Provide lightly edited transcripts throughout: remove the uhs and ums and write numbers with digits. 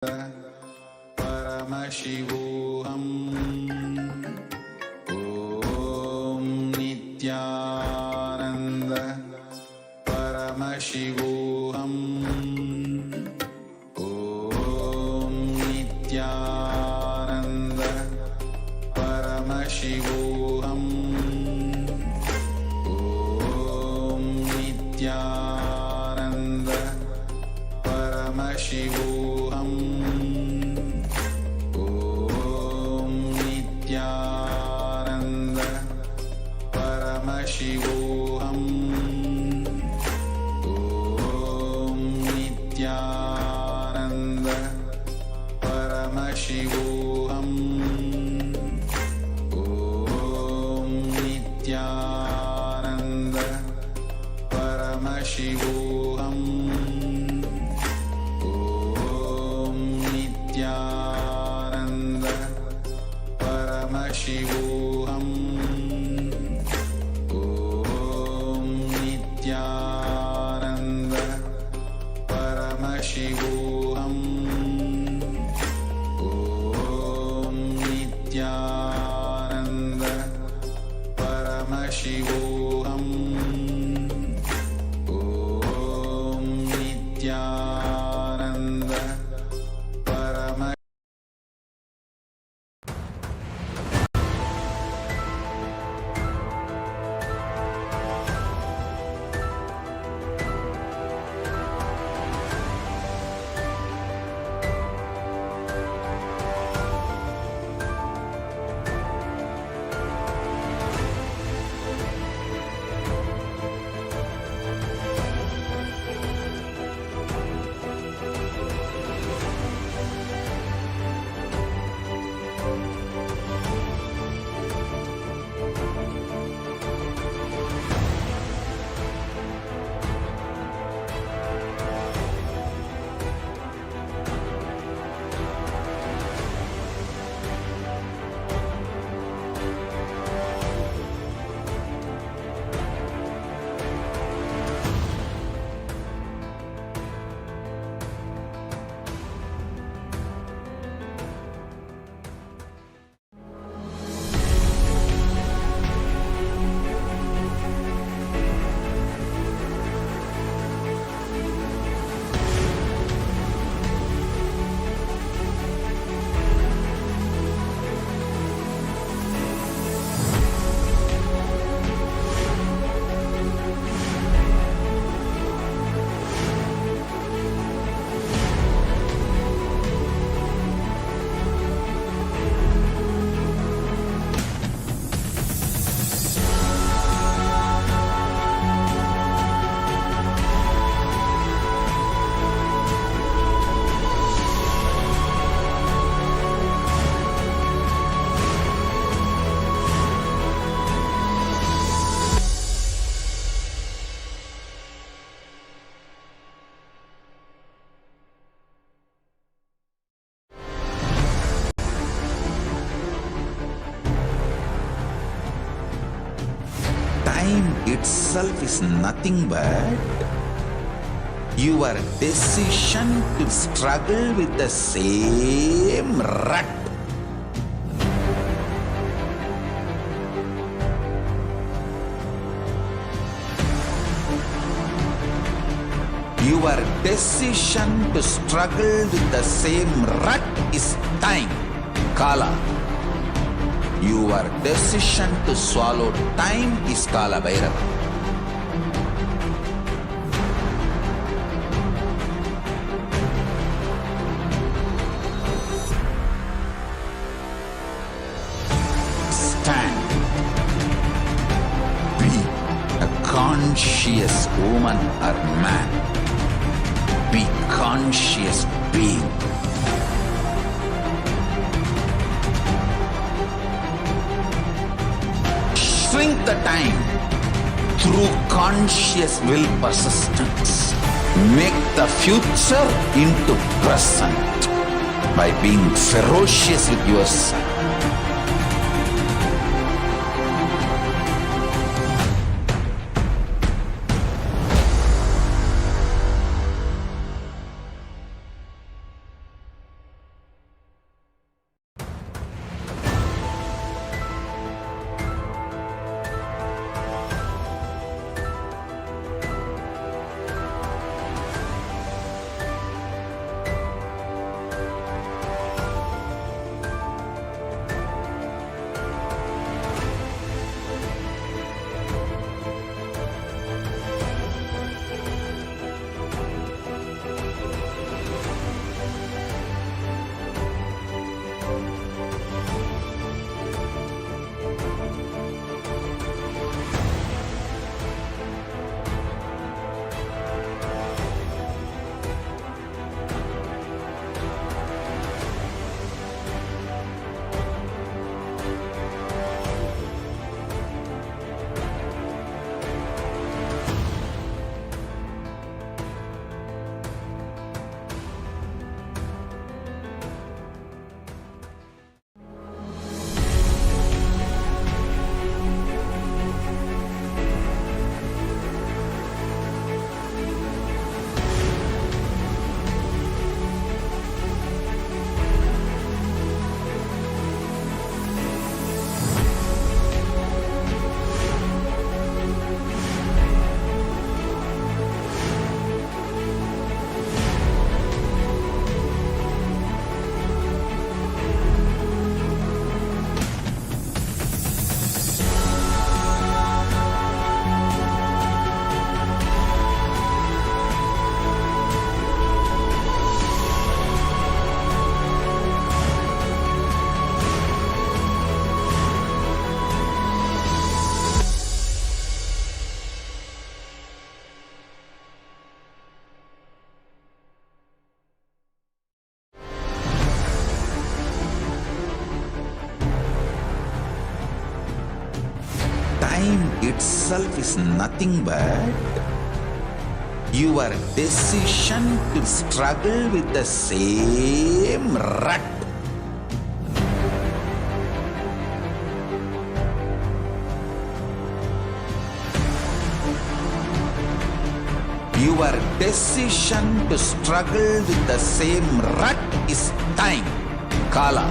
Paramashivoham. Om Nithyananda Paramashivoham. Om Nithyananda Paramashivoham. Om Nithyananda Paramashivoham. Paramashivoham. Om Nithyananda Paramashivoham. Om Nithyananda Paramashivoham. Om Nithyananda Paramashivoham. Nithyananda Paramashivoham. Om Nithyananda Paramashivoham. Om Nithyananda Paramashivoham. Time itself is nothing but your decision to struggle with the same rut. Your decision to struggle with the same rut is time, Kala. Your decision to swallow time is Kala Bhairava. Stand. Be a conscious woman or man. Be conscious being. Shrink the time through conscious will persistence. Make the future into present by being ferocious with yourself. time itself is nothing but your decision to struggle with the same rut. Your decision to struggle with the same rut is time, Kala.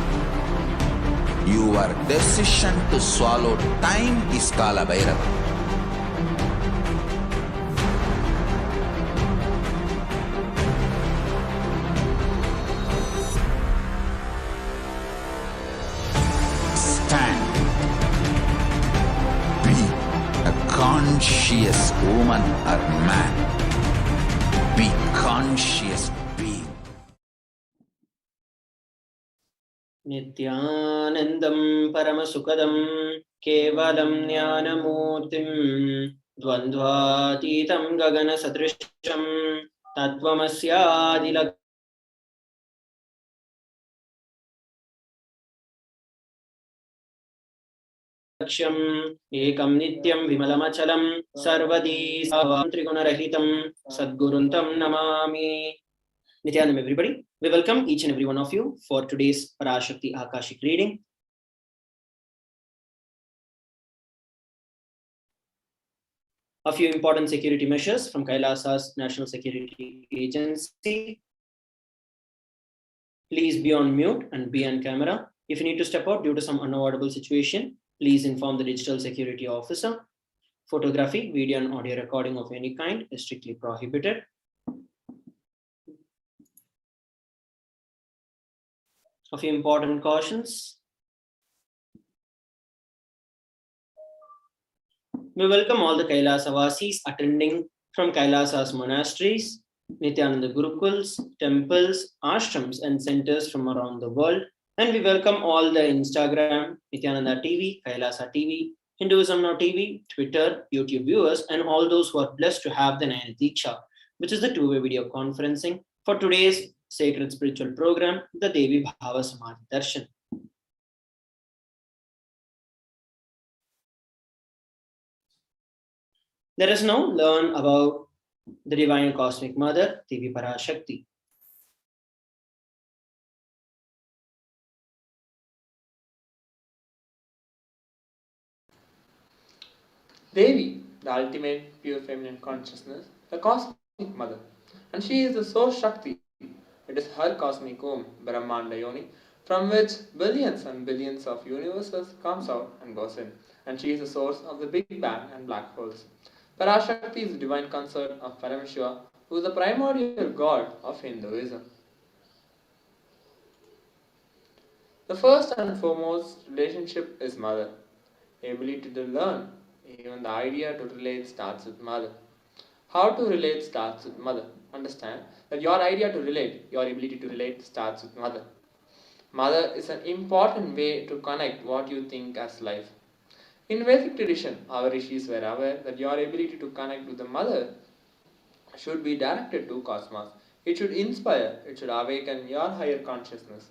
Your decision to swallow time is Kala Bhairava. Stand. Be a conscious woman or man. Be conscious being. Nithyanandam Paramasukadam Kevalam Jnanamurtim Dvandvatitam Gagana Sadrisham Tattvamasya Adilaksham Ekam Nityam Vimalamachalam Sarvadi Savam Trigunarahitam Sadguruntam Namami. Nithyanam, everybody. We welcome each and every one of you for today's Parashakti Akashic reading. A few important security measures from Kailasa's National Security Agency. Please be on mute and be on camera. If you need to step out due to some unavoidable situation, please inform the digital security officer. Photography, video and audio recording of any kind is strictly prohibited. A few important cautions. We welcome all the Kailasa Vasis attending from Kailasa's monasteries, Nithyananda Gurukuls, temples, ashrams, and centers from around the world. And we welcome all the Instagram, Nithyananda TV, Kailasa TV, Hinduism Now TV, Twitter, YouTube viewers, and all those who are blessed to have the Nayana Diksha, which is the two-way video conferencing for today's sacred spiritual program, the Devi Bhava Samadhi Darshan. Let us now learn about the Divine Cosmic Mother, Devi Parashakti. Devi, the ultimate pure feminine consciousness, the cosmic mother, and she is the source Shakti. It is her cosmic womb, Brahmanda Yoni, from which billions and billions of universes comes out and goes in, and she is the source of the Big Bang and black holes. Parashakti is the divine consort of Paramashiva, who is the primordial god of Hinduism. The first and foremost relationship is mother. Ability to learn, even the idea to relate starts with mother. How to relate starts with mother. Understand that your idea to relate, your ability to relate starts with mother. Mother is an important way to connect what you think as life. In Vedic tradition, our rishis were aware that your ability to connect with the mother should be directed to cosmos. It should inspire, it should awaken your higher consciousness.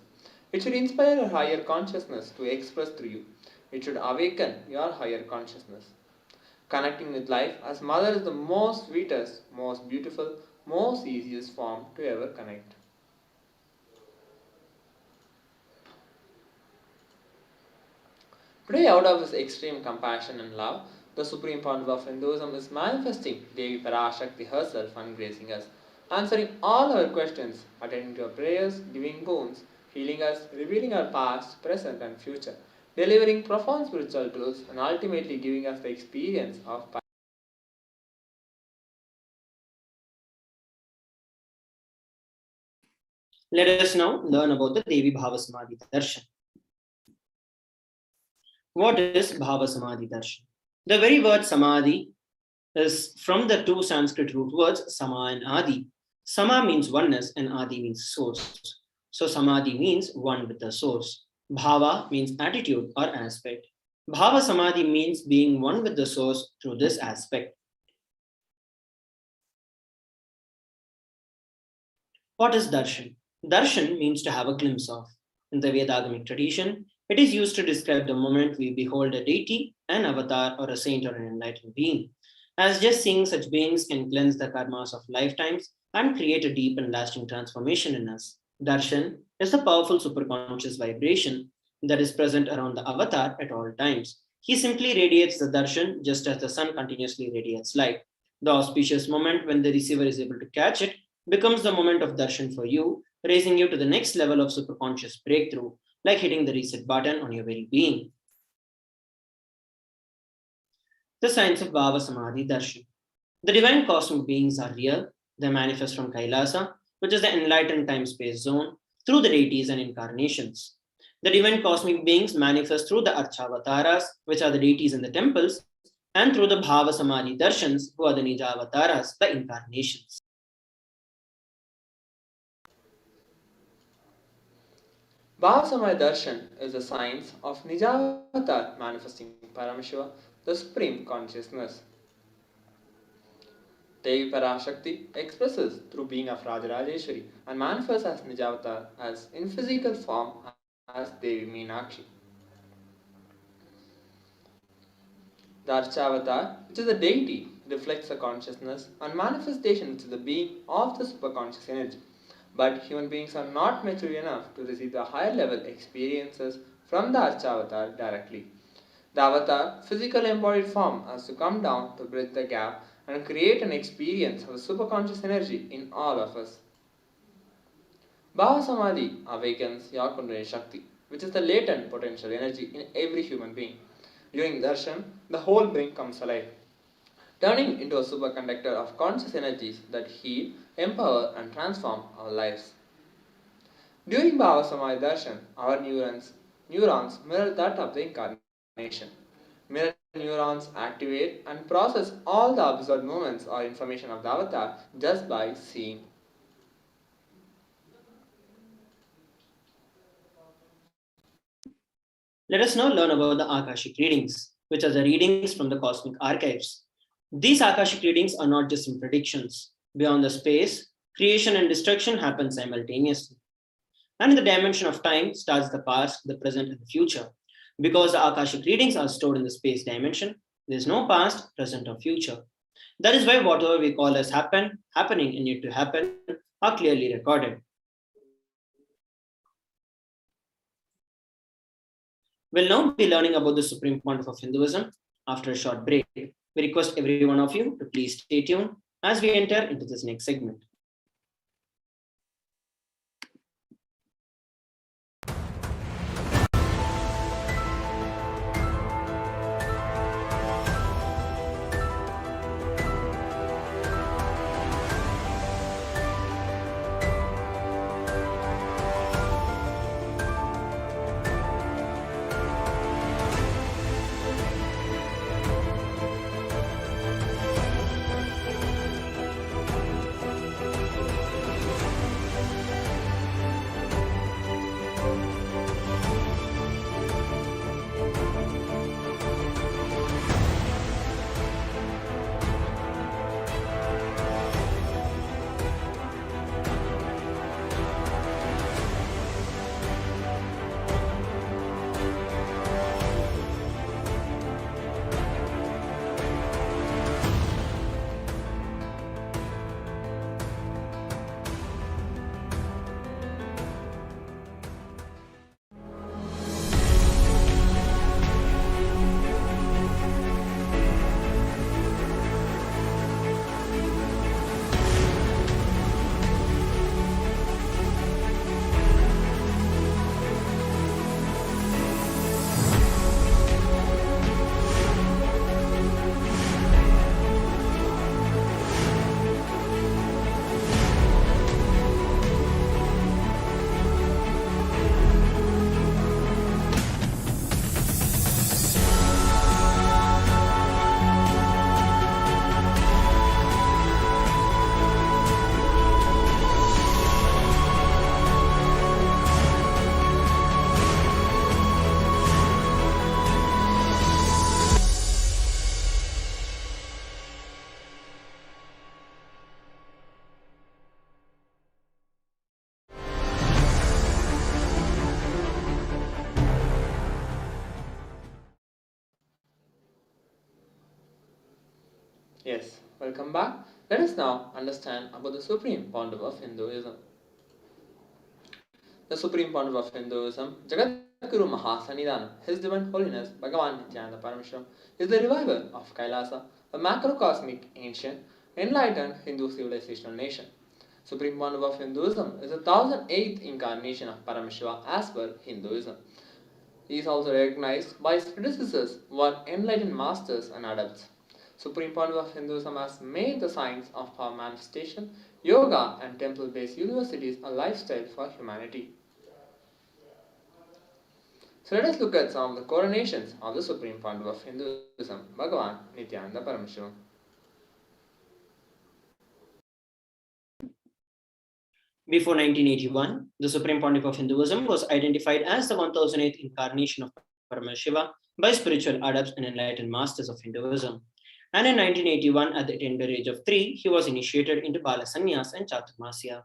It should inspire your higher consciousness to express through you. It should awaken your higher consciousness. Connecting with life as mother is the most sweetest, most beautiful, most easiest form to ever connect. Today, out of this extreme compassion and love, the supreme founder of Hinduism is manifesting Devi Parashakti herself and gracing us, answering all our questions, attending to our prayers, giving boons, healing us, revealing our past, present and future, delivering profound spiritual truths, and ultimately giving us the experience of Let us now learn about the Devi Bhava Samadhi Darshan. What is Bhava Samadhi Darshan? The very word Samadhi is from the two Sanskrit root words Sama and Adi. Sama means oneness and Adi means source. So Samadhi means one with the source. Bhava means attitude or aspect. Bhava Samadhi means being one with the source through this aspect. What is darshan? Darshan means to have a glimpse of. In the Vedagamic tradition, it is used to describe the moment we behold a deity an avatar or a saint or an enlightened being, as just seeing such beings can cleanse the karmas of lifetimes and create a deep and lasting transformation in us. Darshan is the powerful superconscious vibration that is present around the avatar at all times. He simply radiates the darshan just as the sun continuously radiates light. The auspicious moment when the receiver is able to catch it becomes the moment of darshan for you, raising you to the next level of superconscious breakthrough, like hitting the reset button on your very being. The science of Bhava Samadhi Darshan. The divine cosmic beings are real. They manifest from Kailasa, which is the enlightened time space zone, through the deities and incarnations. The divine cosmic beings manifest through the Archavataras, which are the deities in the temples, and through the Bhava Samadhi Darshans, who are the Nijavataras, the incarnations. Bhavasamaya Darshan is the science of Nijavatar manifesting Paramashiva, the Supreme Consciousness. Devi Parashakti expresses through being of Rajarajeshwari and manifests as Nijavatar as in physical form as Devi Meenakshi. The Archavatar, which is a deity, reflects the consciousness and manifestation to the being of the superconscious energy. But human beings are not mature enough to receive the higher level experiences from the Archavatar directly. The avatar, physical embodied form, has to come down to bridge the gap and create an experience of the superconscious energy in all of us. Bhava Samadhi awakens your Kundalini Shakti, which is the latent potential energy in every human being. During darshan, the whole being comes alive, turning into a superconductor of conscious energies that heal, empower, and transform our lives. During Bhava Samadhi Darshan, our neurons mirror that of the incarnation. Mirror neurons activate and process all the observed movements or information of the avatar just by seeing. Let us now learn about the Akashic readings, which are the readings from the cosmic archives. These Akashic readings are not just in predictions. Beyond the space, creation and destruction happen simultaneously. And in the dimension of time starts the past, the present, and the future. Because the Akashic readings are stored in the space dimension, there is no past, present, or future. That is why whatever we call as happening, and yet to happen are clearly recorded. We'll now be learning about the supreme pontiff of Hinduism after a short break. We request every one of you to please stay tuned as we enter into this next segment. Yes, welcome back. Let us now understand about the Supreme Pontiff of Hinduism. The Supreme Pontiff of Hinduism, Jagadguru Mahasannidhanam, His Divine Holiness Bhagavan Nithyananda Paramashivam, is the revival of Kailasa, a macrocosmic, ancient, enlightened Hindu civilizational nation. Supreme Pontiff of Hinduism is the 1008th incarnation of Paramashiva as per Hinduism. He is also recognized by his predecessors who are enlightened masters and adepts. Supreme Pontiff of Hinduism has made the science of power manifestation, yoga, and temple-based universities a lifestyle for humanity. So let us look at some of the coronations of the Supreme Pontiff of Hinduism, Bhagavan Nithyananda Paramashivam. Before 1981, the Supreme Pontiff of Hinduism was identified as the 1008th incarnation of Paramashiva by spiritual adepts and enlightened masters of Hinduism. And in 1981, at the tender age of 3, he was initiated into Bala Sannyas and Chaturmasya.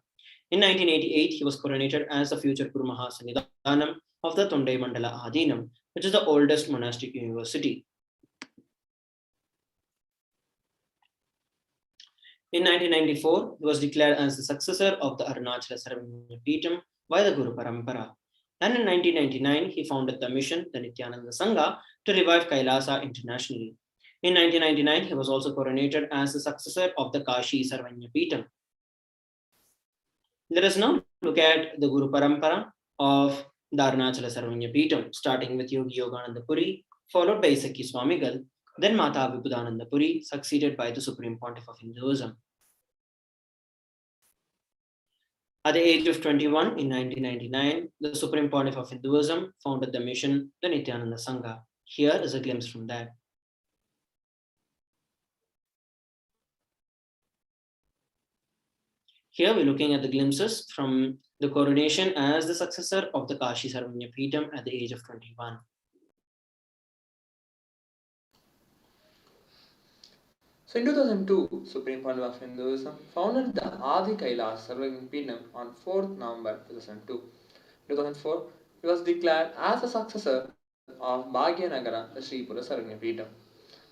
In 1988, he was coronated as the future Guru Mahasannidhanam of the Tondai Mandala Adinam, which is the oldest monastic university. In 1994, he was declared as the successor of the Arunachala Sarvanya Peetham by the Guru Parampara. And in 1999, he founded the mission, the Nithyananda Sangha, to revive Kailasa internationally. In 1999, he was also coronated as the successor of the Kashi Sarvanya Peetham. Let us now look at the Guru Parampara of the Arunachala Sarvanya Peetham, starting with Yogi Yogananda Puri, followed by Sakhi Swamigal, then Mata Vibhudananda Puri, succeeded by the Supreme Pontiff of Hinduism. At the age of 21 in 1999, the Supreme Pontiff of Hinduism founded the mission, the Nithyananda Sangha. Here is a glimpse from that. Here we're looking at the glimpses from the coronation as the successor of the Kashi Sarvanya Peetham at the age of 21. So in 2002, Supreme Pontiff of Hinduism founded the Adi Kailasa Sarvanya Peetham on 4th November 2002. In 2004, he was declared as the successor of Bhagyanagara, the Sripura Sarvanya Peetham.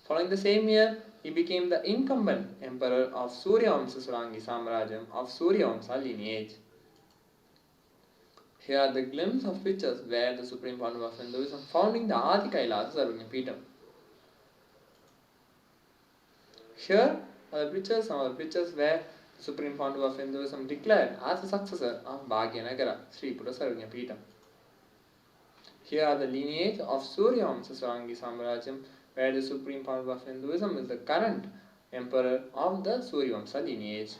Following the same year, he became the incumbent emperor of Suryavamsa Surangi Samrajyam of Suryavamsa lineage. Here are the glimpses of pictures where the Supreme Pontiff of Hinduism founding the Adi Kailasa Sarvanya Peetham. Here are the pictures, some of the pictures where the Supreme Pontiff of Hinduism declared as the successor of Bhagyanagara, Sripura Sarvanya Peetham. Here are the lineage of Suryavamsa Surangi Samrajyam, where the Supreme Pontiff of Hinduism is the current emperor of the Suryavamsa lineage.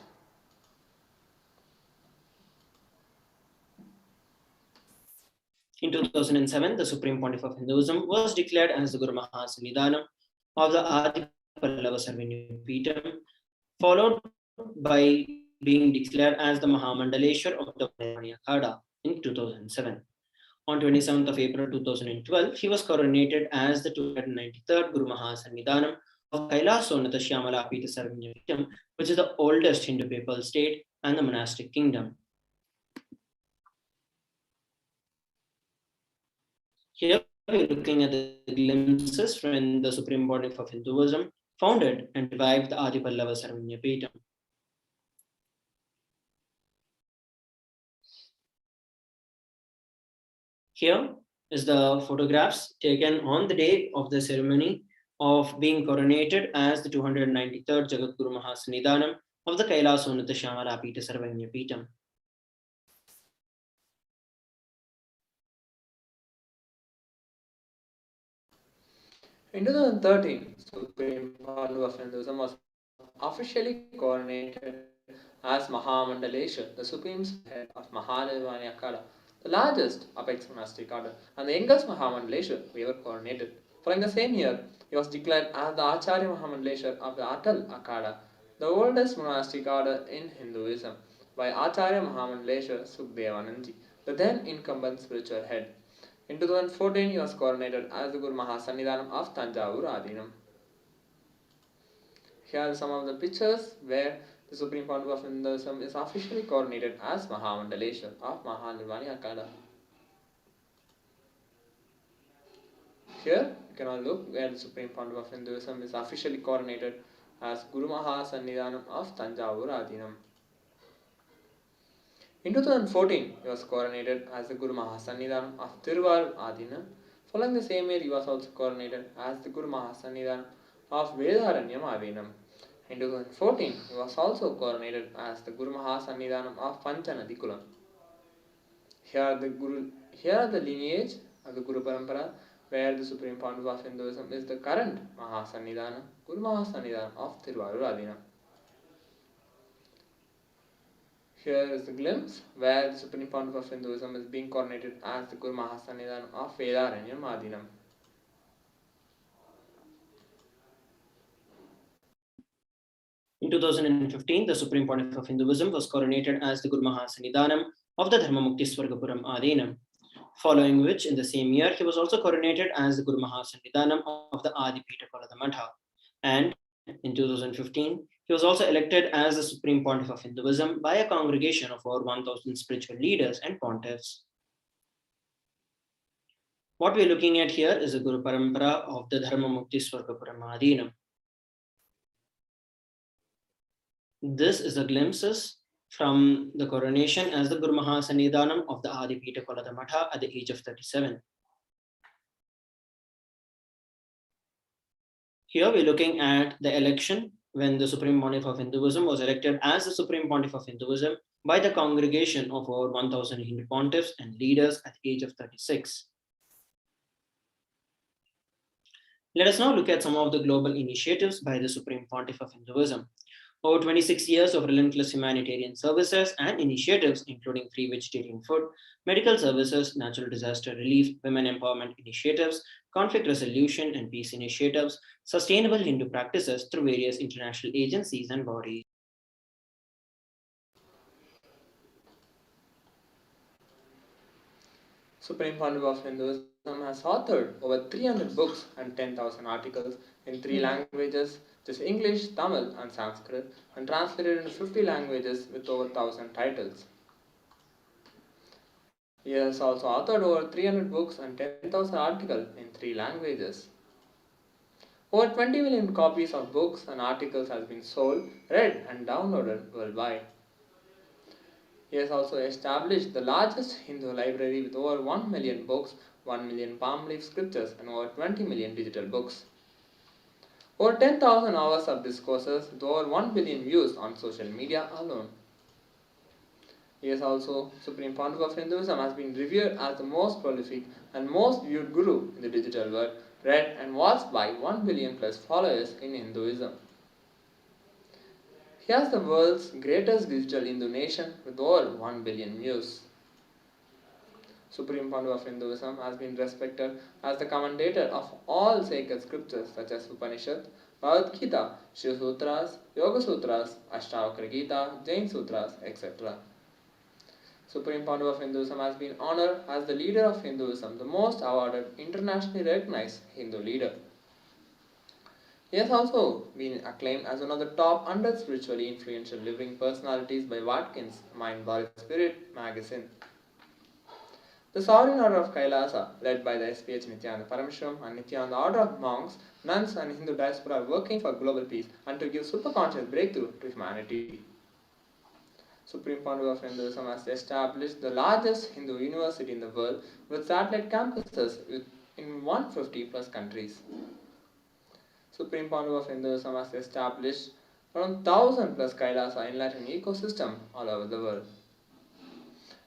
In 2007, the Supreme Pontiff of Hinduism was declared as the Guru Mahasannidhanam of the Adi Pallava Sarvanya Peetham, followed by being declared as the Mahamandaleshwar of the Vallabhani Akhada in 2007. On 27th of April 2012, he was coronated as the 293rd Guru Mahasannidhanam of Kailasa Shyamala Peetha Sarvanya Peetham, which is the oldest Hindu papal state and the monastic kingdom. Here we're looking at the glimpses when the Supreme Pontiff of Hinduism founded and revived the Adi Pallava Sarvanya Peetham. Here is the photographs taken on the day of the ceremony of being coronated as the 293rd Jagadguru Mahasannidhanam of the Kailasa Shyamala Peetha Sarvanya Peetham. In 2013, Supreme Pontiff of Hinduism was officially coronated as Mahamandaleshwar, the supreme head of Mahalivani Akada, the largest apex monastic order and the youngest Mahamandaleshwar who ever coronated. Following the same year, he was declared as the Acharya Mahamandaleshwar of the Atal Akada, the oldest monastic order in Hinduism, by Acharya Mahamandaleshwar Sukhdevananji, the then incumbent spiritual head. In 2014, he was coronated as the Guru Mahasannidhanam of Tanjavur Adinam. Here are some of the pictures where the Supreme Pontiff of Hinduism is officially coronated as Mahamandaleshwar of Mahanirvani Akada. Here you can all look where the Supreme Pontiff of Hinduism is officially coronated as Guru Mahasannidhanam of Tanjavur Adinam. In 2014, he was coronated as the Guru Mahasannidhanam of Tiruvarur Adinam. Following the same year, he was also coronated as the Guru Mahasannidhanam of Vedaranyam Adinam. In 2014, he was also coronated as the Guru Mahasannidhanam of Panchanadikulam. Here are the lineage of the Guru Parampara, where the Supreme Pontiff of Hinduism is the current Mahasannidhanam, Guru Mahasannidhanam of Tiruvarur Adinam. Here is the glimpse where the Supreme Pontiff of Hinduism is being coronated as the Guru Mahasannidhanam of Vedaranyam Adinam. In 2015, the Supreme Pontiff of Hinduism was coronated as the Guru Mahasannidhanam of the Dharmamukti Swargapuram Adinam. Following which, in the same year, he was also coronated as the Guru Mahasannidhanam of the Adipita Koladamata. And in 2015, he was also elected as the Supreme Pontiff of Hinduism by a congregation of over 1,000 spiritual leaders and pontiffs. What we're looking at here is the Guru Parampara of the Dharmamukti Swargapuram Adinam. This is the glimpses from the coronation as the Guru Mahasannidhanam of the Adipita Koladamata at the age of 37. Here we're looking at the election when the Supreme Pontiff of Hinduism was elected as the Supreme Pontiff of Hinduism by the congregation of over 1,000 Hindu pontiffs and leaders at the age of 36. Let us now look at some of the global initiatives by the Supreme Pontiff of Hinduism. Over 26 years of relentless humanitarian services and initiatives, including free vegetarian food, medical services, natural disaster relief, women empowerment initiatives, conflict resolution and peace initiatives, sustainable Hindu practices through various international agencies and bodies. Supreme Pontiff of Hinduism has authored over 300 books and 10,000 articles in 3 languages, just English, Tamil and Sanskrit, and translated into 50 languages with over 1,000 titles. He has also authored over 300 books and 10,000 articles in 3 languages. Over 20 million copies of books and articles has been sold, read and downloaded worldwide. He has also established the largest Hindu library with over 1 million books, 1 million palm leaf scriptures and over 20 million digital books. Over 10,000 hours of discourses with over 1 billion views on social media alone. He is also Supreme Pontiff of Hinduism, has been revered as the most prolific and most viewed guru in the digital world, read and watched by 1 billion plus followers in Hinduism. He has the world's greatest digital Hindu nation with over 1 billion views. Supreme Pontiff of Hinduism has been respected as the commentator of all sacred scriptures such as Upanishad, Bhagavad Gita, Shiva Sutras, Yoga Sutras, Ashtavakra Gita, Jain Sutras, etc. Supreme Pontiff of Hinduism has been honored as the leader of Hinduism, the most awarded, internationally recognized Hindu leader. He has also been acclaimed as one of the top 100 spiritually influential living personalities by Watkins' Mind Body Spirit magazine. The Sovereign Order of Kailasa, led by the HDH Nithyananda Paramashivam and Nithyananda Order of Monks, nuns and Hindu diaspora are working for global peace and to give superconscious breakthrough to humanity. Supreme Pontiff of Hinduism has established the largest Hindu university in the world with satellite campuses in 150 plus countries. Supreme Pontiff of Hinduism has established around 1,000 plus Kailasa Enlightenment ecosystem all over the world.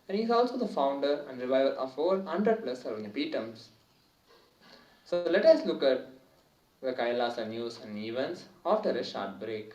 And he is also the founder and reviver of over 100 plus Sarvanyapitams. So let us look at the Kailasa news and events after a short break.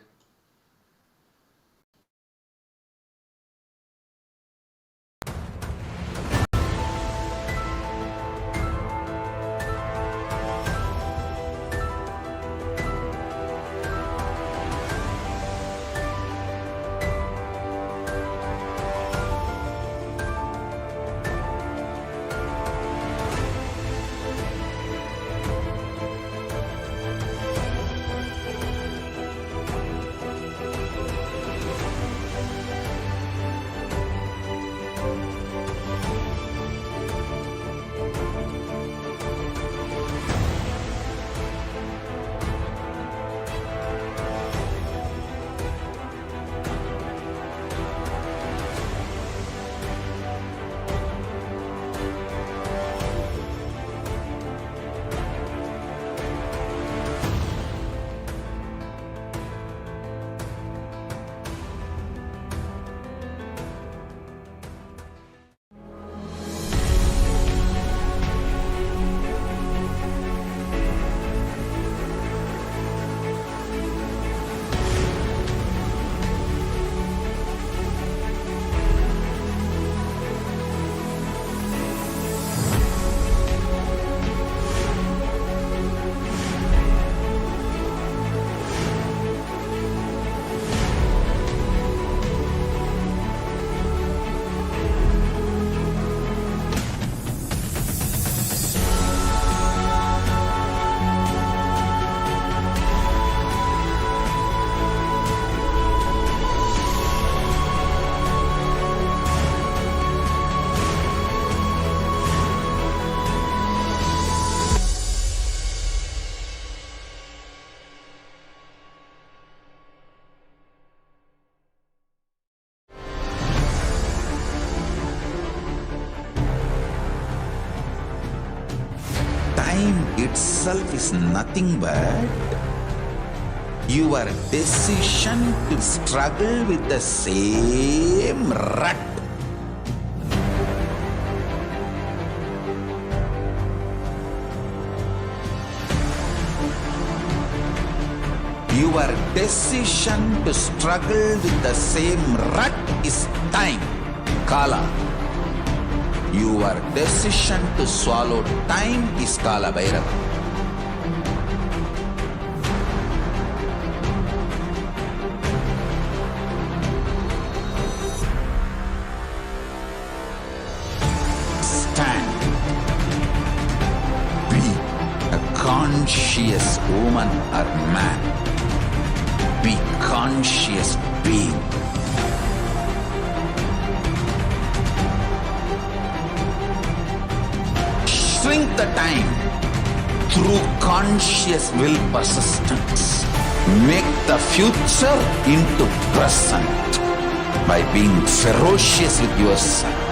time itself is nothing but your decision to struggle with the same rut. Your decision to struggle with the same rut is time, Kala. Your decision to swallow time is Kala Bhairava. Stand. Be a conscious woman or man. Be conscious being. Shrink the time through conscious will persistence. Make the future into present by being ferocious with yourself.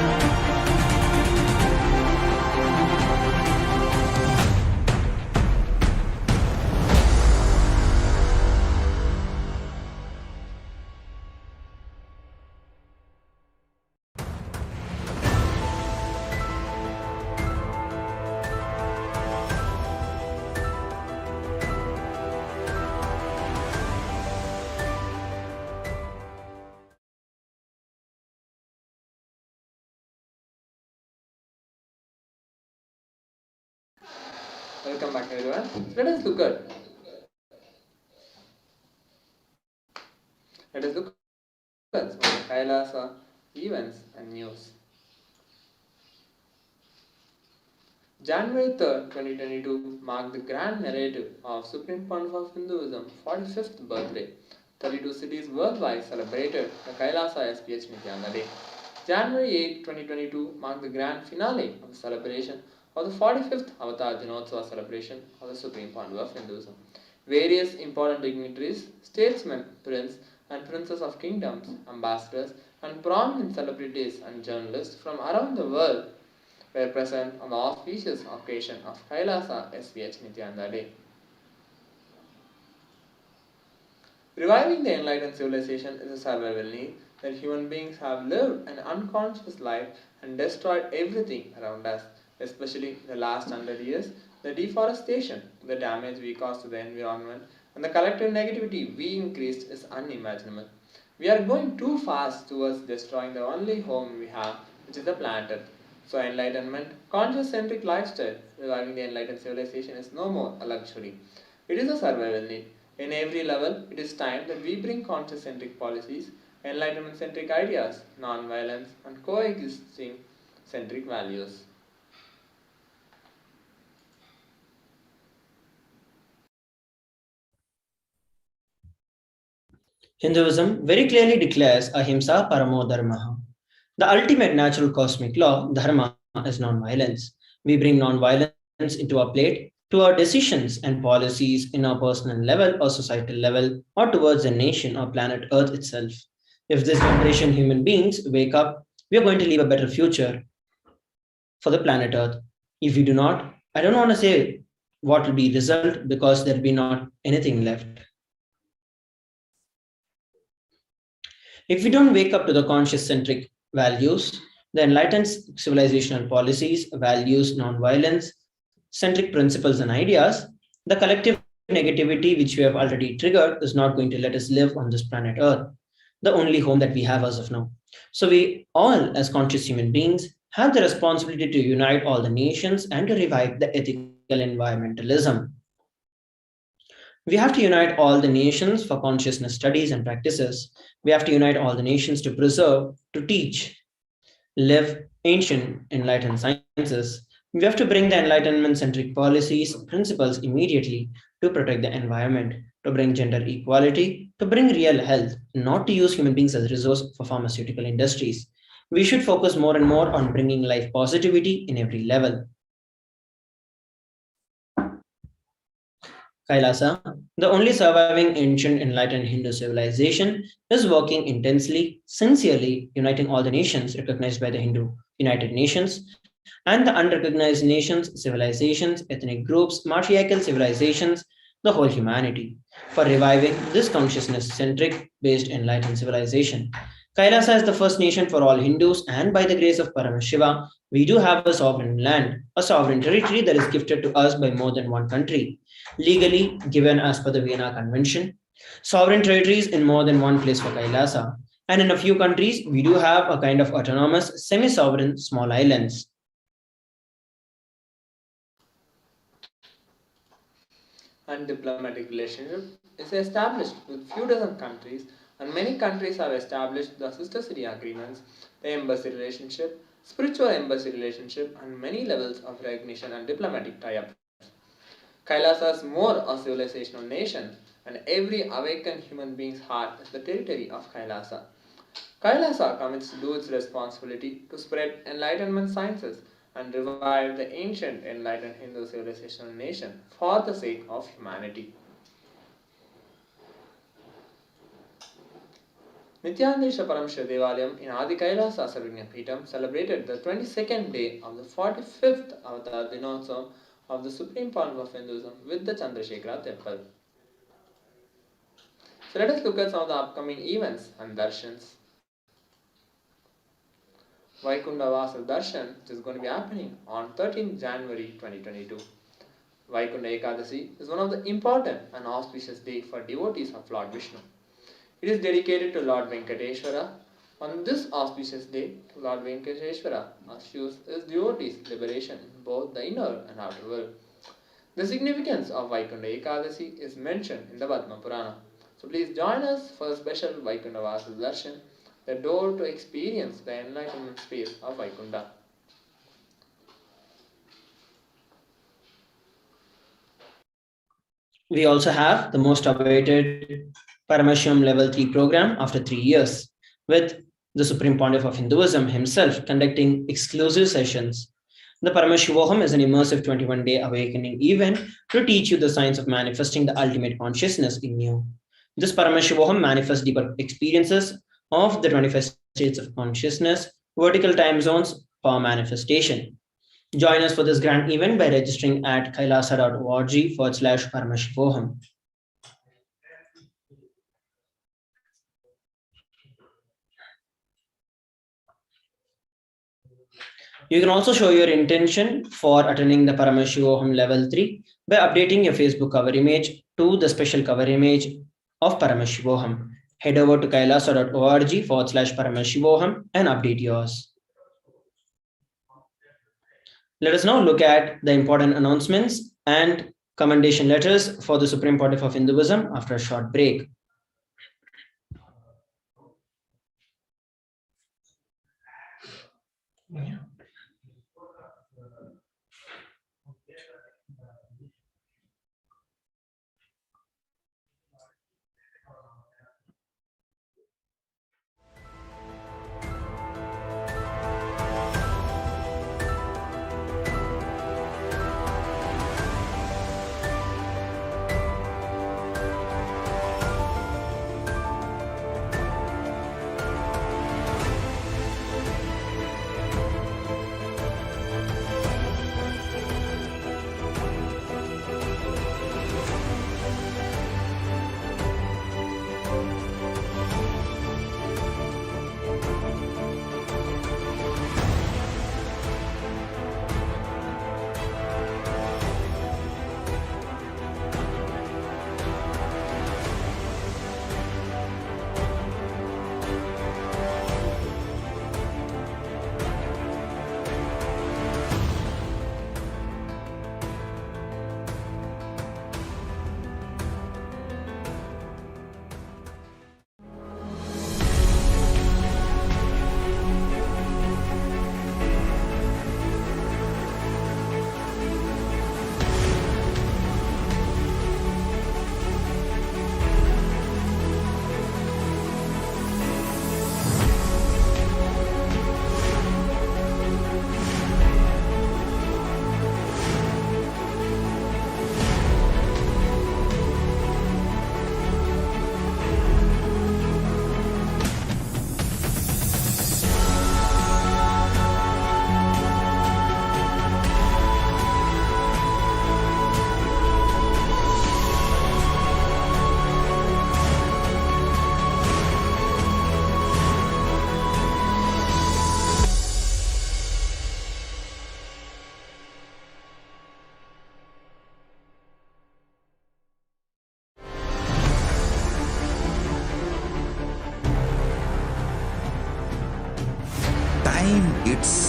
Welcome back everyone. Let us look at some of the Kailasa events and news. January 3rd, 2022 marked the grand narrative of Supreme Point of Hinduism 45th birthday. 32 cities worldwide celebrated the Kailasa HDH Nithyananda Day. January 8, 2022 marked the grand finale of the celebration of the 45th Avatar Dinotsava celebration of the Supreme Point of Hinduism. Various important dignitaries, statesmen, prince and princess of kingdoms, ambassadors and prominent celebrities and journalists from around the world were present on the auspicious occasion of Kailasa HDH Nithyananda Day. Reviving the enlightened civilization is a survival need that human beings have lived an unconscious life and destroyed everything around us, especially the last 100 years. The deforestation, the damage we caused to the environment, and the collective negativity we increased is unimaginable. We are going too fast towards destroying the only home we have, which is the planet Earth. So enlightenment, conscious-centric lifestyle, reviving the enlightened civilization is no more a luxury. It is a survival need. In every level, it is time that we bring conscious-centric policies, enlightenment-centric ideas, non-violence, and coexisting-centric values. Hinduism very clearly declares ahimsa paramo dharma. The ultimate natural cosmic law, dharma, is non-violence. We bring non-violence into our plate to our decisions and policies in our personal level or societal level or towards the nation or planet Earth itself. If this generation human beings wake up, we are going to leave a better future for the planet Earth. If we do not, I don't want to say what will be the result because there will be not anything left. If we don't wake up to the conscious-centric values, the enlightened civilizational policies, values, non-violence, centric principles and ideas, the collective negativity which we have already triggered is not going to let us live on this planet Earth, the only home that we have as of now. So we all, as conscious human beings, have the responsibility to unite all the nations and to revive the ethical environmentalism. We have to unite all the nations for consciousness studies and practices. We have to unite all the nations to preserve, to teach, live ancient enlightened sciences. We have to bring the enlightenment-centric policies, principles immediately to protect the environment, to bring gender equality, to bring real health, not to use human beings as a resource for pharmaceutical industries. We should focus more and more on bringing life positivity in every level. Kailasa, the only surviving ancient enlightened Hindu civilization, is working intensely, sincerely, uniting all the nations recognized by the Hindu United Nations and the unrecognized nations, civilizations, ethnic groups, matriarchal civilizations, the whole humanity, for reviving this consciousness centric based enlightened civilization. Kailasa is the first nation for all Hindus, and by the grace of Paramashiva, we do have a sovereign land, a sovereign territory that is gifted to us by more than one country, legally given as per the Vienna Convention. Sovereign territories in more than one place for Kailasa. And in a few countries, we do have a kind of autonomous, semi sovereign small islands. And diplomatic relationship is established with few dozen countries, and many countries have established the sister city agreements, the embassy relationship, spiritual embassy relationship, and many levels of recognition and diplomatic tie-ups. Kailasa is more a civilizational nation, and every awakened human being's heart is the territory of Kailasa. Kailasa commits to do its responsibility to spread enlightenment sciences and revive the ancient enlightened Hindu civilizational nation for the sake of humanity. Nithyananda Paramashivam Devalayam in Adi Kailasa Sarvagna Peetham celebrated the 22nd day of the 45th Avatar Dinotsavam of the Supreme Pontiff of Hinduism with the Chandrasekhara temple. So let us look at some of the upcoming events and darshans. Vaikunta Vasa Darshan, which is going to be happening on 13th January 2022. Vaikunta Ekadasi is one of the important and auspicious days for devotees of Lord Vishnu. It is dedicated to Lord Venkateshwara. On this auspicious day, Lord Venkateshwara assures his devotees liberation in both the inner and outer world. The significance of Vaikunta Ekadasi is mentioned in the Padma Purana. So please join us for a special Vaikunta Vasa Darshan, the door to experience the enlightenment space of Vaikunta. We also have the most awaited Paramashivam Level 3 program after 3 years, with the Supreme Pontiff of Hinduism himself conducting exclusive sessions. The Paramashivoham is an immersive 21-day awakening event to teach you the science of manifesting the ultimate consciousness in you. This Paramashivoham manifests deeper experiences of the 25 states of consciousness, vertical time zones, power manifestation. Join us for this grand event by registering at kailasa.org/Paramashivoham. You can also show your intention for attending the Paramashivoham Level 3 by updating your Facebook cover image to the special cover image of Paramashivoham. Head over to kailasa.org/Paramashivoham and update yours. Let us now look at the important announcements and commendation letters for the Supreme Pontiff of Hinduism after a short break.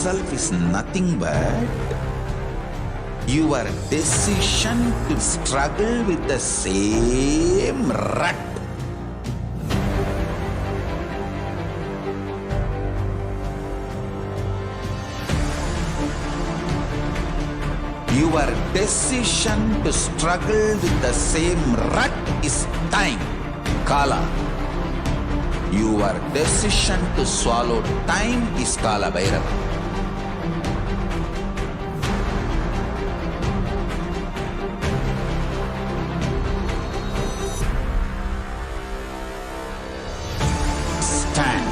itself is nothing but your decision to struggle with the same rut. Your decision to struggle with the same rut is time, Kala. Your decision to swallow time is Kala Bhairava. Stand.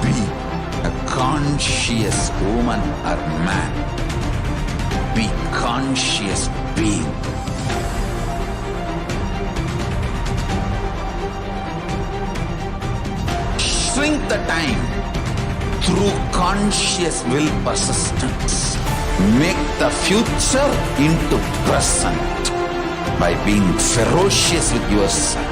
Be a conscious woman or man. Be conscious being. Shrink the time through conscious will persistence. Make the future into present by being ferocious with yourself.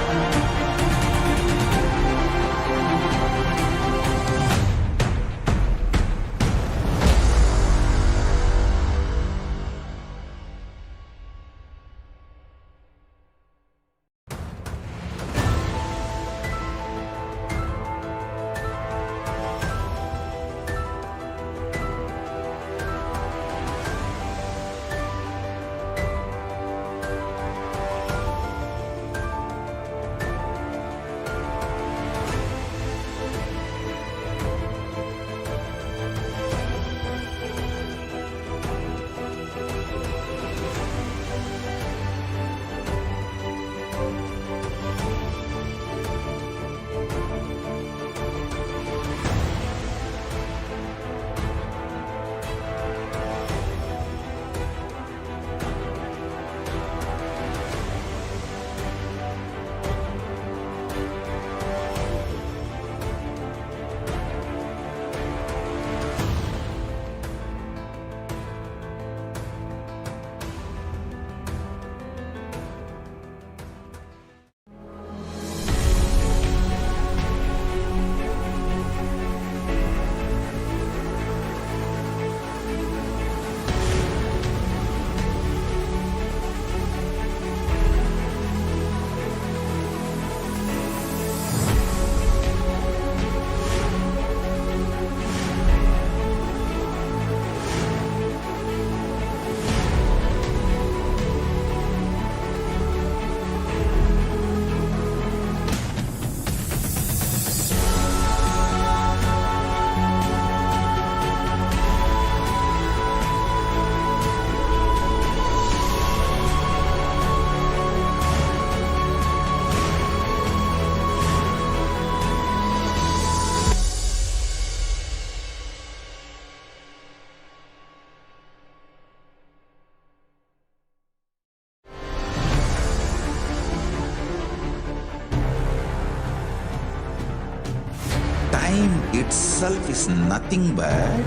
Time itself is nothing but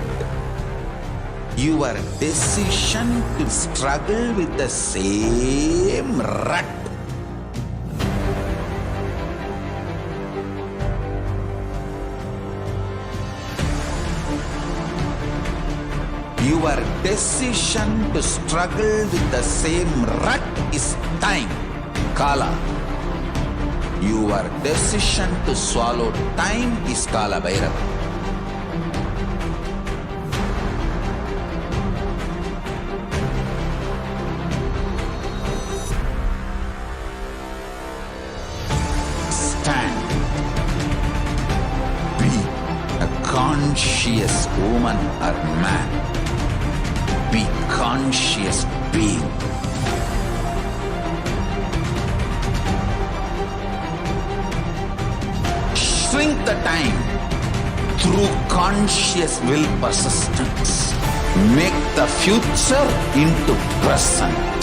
your decision to struggle with the same rut. Your decision to struggle with the same rut is time, Kala. Your decision to swallow time is Kala Bhairava. Stand. Be a conscious woman or man. Be conscious being. Shrink the time through conscious will persistence. Make the future into present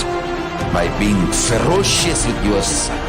by being ferocious with yourself.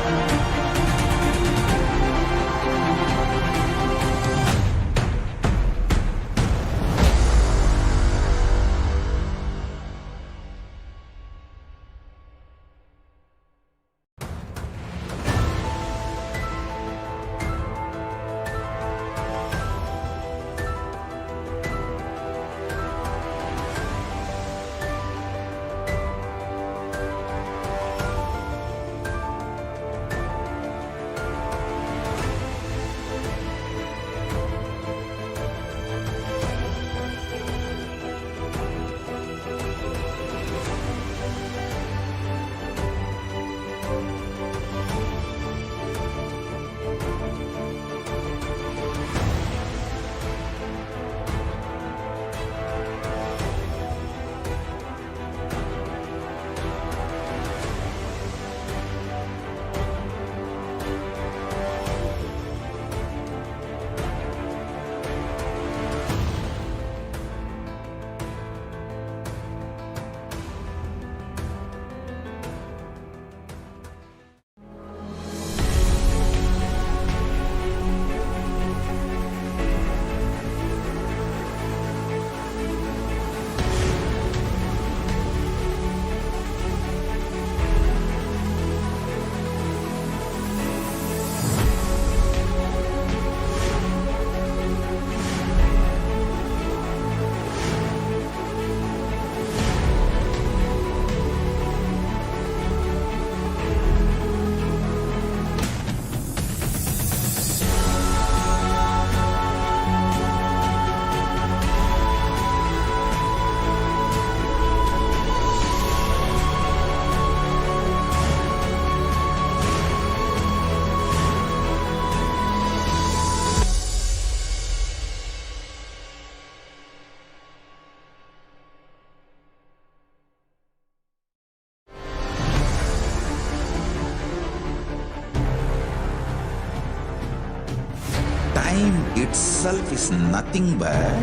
Time itself is nothing but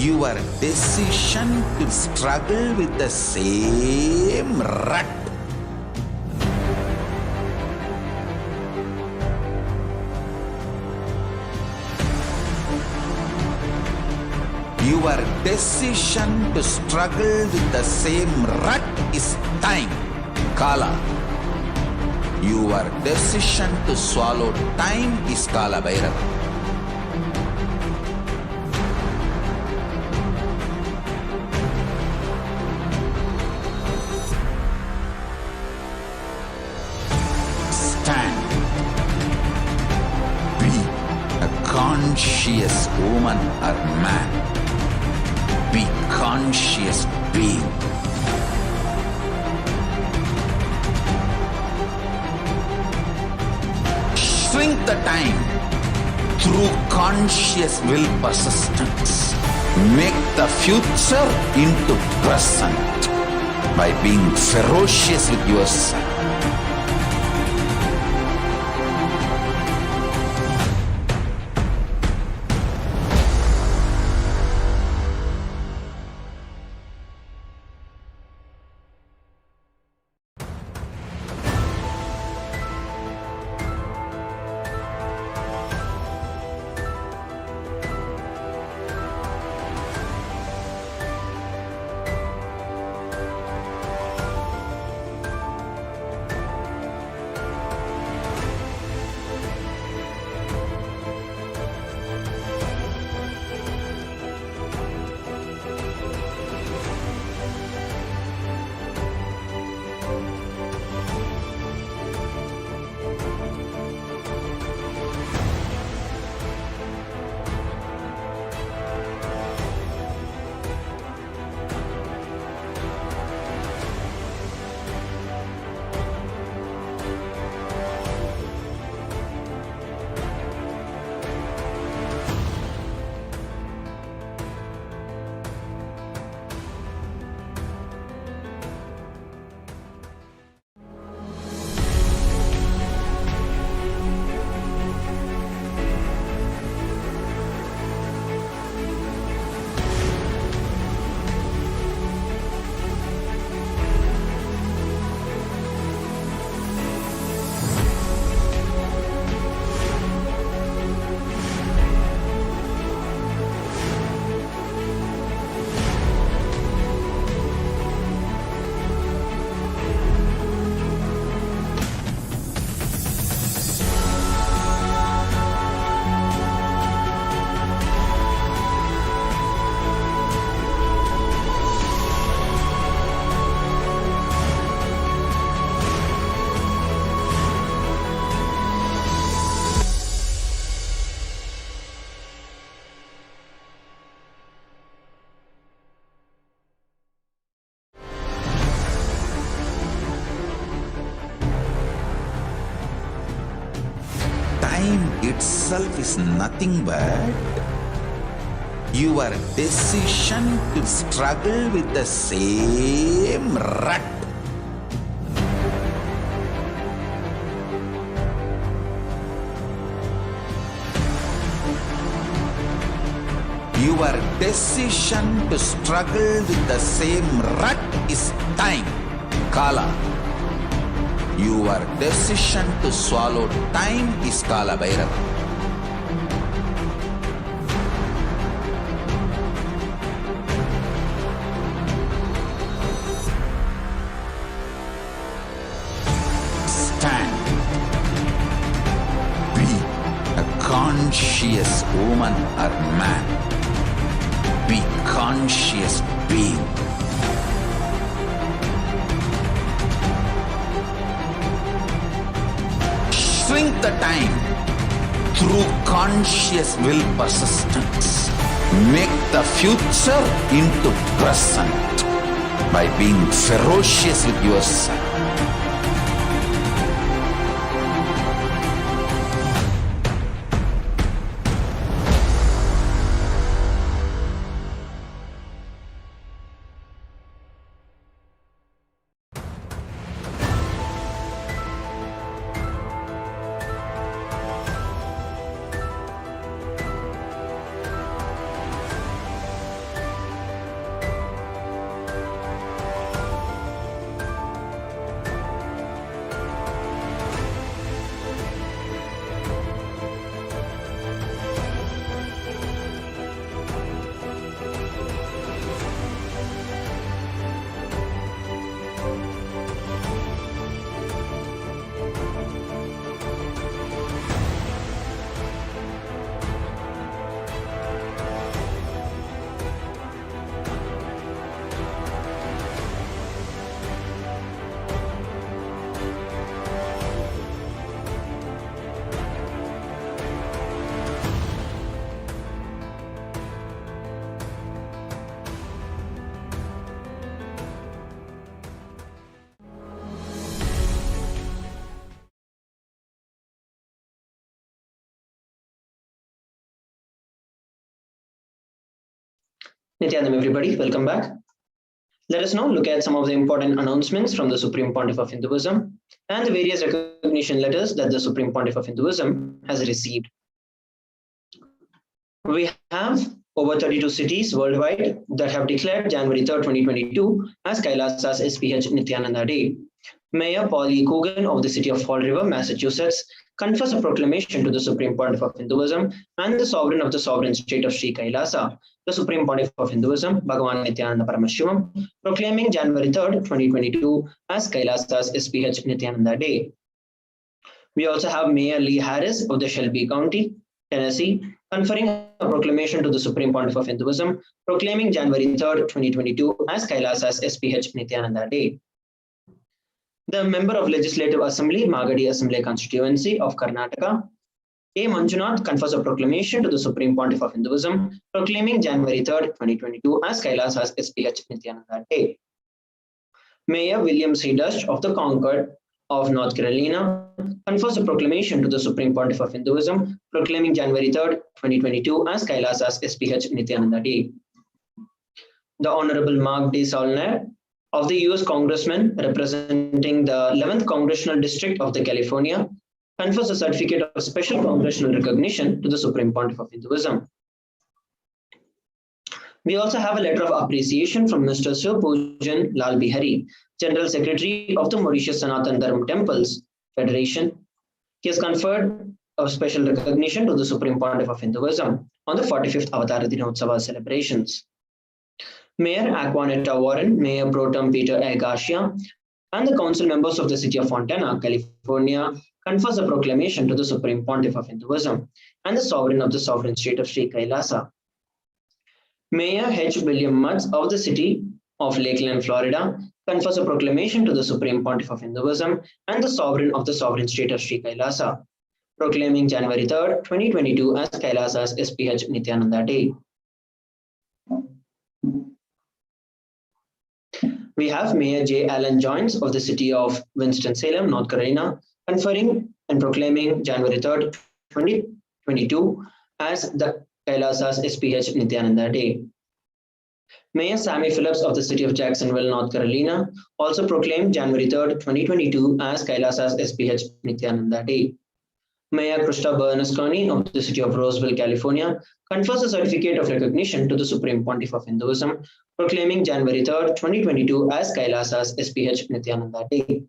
your decision to struggle with the same rut. Your decision to struggle with the same rut is time, Kala. Your decision to swallow time is Kala Bhairava. Stand. Be a conscious woman or man. Be conscious being. Shrink the time through conscious will persistence. Make the future into present by being ferocious with yourself. Time itself is nothing but your decision to struggle with the same rut. Your decision to struggle with the same rut is time, Kala. Your decision to swallow time is Kala Bhairava. Stand. Be a conscious woman or man. Be conscious being. Shrink the time through conscious will persistence. Make the future into present by being ferocious with yourself. Nithyanandam, everybody, welcome back. Let us now look at some of the important announcements from the Supreme Pontiff of Hinduism and the various recognition letters that the Supreme Pontiff of Hinduism has received. We have over 32 cities worldwide that have declared January 3rd, 2022 as Kailasa's HDH Nithyananda Day. Mayor Paul E. Coogan of the city of Fall River, Massachusetts, confers a proclamation to the Supreme Pontiff of Hinduism and the sovereign of the sovereign state of Sri Kailasa, the Supreme Pontiff of Hinduism, Bhagavan Nithyananda Paramashivam, proclaiming January 3rd, 2022 as Kailasa's SPH Nithyananda Day. We also have Mayor Lee Harris of the Shelby County, Tennessee, conferring a proclamation to the Supreme Pontiff of Hinduism, proclaiming January 3rd, 2022 as Kailasa's SPH Nithyananda Day. The member of Legislative Assembly, Magadi Assembly Constituency of Karnataka, A. Manjunath, confers a proclamation to the Supreme Pontiff of Hinduism, proclaiming January 3rd, 2022 as Kailasa's SPH Nithyananda Day. Mayor William C. Dust of the Concord of North Carolina confers a proclamation to the Supreme Pontiff of Hinduism, proclaiming January 3rd, 2022 as Kailasa's SPH Nithyananda Day. The Honorable Mark D. Saulnier of the US Congressman representing the 11th Congressional District of the California confers a certificate of special congressional recognition to the Supreme Pontiff of Hinduism. We also have a letter of appreciation from Mr. Sir Pujan Lal Bihari, General Secretary of the Mauritius Sanatan Dharma Temples Federation. He has conferred a special recognition to the Supreme Pontiff of Hinduism on the 45th Avatar Dinotsava celebrations. Mayor Aquanetta Warren, Mayor Pro Tem Peter A. Garcia, and the council members of the city of Fontana, California, confers a proclamation to the Supreme Pontiff of Hinduism and the sovereign of the sovereign state of Sri Kailasa. Mayor H. William Mutz of the city of Lakeland, Florida, confers a proclamation to the Supreme Pontiff of Hinduism and the sovereign of the sovereign state of Sri Kailasa, proclaiming January 3rd, 2022 as Kailasa's SPH Nithyananda Day. We have Mayor J. Allen Jones of the city of Winston-Salem, North Carolina, conferring and proclaiming January 3rd, 2022 as the Kailasa's SPH Nithyananda Day. Mayor Sammy Phillips of the city of Jacksonville, North Carolina, also proclaimed January 3rd, 2022 as Kailasa's SPH Nithyananda Day. Mayor Krista Bernasconi of the city of Roseville, California, confers a certificate of recognition to the Supreme Pontiff of Hinduism, proclaiming January 3rd, 2022 as Kailasa's SPH Nithyananda Day.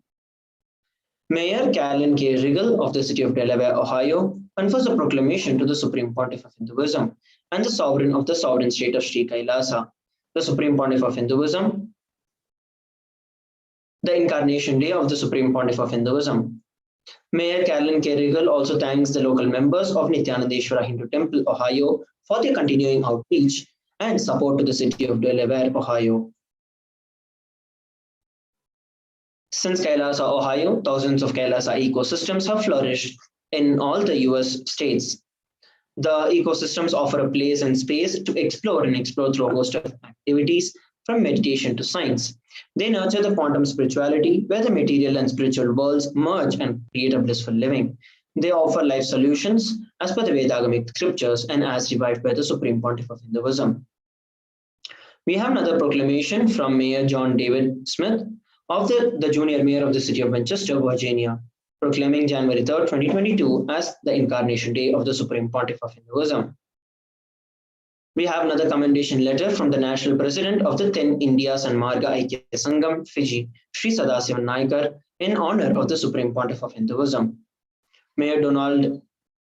Mayor Callan K. Riggle of the city of Delaware, Ohio, confers a proclamation to the Supreme Pontiff of Hinduism and the sovereign of the sovereign state of Sri Kailasa, the Supreme Pontiff of Hinduism, the Incarnation Day of the Supreme Pontiff of Hinduism. Mayor Callan K. Riggle also thanks the local members of Nithyanandeshwara Hindu Temple, Ohio, for their continuing outreach and support to the city of Delaware, Ohio. Since Kailasa, Ohio, thousands of Kailasa ecosystems have flourished in all the US states. The ecosystems offer a place and space to explore through a host of activities from meditation to science. They nurture the quantum spirituality where the material and spiritual worlds merge and create a blissful living. They offer life solutions as per the Vedagamic scriptures and as revived by the Supreme Pontiff of Hinduism. We have another proclamation from Mayor John David Smith of the junior mayor of the city of Manchester, Virginia, proclaiming January 3rd, 2022 as the Incarnation Day of the Supreme Pontiff of Hinduism. We have another commendation letter from the National President of the 10 India Sanmarga Aikya Sangam, Fiji, Sri Sadasivan Naikar, in honor of the Supreme Pontiff of Hinduism. Mayor Donald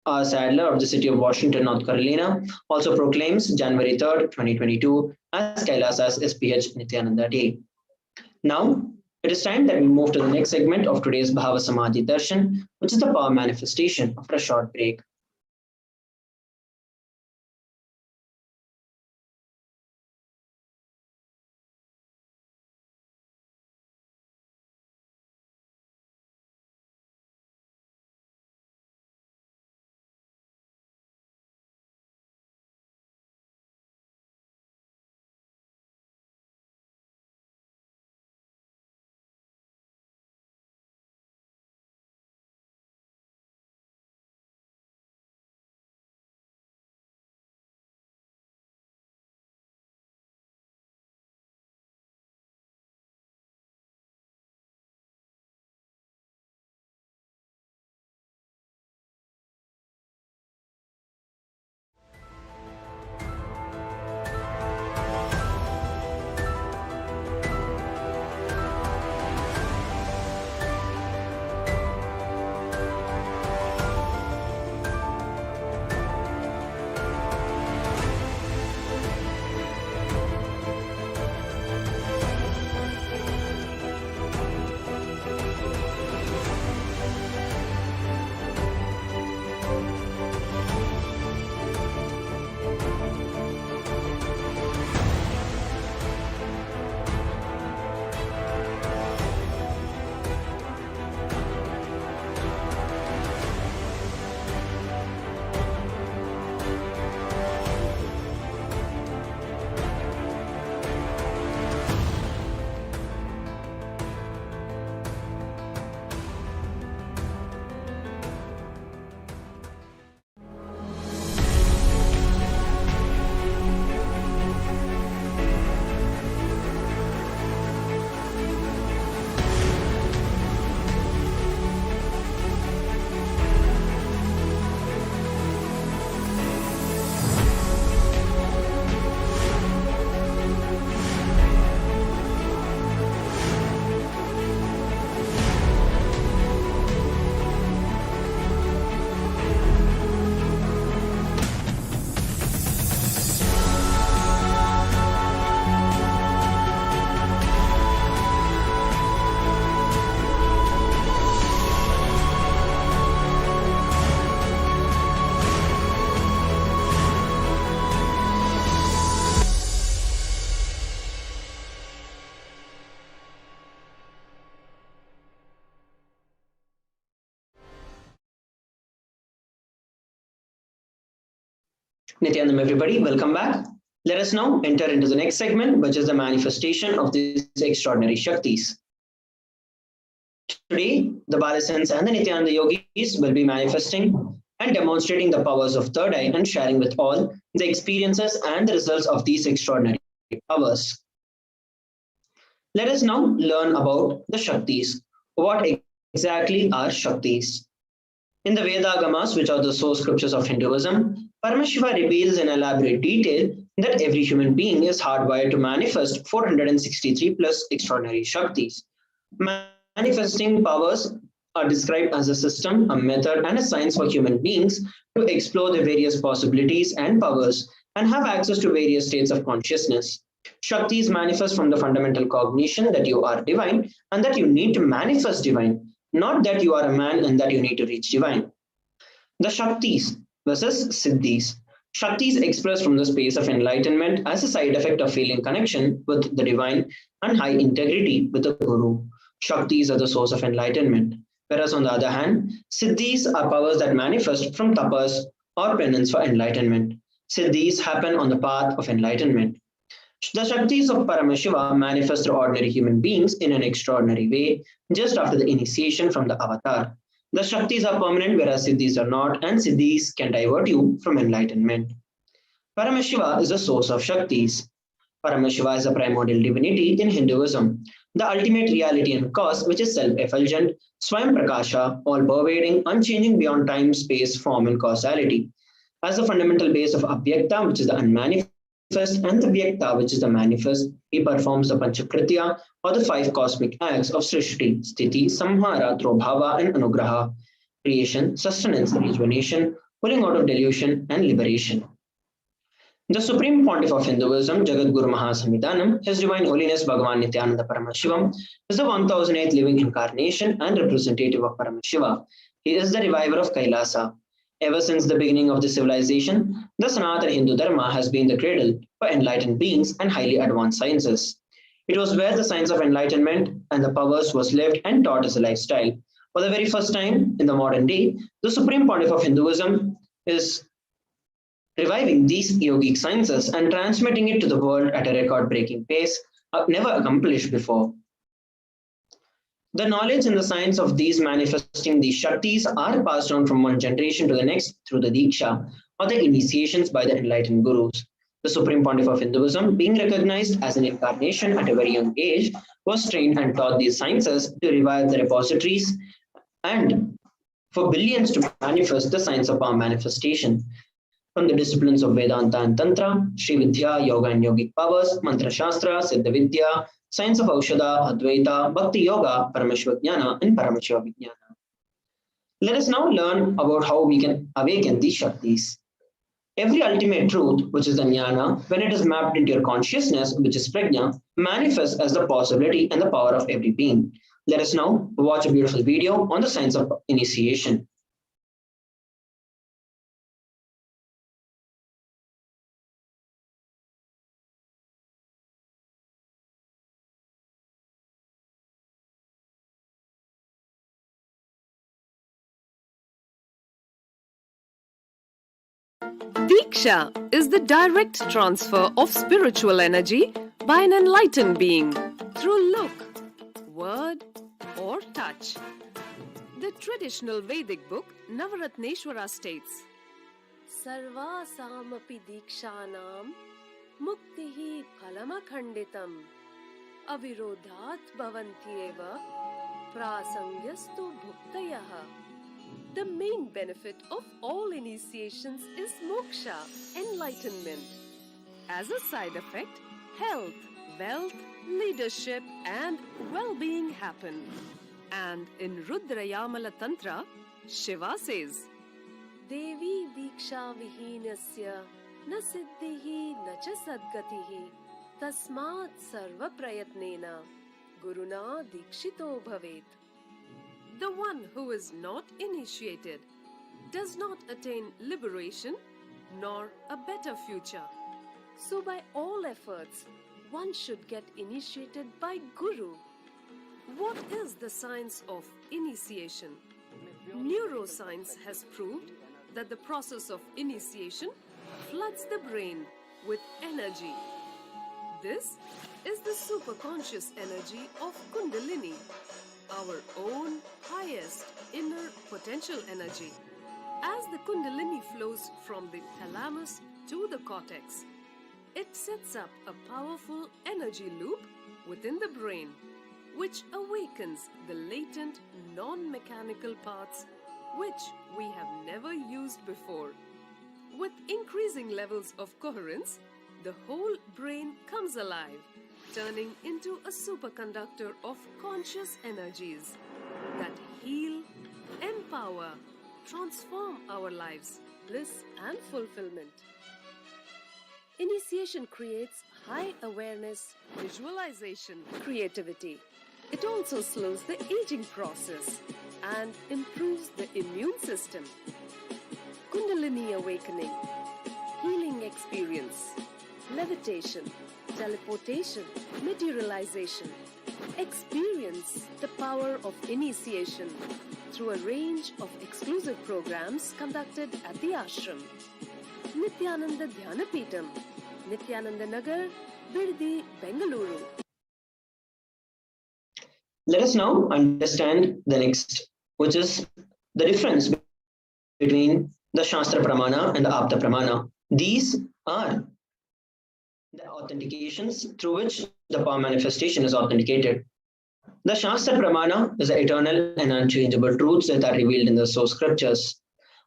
R. Sadler of the city of Washington, North Carolina, also proclaims January 3rd, 2022 as Kailasa's SPH Nithyananda Day. Now, it is time that we move to the next segment of today's Bhava Samadhi Darshan, which is the power manifestation after a short break. Nithyanandam, everybody, welcome back. Let us now enter into the next segment, which is the manifestation of these extraordinary Shaktis. Today, the Balasans and the Nityananda yogis will be manifesting and demonstrating the powers of third eye and sharing with all the experiences and the results of these extraordinary powers. Let us now learn about the Shaktis. What exactly are Shaktis? In the Vedagamas, which are the source scriptures of Hinduism, Paramashiva reveals in elaborate detail that every human being is hardwired to manifest 463 plus extraordinary Shaktis. Manifesting powers are described as a system, a method, and a science for human beings to explore the various possibilities and powers and have access to various states of consciousness. Shaktis manifest from the fundamental cognition that you are divine and that you need to manifest divine, not that you are a man and that you need to reach divine. The Shaktis versus Siddhis. Shaktis expressed from the space of enlightenment as a side effect of feeling connection with the divine and high integrity with the Guru. Shaktis are the source of enlightenment. Whereas on the other hand, Siddhis are powers that manifest from tapas or penance for enlightenment. Siddhis happen on the path of enlightenment. The Shaktis of Paramashiva manifest through ordinary human beings in an extraordinary way just after the initiation from the avatar. The Shaktis are permanent, whereas Siddhis are not, and Siddhis can divert you from enlightenment. Paramashiva is the source of Shaktis. Paramashiva is a primordial divinity in Hinduism, the ultimate reality and cause, which is self-effulgent, Swayam Prakasha, all-pervading, unchanging beyond time, space, form, and causality. As the fundamental base of Abhyakta, which is the unmanifest, and the Vyakta, which is the manifest, he performs the Panchakritya, or the five cosmic acts of Srishti, Sthiti, Samhara, Trobhava, and Anugraha: creation, sustenance, rejuvenation, pulling out of delusion, and liberation. The Supreme Pontiff of Hinduism, Jagadguru Mahasamidhanam, His Divine Holiness Bhagavan Nithyananda Paramashivam, is the 1008th living incarnation and representative of Paramashiva. He is the reviver of Kailasa. Ever since the beginning of the civilization, the Sanatana Hindu Dharma has been the cradle for enlightened beings and highly advanced sciences. It was where the science of enlightenment and the powers was lived and taught as a lifestyle. For the very first time in the modern day, the Supreme Pontiff of Hinduism is reviving these yogic sciences and transmitting it to the world at a record-breaking pace never accomplished before. The knowledge and the science of these manifesting these Shaktis are passed on from one generation to the next through the Diksha, or the initiations by the enlightened Gurus. The Supreme Pontiff of Hinduism, being recognized as an incarnation at a very young age, was trained and taught these sciences to revive the repositories and for billions to manifest the science of our manifestation. From the disciplines of Vedanta and Tantra, Sri Vidya, Yoga and Yogic powers, Mantra Shastra, Siddha Vidya, science of Aushadha, Advaita, Bhakti Yoga, Paramashiva Jnana, and Paramashiva Vijnana. Let us now learn about how we can awaken these Shaktis. Every ultimate truth, which is the Jnana, when it is mapped into your consciousness, which is Prajna, manifests as the possibility and the power of every being. Let us now watch a beautiful video on the science of initiation. Diksha is the direct transfer of spiritual energy by an enlightened being through look, word, or touch. The traditional Vedic book Navaratneshwara states, Sarvasamapi Dikshanam Muktihi Phalamakhanditam Avirodhat Bhavantyeva Prasangyastu Bhuktayaha. The main benefit of all initiations is moksha, enlightenment. As a side effect, health, wealth, leadership, and well-being happen. And in Rudrayamala Tantra, Shiva says, Devi Diksha Vihinasya Na Siddhihi Na Cha Sadgatihi Tasmat Sarva Prayatnena Guruna Dikshito Bhavet. The one who is not initiated does not attain liberation nor a better future. So by all efforts, one should get initiated by Guru. What is the science of initiation? Neuroscience has proved that the process of initiation floods the brain with energy. This is the superconscious energy of Kundalini, our own highest inner potential energy. As the Kundalini flows from the thalamus to the cortex, it sets up a powerful energy loop within the brain, which awakens the latent non-mechanical parts which we have never used before. With increasing levels of coherence, the whole brain comes alive, turning into a superconductor of conscious energies that heal, empower, transform our lives, bliss and fulfillment. Initiation creates high awareness, visualization, creativity. It also slows the aging process and improves the immune system. Kundalini awakening, healing experience, levitation, teleportation, materialization. Experience the power of initiation through a range of exclusive programs conducted at the ashram. Nithyananda Dhyanapitham, Nithyananda Nagar, Birdi, Bengaluru. Let us now understand the next, which is the difference between the Shastra Pramana and the Apta Pramana. These are the authentications through which the power manifestation is authenticated. The Shastra Pramana is the eternal and unchangeable truths that are revealed in the source scriptures.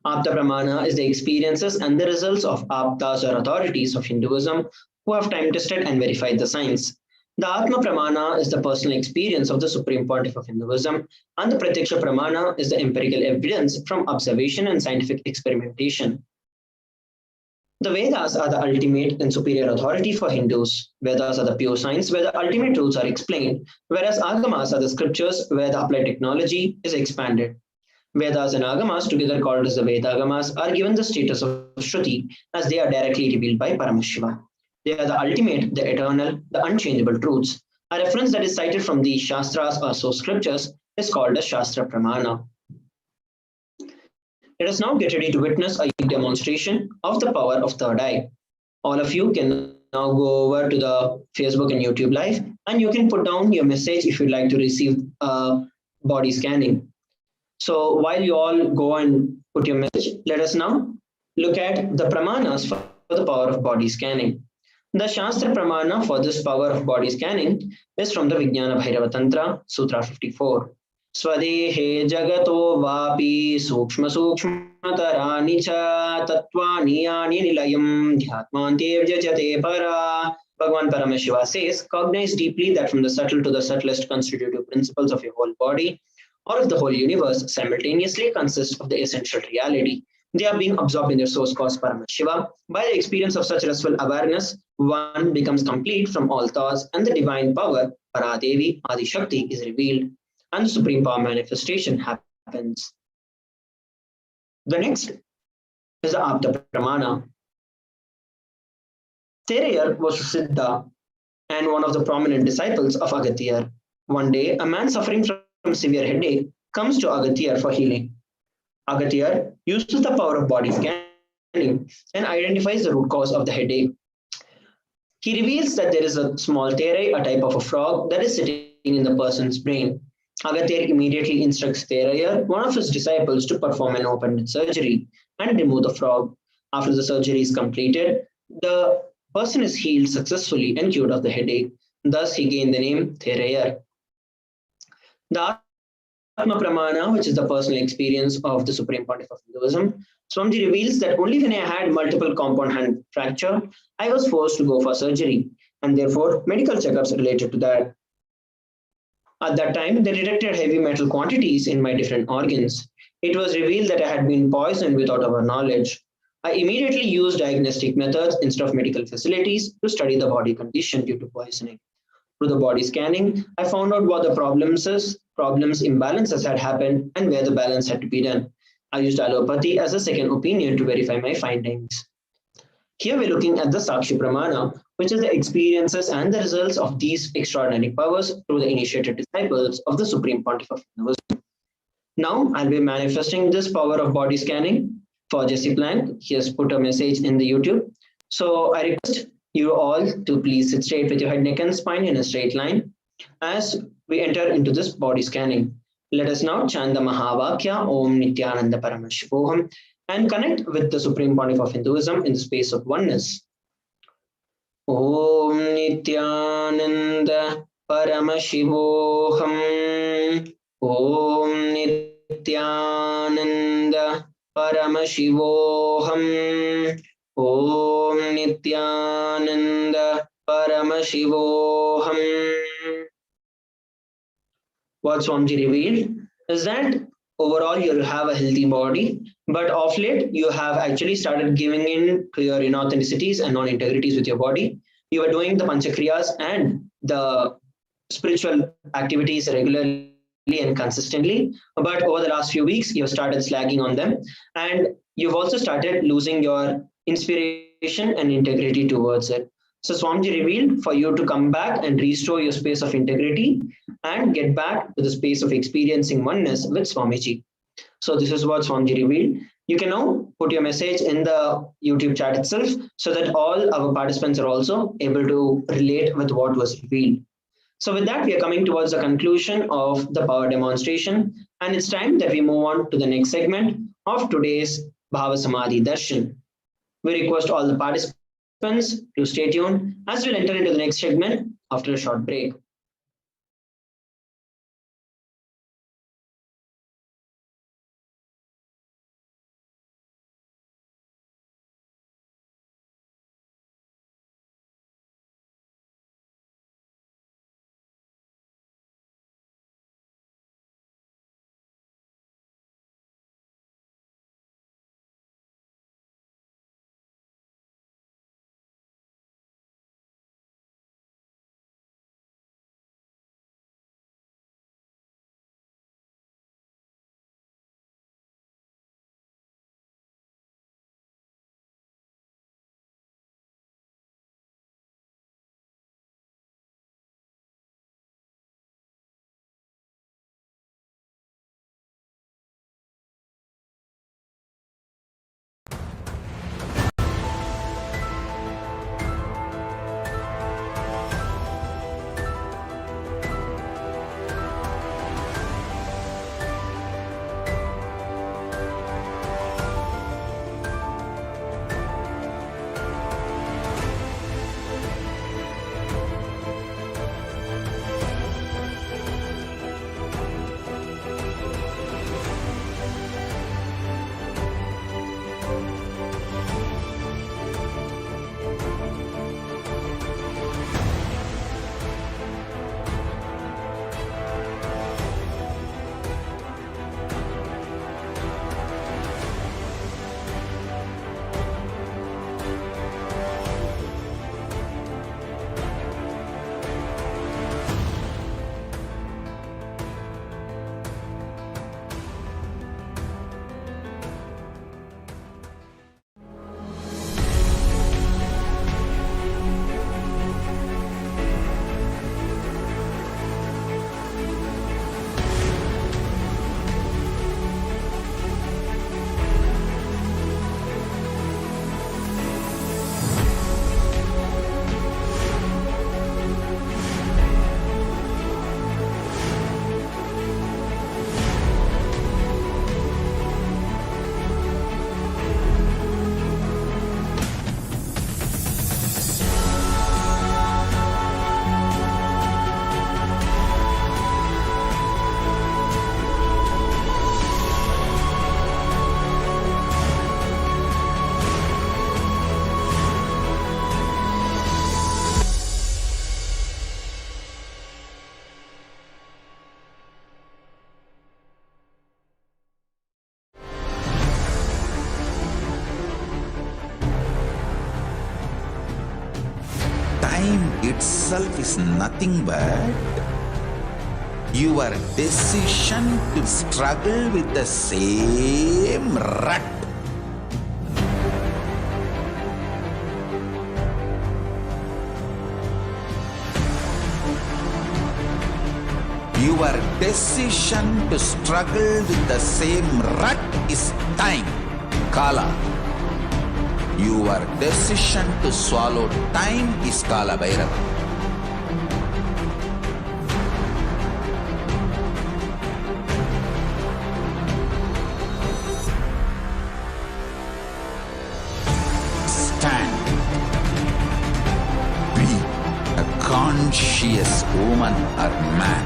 Apta Pramana is the experiences and the results of Aptas or authorities of Hinduism who have time tested and verified the science. The Atma Pramana is the personal experience of the Supreme Pontiff of Hinduism, and the Pratyaksha Pramana is the empirical evidence from observation and scientific experimentation. The Vedas are the ultimate and superior authority for Hindus. Vedas are the pure science where the ultimate truths are explained, whereas Agamas are the scriptures where the applied technology is expanded. Vedas and Agamas, together called as the Vedagamas, are given the status of Shruti as they are directly revealed by Paramashiva. They are the ultimate, the eternal, the unchangeable truths. A reference that is cited from the Shastras or source scriptures is called a Shastra Pramana. Let us now get ready to witness a demonstration of the power of third eye. All of you can now go over to the Facebook and YouTube live, and you can put down your message if you'd like to receive body scanning. So while you all go and put your message, let us now look at the Pramanas for the power of body scanning. The Shastra Pramana for this power of body scanning is from the Vijnana Bhairava Tantra, Sutra 54. Swadehe jagato vapi sukshma sukshmatarani cha tattvani yani nilayam dhyatmante vyajate para. Bhagavan Paramashiva says, cognize deeply that from the subtle to the subtlest constitutive principles of your whole body or of the whole universe simultaneously consist of the essential reality. They are being absorbed in their source cause Paramashiva. By the experience of such restful awareness, one becomes complete from all thoughts and the divine power, Paradevi, Adi Shakti, is revealed and the supreme power manifestation happens. The next is the Apta Pramana. Thereyer was a Siddha and one of the prominent disciples of Agathir. One day, a man suffering from severe headache comes to Agathir for healing. Agathir uses the power of body scanning and identifies the root cause of the headache. He reveals that there is a small therai, a type of a frog, that is sitting in the person's brain. Agathir immediately instructs Thereyer, one of his disciples, to perform an open surgery and remove the frog. After the surgery is completed, the person is healed successfully and cured of the headache. Thus, he gained the name Thereyer. The Atma Pramana, which is the personal experience of the Supreme Pontiff of Hinduism, Swamiji reveals that only when I had multiple compound hand fracture, I was forced to go for surgery, and therefore medical checkups related to that. At that time, they detected heavy metal quantities in my different organs. It was revealed that I had been poisoned without our knowledge. I immediately used diagnostic methods instead of medical facilities to study the body condition due to poisoning. Through the body scanning, I found out what the imbalances had happened and where the balance had to be done. I used allopathy as a second opinion to verify my findings. Here we're looking at the Sakshi Pramana, which is the experiences and the results of these extraordinary powers through the initiated disciples of the Supreme Pontiff of Hinduism. Now I'll be manifesting this power of body scanning for Jesse Plank. He has put a message in the YouTube. So I request you all to please sit straight with your head, neck, and spine in a straight line as we enter into this body scanning. Let us now chant the Mahavakya Om Nithyananda Paramashivoham and connect with the Supreme Pontiff of Hinduism in the space of oneness. Om Nithyananda Paramashivoham. Om Nithyananda Paramashivoham. Om Nithyananda Paramashivoham. What Swamiji revealed is that overall you'll have a healthy body, but of late you have actually started giving in to your inauthenticities and non-integrities with your body. You are doing the panchakriyas and the spiritual activities regularly and consistently, but over the last few weeks you've started slagging on them, and you've also started losing your inspiration and integrity towards it. So Swamiji revealed for you to come back and restore your space of integrity and get back to the space of experiencing oneness with Swamiji. So this is what Swamiji revealed. You can now put your message in the YouTube chat itself so that all our participants are also able to relate with what was revealed. So with that, we are coming towards the conclusion of the power demonstration, and it's time that we move on to the next segment of today's Bhava Samadhi Darshan. We request all the participants to stay tuned as we'll enter into the next segment after a short break. Time itself is nothing but your decision to struggle with the same rut. Your decision to struggle with the same rut is time, Kala. Your decision to swallow time is Kala Bhairava. Stand. Be a conscious woman or man.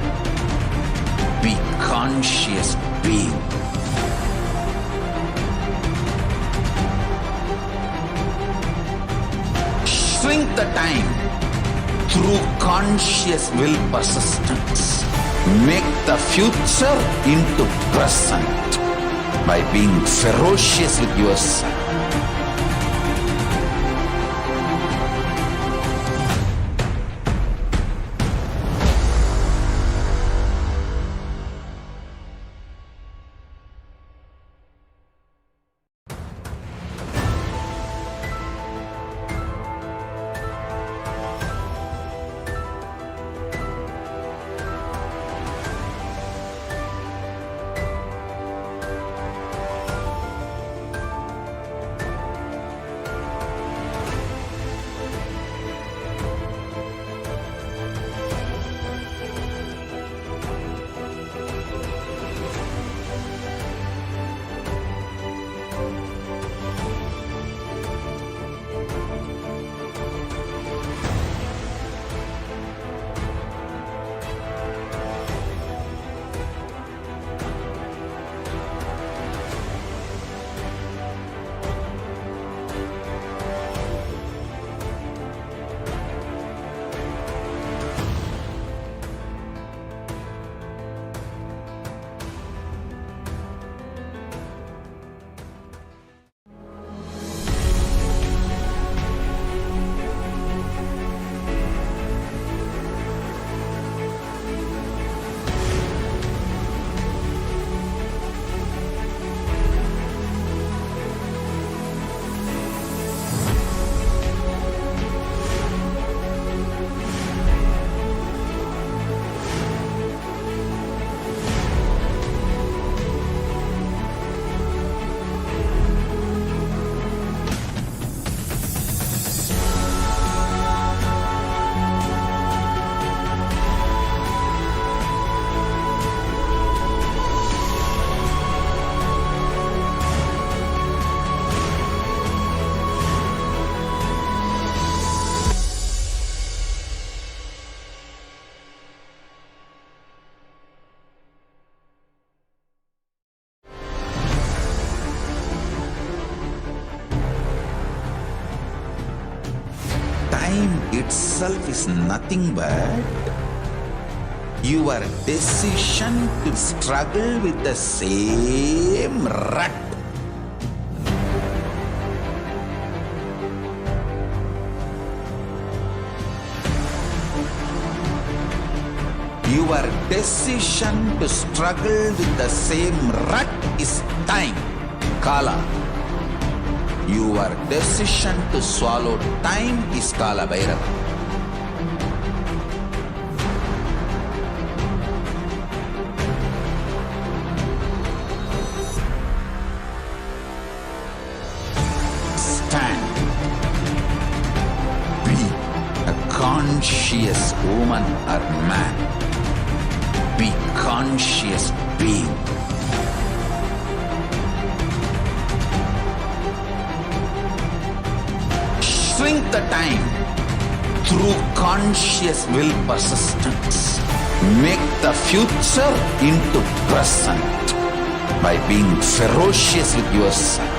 Be conscious being. Shrink the time through conscious will persistence. Make the future into present by being ferocious with yourself. Time itself is nothing but your decision to struggle with the same rut. Your decision to struggle with the same rut is time, Kala. Your decision to swallow time is Kala Bhairava. Stand. Be a conscious woman or man. Be conscious being. Shrink the time through conscious will persistence. Make the future into present by being ferocious with yourself.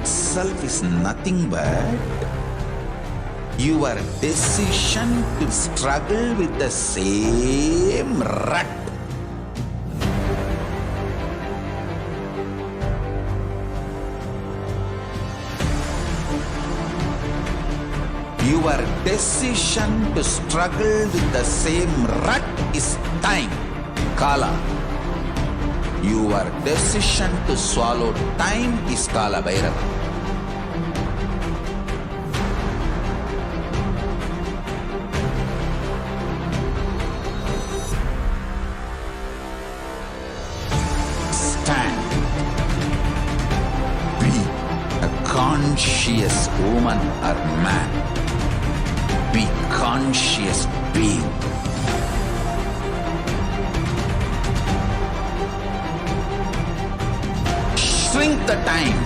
itself is nothing but your decision to struggle with the same rut. Your decision to struggle with the same rut is time, Kala. Your decision to swallow time is Kala Bhairava. Stand. Be a conscious woman or man. Be conscious being. Shrink the time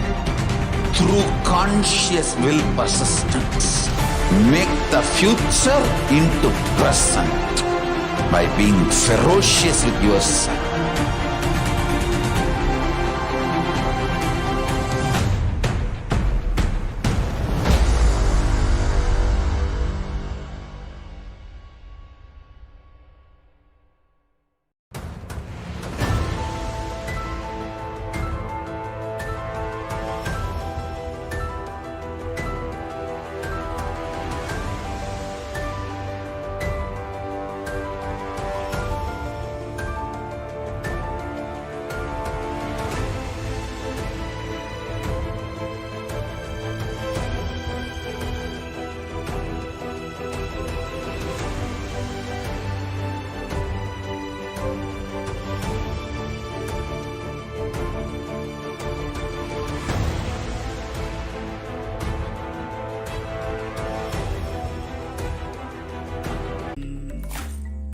through conscious will persistence. Make the future into present by being ferocious with yourself.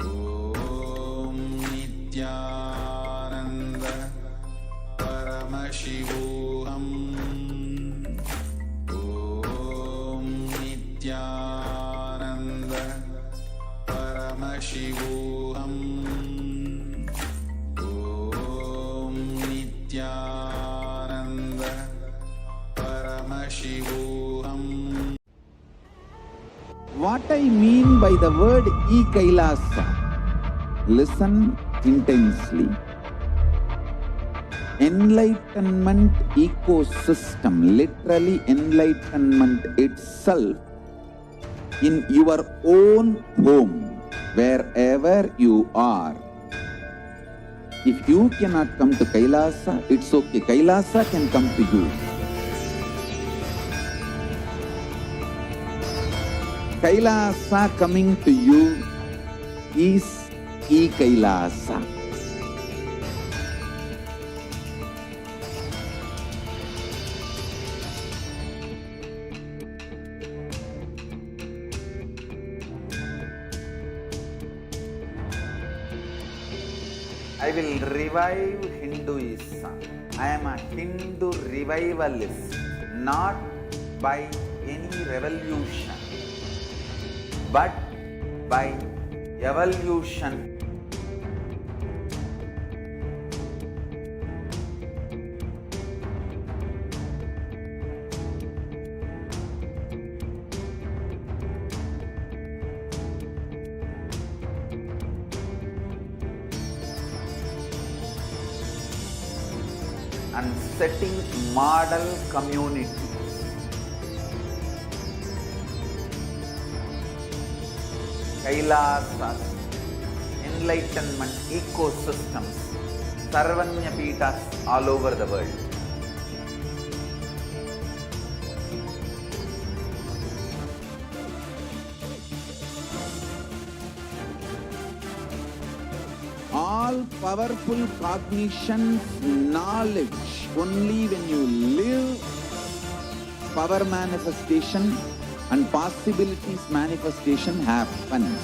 Om Nithyananda Paramashivoham. Om Nithyananda Paramashivoham. Om Nithyananda Paramashivoham. What I mean by the word Kailasa, listen intensely. Enlightenment ecosystem, literally enlightenment itself, in your own home, wherever you are. If you cannot come to Kailasa, it's okay. Kailasa can come to you. Kailasa coming to you is Kailasa. I will revive Hinduism. I am a Hindu revivalist, not by any revolution, but by evolution. And setting model communities. Kailasas, enlightenment ecosystems, Sarvanya Peethas all over the world. All powerful cognition, knowledge, only when you live, power manifestation and possibilities manifestation happens.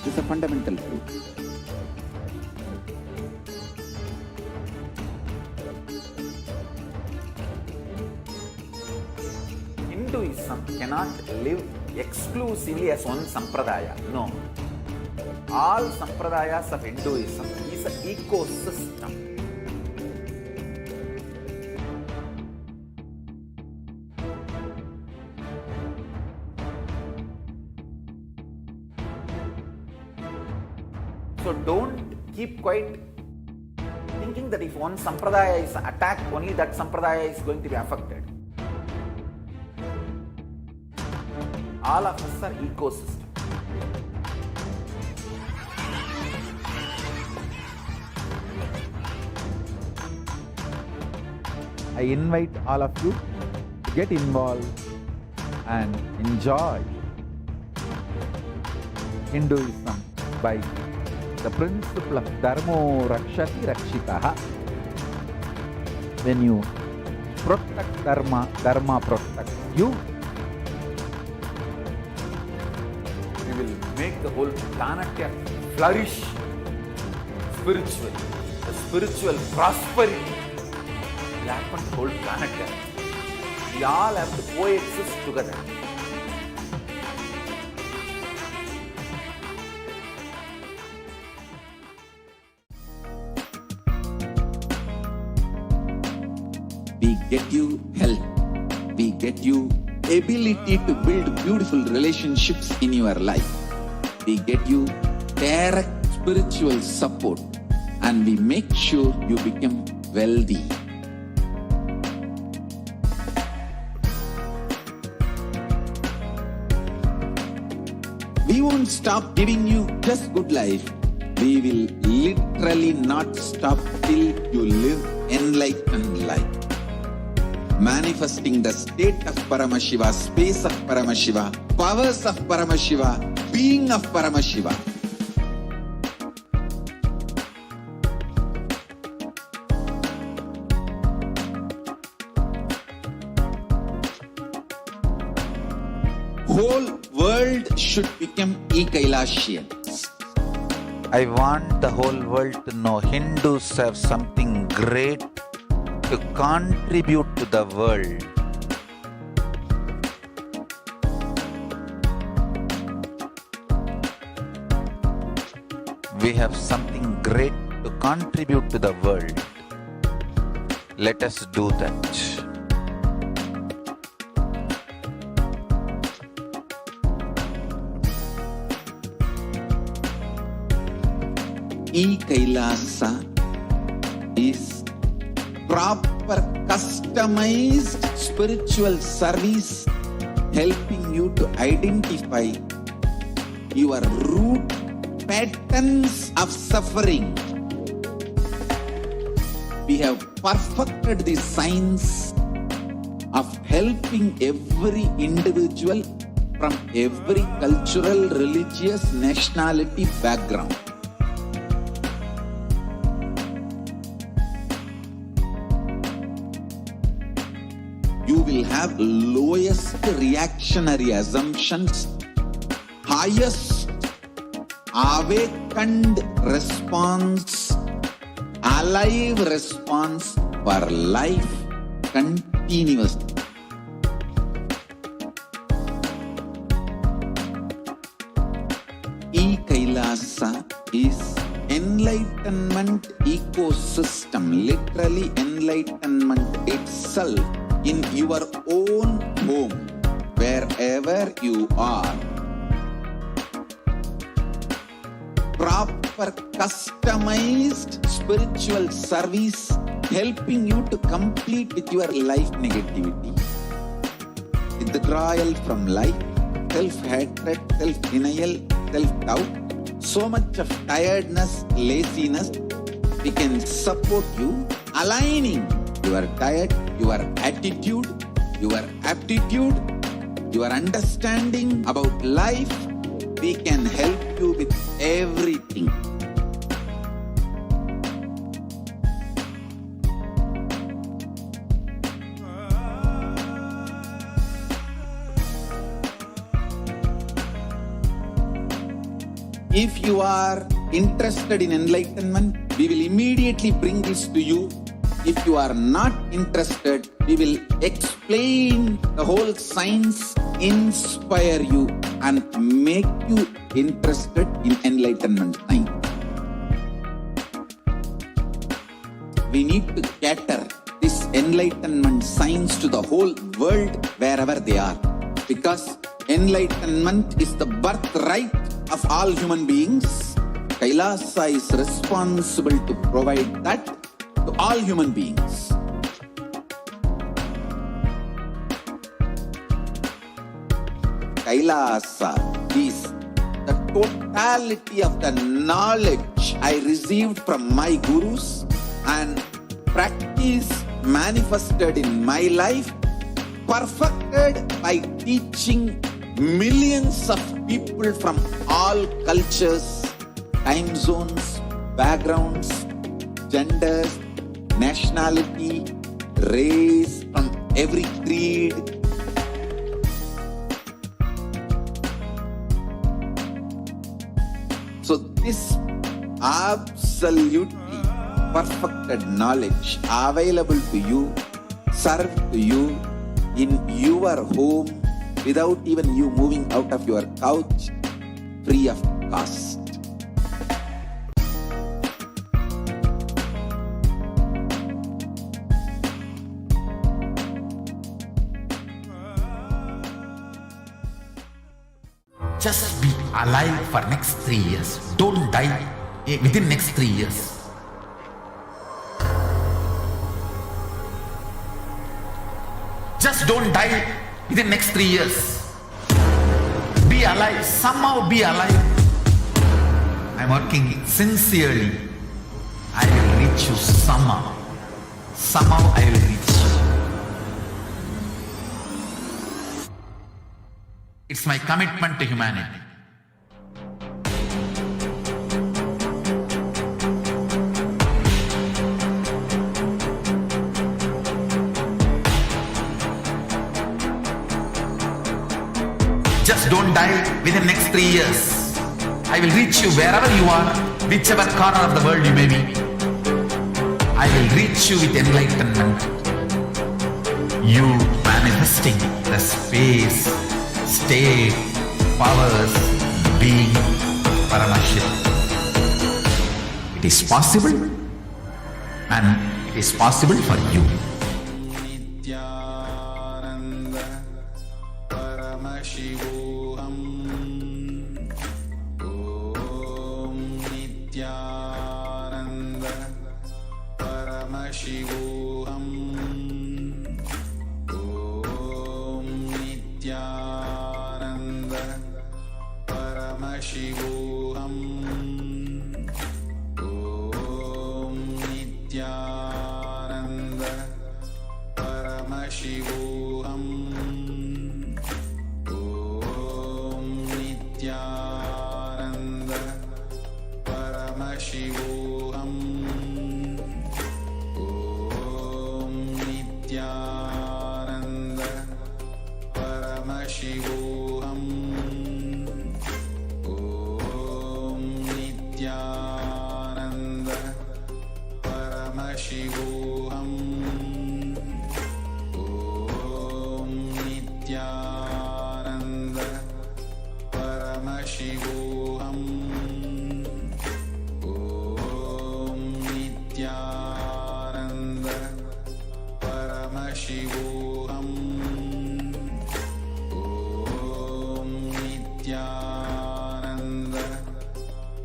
It's a fundamental truth. Hinduism cannot live exclusively as one sampradaya. No. All sampradayas of Hinduism is an ecosystem. So don't keep quiet thinking that if one sampradaya is attacked, only that sampradaya is going to be affected. All of us are ecosystem. I invite all of you to get involved and enjoy Hinduism by the principle of Dharmo Rakshati Rakshitaha. When you protect Dharma, Dharma protects you. We will make the whole planet flourish spiritually. The spiritual prosperity will happen to the whole planet. We all have to coexist together. We get you health. We get you ability to build beautiful relationships in your life. We get you direct spiritual support, and we make sure you become wealthy. We won't stop giving you just good life. We will literally not stop till you live enlightened life. Manifesting the state of Paramashiva, space of Paramashiva, powers of Paramashiva, being of Paramashiva. Whole world should become Kailasians. I want the whole world to know Hindus have something great to contribute to the world. We have something great to contribute to the world. Let us do that. Kailasa is proper customized spiritual service helping you to identify your root patterns of suffering. We have perfected the science of helping every individual from every cultural, religious, nationality background. You will have lowest reactionary assumptions, highest awakened response, alive response for life continuously. Kailasa is enlightenment ecosystem, literally enlightenment itself in your own home, wherever you are. Proper customized spiritual service helping you to complete with your life negativity, withdrawal from life, self-hatred, self-denial, self-doubt, so much of tiredness, laziness. We can support you aligning your diet, your attitude, your aptitude, your understanding about life. We can help you with everything. If you are interested in enlightenment, we will immediately bring this to you. If you are not interested, we will explain the whole science, inspire you, and make you interested in enlightenment science. We need to cater this enlightenment science to the whole world wherever they are, because enlightenment is the birthright of all human beings. Kailasa is responsible to provide that to all human beings. Kailasa is the totality of the knowledge I received from my gurus and practice manifested in my life, perfected by teaching millions of people from all cultures, time zones, backgrounds, genders, nationality, race, from every creed. So this absolutely perfected knowledge available to you, served to you in your home without even you moving out of your couch, free of cost. Just be alive for next 3 years. Don't die within next 3 years. Just don't die within next 3 years. Be alive. Somehow be alive. I'm working sincerely. I will reach you somehow. Somehow I will reach you. It's my commitment to humanity. Just don't die within next 3 years. I will reach you wherever you are, whichever corner of the world you may be. I will reach you with enlightenment. You manifesting the space, state, powers, being, Paramashivoham. It is possible, and it is possible for you. Nithyananda Paramashivoham. Om Nithyananda Paramashivoham. Om Nithyananda Paramashivoham. Om Nithyananda Paramashivoham. Om Nithyananda Paramashivoham. Om Nithyananda Paramashivoham. Om Nithyananda Paramashivoham. Om Nithyananda Paramashivoham. Om Nithyananda Paramashivoham. Om Nithyananda Paramashivoham. Om Nithyananda Paramashivoham. Om Nithyananda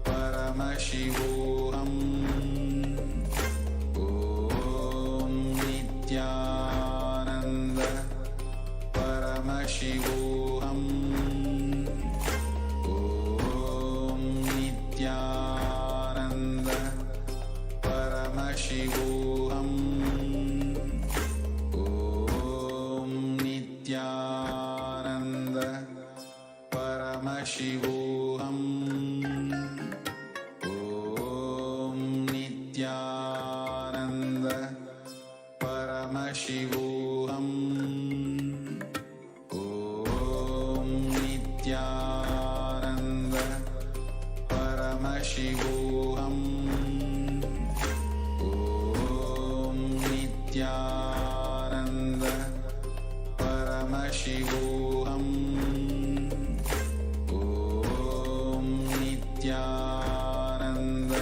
Paramashivoham. Om Nithyananda Paramashivoham. Om Nithyananda Paramashivoham. Om Nithyananda Paramashivoham. Om Nithyananda Paramashivoham. Om Nithyananda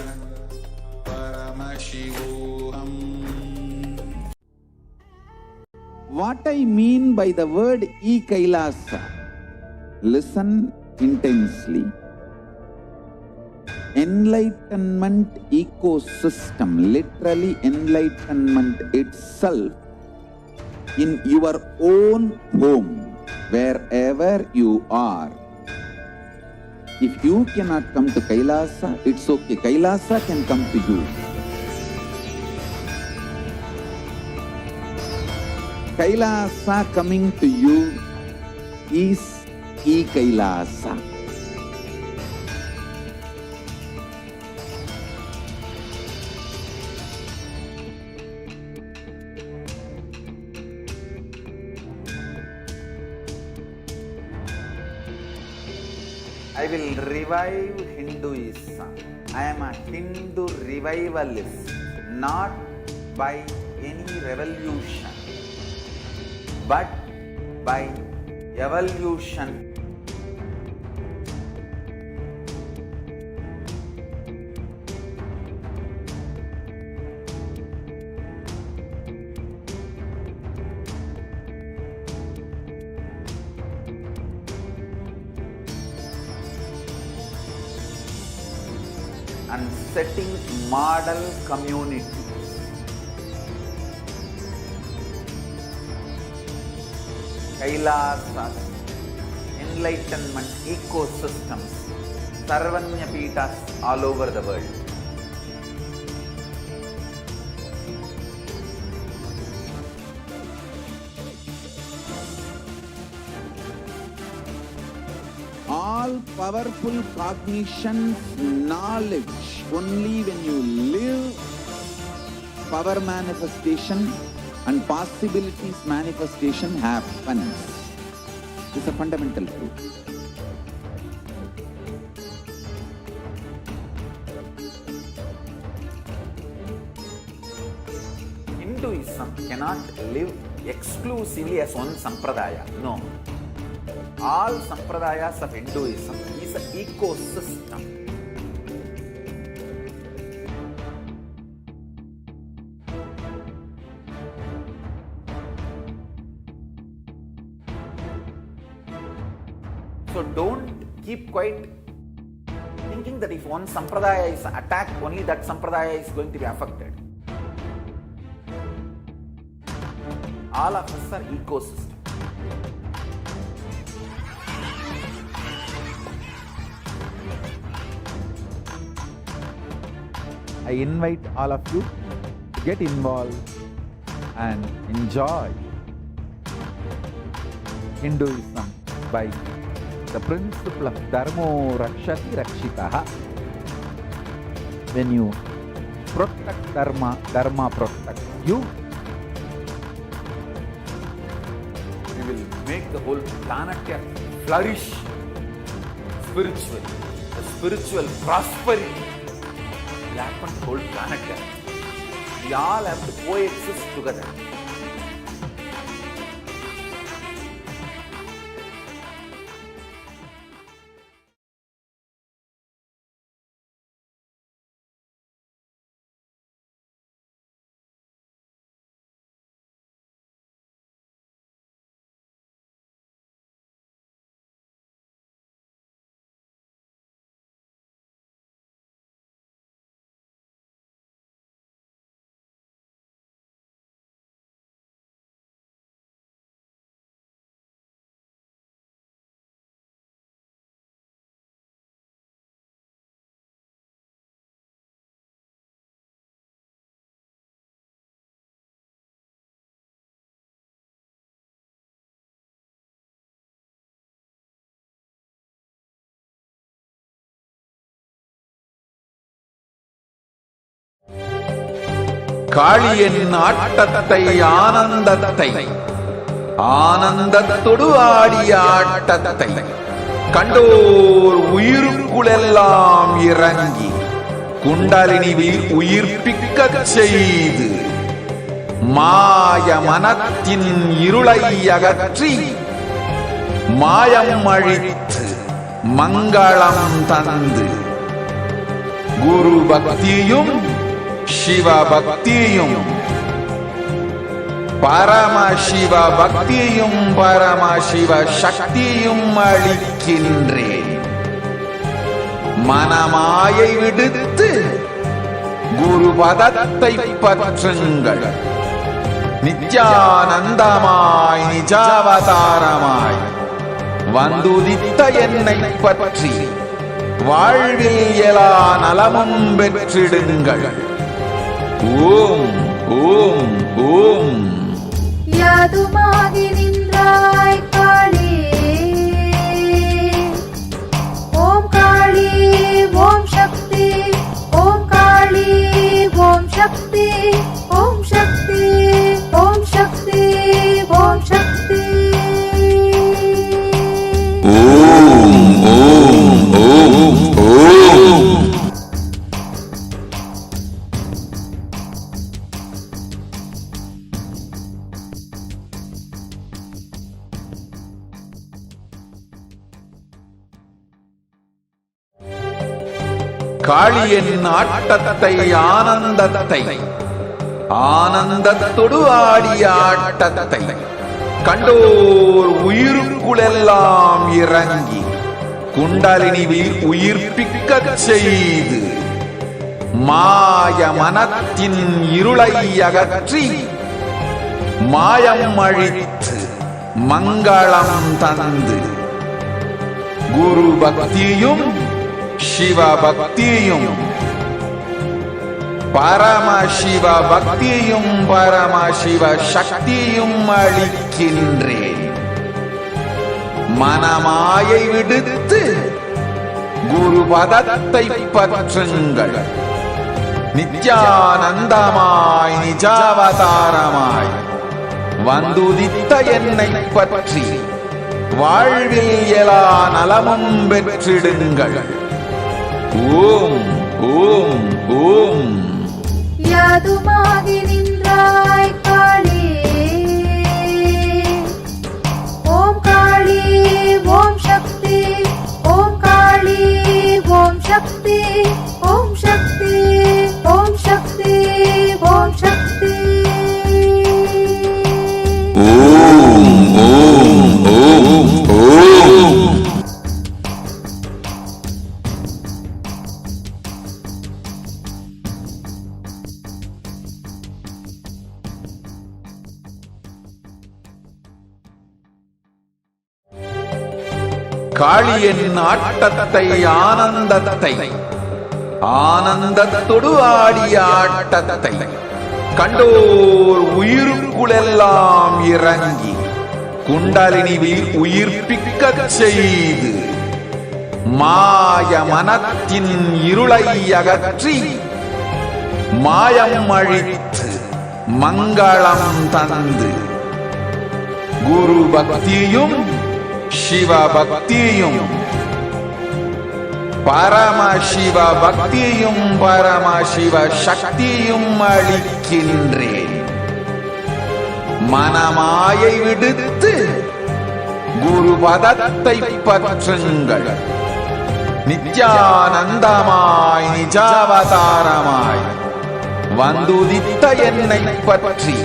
Paramashivoham. What I mean by the word Kailasa, listen intensely. enlightenment ecosystem, literally enlightenment itself, in your own home, wherever you are. If you cannot come to Kailasa, it's okay. Kailasa can come to you. Kailasa coming to you is E-Kailasa. I will revive Hinduism. I am a Hindu revivalist, not by any revolution, but by evolution. And setting model community. Kailasas, enlightenment ecosystems, Sarvanya Pitas all over the world. All powerful cognition, knowledge, only when you live, power manifestation and possibilities manifestation happens. It's a fundamental truth. Hinduism cannot live exclusively as one sampradaya. No. All sampradayas of Hinduism is an ecosystem. So don't keep quiet thinking that if one sampradaya is attacked, only that sampradaya is going to be affected. All of us are ecosystem. I invite all of you to get involved and enjoy Hinduism by the principle of Dharmo Rakshati Rakshitaha. When you protect Dharma, Dharma protects you. We will make the whole planet flourish spiritually, the spiritual prosperity. We happen to whole planet here. We all have to coexist together. காளியின் ஆட்டத்தை ஆனந்தத்தை ஆனந்தத்தொடு ஆடிய ஆட்டத்தை கண்டோர் உயிருக்குளெல்லாம் இறங்கி குண்டலினி உயிர்ப்பிக்கச் செய்து மாய மனத்தின் இருளை அகற்றி மாயம் அழித்து மங்களம் தந்து குரு பக்தியும் சிவ பக்தியும் பரமசிவ பக்தியும் பரமசிவ சக்தியும் அளிக்கின்றேன். மனமாயை விடுத்து குரு பதத்தை பற்றுங்கள். நித்யானந்தமாய் நிஜாவதாரமாய் வந்துதித்த என்னை பற்றி வாழ்வில் எல்லா நலமும் பெற்றிடுங்கள். ஓம் ஓம் ஓம். யாதுமாகி நின்றாய் காளி, ஓம் காளி ஓம் சக்தி, ஓம் காளி ஓம் சக்தி, ஓம் சக்தி ஓம் சக்தி ஓம் சக்தி. ஓம் ஓம் ஓம் ஓம். காளியின் ஆட்டத்தை ஆனந்தத்தை ஆனந்தத்தொடு ஆடிய ஆட்டத்தை கண்டோர் உயிருக்குளெல்லாம் இறங்கி குண்டலினிவில் உயிர்ப்பிக்கச் செய்து மாய மனத்தின் இருளை அகற்றி மாயம் அழித்து மங்களம் தந்து குரு பக்தியும் சிவ பக்தியும் பரமசிவ பக்தியும் பரமசிவ சக்தியும் அளிக்கின்றேன். மனமாயை விடுத்து குரு பதத்தை பற்றுங்கள். நித்யானந்தமாய் நிஜாவதாரமாய் வந்துதித்த என்னை பற்றி வாழ்வில் எல்லா நலமும் பெற்றிடுங்கள். ஓம் ஓம் ஓம். யாதுமாகி நின்றாய் காளி, ஓம் காளி ஓம் சக்தி, ஓம் காளி ஓம் சக்தி, ஓம் சக்தி ஓம் சக்தி ஓம் சக்தி. ஓம் ஓம் ஓம் ஓம். காளியின் ஆட்டத்தை ஆனந்தத்தை ஆனந்தத்தொடு ஆடிய ஆட்டத்தை கண்டோர் உயிருக்குளெல்லாம் இறங்கி குண்டலினிவில் உயிர்ப்பிக்கச் செய்து மாய மனத்தின் இருளை அகற்றி மாயம் அழித்து மங்களம் தந்து குரு பக்தியும் சிவ பக்தியும் பரமசிவ பக்தியும் பரமசிவ சக்தியும் அளிக்கின்றேன். மனமாயை விடுத்து குரு பதத்தை பற்றுங்கள். நித்யானந்தமாய் நிஜாவதாரமாய் வந்துதித்த என்னை பற்றி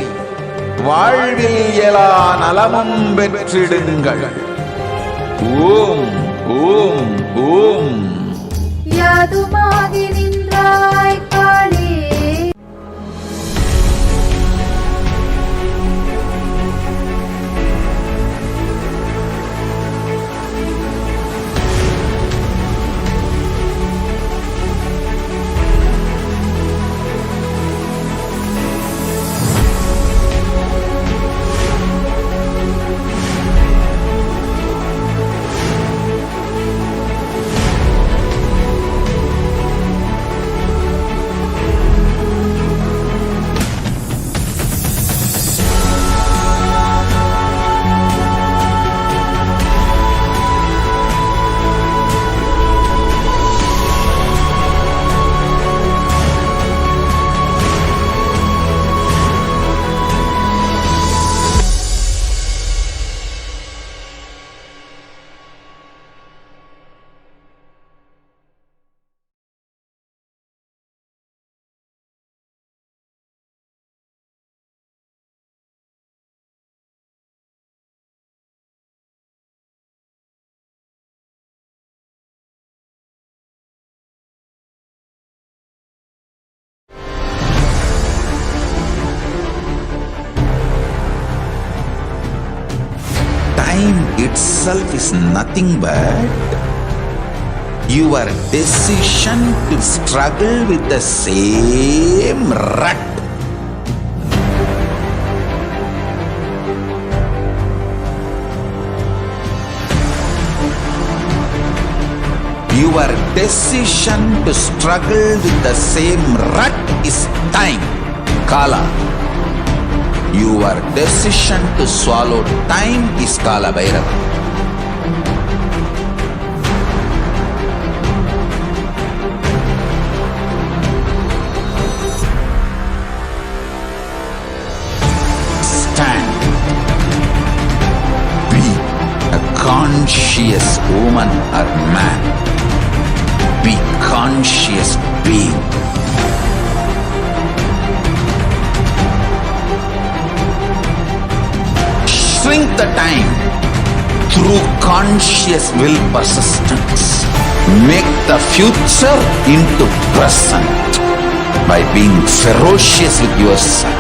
வாழ்வில் எல்லா நலமும் பெற்றிடுங்கள். ஓம் ஓம் ஓம். யாதுமாகி நின்றாய் காளி, itself is nothing but your decision to struggle with the same rut. Your decision to struggle with the same rut is time, Kala. Your decision to swallow time is Kala Bhairava. Stand. Be a conscious woman or man. Be conscious being. Shrink the time through conscious will persistence. Make the future into present by being ferocious with yourself.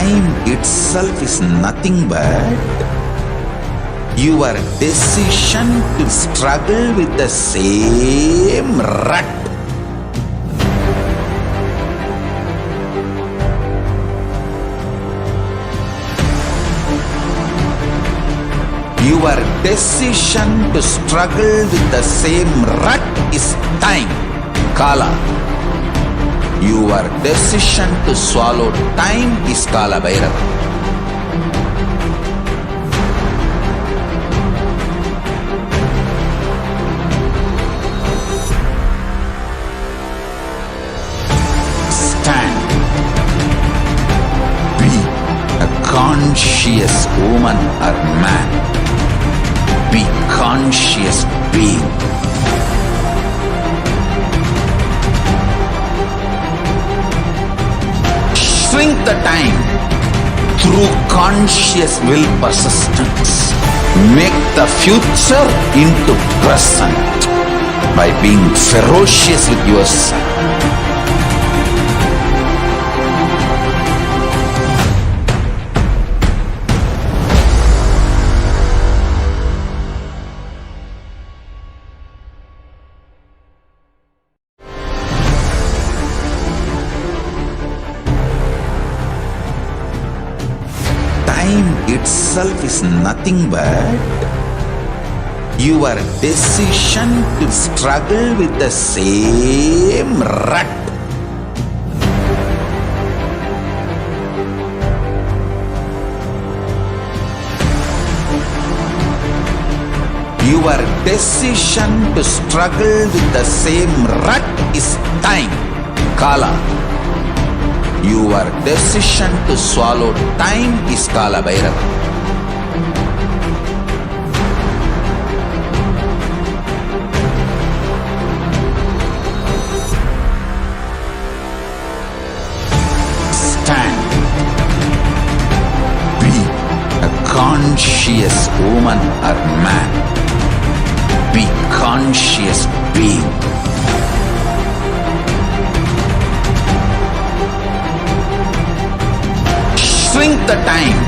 Time itself is nothing but your decision to struggle with the same rut. Your decision to struggle with the same rut is time, Kala. Your decision to swallow time is Kala Bhairava. Stand. Be a conscious woman or man. Be conscious being. Shrink the time through conscious will persistence. Make the future into present by being ferocious with yourself. Time itself is nothing but your decision to struggle with the same rut. Your decision to struggle with the same rut is time, Kala. Your decision to swallow time is Kala Bhairava. Stand. Be a conscious woman or man. Be conscious being. Shrink the time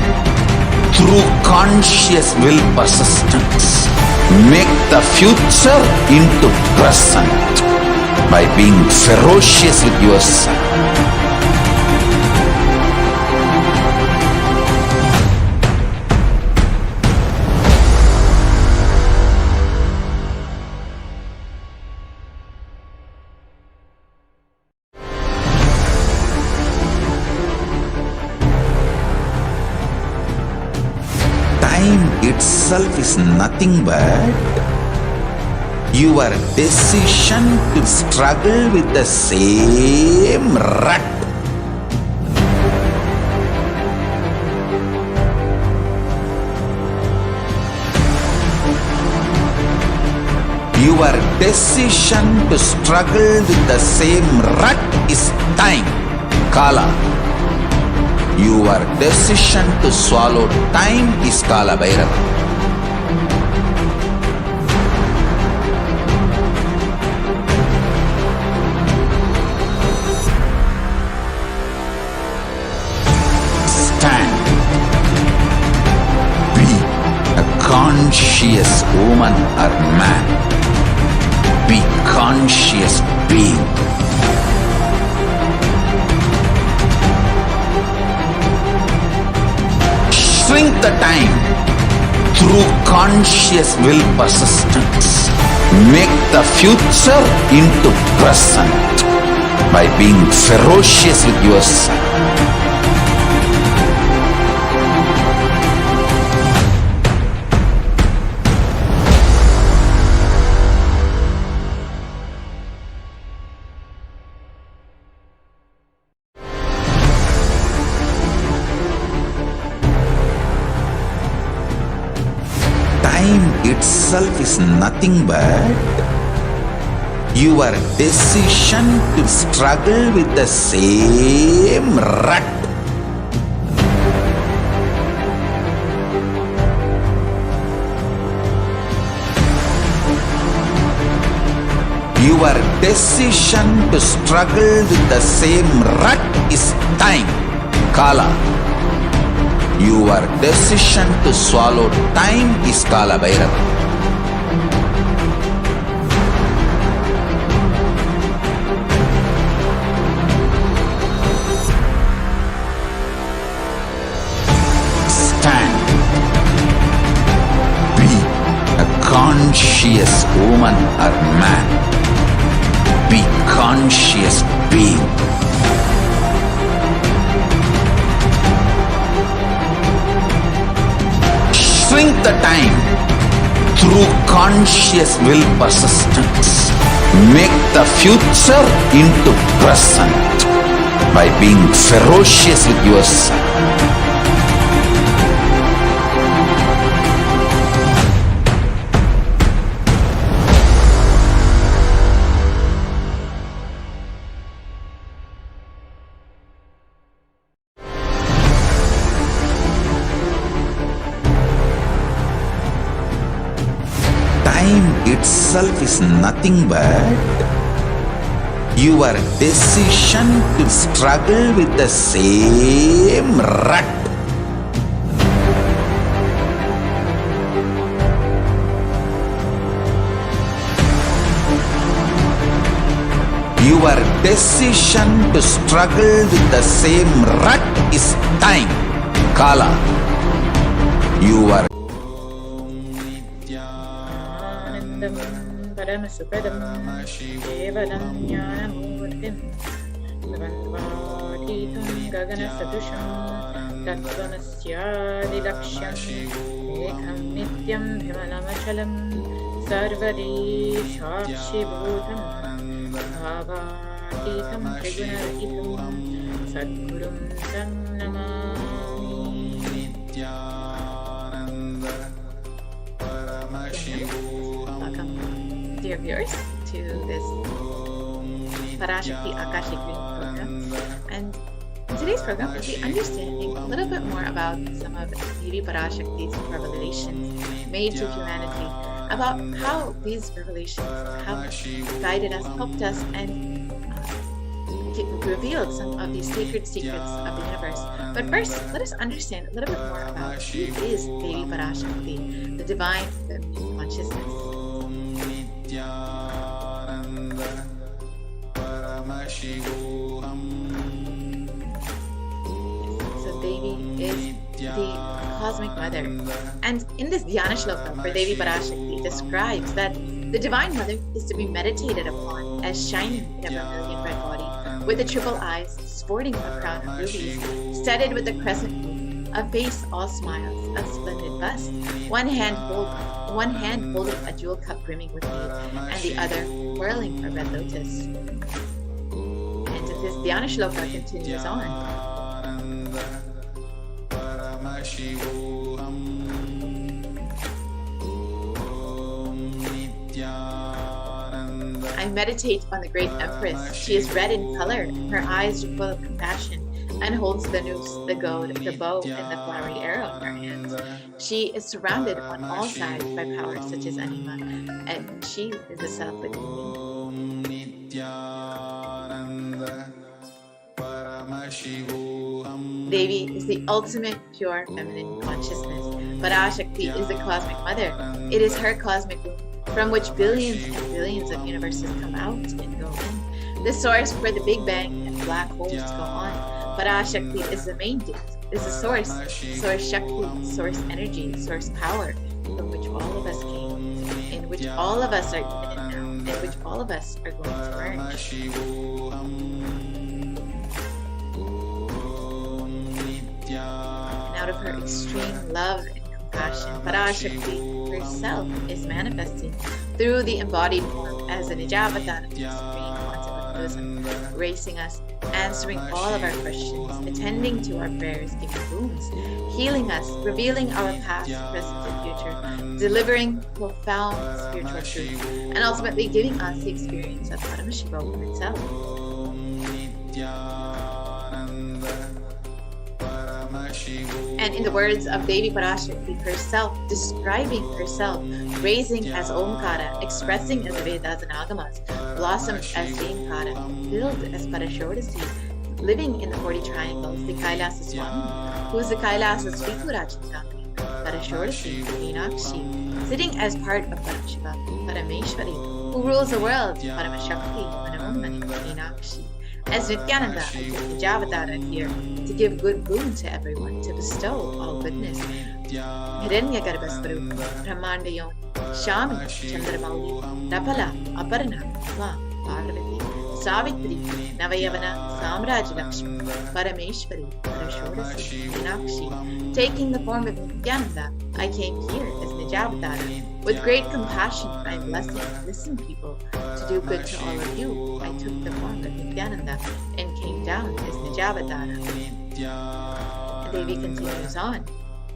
through conscious will persistence. Make the future into present by being ferocious with yourself. Time itself is nothing but your decision to struggle with the same rut. Your decision to struggle with the same rut is time, Kala. Your decision to swallow time is Kala Bhairava. Stand. Be a conscious woman or man. Be conscious being. Shrink the time through conscious will persistence. Make the future into present by being ferocious with yourself. Time itself is nothing but your decision to struggle with the same rut. Your decision to struggle with the same rut is time, Kala. Your decision to swallow time is Kala Bhairava. Stand. Be a conscious woman or man. Be conscious being. Shrink the time through conscious will persistence. Make the future into present by being ferocious with yourself. time itself is nothing but your decision to struggle with the same rut. Your decision to struggle with the same rut is time. Kala. You are Anandam Paramashivoham Devaram Jnanamurtim Bhagavatitam Gaganasadusham Tattvamasyaadilaksham Ekam Nityam Himalachalam Sarvadi Shakshibhutam Bhavatitam Trigunahitam Sadgurum Tam Namami. Welcome, dear viewers, to this Parashakti Akashic program. And in today's program, we'll be understanding a little bit more about some of Devi Parashakti's revelations made to humanity, about how these revelations have guided us, helped us, and revealed some of these sacred secrets of the universe. But first, let us understand a little bit more about who is Devi Parashakti, the divine feminine consciousness. So Devi is the cosmic mother. And in this Dhyana Shloka for Devi Parashakti describes that the divine mother is to be meditated upon as shining in a vermilion red body, with the triple eyes, sporting a crown of rubies, studded with the crescent moon, a face all smiles, a splendid bust, one hand holding a jewel cup brimming with mead, and the other whirling a red lotus. And this Dhyana Shloka continues on. I meditate on the great Empress. She is red in color, her eyes are full of compassion, and holds the noose, the goad, the bow, and the flowery arrow in her hands. She is surrounded on all sides by powers such as Anima, and she is the self within me. Devi is the ultimate pure feminine consciousness. Parashakti is the cosmic mother. It is her cosmic womb from which billions and billions of universes come out and go in. The source where the Big Bang and black holes go on. Parashakti is the main gift, is the source Shakti, source energy, source power, from which all of us came, in which all of us are even in now, and which all of us are going to merge. And out of her extreme love and compassion, Parashakti herself is manifesting through the embodied form as an Nijavatar of the Supreme Quantum of Buddhism, gracing us, answering all of our questions, attending to our prayers, giving wounds, healing us, revealing our past, present, and future, delivering profound spiritual truth, and ultimately giving us the experience of Paramashivoham itself. And in the words of Devi Parashakti herself, describing herself, raising as Omkara, expressing as the Vedas and Agamas, blossomed as Jaimkara, filled as Parashakti, living in the 40 triangles, the Kailasa Swami, who is the Kailasa Srikurajitami, Parashakti, Meenakshi, sitting as part of Paramashiva, Parameshwari, who rules the world, Paramashakti, Manoomani, Meenakshi. As Nithyananda, I took the Nijavatar here to give good boon to everyone, to bestow all goodness. Hiranyagarbhasvarupa, Brahmandayon, Shami, Chandramauli, Rapala, Aparna, Ma, Parvati, Savitri, Navayavana, Samraj Lakshmi, Parameshwari, Parashodasi, Meenakshi. Taking the form of Nithyananda, I came here as Nijavatar. With great compassion, I am blessing, listen people, to do good to all of you. I took the form of Nithyananda and came down as Nijavatar. Devi continues on,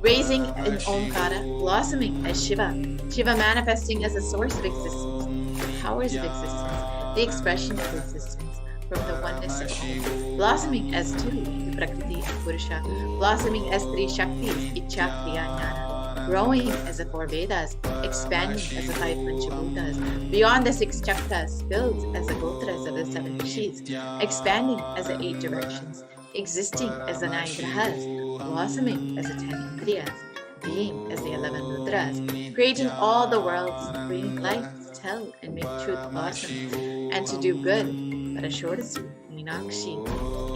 raising an Omkara, blossoming as Shiva, Shiva manifesting as the source of existence, the powers of existence, the expression of existence, from the oneness of Om, blossoming as two, the Prakriti and Purusha, blossoming as three Shaktis, Ichcha, Kriya, Jnana, growing as the 4 Vedas, expanding as the 5 Panchabhutas, beyond the 6 Chakras, built as the Gotras of the 7 Rishis, expanding as the 8 directions, existing as the 9 Grahas, blossoming as the 10 Indriyas, being as the 11 Rudras, creating all the worlds, bringing life to tell and make truth blossom, and to do good. Parashakti, Meenakshi,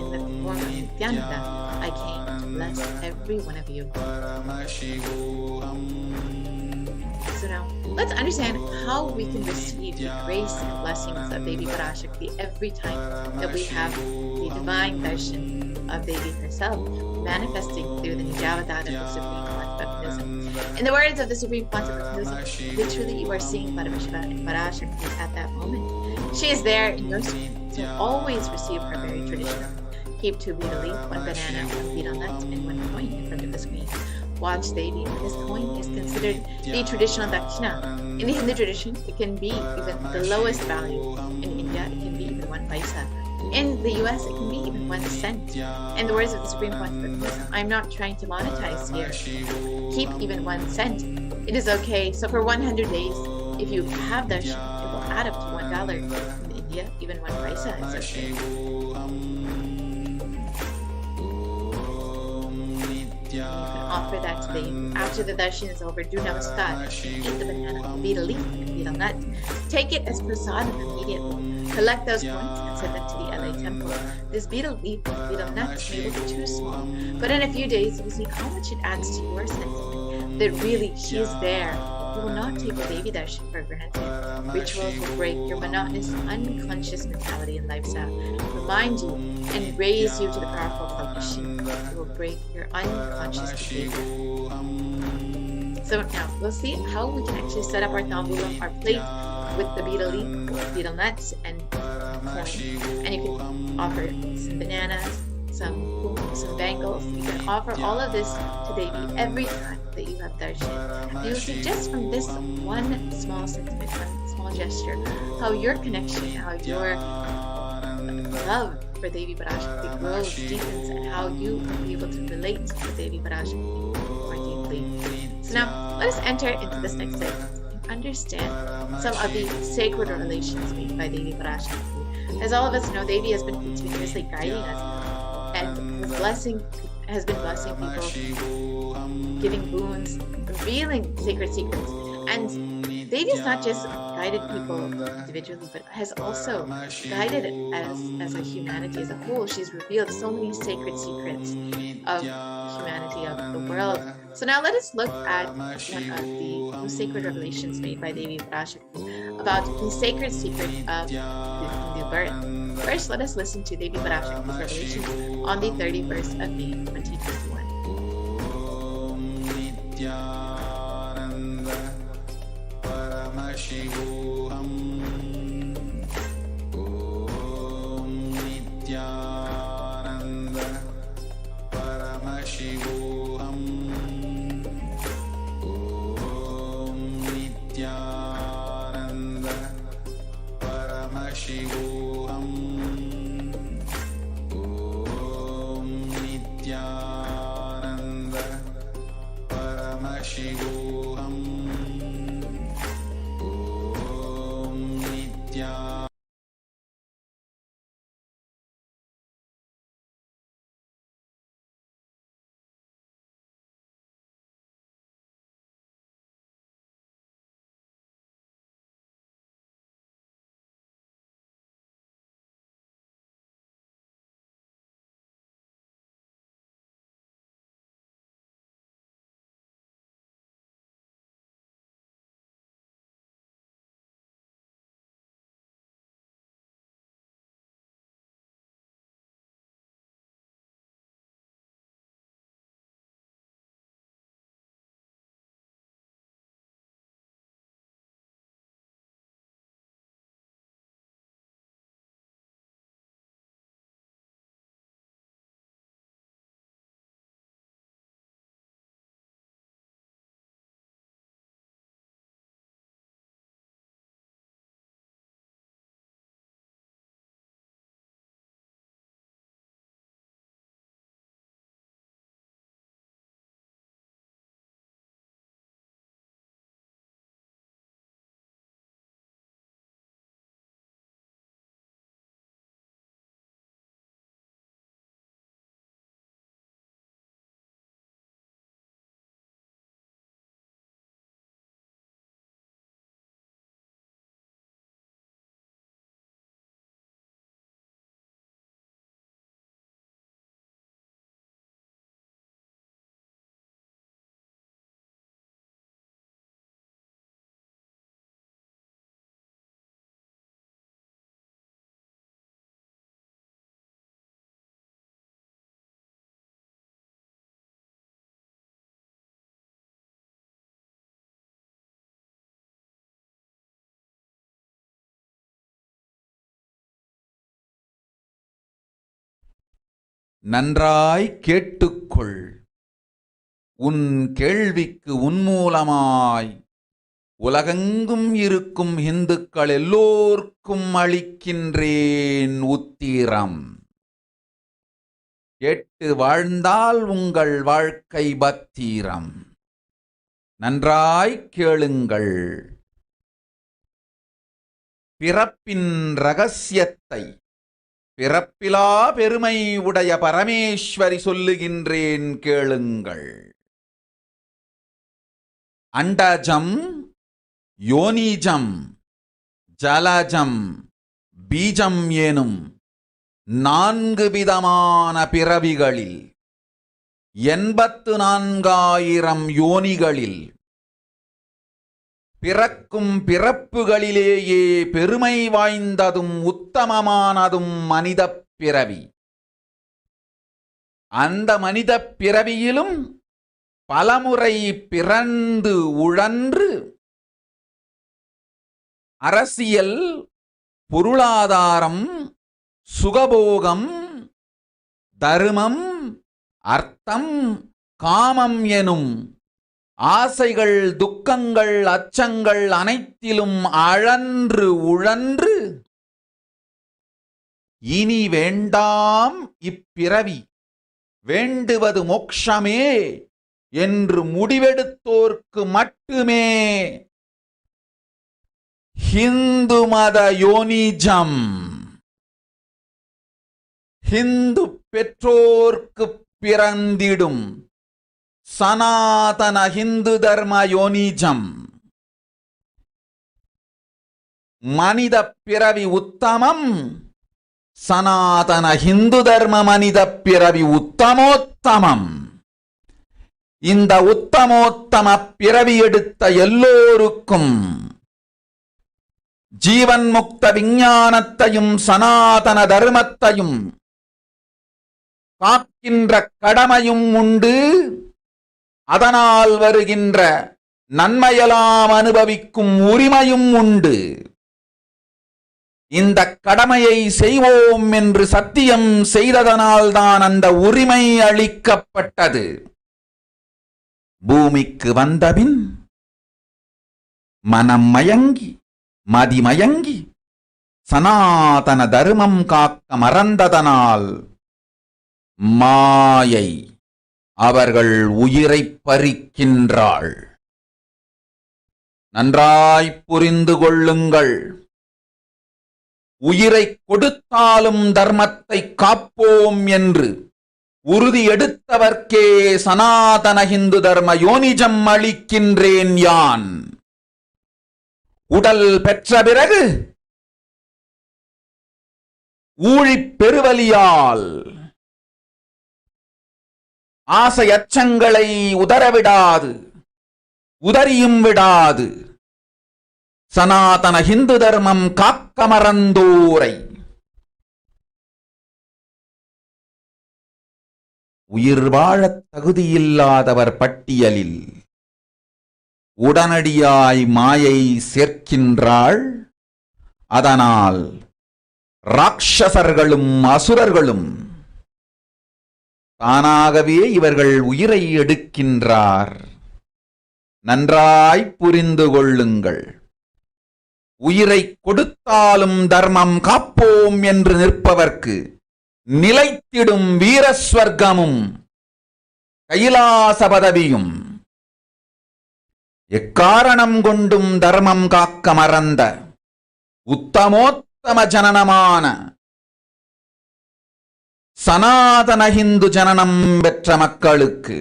in the form of Nithyananda, I came to bless every one of you. So now, let's understand how we can receive the grace and blessings of Devi Parashakti every time that we have the divine darshan of Devi herself manifesting through the Nijavatada of the Supreme Quantum of Hinduism. In the words of the Supreme Quantum of Hinduism, literally you are seeing Paramashiva and Parashakti at that moment. She is there in your stream, so always receive her very traditional. Keep 2 betel leaf, 1 banana, 1 betel nut, and 1 coin in front of the screen. Watch Devi. This coin is considered the traditional dakshina. In the Hindu tradition, it can be even the lowest value. In India, it can be even 1 paisa. In the US, it can be even 1 cent. In the words of the Supreme Quantum, I'm not trying to monetize here. Keep even 1 cent. It is okay. So for 100 days, if you have darshan, it will add up to $1. In India, even 1 paisa is okay. You can offer that to Devi. After the darshan is over, do namaskar. Eat the banana, betel leaf, and betel nut. Take it as prasadam immediately. Collect those coins and send them to the LA temple. This betel leaf and betel nut may look too small, but in a few days you will see how much it adds to your sentiment that really she is there. You will not take the Devi darshan for granted. Rituals will break your monotonous, unconscious mentality and lifestyle, remind you and raise you to the powerful cognition. It will break your unconscious behavior. So now we'll see how we can actually set up our tambulam, our plate, with the betel leaf, betel nuts, and coin. And you can offer some bananas, some bangles. You can offer all of this to Devi every time that you have darshan. And you'll see just from this one small sentiment, one small gesture, how your connection, how your love for Devi Parashakti grows, deepens, and how you will be able to relate to Devi Parashakti more deeply. So now, let us enter into this next segment and understand some of the sacred relations made by Devi Parashakti. As all of us know, Devi has been continuously guiding us and has been blessing people, giving boons, revealing sacred secrets. And Devi has not just guided people individually, but has also guided as a humanity as a whole. She's revealed so many sacred secrets of humanity, of the world. So now let us look at one of the sacred revelations made by Devi Parashakti about the sacred secret of the Hindu birth. First, let us listen to Devi Parashakti's revelation on the 31st of May, 2021. Paramashivoham. Om Nithyananda Paramashivoham. Om Nithyananda Paramashivoham. Om Nithyananda Paramashivoham. நன்றாய் கேட்டுக்கொள். உன் கேள்விக்கு உன்மூலமாய் உலகெங்கும் இருக்கும் இந்துக்கள் எல்லோர்க்கும் அளிக்கின்றேன் உத்திரம். கேட்டு வாழ்ந்தால் உங்கள் வாழ்க்கை பத்திரம். நன்றாய் கேளுங்கள். பிறப்பின் ரகசியத்தை பிறப்பிலா பெருமை உடைய பரமேஸ்வரி சொல்லுகின்றேன் கேளுங்கள். அண்டஜம், யோனிஜம், ஜலஜம், பீஜம் எனும் 4 விதமான பிறவிகளில் 84,000 யோனிகளில் பிறக்கும் பிறப்புகளிலேயே பெருமை வாய்ந்ததும் உத்தமமானதும் மனித பிறவி. அந்த மனித பிறவியிலும் பலமுறை பிறந்து உழன்று அரசியல், பொருளாதாரம், சுகபோகம், தர்மம், அர்த்தம், காமம் எனும் ஆசைகள், துக்கங்கள், அச்சங்கள் அனைத்திலும் அழன்று உழன்று இனி வேண்டாம் இப்பிறவி, வேண்டுவது மோட்சமே என்று முடிவெடுத்தோர்க்கு மட்டுமே ஹிந்து மத யோனிஜம், ஹிந்து பெற்றோர்க்கு பிறந்திடும் சனாதன ஹிந்து தர்ம யோனிஜம், மனித பிறவி உத்தமம், சனாதன ஹிந்து தர்ம மனித பிறவி உத்தமோத்தமம். இந்த உத்தமோத்தம பிறவி எடுத்த எல்லோருக்கும் ஜீவன் முக்த விஞ்ஞானத்தையும் சனாதன தர்மத்தையும் காக்கின்ற கடமையும் உண்டு. அதனால் வருகின்ற நன்மையெல்லாம் அனுபவிக்கும் உரிமையும் உண்டு. இந்த கடமையை செய்வோம் என்று சத்தியம் செய்ததனால்தான் அந்த உரிமை அளிக்கப்பட்டது. பூமிக்கு வந்தபின் மனம் மயங்கி மதிமயங்கி சனாதன தர்மம் காக்க மறந்ததனால் மாயை அவர்கள் உயிரை பறிக்கின்றாள். நன்றாய் புரிந்து கொள்ளுங்கள். உயிரை கொடுத்தாலும் தர்மத்தை காப்போம் என்று உறுதி எடுத்தவர்க்கே சனாதன ஹிந்து தர்ம யோனிஜம் அளிக்கின்றேன் யான். உடல் பெற்ற பிறகு ஊழிப் பெருவலியால் ஆசை அச்சங்களை உதறவிடாது, உதறியும் விடாது சனாதன ஹிந்து தர்மம் காக்க மறந்தோரை உயிர் வாழத் தகுதியில்லாதவர் பட்டியலில் உடனடியாய் மாயை சேர்க்கின்றாள். அதனால் ராட்சசர்களும் அசுரர்களும் தானாகவே இவர்கள் உயிரை எடுக்கின்றார். நன்றாய் புரிந்து கொள்ளுங்கள். உயிரை கொடுத்தாலும் தர்மம் காப்போம் என்று நிற்பவர்க்கு நிலைத்திடும் வீரஸ்வர்க்கமும் கைலாச பதவியும், எக்காரணம் கொண்டும் தர்மம் காக்க மறந்த உத்தமோத்தம ஜனனமான சனாதன ஹிந்து ஜனனம் பெற்ற மக்களுக்கு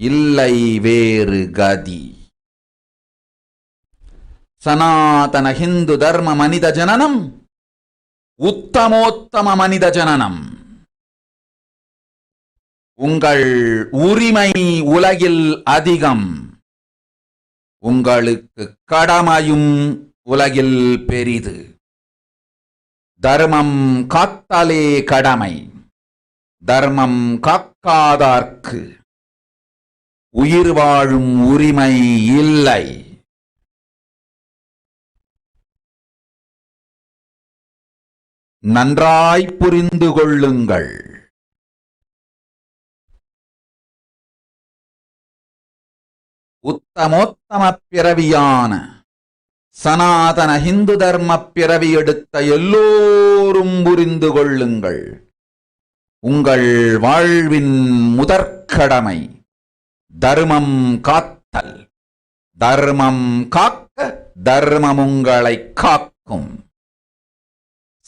இல்லை வேறு கதி. சனாதன ஹிந்து தர்ம மனித ஜனனம் உத்தமோத்தம மனித ஜனனம். உங்கள் உரிமை உலகில் அதிகம், உங்களுக்கு கடமையும் உலகில் பெரிது. தர்மம் காத்தாலே கடமை, தர்மம் காக்காதார்க்கு உயிர் வாழும் உரிமை இல்லை. நன்றாய் புரிந்து கொள்ளுங்கள். உத்தமோத்தம பிறவியான சனாதன ஹிந்து தர்ம பிறவி எடுத்த எல்லோரும் புரிந்து கொள்ளுங்கள். உங்கள் வாழ்வின் முதற்கடமை தர்மம் காத்தல். தர்மம் காக்க தர்மம் உங்களை காக்கும்.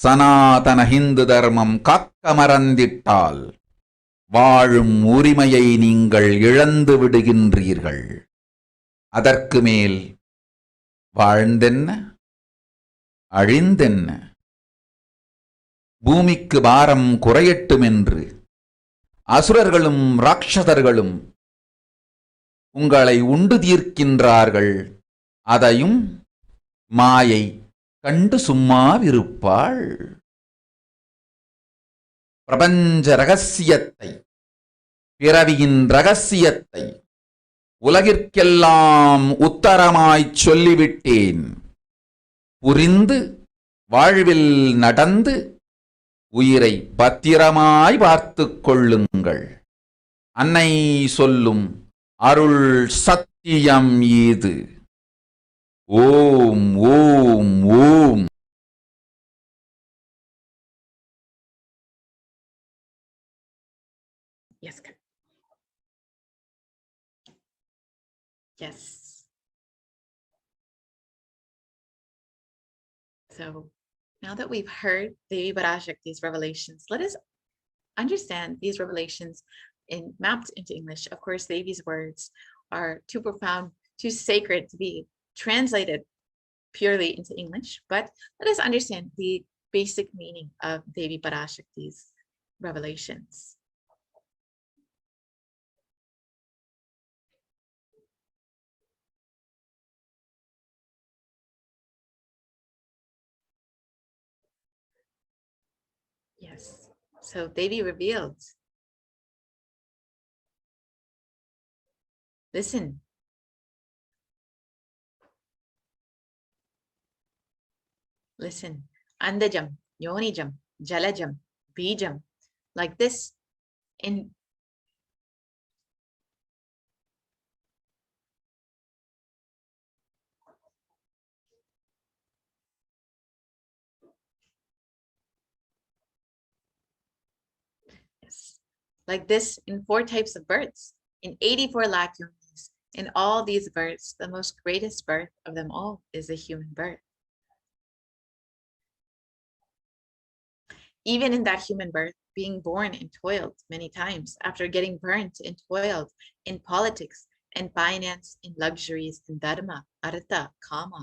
சனாதன ஹிந்து தர்மம் காக்க மறந்திட்டால் வாழும் உரிமையை நீங்கள் இழந்து விடுகின்றீர்கள். அதற்கு மேல் வாழ்ந்தென்ன அழிந்தென்ன? பூமிக்கு பாரம் குறையட்டும் என்று அசுரர்களும் ராட்சதர்களும் உங்களை உண்டு தீர்க்கின்றார்கள். அதையும் மாயை கண்டு சும்மாவிருப்பாள். பிரபஞ்ச ரகசியத்தை, பிறவியின் ரகசியத்தை உலகிற்கெல்லாம் உத்தரமாய்ச் சொல்லிவிட்டேன். புரிந்து வாழ்வில் நடந்து உயிரை பத்திரமாய் பார்த்துக் கொள்ளுங்கள். அன்னை சொல்லும் அருள் சத்தியம் இது. ஓம் ஓம் ஓம். Yes. Yes. So now that we've heard Devi Parashakti's revelations, let us understand these revelations mapped into English. Of course, Devi's words are too profound, too sacred to be translated purely into English, but let us understand the basic meaning of Devi Parashakti's revelations. Yes, so Devi revealed, listen, listen, Andajam, Yonijam, Jalajam, Bijam, like this in like this in 4 types of births, in 84 lakh yonis. In all these births, the most greatest birth of them all is the human birth. Even in that human birth, being born and toiled many times, after getting burnt and toiled in politics and finance, in luxuries, in dharma, artha, kama.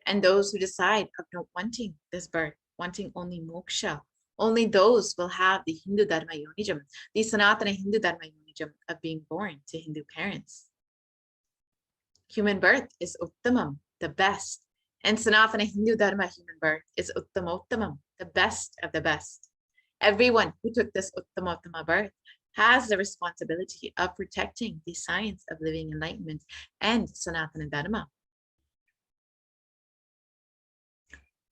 And those who decide of not wanting this birth, wanting only moksha, only those will have the Hindu Dharma Yonijam, the Sanatana Hindu Dharma Yonijam of being born to Hindu parents. Human birth is Uttamam, the best, and Sanatana Hindu Dharma human birth is Uttamottamam, the best of the best. Everyone who took this Uttamottama birth has the responsibility of protecting the science of living enlightenment and Sanatana Dharma.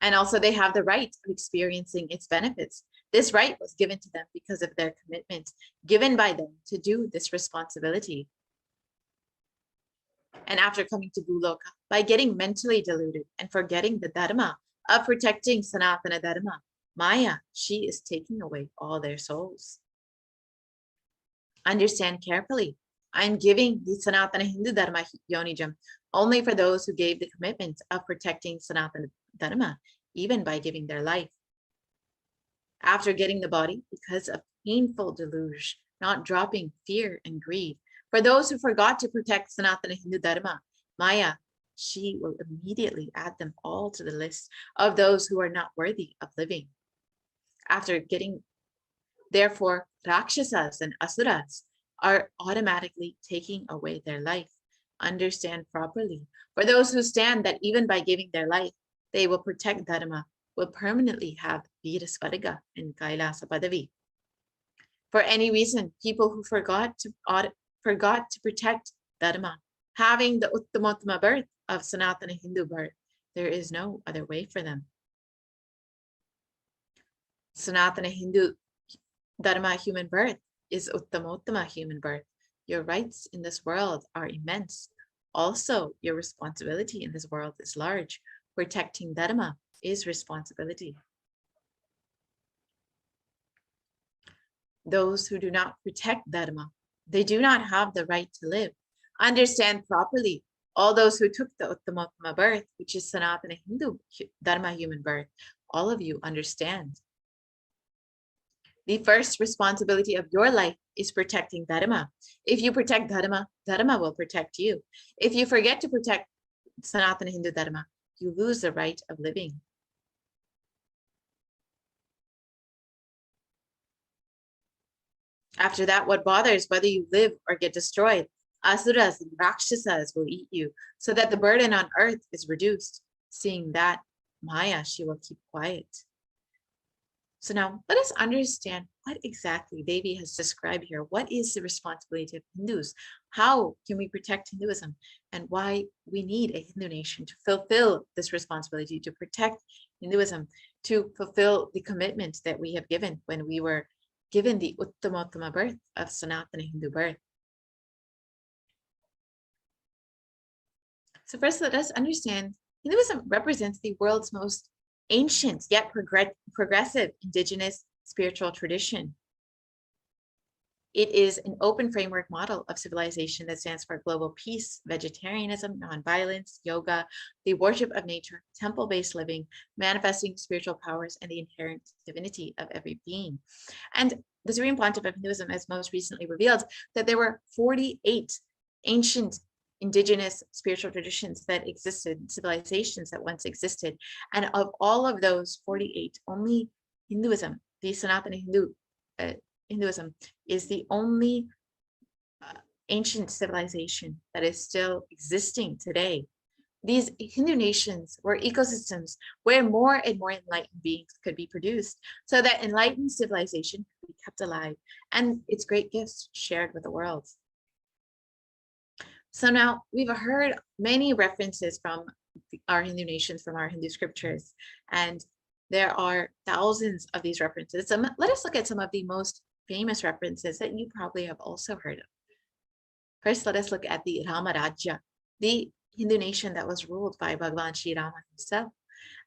And also they have the right of experiencing its benefits. This right was given to them because of their commitment given by them to do this responsibility. And after coming to Guloka, by getting mentally deluded and forgetting the dharma of protecting Sanatana Dharma, Maya, she is taking away all their souls. Understand carefully. I'm giving the Sanatana Hindu Dharma Yonijam only for those who gave the commitment of protecting Sanatana Dharma, even by giving their life. After getting the body, because of painful deluge, not dropping fear and greed, for those who forgot to protect Sanatana Hindu Dharma, Maya, she will immediately add them all to the list of those who are not worthy of living. After getting, therefore, Rakshasas and Asuras are automatically taking away their life. Understand properly. For those who stand that even by giving their life, they will protect Dharma, will permanently have Veera Svarga and Kailasa Padavi. For any reason, people who forgot to protect Dharma, having the Uttamottama birth of Sanatana Hindu birth, There is no other way for them. Sanatana Hindu Dharma human birth is Uttamottama human birth. Your rights in this world are immense. Also, your responsibility in this world is large. Protecting Dharma is responsibility. Those who do not protect Dharma, they do not have the right to live. Understand properly, all those who took the Uttamottama birth, which is Sanatana Hindu Dharma human birth, all of you understand. The first responsibility of your life is protecting Dharma. If you protect Dharma, Dharma will protect you. If you forget to protect Sanatana Hindu Dharma, you lose the right of living. After that, what bothers whether you live or get destroyed? Asuras and Rakshasas will eat you, so that the burden on earth is reduced. Seeing that, Maya, she will keep quiet. So now let us understand what exactly Devi has described here. What is the responsibility of Hindus? How can we protect Hinduism? And why we need a Hindu nation to fulfill this responsibility to protect Hinduism, to fulfill the commitment that we have given when we were given the Uttamottama birth of Sanatana Hindu birth. So first, let us understand Hinduism represents the world's most ancient yet progressive indigenous spiritual tradition. It is an open framework model of civilization that stands for global peace, vegetarianism, nonviolence, yoga, the worship of nature, temple-based living, manifesting spiritual powers, and the inherent divinity of every being. And the Supreme Pontiff of Hinduism has most recently revealed that there were 48 ancient indigenous spiritual traditions that existed, civilizations that once existed. And of all of those 48, only Hinduism, the Sanatana Hinduism, is the only ancient civilization that is still existing today. These Hindu nations were ecosystems where more and more enlightened beings could be produced, so that enlightened civilization could be kept alive and its great gifts shared with the world. So now we've heard many references from our Hindu nations, from our Hindu scriptures, and there are thousands of these references. So let us look at some of the most famous references that you probably have also heard of. First, let us look at the Rama Rajya, the Hindu nation that was ruled by Bhagavan Sri Rama himself.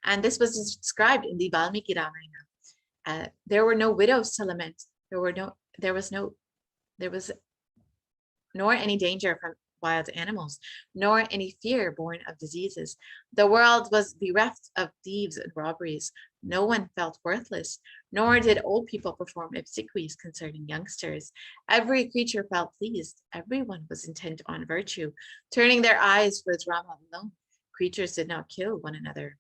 And this was described in the Valmiki Ramayana. There were no widows to lament. There was nor any danger from wild animals, nor any fear born of diseases. The world was bereft of thieves and robberies. No one felt worthless, nor did old people perform obsequies concerning youngsters. Every creature felt pleased. Everyone was intent on virtue, turning their eyes towards Rama alone. Creatures did not kill one another.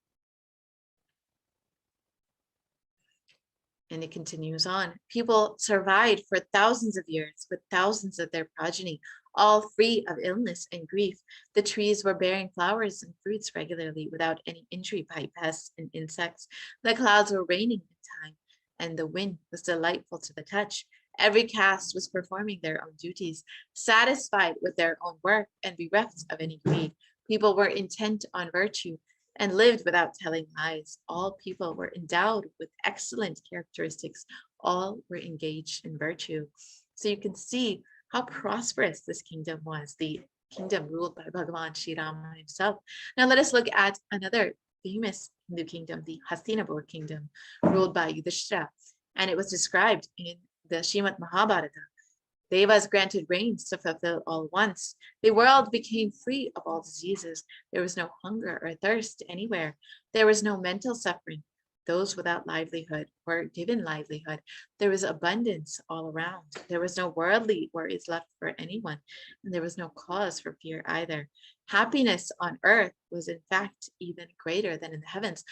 And it continues on. People survived for thousands of years with thousands of their progeny, all free of illness and grief. The trees were bearing flowers and fruits regularly without any injury by pests and insects. The clouds were raining in time, and the wind was delightful to the touch. Every caste was performing their own duties, satisfied with their own work and bereft of any greed. People were intent on virtue and lived without telling lies. All people were endowed with excellent characteristics. All were engaged in virtue. So you can see how prosperous this kingdom was, the kingdom ruled by Bhagavan Sri Rama himself. Now let us look at another famous Hindu kingdom, the Hastinapur kingdom, ruled by Yudhishthira. And it was described in the Srimad Mahabharata. Devas granted rains to fulfill all wants. The world became free of all diseases. There was no hunger or thirst anywhere. There was no mental suffering. Those without livelihood were given livelihood. There was abundance all around. There was no worldly worries left for anyone, and there was no cause for fear either. Happiness on earth was in fact even greater than in the heavens.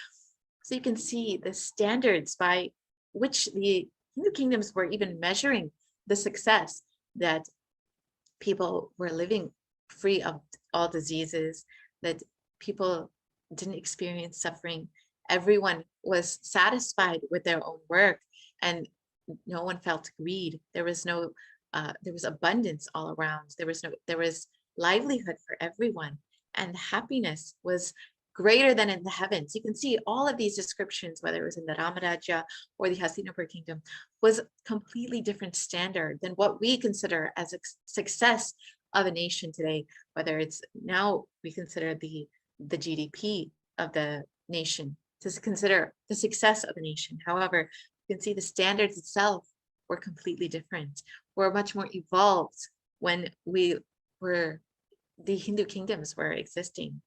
So you can see the standards by which the Hindu kingdoms were even measuring the success, that people were living free of all diseases, that people didn't experience suffering. Everyone was satisfied with their own work, and no one felt greed. There was abundance all around. There was livelihood for everyone, and happiness was greater than in the heavens. You can see all of these descriptions, whether it was in the Ramaraja or the Hastinapur kingdom, was completely different standard than what we consider as a success of a nation today. Whether it's now we consider the GDP of the nation to consider the success of the nation. However, you can see the standards itself were completely different. Were much more evolved when the Hindu kingdoms were existing.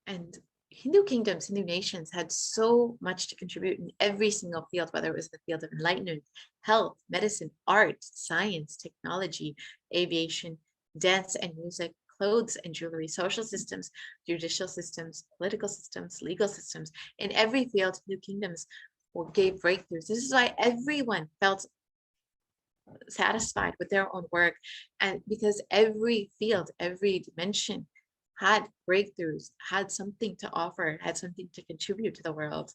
And Hindu kingdoms, Hindu nations had so much to contribute in every single field, whether it was the field of enlightenment, health, medicine, art, science, technology, aviation, dance and music, clothes and jewelry, social systems, judicial systems, political systems, legal systems. In every field, Hindu kingdoms gave breakthroughs. This is why everyone felt satisfied with their own work, and because every field, every dimension had breakthroughs, had something to offer, had something to contribute to the world.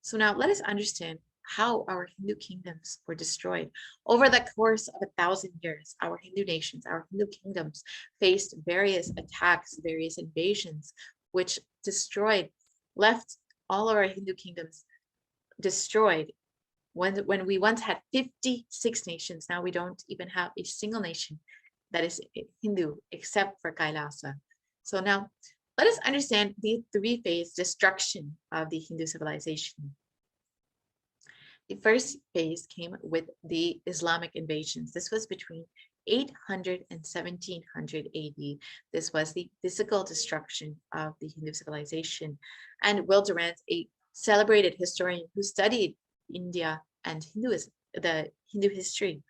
So now let us understand how our Hindu kingdoms were destroyed. Over the course of 1,000 years, our Hindu nations, our Hindu kingdoms faced various attacks, various invasions, which left all of our Hindu kingdoms destroyed. When we once had 56 nations, now we don't even have a single nation that is Hindu except for Kailasa. So now let us understand the three-phase destruction of the Hindu civilization. The first phase came with the Islamic invasions. This was between 800 and 1700 AD. This was the physical destruction of the Hindu civilization. And Will Durant, a celebrated historian who studied India and Hinduism, the Hindu history,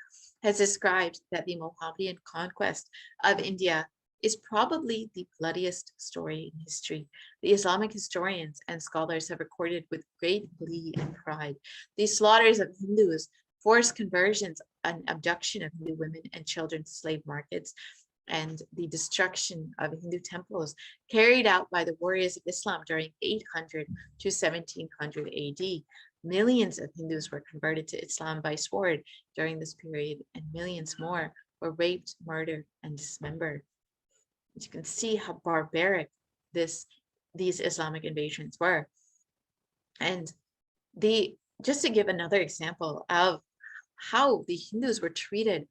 has described that the Mohammedan conquest of India is probably the bloodiest story in history. The Islamic historians and scholars have recorded with great glee and pride the slaughters of Hindus, forced conversions and abduction of Hindu women and children to slave markets, and the destruction of Hindu temples carried out by the warriors of Islam during 800 to 1700 AD. Millions of Hindus were converted to Islam by sword during this period, and millions more were raped, murdered, and dismembered. You can see how barbaric these Islamic invasions were. And just to give another example of how the Hindus were treated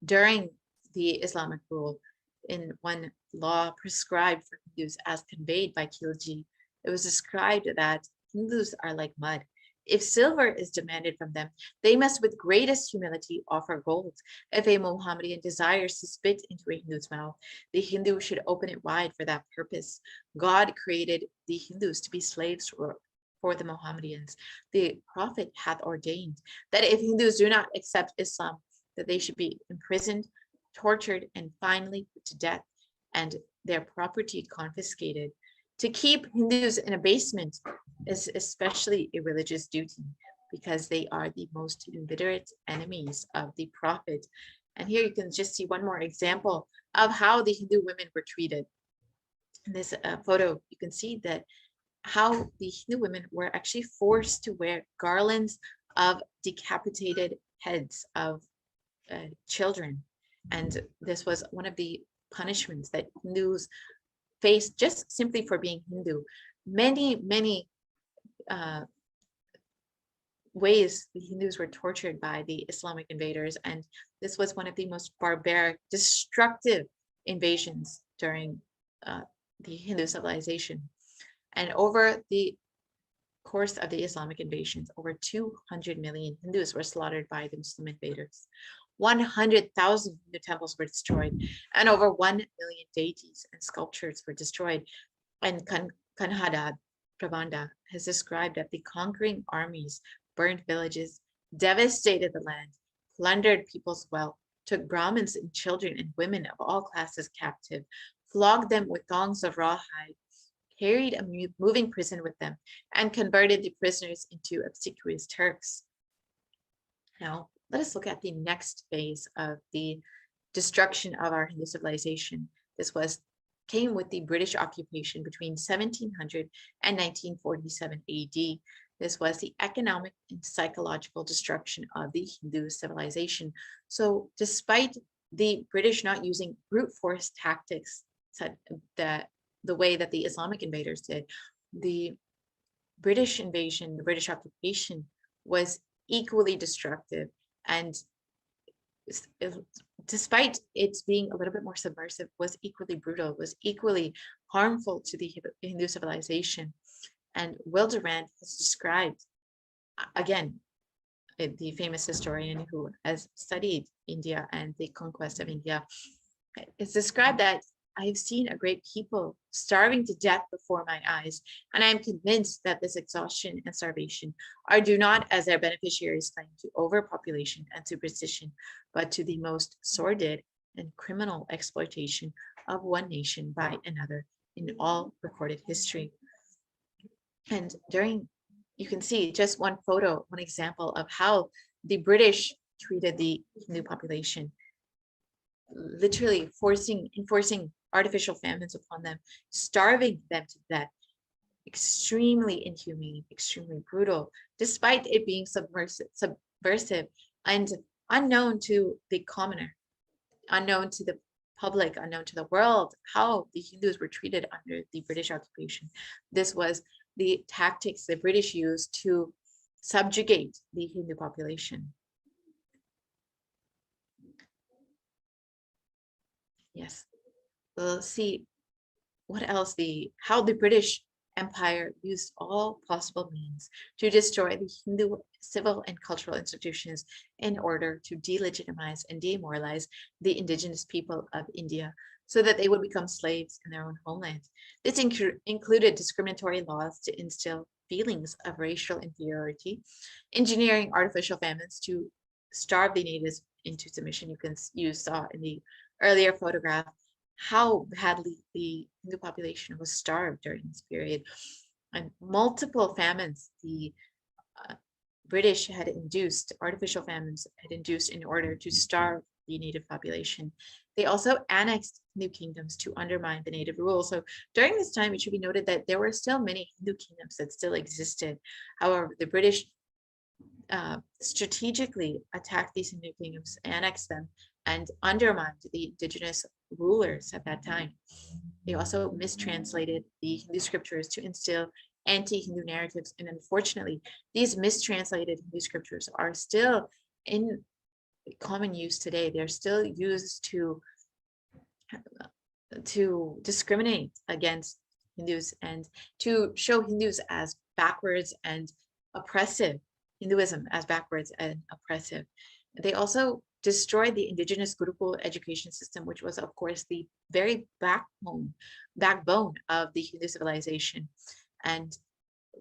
during the Islamic rule, in one law prescribed for Hindus as conveyed by Khilji, it was described that Hindus are like mud. If silver is demanded from them, they must with greatest humility offer gold. If a Mohammedan desires to spit into a Hindu's mouth, the Hindu should open it wide for that purpose. God created the Hindus to be slaves for the Mohammedans. The Prophet hath ordained that if Hindus do not accept Islam, that they should be imprisoned, tortured, and finally put to death, and their property confiscated. To keep Hindus in abasement is especially a religious duty, because they are the most inveterate enemies of the Prophet. And here you can just see one more example of how the Hindu women were treated. In this photo, you can see that how the Hindu women were actually forced to wear garlands of decapitated heads of children. And this was one of the punishments that Hindus faced just simply for being Hindu. Many ways the Hindus were tortured by the Islamic invaders, and this was one of the most barbaric, destructive invasions during the Hindu civilization. And over the course of the Islamic invasions, over 200 million Hindus were slaughtered by the Muslim invaders. 100,000 Hindu temples were destroyed, and over 1 million deities and sculptures were destroyed. And Kanhada Prabanda has described that the conquering armies burned villages, devastated the land, plundered people's wealth, took Brahmins and children and women of all classes captive, flogged them with thongs of rawhide, carried a moving prison with them, and converted the prisoners into obsequious Turks. Now, let us look at the next phase of the destruction of our Hindu civilization. This came with the British occupation between 1700 and 1947 AD. This was the economic and psychological destruction of the Hindu civilization. So despite the British not using brute force tactics the way that the Islamic invaders did. The British invasion, the British occupation was equally destructive, and despite its being a little bit more submersive, was equally brutal, was equally harmful to the Hindu civilization. And Will Durant has described, again, the famous historian who has studied India and the conquest of India, it's described that I have seen a great people starving to death before my eyes, and I am convinced that this exhaustion and starvation are due not, as their beneficiaries claim, to overpopulation and superstition, but to the most sordid and criminal exploitation of one nation by another in all recorded history. And you can see just one photo, one example of how the British treated the Hindu population, literally enforcing artificial famines upon them, starving them to death. Extremely inhumane, extremely brutal, despite it being subversive and unknown to the commoner, unknown to the public, unknown to the world, how the Hindus were treated under the British occupation. This was the tactics the British used to subjugate the Hindu population. Yes, we'll see what else how the British Empire used all possible means to destroy the Hindu civil and cultural institutions in order to delegitimize and demoralize the indigenous people of India so that they would become slaves in their own homeland. This included discriminatory laws to instill feelings of racial inferiority, engineering artificial famines to starve the natives into submission. You saw in the earlier photograph how badly the Hindu population was starved during this period, and multiple famines the British had induced, artificial famines had induced in order to starve the native population. They also annexed new kingdoms to undermine the native rule. So during this time, it should be noted that there were still many Hindu kingdoms that still existed. However, the British strategically attacked these Hindu kingdoms, annexed them, and undermined the indigenous rulers at that time. They also mistranslated the Hindu scriptures to instill anti-Hindu narratives, and unfortunately, these mistranslated Hindu scriptures are still in common use today. They're still used to discriminate against Hindus and to show Hindus as backwards and oppressive, Hinduism as backwards and oppressive. They also destroyed the indigenous Gurukul education system, which was, of course, the very backbone of the Hindu civilization, and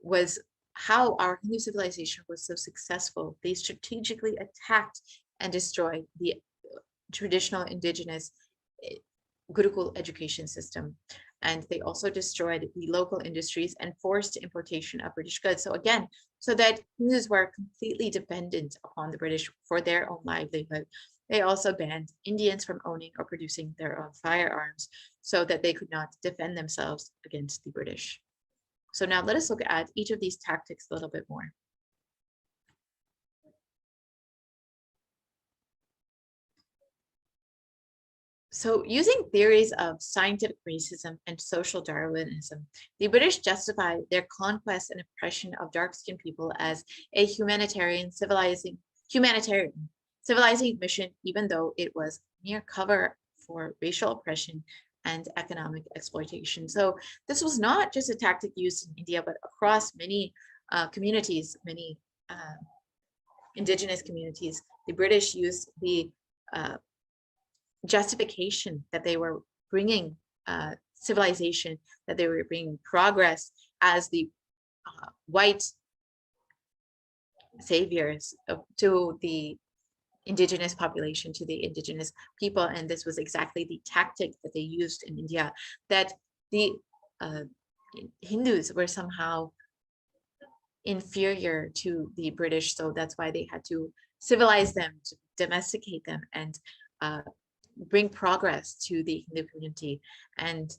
was how our Hindu civilization was so successful. They strategically attacked and destroyed the traditional indigenous Gurukul education system. And they also destroyed the local industries and forced importation of British goods. So again, so that Hindus were completely dependent upon the British for their own livelihood. They also banned Indians from owning or producing their own firearms so that they could not defend themselves against the British. So now let us look at each of these tactics a little bit more. So using theories of scientific racism and social Darwinism, the British justified their conquest and oppression of dark-skinned people as a humanitarian civilizing mission, even though it was mere cover for racial oppression and economic exploitation. So this was not just a tactic used in India, but across many communities, many indigenous communities. The British used the justification that they were bringing civilization, that they were bringing progress as the white saviors to the indigenous population, to the indigenous people. And this was exactly the tactic that they used in India, that the Hindus were somehow inferior to the British. So that's why they had to civilize them, to domesticate them, and bring progress to the Hindu community. And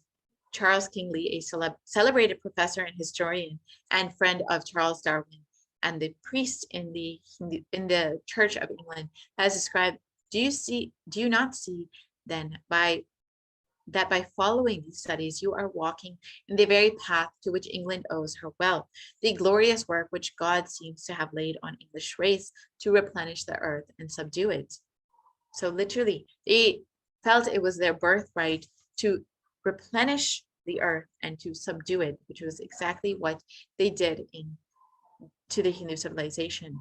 Charles Kingsley, a celebrated professor and historian and friend of Charles Darwin and the priest in the Church of England, has described, do you not see then, by that by following these studies, you are walking in the very path to which England owes her wealth, the glorious work which God seems to have laid on English race to replenish the earth and subdue it. So literally, they felt it was their birthright to replenish the earth and to subdue it, which was exactly what they did to the Hindu civilization.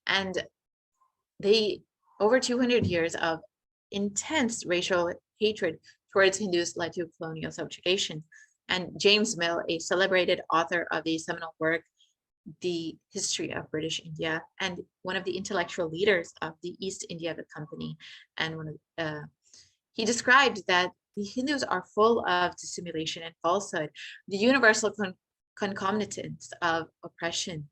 And they, over 200 years of intense racial hatred towards Hindus led to colonial subjugation. And James Mill, a celebrated author of the seminal work, The History of British India, and one of the intellectual leaders of the East India Company, and he described that the Hindus are full of dissimulation and falsehood, the universal concomitants of oppression,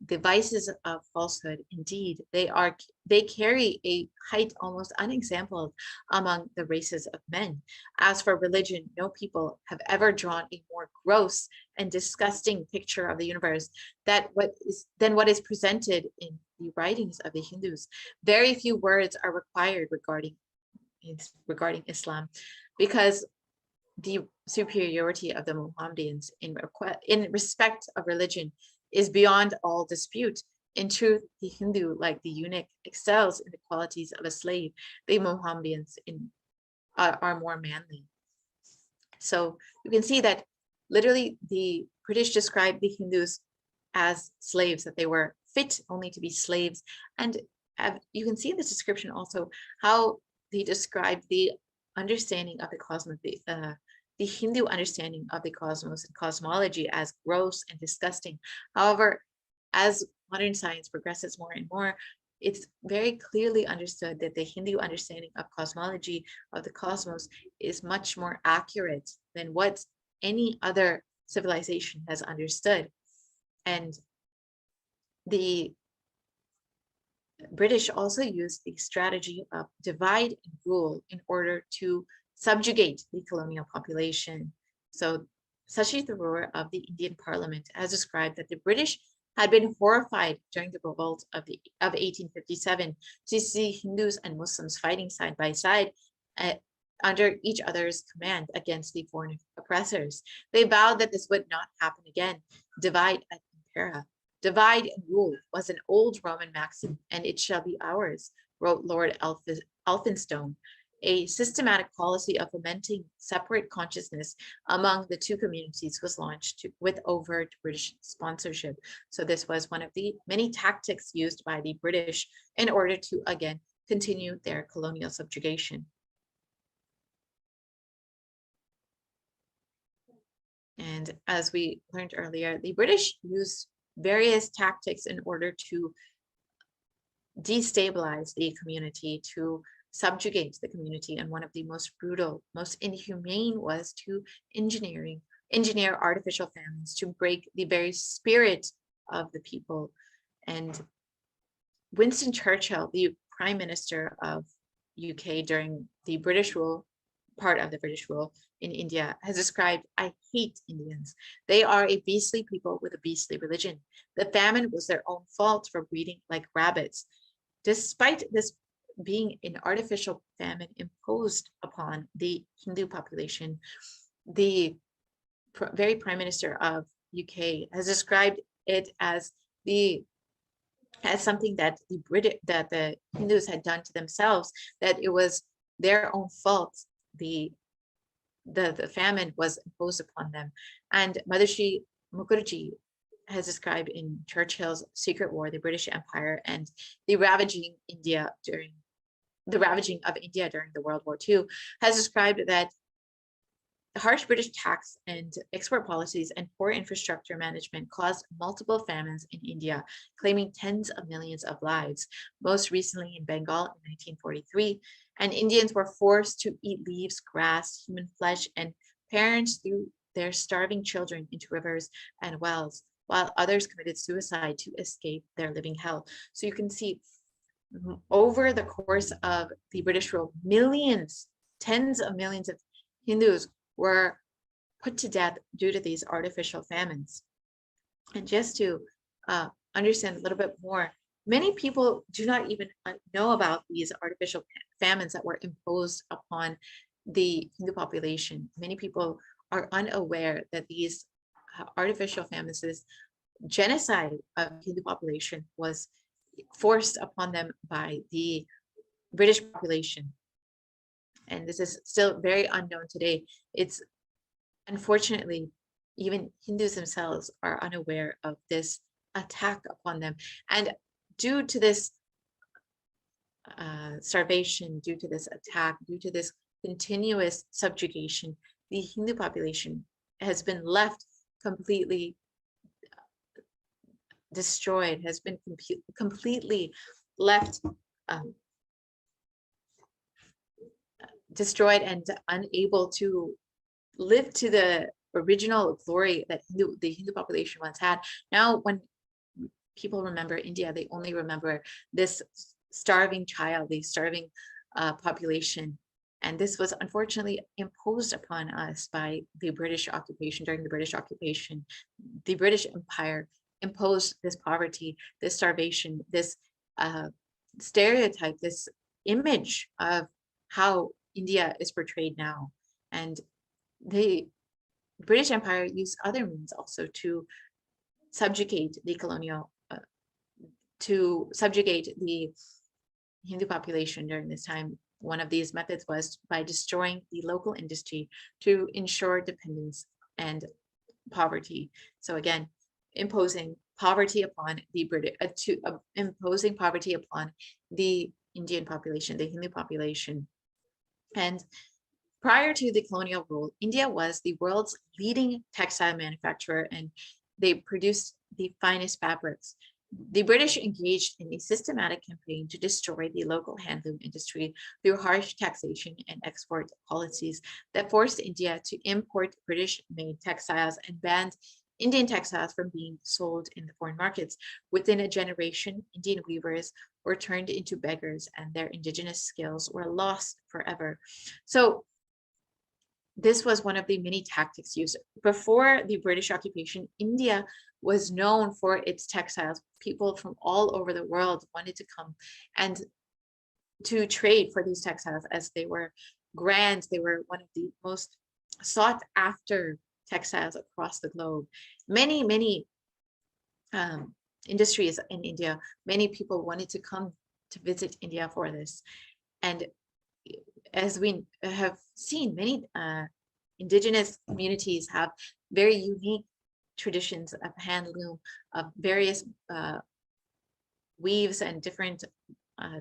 the vices of falsehood. Indeed, they carry a height almost unexampled among the races of men. As for religion, no people have ever drawn a more gross and disgusting picture of the universe than what is presented in the writings of the Hindus. Very few words are required regarding Islam, because the superiority of the Mohammedans in respect of religion is beyond all dispute. In truth, the Hindu, like the eunuch, excels in the qualities of a slave. The Mohammedans are more manly. So you can see that literally the British described the Hindus as slaves, that they were fit only to be slaves. And you can see in this description also how they described the understanding of the cosmos, the Hindu understanding of the cosmos and cosmology as gross and disgusting. However, as modern science progresses more and more, it's very clearly understood that the Hindu understanding of cosmology, of the cosmos, is much more accurate than what any other civilization has understood. And the British also used the strategy of divide and rule in order to subjugate the colonial population. So Sashi Tharoor of the Indian Parliament has described that the British had been horrified during the revolt of 1857 to see Hindus and Muslims fighting side by side under each other's command against the foreign oppressors. They vowed that this would not happen again. Divide et impera. Divide and rule was an old Roman maxim, and it shall be ours, wrote Lord Elphinstone. A systematic policy of fomenting separate consciousness among the two communities was launched with overt British sponsorship. So this was one of the many tactics used by the British in order to, again, continue their colonial subjugation. And as we learned earlier, the British used various tactics in order to destabilize the community, to subjugate the community. And one of the most brutal, most inhumane was to engineer artificial famines to break the very spirit of the people. And Winston Churchill, the Prime Minister of UK during the British rule, part of the British rule in India, has described, "I hate Indians. They are a beastly people with a beastly religion. The famine was their own fault for breeding like rabbits." Despite this being an artificial famine imposed upon the Hindu population, the very Prime Minister of UK has described it as something that the Hindus had done to themselves, that it was their own fault. The famine was imposed upon them. And Madhushri Mukherjee has described in Churchill's Secret War, the British Empire, and the ravaging of India during the World War II, has described that harsh British tax and export policies and poor infrastructure management caused multiple famines in India, claiming tens of millions of lives, most recently in Bengal in 1943. And Indians were forced to eat leaves, grass, human flesh, and parents threw their starving children into rivers and wells, while others committed suicide to escape their living hell. So you can see over the course of the British rule, millions, tens of millions of Hindus were put to death due to these artificial famines. And just to understand a little bit more, many people do not even know about these artificial famines that were imposed upon the Hindu population, many people are unaware that these artificial famines, this genocide of Hindu population was forced upon them by the British population. And this is still very unknown today. It's unfortunately, even Hindus themselves are unaware of this attack upon them. And due to this starvation, due to this attack, due to this continuous subjugation, the Hindu population has been left completely destroyed, has been completely left destroyed and unable to live to the original glory that the Hindu population once had. Now, when people remember India, they only remember this starving child, the starving population. And this was unfortunately imposed upon us by the British occupation. During the British occupation, the British Empire imposed this poverty, this starvation, this stereotype, this image of how India is portrayed now. And the British Empire used other means also to subjugate the colonial, to subjugate the Hindu population during this time. One of these methods was by destroying the local industry to ensure dependence and poverty. So again, imposing poverty upon the British, imposing poverty upon the Indian population, the Hindu population. And prior to the colonial rule, India was the world's leading textile manufacturer, and they produced the finest fabrics. The British engaged in a systematic campaign to destroy the local handloom industry through harsh taxation and export policies that forced India to import British-made textiles and banned Indian textiles from being sold in the foreign markets. Within a generation, Indian weavers were turned into beggars and their indigenous skills were lost forever. So this was one of the many tactics used. Before the British occupation, India was known for its textiles. People from all over the world wanted to come and to trade for these textiles, as they were grand. They were one of the most sought after textiles across the globe. Many industries in India, many people wanted to come to visit India for this. And as we have seen, many indigenous communities have very unique traditions of handloom, of various weaves and different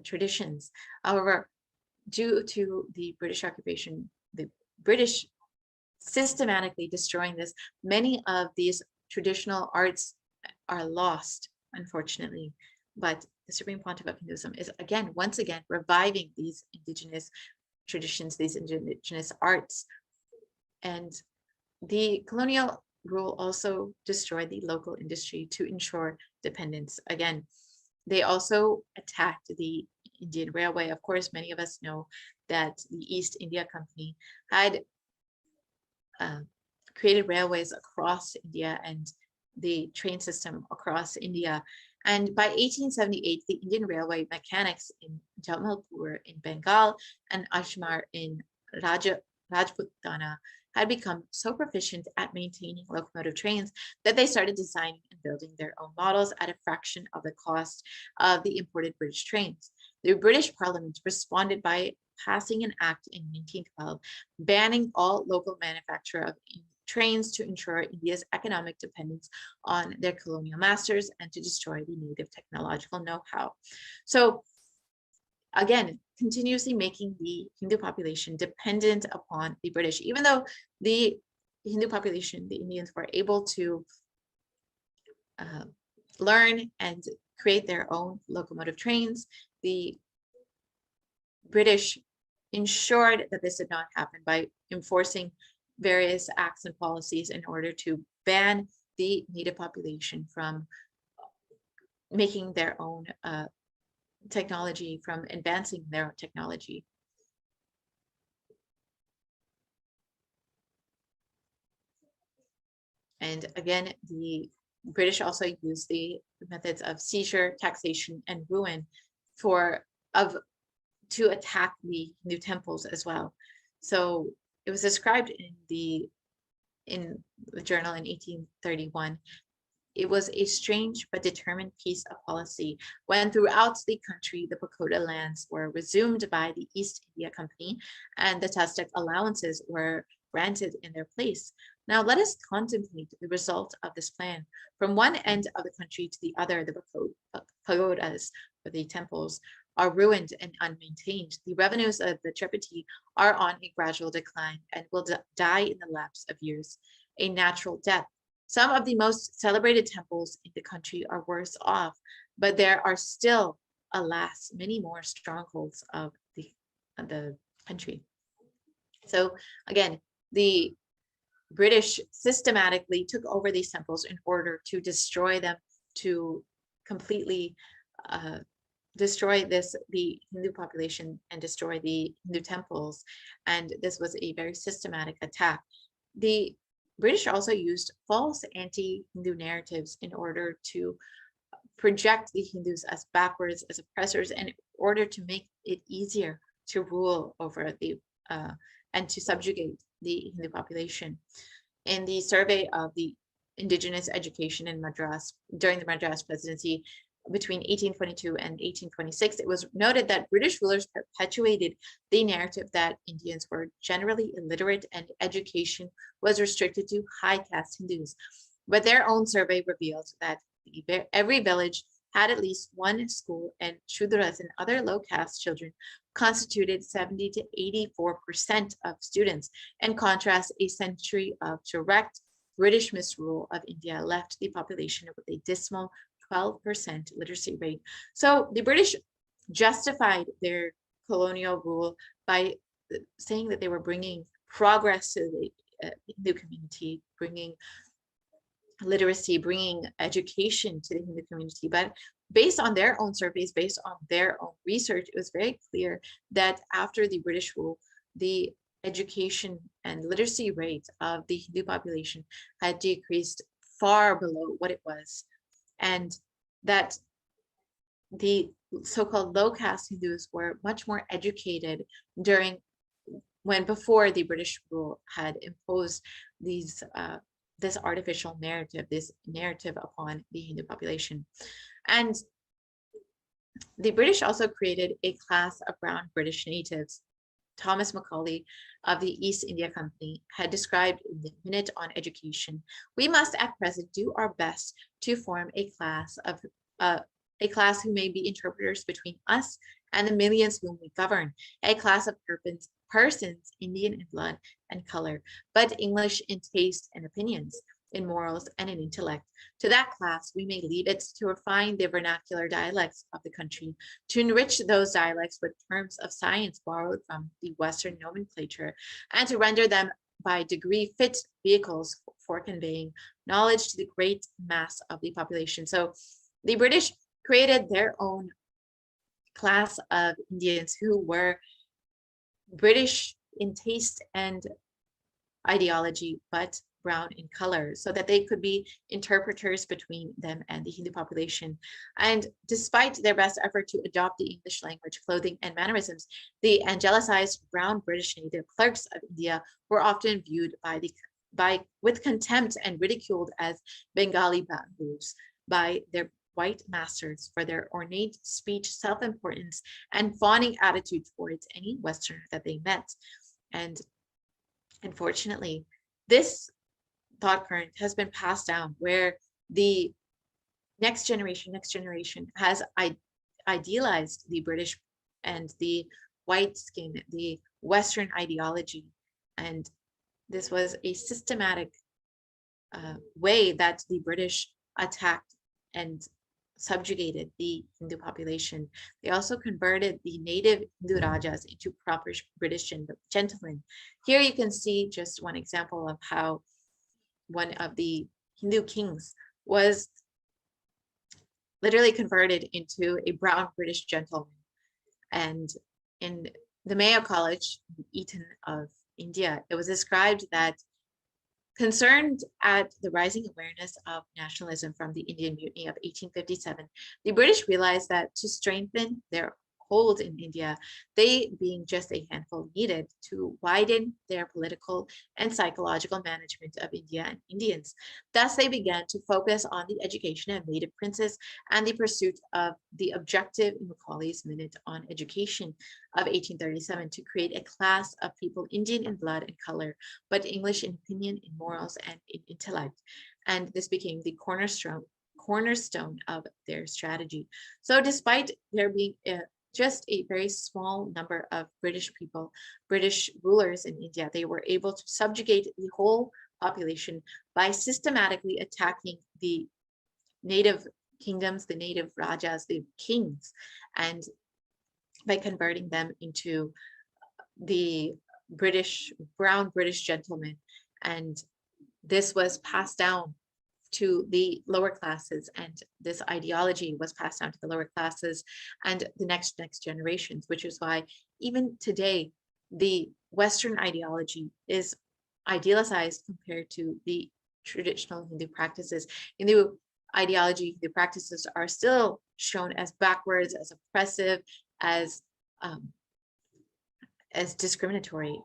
traditions. However, due to the British occupation, the British systematically destroying this, many of these traditional arts are lost, unfortunately. But the Supreme Pontiff of Hinduism is once again reviving these indigenous traditions, these indigenous arts. And the colonial rule also destroyed the local industry to ensure dependence. Again, they also attacked the Indian Railway. Of course, many of us know that the East India Company had created railways across India and the train system across India. And by 1878, the Indian Railway mechanics in Jamalpur in Bengal and Ajmer in Rajputana had become so proficient at maintaining locomotive trains that they started designing and building their own models at a fraction of the cost of the imported British trains. The British Parliament responded by passing an act in 1912 banning all local manufacture of trains to ensure India's economic dependence on their colonial masters and to destroy the native technological know-how. So again, continuously making the Hindu population dependent upon the British. Even though the Hindu population, the Indians, were able to learn and create their own locomotive trains, the British ensured that this did not happen by enforcing various acts and policies in order to ban the native population from making their own technology, from advancing their own technology. And again, the British also used the methods of seizure, taxation, and ruin to attack the Hindu temples as well. So it was described in the journal in 1831. It was a strange but determined piece of policy when throughout the country the Pagoda lands were resumed by the East India Company and the Tastec allowances were granted in their place. Now let us contemplate the result of this plan. From one end of the country to the other, the pagodas, or the temples, are ruined and unmaintained. The revenues of the Tripati are on a gradual decline and will die in the lapse of years, a natural death. Some of the most celebrated temples in the country are worse off, but there are still, alas, many more strongholds of the country. So again, the British systematically took over these temples in order to destroy them, to completely destroy the Hindu population and destroy the Hindu temples. And this was a very systematic attack. The British also used false anti-Hindu narratives in order to project the Hindus as backwards, as oppressors, and in order to make it easier to rule over the and to subjugate the Hindu population. In the survey of the indigenous education in Madras during the Madras presidency between 1822 and 1826, it was noted that British rulers perpetuated the narrative that Indians were generally illiterate and education was restricted to high caste Hindus. But their own survey revealed that every village had at least one school, and Shudras and other low caste children constituted 70 to 84% of students. In contrast, a century of direct British misrule of India left the population with a dismal 12% literacy rate. So the British justified their colonial rule by saying that they were bringing progress to the Hindu community, bringing literacy, bringing education to the Hindu community. But based on their own surveys, based on their own research, it was very clear that after the British rule, the education and literacy rate of the Hindu population had decreased far below what it was, and that the so-called low caste Hindus were much more educated before the British rule had imposed these this artificial narrative, this narrative upon the Hindu population. And the British also created a class of brown British natives. Thomas Macaulay of the East India Company had described in the Minute on Education, "We must at present do our best to form a class who may be interpreters between us and the millions whom we govern, a class of persons Indian in blood and color, but English in taste and opinions, in morals and in intellect. To that class we may leave it to refine the vernacular dialects of the country, to enrich those dialects with terms of science borrowed from the Western nomenclature, and to render them by degree fit vehicles for conveying knowledge to the great mass of the population." So the British created their own class of Indians who were British in taste and ideology, but brown in color, so that they could be interpreters between them and the Hindu population. And despite their best effort to adopt the English language, clothing, and mannerisms, the angelicized brown British native clerks of India were often viewed with contempt and ridiculed as Bengali bamboos by their white masters for their ornate speech, self-importance, and fawning attitude towards any Westerner that they met. And unfortunately, this thought current has been passed down, where the next generation has idealized the British and the white skin, the Western ideology. And this was a systematic way that the British attacked and subjugated the Hindu population. They also converted the native Hindu Rajas into proper British gentlemen. Here you can see just one example of how one of the Hindu kings was literally converted into a brown British gentleman. And in the Mayo College, Eton of India, it was described that, concerned at the rising awareness of nationalism from the Indian Mutiny of 1857, the British realized that to strengthen their hold in India, they being just a handful needed to widen their political and psychological management of India and Indians. Thus, they began to focus on the education of native princes and the pursuit of the objective in Macaulay's Minute on Education of 1837 to create a class of people Indian in blood and color, but English in opinion, in morals, and in intellect. And this became the cornerstone of their strategy. So despite there being just a very small number of British people, British rulers in India, they were able to subjugate the whole population by systematically attacking the native kingdoms, the native rajas, the kings, and by converting them into the brown British gentlemen. And this was passed down to the lower classes, and this ideology was passed down to the lower classes and the next generations, which is why even today the Western ideology is idealized compared to the traditional Hindu practices. Hindu ideology, the practices are still shown as backwards, as oppressive, as discriminatory,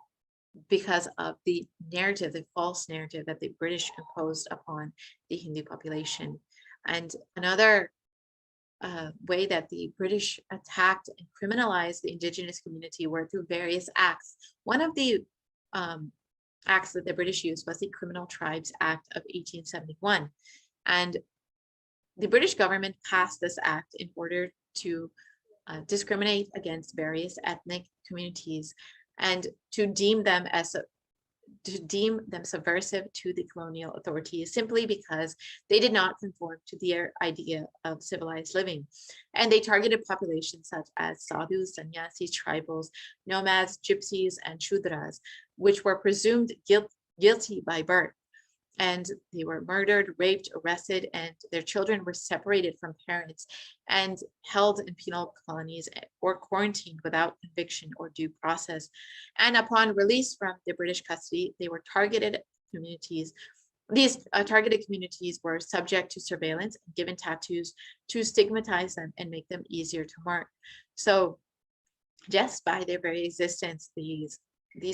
because of the narrative, the false narrative that the British imposed upon the Hindu population. And another way that the British attacked and criminalized the indigenous community were through various acts. One of the acts that the British used was the Criminal Tribes Act of 1871. And the British government passed this act in order to discriminate against various ethnic communities and to deem them subversive to the colonial authorities, simply because they did not conform to their idea of civilized living. And they targeted populations such as sadhus, sannyasis, tribals, nomads, gypsies, and shudras, which were presumed guilty by birth. And they were murdered, raped, arrested, and their children were separated from parents and held in penal colonies or quarantined without conviction or due process. And upon release from the British custody, they were targeted communities. These targeted communities were subject to surveillance and given tattoos to stigmatize them and make them easier to mark. So just by their very existence, these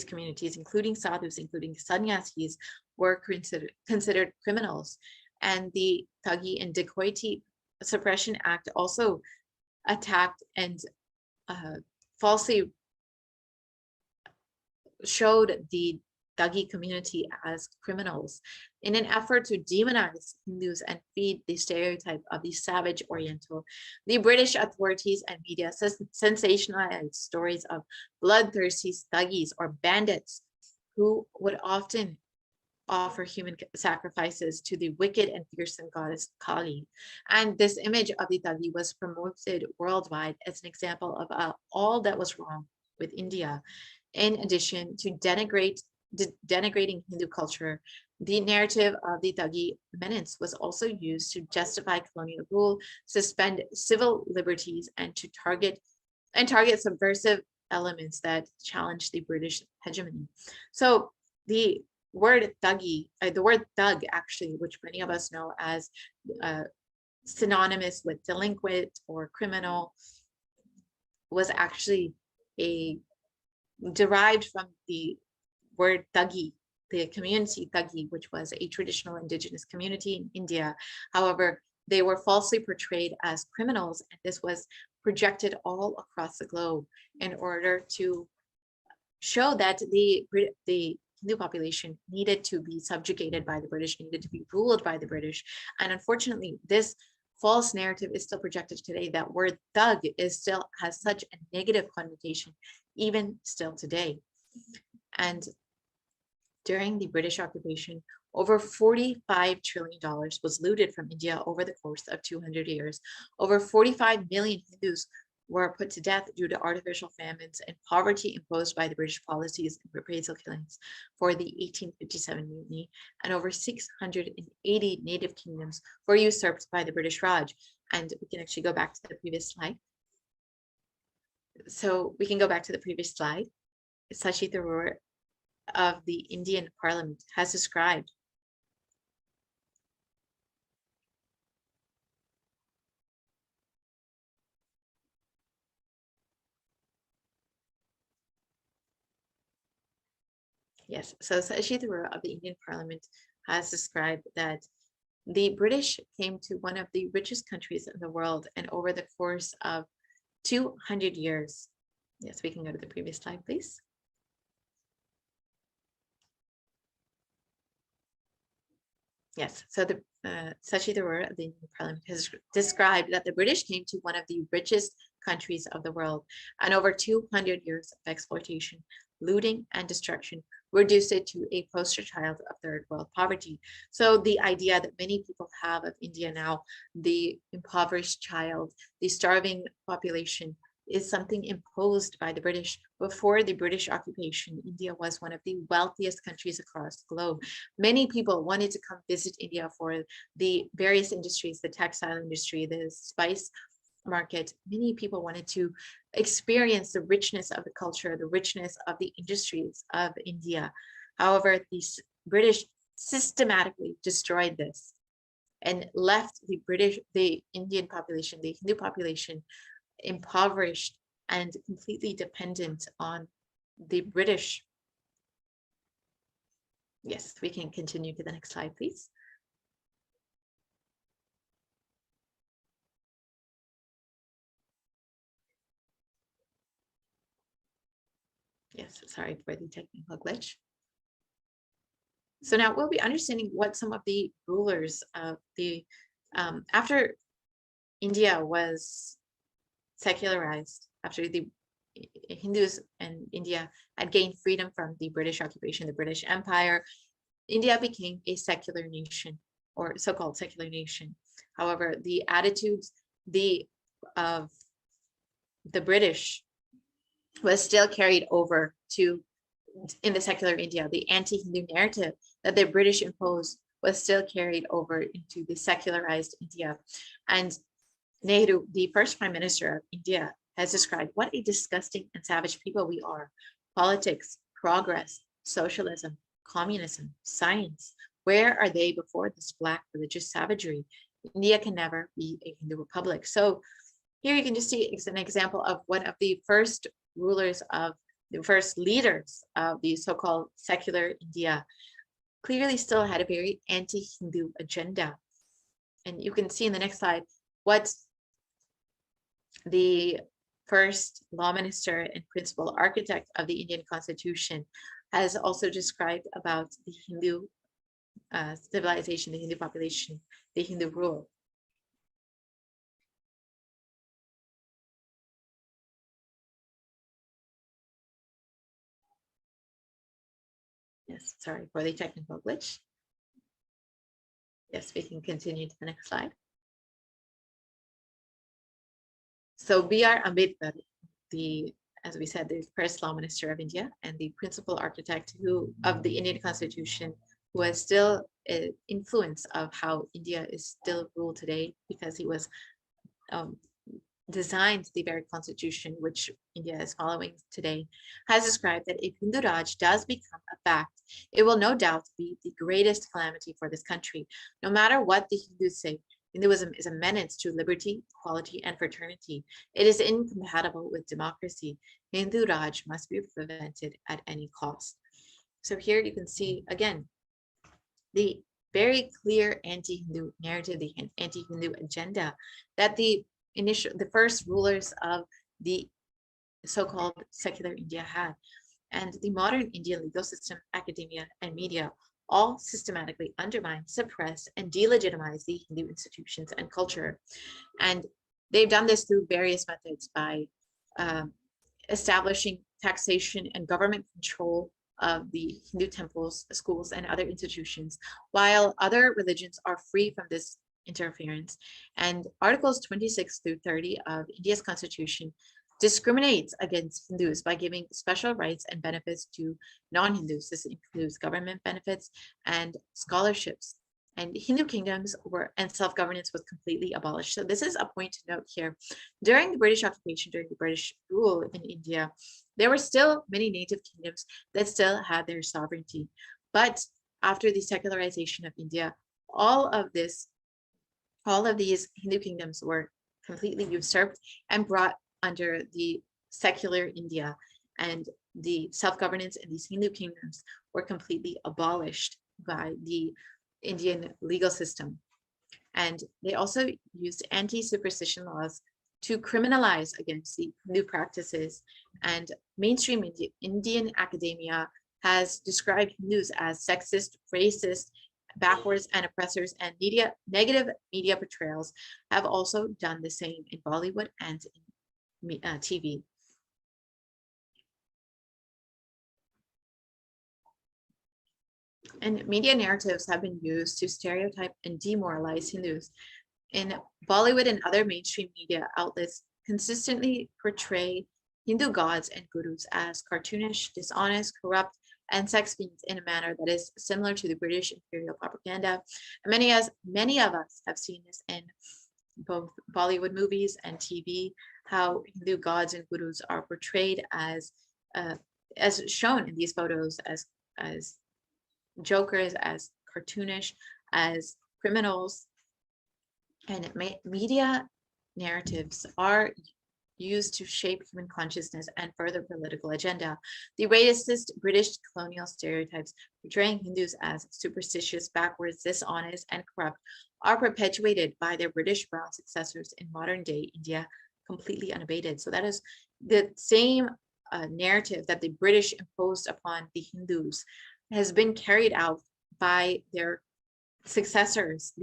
communities, including sadhus, including sannyasis, were considered criminals. And the Thugee and Dacoity Suppression Act also attacked and falsely showed the Thugee community as criminals in an effort to demonize Hindus and feed the stereotype of the savage Oriental. The British authorities and media sensationalized stories of bloodthirsty Thugees or bandits who would often offer human sacrifices to the wicked and fearsome goddess Kali. And this image of the Thugee was promoted worldwide as an example of all that was wrong with India. In addition to denigrating Hindu culture, the narrative of the Thugee menace was also used to justify colonial rule, suspend civil liberties, and to target subversive elements that challenged the British hegemony. So the word Thugee, the word thug actually, which many of us know as synonymous with delinquent or criminal, was actually derived from the word Thugee, the community Thugee, which was a traditional indigenous community in India. However, they were falsely portrayed as criminals, and this was projected all across the globe in order to show that the Hindu population needed to be subjugated by the British, needed to be ruled by the British. And unfortunately, this false narrative is still projected today. That word thug has such a negative connotation, even still today. And during the British occupation, over $45 trillion was looted from India over the course of 200 years. Over 45 million Hindus were put to death due to artificial famines and poverty imposed by the British policies and reprisal killings for the 1857 mutiny, and over 680 native kingdoms were usurped by the British Raj. And we can actually go back to the previous slide. So we can go back to the previous slide. Sachi Tharoor of the Indian Parliament has described Yes, so Sashi Tharoor of the Indian Parliament has described that the British came to one of the richest countries in the world, and over the course of 200 years. Yes, we can go to the previous slide, please. Yes, so the Sashi Tharoor of the Indian Parliament has described that the British came to one of the richest countries of the world, and over 200 years of exploitation, looting, and destruction reduced it to a poster child of third world poverty. So the idea that many people have of India now, the impoverished child, the starving population, is something imposed by the British. Before the British occupation, India was one of the wealthiest countries across the globe. Many people wanted to come visit India for the various industries, the textile industry, the spice market. Many people wanted to experience the richness of the culture, the richness of the industries of India. However, the British systematically destroyed this and left the Indian population, the Hindu population, impoverished and completely dependent on the British. Yes, we can continue to the next slide, please. Yes, sorry for the technical glitch. So now we'll be understanding what some of the rulers of the, after India was secularized, after the Hindus in India had gained freedom from the British occupation, the British Empire, India became a secular nation, or so-called secular nation. However, the attitudes of the British was still carried over to in the secular India. The anti-Hindu narrative that the British imposed was still carried over into the secularized India. And Nehru, the first prime minister of India, has described what a disgusting and savage people we are. Politics, progress, socialism, communism, science, where are they before this black religious savagery? India can never be a Hindu republic. So here you can just see an example of one of the first rulers of the first leaders of the so-called secular India clearly still had a very anti-Hindu agenda. And you can see in the next slide what the first law minister and principal architect of the Indian Constitution has also described about the Hindu civilization, the Hindu population, the Hindu rule. Yes, sorry for the technical glitch. Yes, we can continue to the next slide. So B.R. Ambedkar, as we said, the first law minister of India and the principal architect of the Indian Constitution, who has still an influence of how India is still ruled today, because he was designed the very constitution which India is following today, has described that if Hindu Raj does become a fact, it will no doubt be the greatest calamity for this country. No matter what the Hindus say, Hinduism is a menace to liberty, equality, and fraternity. It is incompatible with democracy. Hindu Raj must be prevented at any cost. So here you can see, again, the very clear anti-Hindu narrative, the anti-Hindu agenda that the first rulers of the so-called secular India had. And the modern Indian legal system, academia, and media all systematically undermine, suppress, and delegitimize the Hindu institutions and culture. And they've done this through various methods by establishing taxation and government control of the Hindu temples, schools, and other institutions, while other religions are free from this interference. And Articles 26 through 30 of India's Constitution discriminates against Hindus by giving special rights and benefits to non-Hindus. This includes government benefits and scholarships. And Hindu kingdoms and self-governance was completely abolished. So this is a point to note here. During the British occupation, during the British rule in India, there were still many native kingdoms that still had their sovereignty. But after the secularization of India, all of these Hindu kingdoms were completely usurped and brought under the secular India. And the self-governance in these Hindu kingdoms were completely abolished by the Indian legal system. And they also used anti-superstition laws to criminalize against the Hindu practices. And mainstream Indian academia has described Hindus as sexist, racist, backwards, and oppressors, and negative media portrayals have also done the same in Bollywood and in TV. And media narratives have been used to stereotype and demoralize Hindus. In Bollywood and other mainstream media outlets consistently portray Hindu gods and gurus as cartoonish, dishonest, corrupt, and sex fiends in a manner that is similar to the British imperial propaganda. And many of us have seen this in both Bollywood movies and TV, how Hindu gods and gurus are portrayed as shown in these photos as jokers, as cartoonish, as criminals. And media narratives are used to shape human consciousness and further political agenda. The racist British colonial stereotypes portraying Hindus as superstitious, backwards, dishonest, and corrupt are perpetuated by their British brown successors in modern day India, completely unabated. So that is the same narrative that the British imposed upon the Hindus has been carried out by their successors,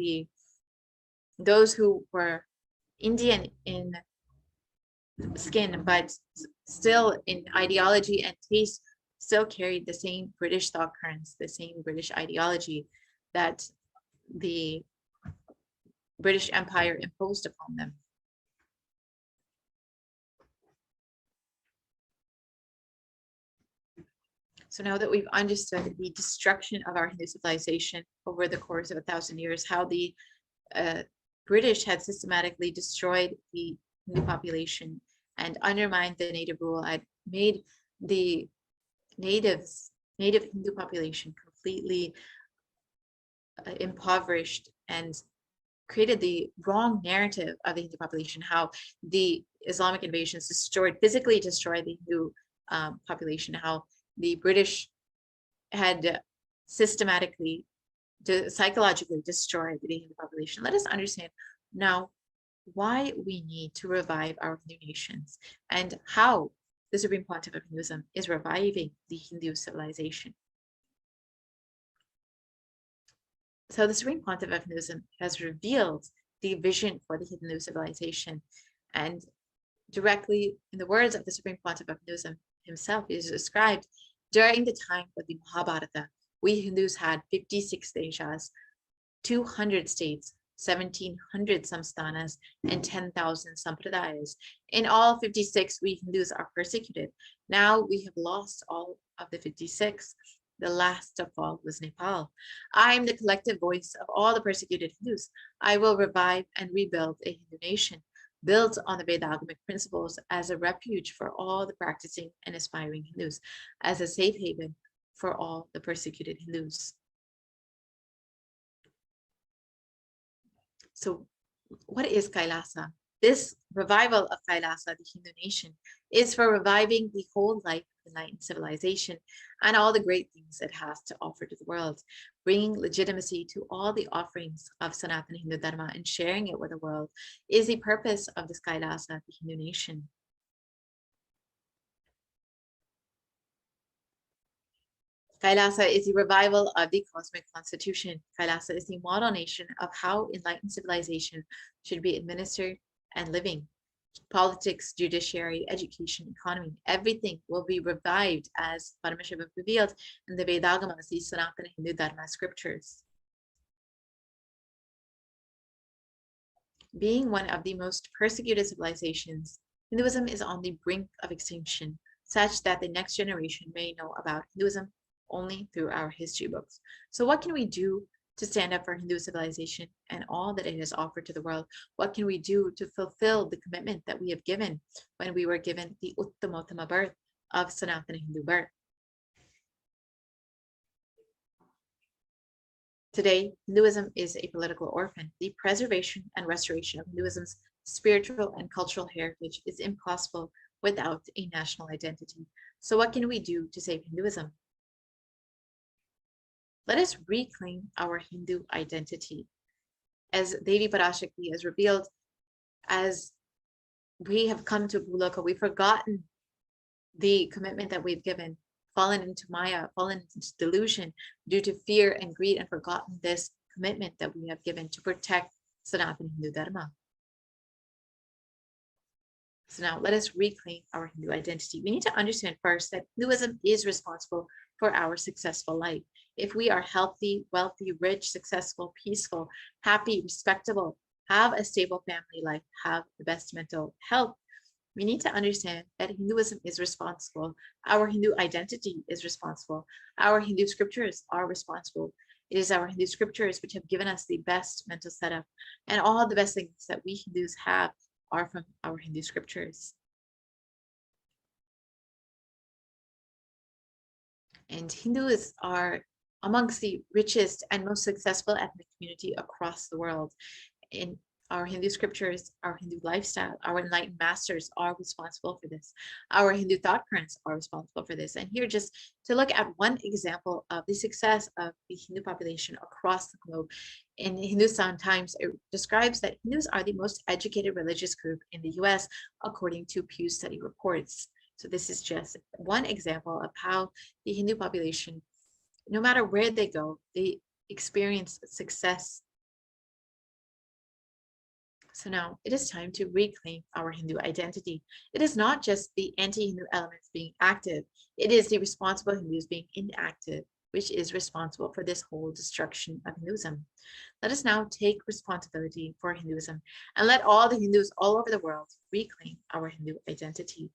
those who were Indian in skin, but still in ideology and taste, still carried the same British thought currents, the same British ideology that the British Empire imposed upon them. So now that we've understood the destruction of our Hindu civilization over the course of 1,000 years, how the British had systematically destroyed the Hindu population and undermined the native rule, had made the native Hindu population completely impoverished and created the wrong narrative of the Hindu population, how the Islamic invasions physically destroyed the Hindu population, how the British had systematically, psychologically destroyed the Hindu population. Let us understand now why we need to revive our Hindu nations and how the Supreme Pontiff of Hinduism is reviving the Hindu civilization. So the Supreme Pontiff of Hinduism has revealed the vision for the Hindu civilization, and directly in the words of the Supreme Pontiff of Hinduism himself is described, during the time of the Mahabharata, we Hindus had 56 deshas, 200 states, 1,700 samsthanas, and 10,000 sampradayas. In all 56, we Hindus are persecuted. Now we have lost all of the 56. The last of all was Nepal. I am the collective voice of all the persecuted Hindus. I will revive and rebuild a Hindu nation, built on the Vedagamic principles as a refuge for all the practicing and aspiring Hindus, as a safe haven for all the persecuted Hindus. So what is Kailasa? This revival of Kailasa, the Hindu nation, is for reviving the whole life of enlightened civilization and all the great things it has to offer to the world, bringing legitimacy to all the offerings of Sanatana Hindu Dharma and sharing it with the world is the purpose of this Kailasa, the Hindu nation. Kailasa is the revival of the cosmic constitution. Kailasa is the model nation of how enlightened civilization should be administered and living. Politics, judiciary, education, economy, everything will be revived as Paramashivoham revealed in the Vedagamas, the Sanatana Hindu Dharma scriptures. Being one of the most persecuted civilizations, Hinduism is on the brink of extinction, such that the next generation may know about Hinduism only through our history books. So what can we do to stand up for Hindu civilization and all that it has offered to the world? What can we do to fulfill the commitment that we have given when we were given the Uttamottama birth of Sanatana Hindu birth? Today, Hinduism is a political orphan. The preservation and restoration of Hinduism's spiritual and cultural heritage is impossible without a national identity. So what can we do to save Hinduism? Let us reclaim our Hindu identity. As Devi Parashakti has revealed, as we have come to Bhuloka, we've forgotten the commitment that we've given, fallen into Maya, fallen into delusion due to fear and greed, and forgotten this commitment that we have given to protect Sanatana Hindu Dharma. So now let us reclaim our Hindu identity. We need to understand first that Hinduism is responsible for our successful life. If we are healthy, wealthy, rich, successful, peaceful, happy, respectable, have a stable family life, have the best mental health, we need to understand that Hinduism is responsible. Our Hindu identity is responsible. Our Hindu scriptures are responsible. It is our Hindu scriptures which have given us the best mental setup, and all the best things that we Hindus have are from our Hindu scriptures. And Hindus are amongst the richest and most successful ethnic community across the world. In our Hindu scriptures, our Hindu lifestyle, our enlightened masters are responsible for this. Our Hindu thought currents are responsible for this. And here, just to look at one example of the success of the Hindu population across the globe. In Hindustan Times, it describes that Hindus are the most educated religious group in the US, according to Pew study reports. So this is just one example of how the Hindu population, no matter where they go, they experience success. So now it is time to reclaim our Hindu identity. It is not just the anti-Hindu elements being active, it is the responsible Hindus being inactive, which is responsible for this whole destruction of Hinduism. Let us now take responsibility for Hinduism and let all the Hindus all over the world reclaim our Hindu identity.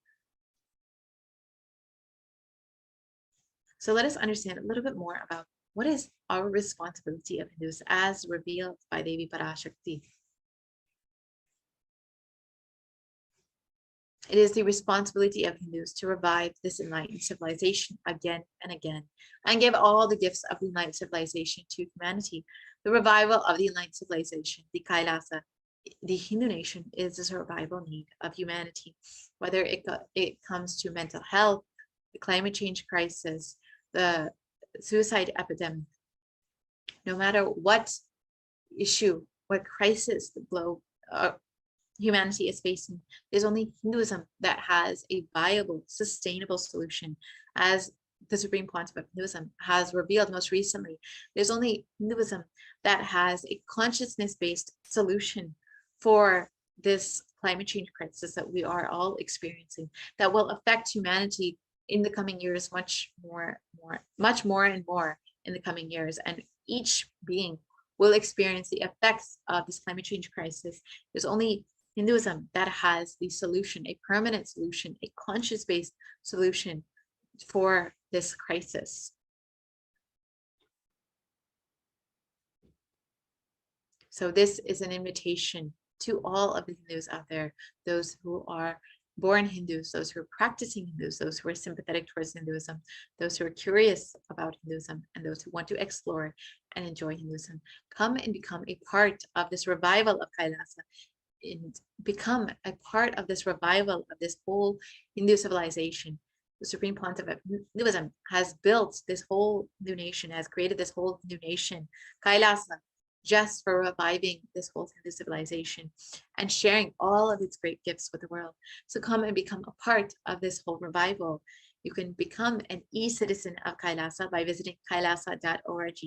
So let us understand a little bit more about what is our responsibility of Hindus as revealed by Devi Parashakti. It is the responsibility of Hindus to revive this enlightened civilization again and again, and give all the gifts of the enlightened civilization to humanity. The revival of the enlightened civilization, the Kailasa, the Hindu nation, is a survival need of humanity, whether it comes to mental health, the climate change crisis, the suicide epidemic. No matter what issue, what crisis the globe, humanity is facing, there's only Hinduism that has a viable, sustainable solution. As the Supreme Pontiff of Hinduism has revealed most recently, there's only Hinduism that has a consciousness-based solution for this climate change crisis that we are all experiencing, that will affect humanity in the coming years much more and more in the coming years. And each being will experience the effects of this climate change crisis. There's only Hinduism that has the solution, a permanent solution, a conscious-based solution for this crisis. So this is an invitation to all of the Hindus out there, those who are born Hindus, those who are practicing Hindus, those who are sympathetic towards Hinduism, those who are curious about Hinduism, and those who want to explore and enjoy Hinduism. Come and become a part of this revival of Kailasa, and become a part of this revival of this whole Hindu civilization. The Supreme Pontiff of Hinduism has built this whole new nation, has created this whole new nation, Kailasa, just for reviving this whole Hindu civilization and sharing all of its great gifts with the world. So come and become a part of this whole revival. You can become an e-citizen of Kailasa by visiting kailasa.org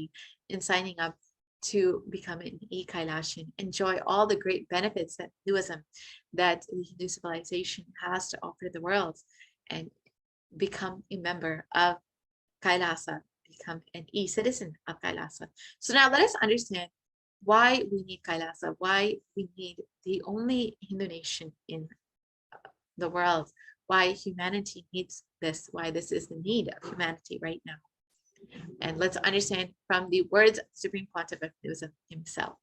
and signing up to become an e-Kailashian. Enjoy all the great benefits that Hinduism, that the Hindu civilization has to offer the world, and become a member of Kailasa, become an e-citizen of Kailasa. So now let us understand why we need Kailasa, why we need the only Hindu nation in the world, why humanity needs this, why this is the need of humanity right now. And let's understand from the words of the Supreme Pontiff of Hinduism himself.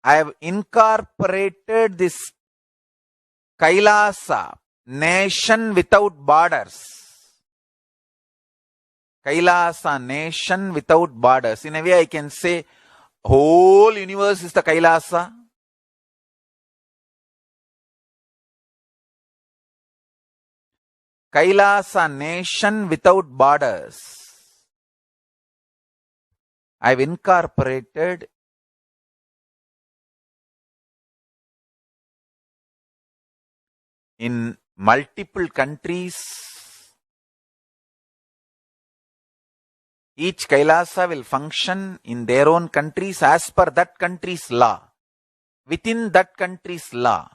I have incorporated this Kailasa nation without borders. Kailasa, nation without borders. In a way, I can say whole universe is the Kailasa. Kailasa, nation without borders. I've incorporated in multiple countries. Each Kailasa will function in their own countries as per that country's law, within that country's law.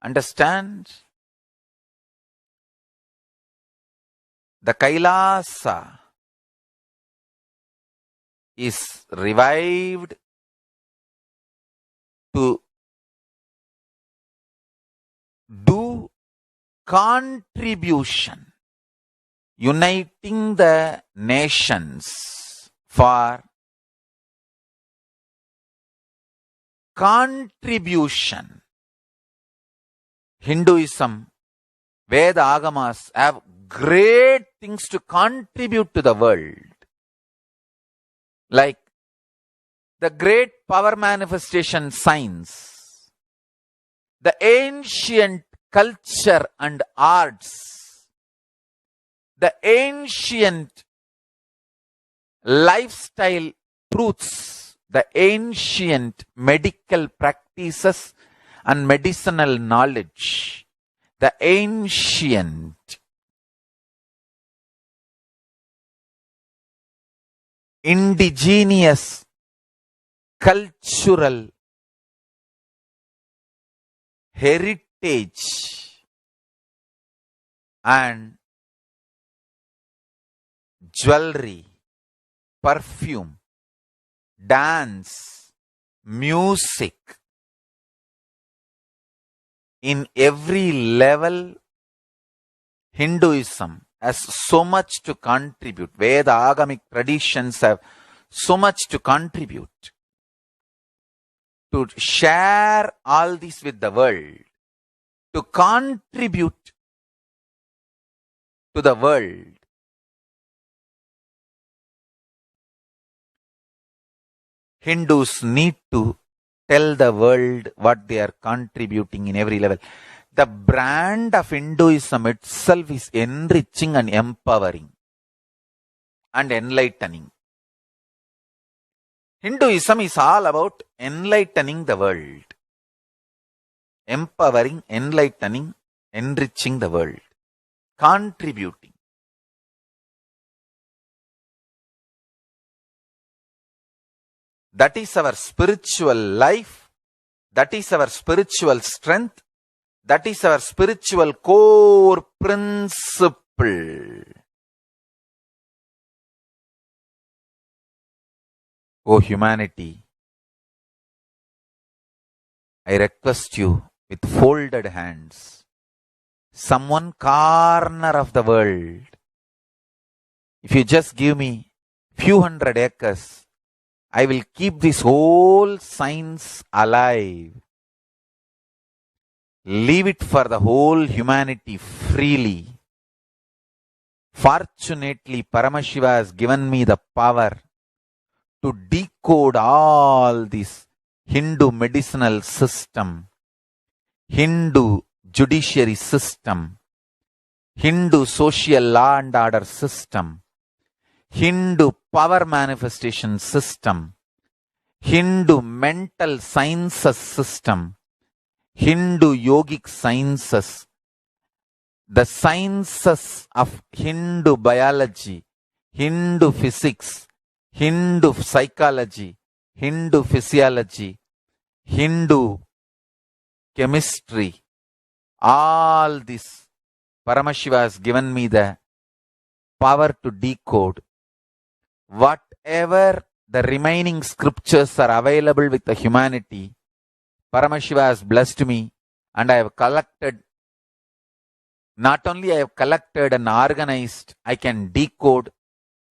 Understand? The Kailasa is revived to do contribution, uniting the nations for contribution. Hinduism, Veda Agamas have great things to contribute to the world. Like the great power manifestation science, the ancient culture and arts, the ancient lifestyle truths, the ancient medical practices and medicinal knowledge, the ancient indigenous cultural heritage and jewelry, perfume, dance, music. In every level, Hinduism has so much to contribute. Veda Agamic traditions have so much to contribute. To share all this with the world, to contribute to the world. Hindus need to tell the world what they are contributing in every level. The brand of Hinduism itself is enriching and empowering and enlightening. Hinduism is all about enlightening the world. Empowering, enlightening, enriching the world. Contributing. That is our spiritual life. That is our spiritual strength. That is our spiritual core principle. O humanity, I request you with folded hands, some one corner of the world, if you just give me few hundred acres, I will keep this whole science alive. Leave it for the whole humanity freely. Fortunately, Paramashiva has given me the power to decode all this Hindu medicinal system, Hindu judiciary system, Hindu social law and order system, Hindu power manifestation system, Hindu mental sciences system, Hindu yogic sciences, the sciences of Hindu biology, Hindu physics, Hindu psychology, Hindu physiology, Hindu chemistry, all this Paramashiva has given me the power to decode. Whatever the remaining scriptures are available with the humanity, Paramashiva has blessed me, and I have collected, not only I have collected and organized, I can decode.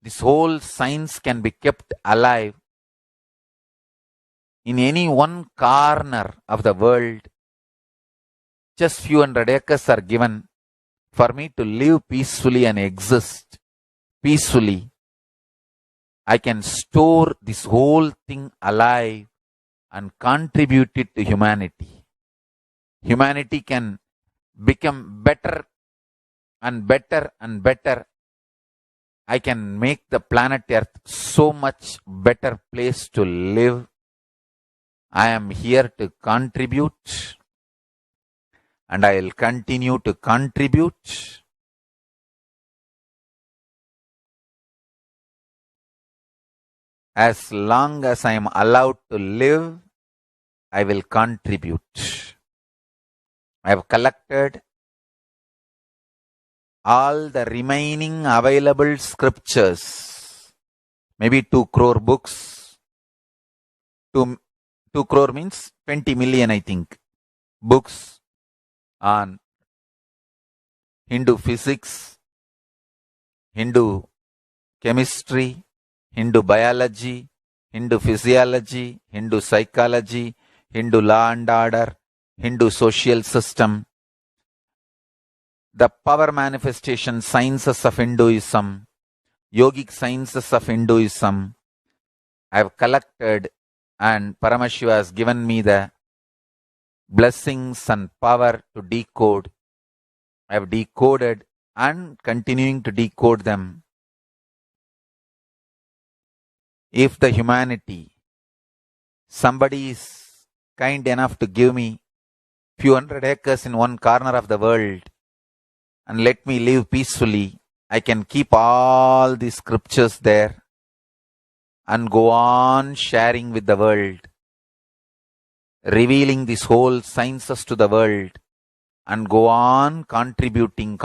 This whole science can be kept alive. in any one corner of the world, just few hundred acres are given for me to live peacefully and exist peacefully, I can store this whole thing alive and contribute it to humanity. Humanity can become better and better and better. I can make the planet Earth so much better place to live. I am here to contribute, and I will continue to contribute. As long as I am allowed to live, I will contribute. I have collected all the remaining available scriptures, maybe 2 crore books. 2 crore means 20 million, I think, books on Hindu physics, Hindu chemistry, Hindu biology, Hindu physiology, Hindu psychology, Hindu law and order, Hindu social system, the power manifestation sciences of Hinduism, yogic sciences of Hinduism. I have collected, and Paramashiva has given me the blessings and power to decode. I have decoded and continuing to decode them. If the humanity, somebody is kind enough to give me few hundred acres in one corner of the world and let me live peacefully, I can keep all the scriptures there and go on sharing with the world, revealing this whole sciences to the world, and go on contributing.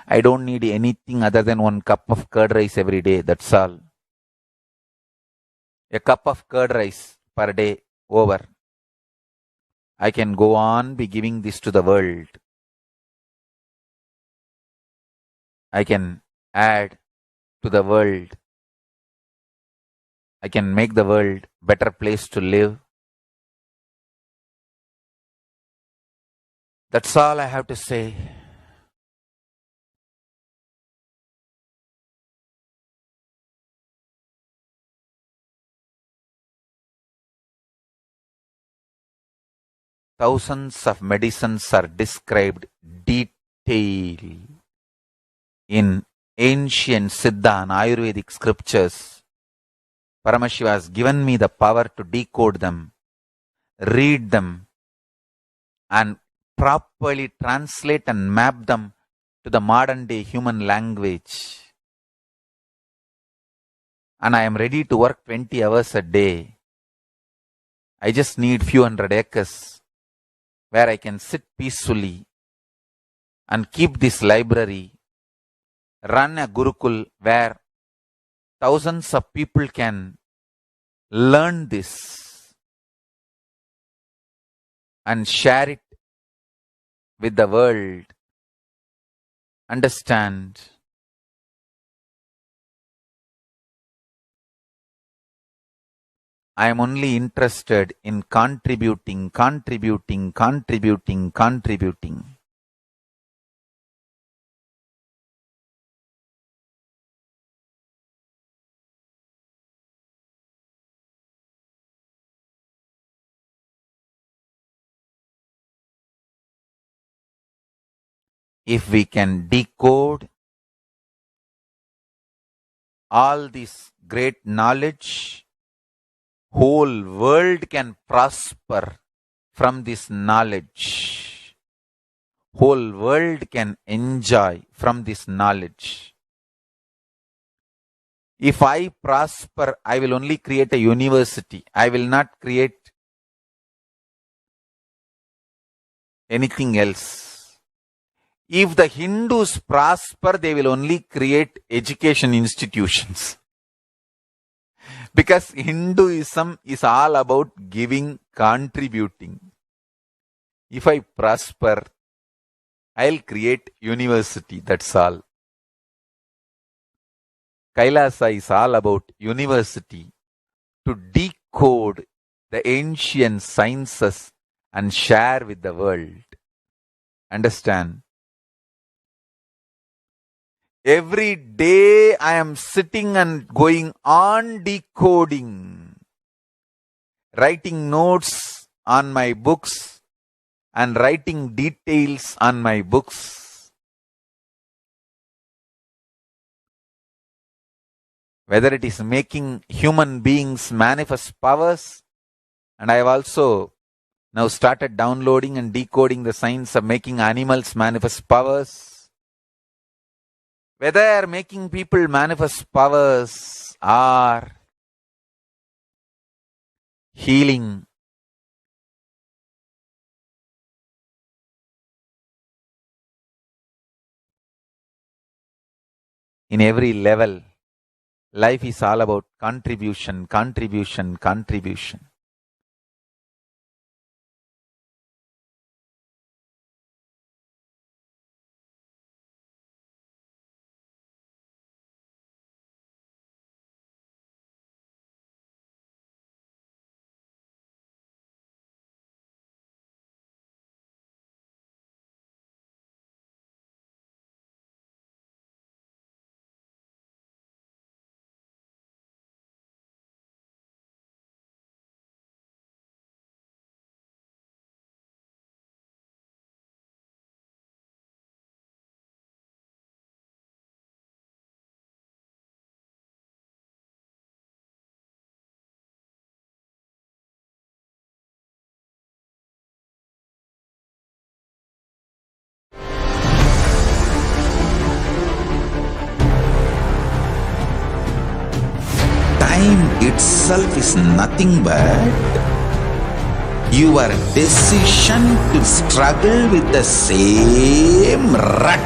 I don't need anything other than 1 cup of curd rice every day. That's all. A cup of curd rice per day, over. I can go on be giving this to the world. I can add to the world. I can make the world better place to live. That's all I have to say. Thousands of medicines are described detail in ancient Siddha and Ayurvedic scriptures. Paramashiva has given me the power to decode them, read them, and properly translate and map them to the modern day human language. And I am ready to work 20 hours a day. I just need few hundred acres where I can sit peacefully and keep this library, run a Gurukul where thousands of people can learn this and share it with the world. Understand? I am only interested in contributing. If we can decode all this great knowledge, whole world can prosper from this knowledge. Whole world can enjoy from this knowledge. If I prosper, I will only create a university. I will not create anything else. If the Hindus prosper, they will only create education institutions. Because Hinduism is all about giving, contributing. If I prosper, I'll create university, that's all. Kailasa is all about university, to decode decode the ancient sciences and share with the world. Understand? Every day I am sitting and going on decoding, writing notes on my books and writing details on my books. Whether it is making human beings manifest powers, and I have also now started downloading and decoding the science of making animals manifest powers. Whether making people manifest powers or healing, in every level, life is all about contribution, contribution, contribution. Time itself is nothing but your decision to struggle with the same rut.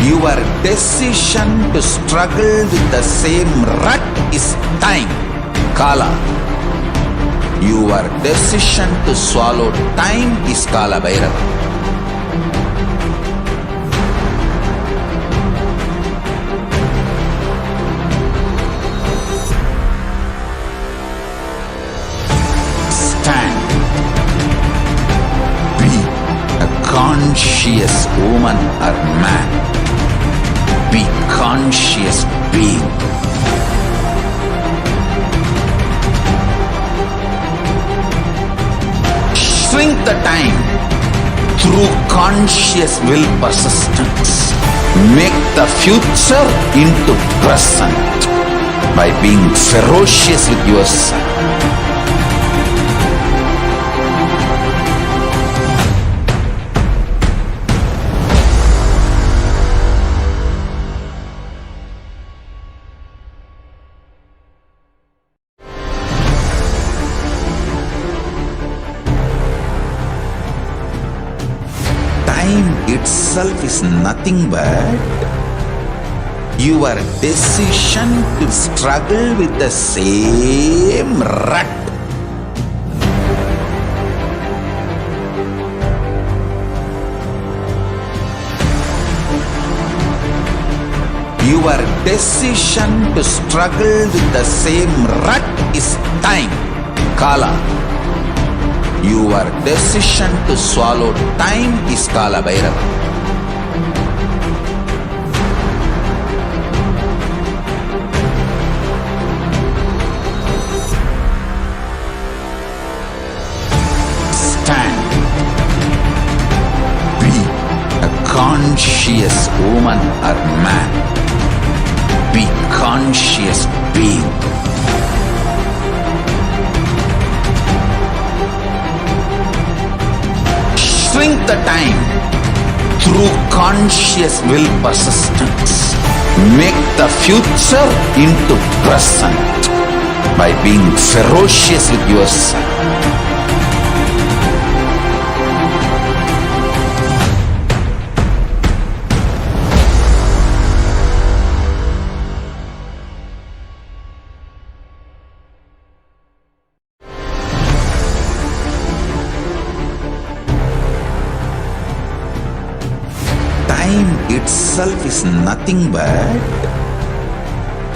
Your decision to struggle with the same rut is time, Kala. Your decision to swallow time is Kala Bhairava. Stand. Be a conscious woman or man. Be conscious being. Shrink the time through conscious will persistence. Make the future into present by being ferocious with yourself. Time itself is nothing but your decision to struggle with the same rut. Your decision to struggle with the same rut is time, Kala. Your decision to swallow time is Kala Bhairava. Stand. Be a conscious woman or man. Be conscious being. Shrink the time through conscious will persistence. Make the future into present by being ferocious with yourself. is nothing but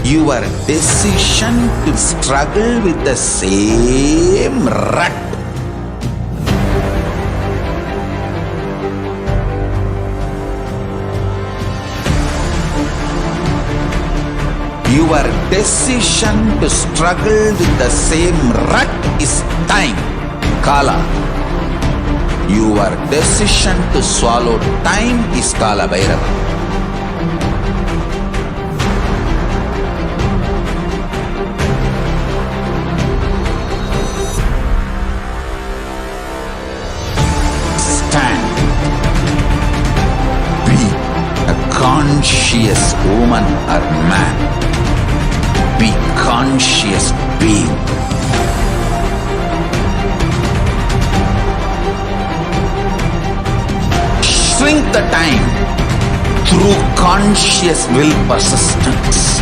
your decision to struggle with the same rut. Your decision to struggle with the same rut is time, Kala. Your decision to swallow time is Kala Bhairava. Stand. Be a conscious woman or man. Be conscious being. Shrink the time through conscious will persistence.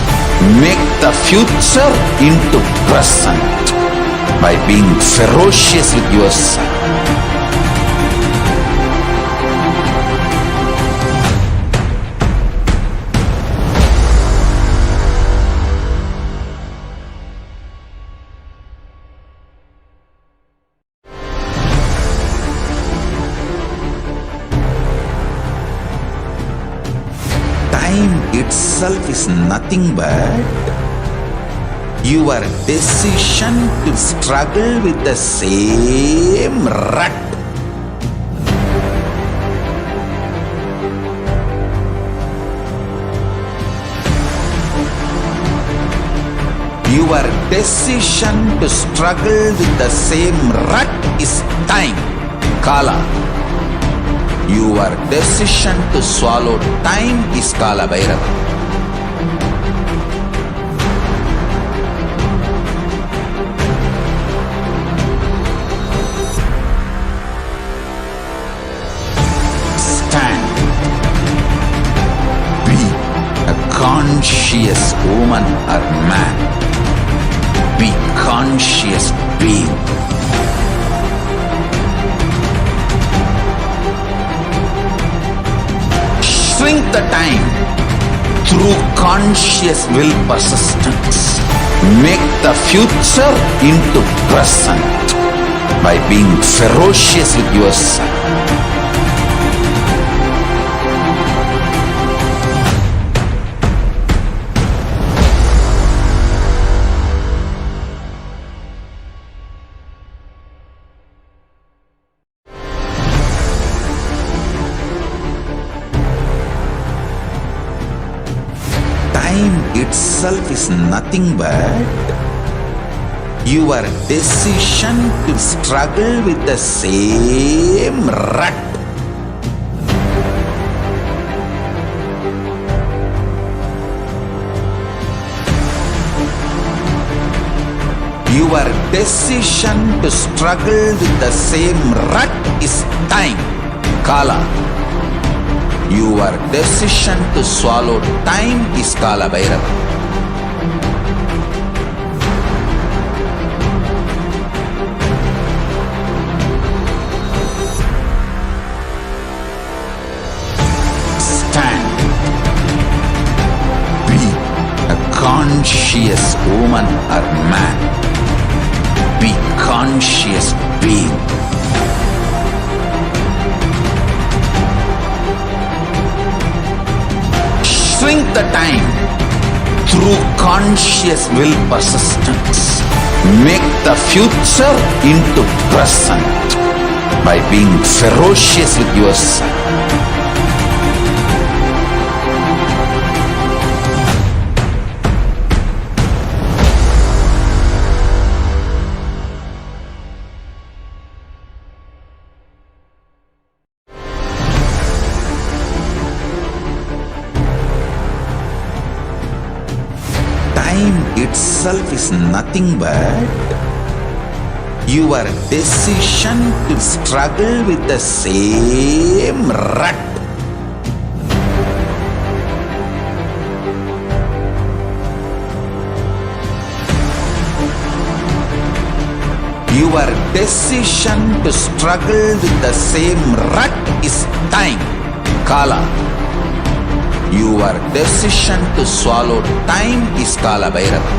Make the future into present by being ferocious with yourself. Time itself is nothing but your decision to struggle with the same rut. Your decision to struggle with the same rut is time, Kala. Your decision to swallow time is Kala Bhairava. Stand. Be a conscious woman or man. Be conscious being. Shrink the time through conscious will persistence. Make the future into present by being ferocious with yourself. Time itself is nothing but your decision to struggle with the same rut. Your decision to struggle with the same rut is time, Kala. Your decision to swallow time is Kala Bhairava. Stand. Be a conscious woman or man. Be conscious being. Shrink the time through conscious will persistence. Make the future into present by being ferocious with yourself. Time itself is nothing but your decision to struggle with the same rut. Your decision to struggle with the same rut is time, Kala. Your decision to swallow time is Kala Bhairava.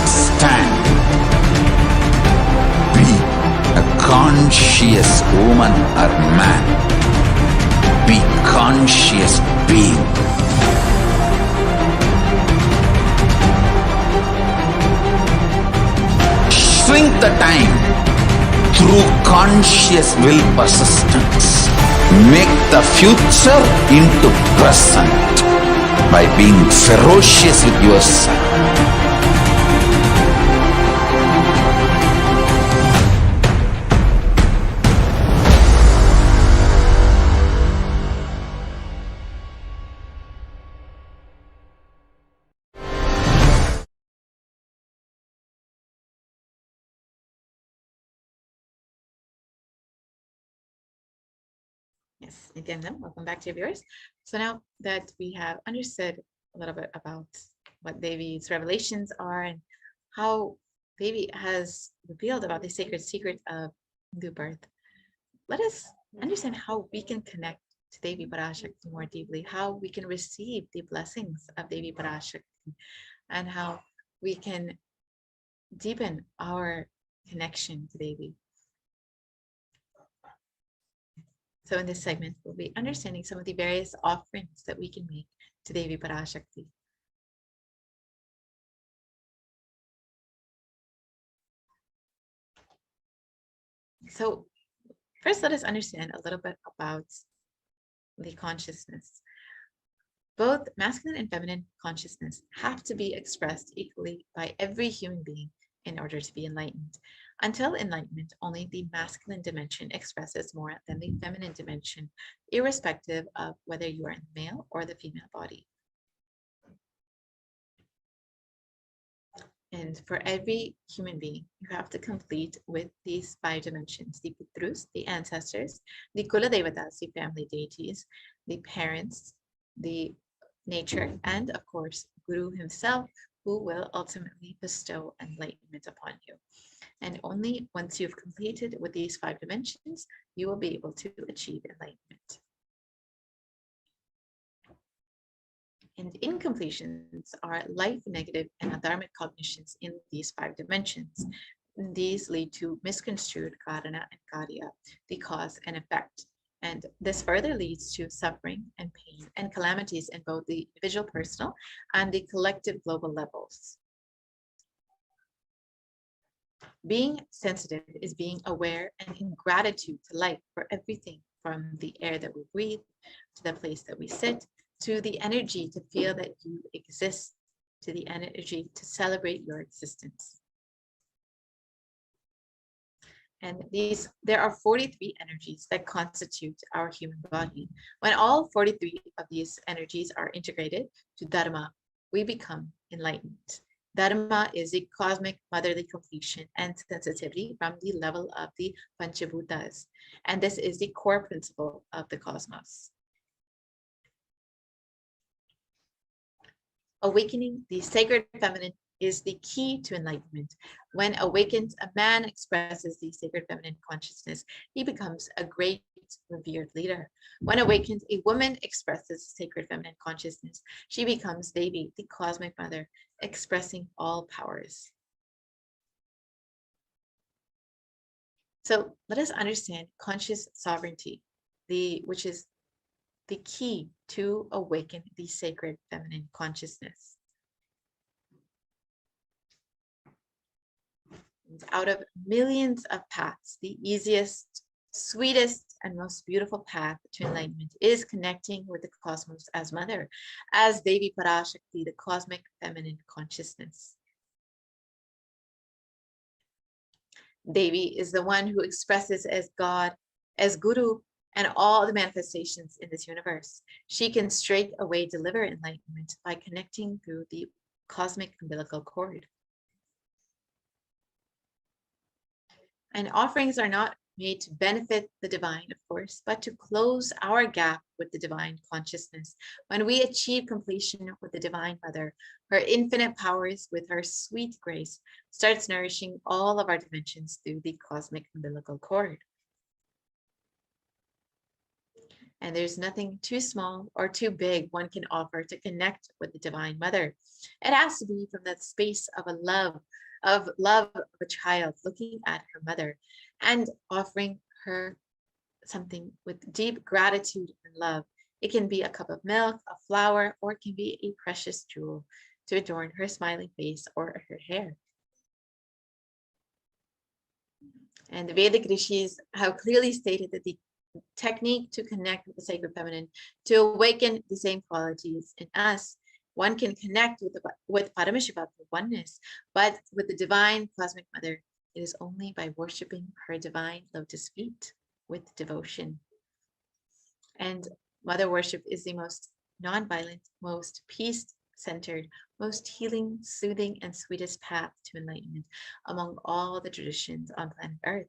Stand. Be a conscious woman or man. Be conscious being. Shrink the time through conscious will persistence. Make the future into present by being ferocious with yourself. Yes, Nithyanandam, welcome back to your viewers. So now that we have understood a little bit about what Devi's revelations are and how Devi has revealed about the sacred secret of Hindu birth, let us understand how we can connect to Devi Parashakti more deeply, how we can receive the blessings of Devi Parashakti, and how we can deepen our connection to Devi. So in this segment, we'll be understanding some of the various offerings that we can make to Devi Parashakti. So first, let us understand a little bit about the consciousness. Both masculine and feminine consciousness have to be expressed equally by every human being in order to be enlightened. Until enlightenment, only the masculine dimension expresses more than the feminine dimension, irrespective of whether you are in the male or the female body. And for every human being, you have to complete with these 5 dimensions: the Pitrus, the ancestors, the Kula Devatas, the family deities, the parents, the nature, and of course, Guru himself, who will ultimately bestow enlightenment upon you. And only once you've completed with these 5 dimensions, you will be able to achieve enlightenment. And incompletions are life negative and adharmic cognitions in these 5 dimensions. And these lead to misconstrued karana and karya, the cause and effect. And this further leads to suffering and pain and calamities in both the individual personal and the collective global levels. Being sensitive is being aware and in gratitude to life for everything, from the air that we breathe, to the place that we sit, to the energy to feel that you exist, to the energy to celebrate your existence. And there are 43 energies that constitute our human body. When all 43 of these energies are integrated to Dharma, we become enlightened. Dharma is the cosmic motherly completion and sensitivity from the level of the Panchabhutas. And this is the core principle of the cosmos. Awakening the sacred feminine is the key to enlightenment. When awakened, a man expresses the sacred feminine consciousness. He becomes a great, revered leader. When awakened, a woman expresses sacred feminine consciousness. She becomes Devi, the cosmic mother, expressing all powers. So let us understand conscious sovereignty, which is the key to awaken the sacred feminine consciousness. And out of millions of paths, the easiest, sweetest, and most beautiful path to enlightenment is connecting with the cosmos as mother, as Devi Parashakti, the cosmic feminine consciousness. Devi is the one who expresses as God, as Guru, and all the manifestations in this universe. She can straight away deliver enlightenment by connecting through the cosmic umbilical cord. And offerings are not made to benefit the divine, of course, but to close our gap with the divine consciousness. When we achieve completion with the Divine Mother, her infinite powers with her sweet grace starts nourishing all of our dimensions through the cosmic umbilical cord. And there's nothing too small or too big one can offer to connect with the Divine Mother. It has to be from that space of love of a child looking at her mother and offering her something with deep gratitude and love. It can be a cup of milk, a flower, or it can be a precious jewel to adorn her smiling face or her hair. And the Vedic rishis have clearly stated that the technique to connect with the sacred feminine, to awaken the same qualities in us, one can connect with Paramashivoham, oneness, but with the divine cosmic mother, it is only by worshiping her divine lotus feet with devotion. And mother worship is the most non-violent, most peace-centered, most healing, soothing, and sweetest path to enlightenment among all the traditions on planet Earth.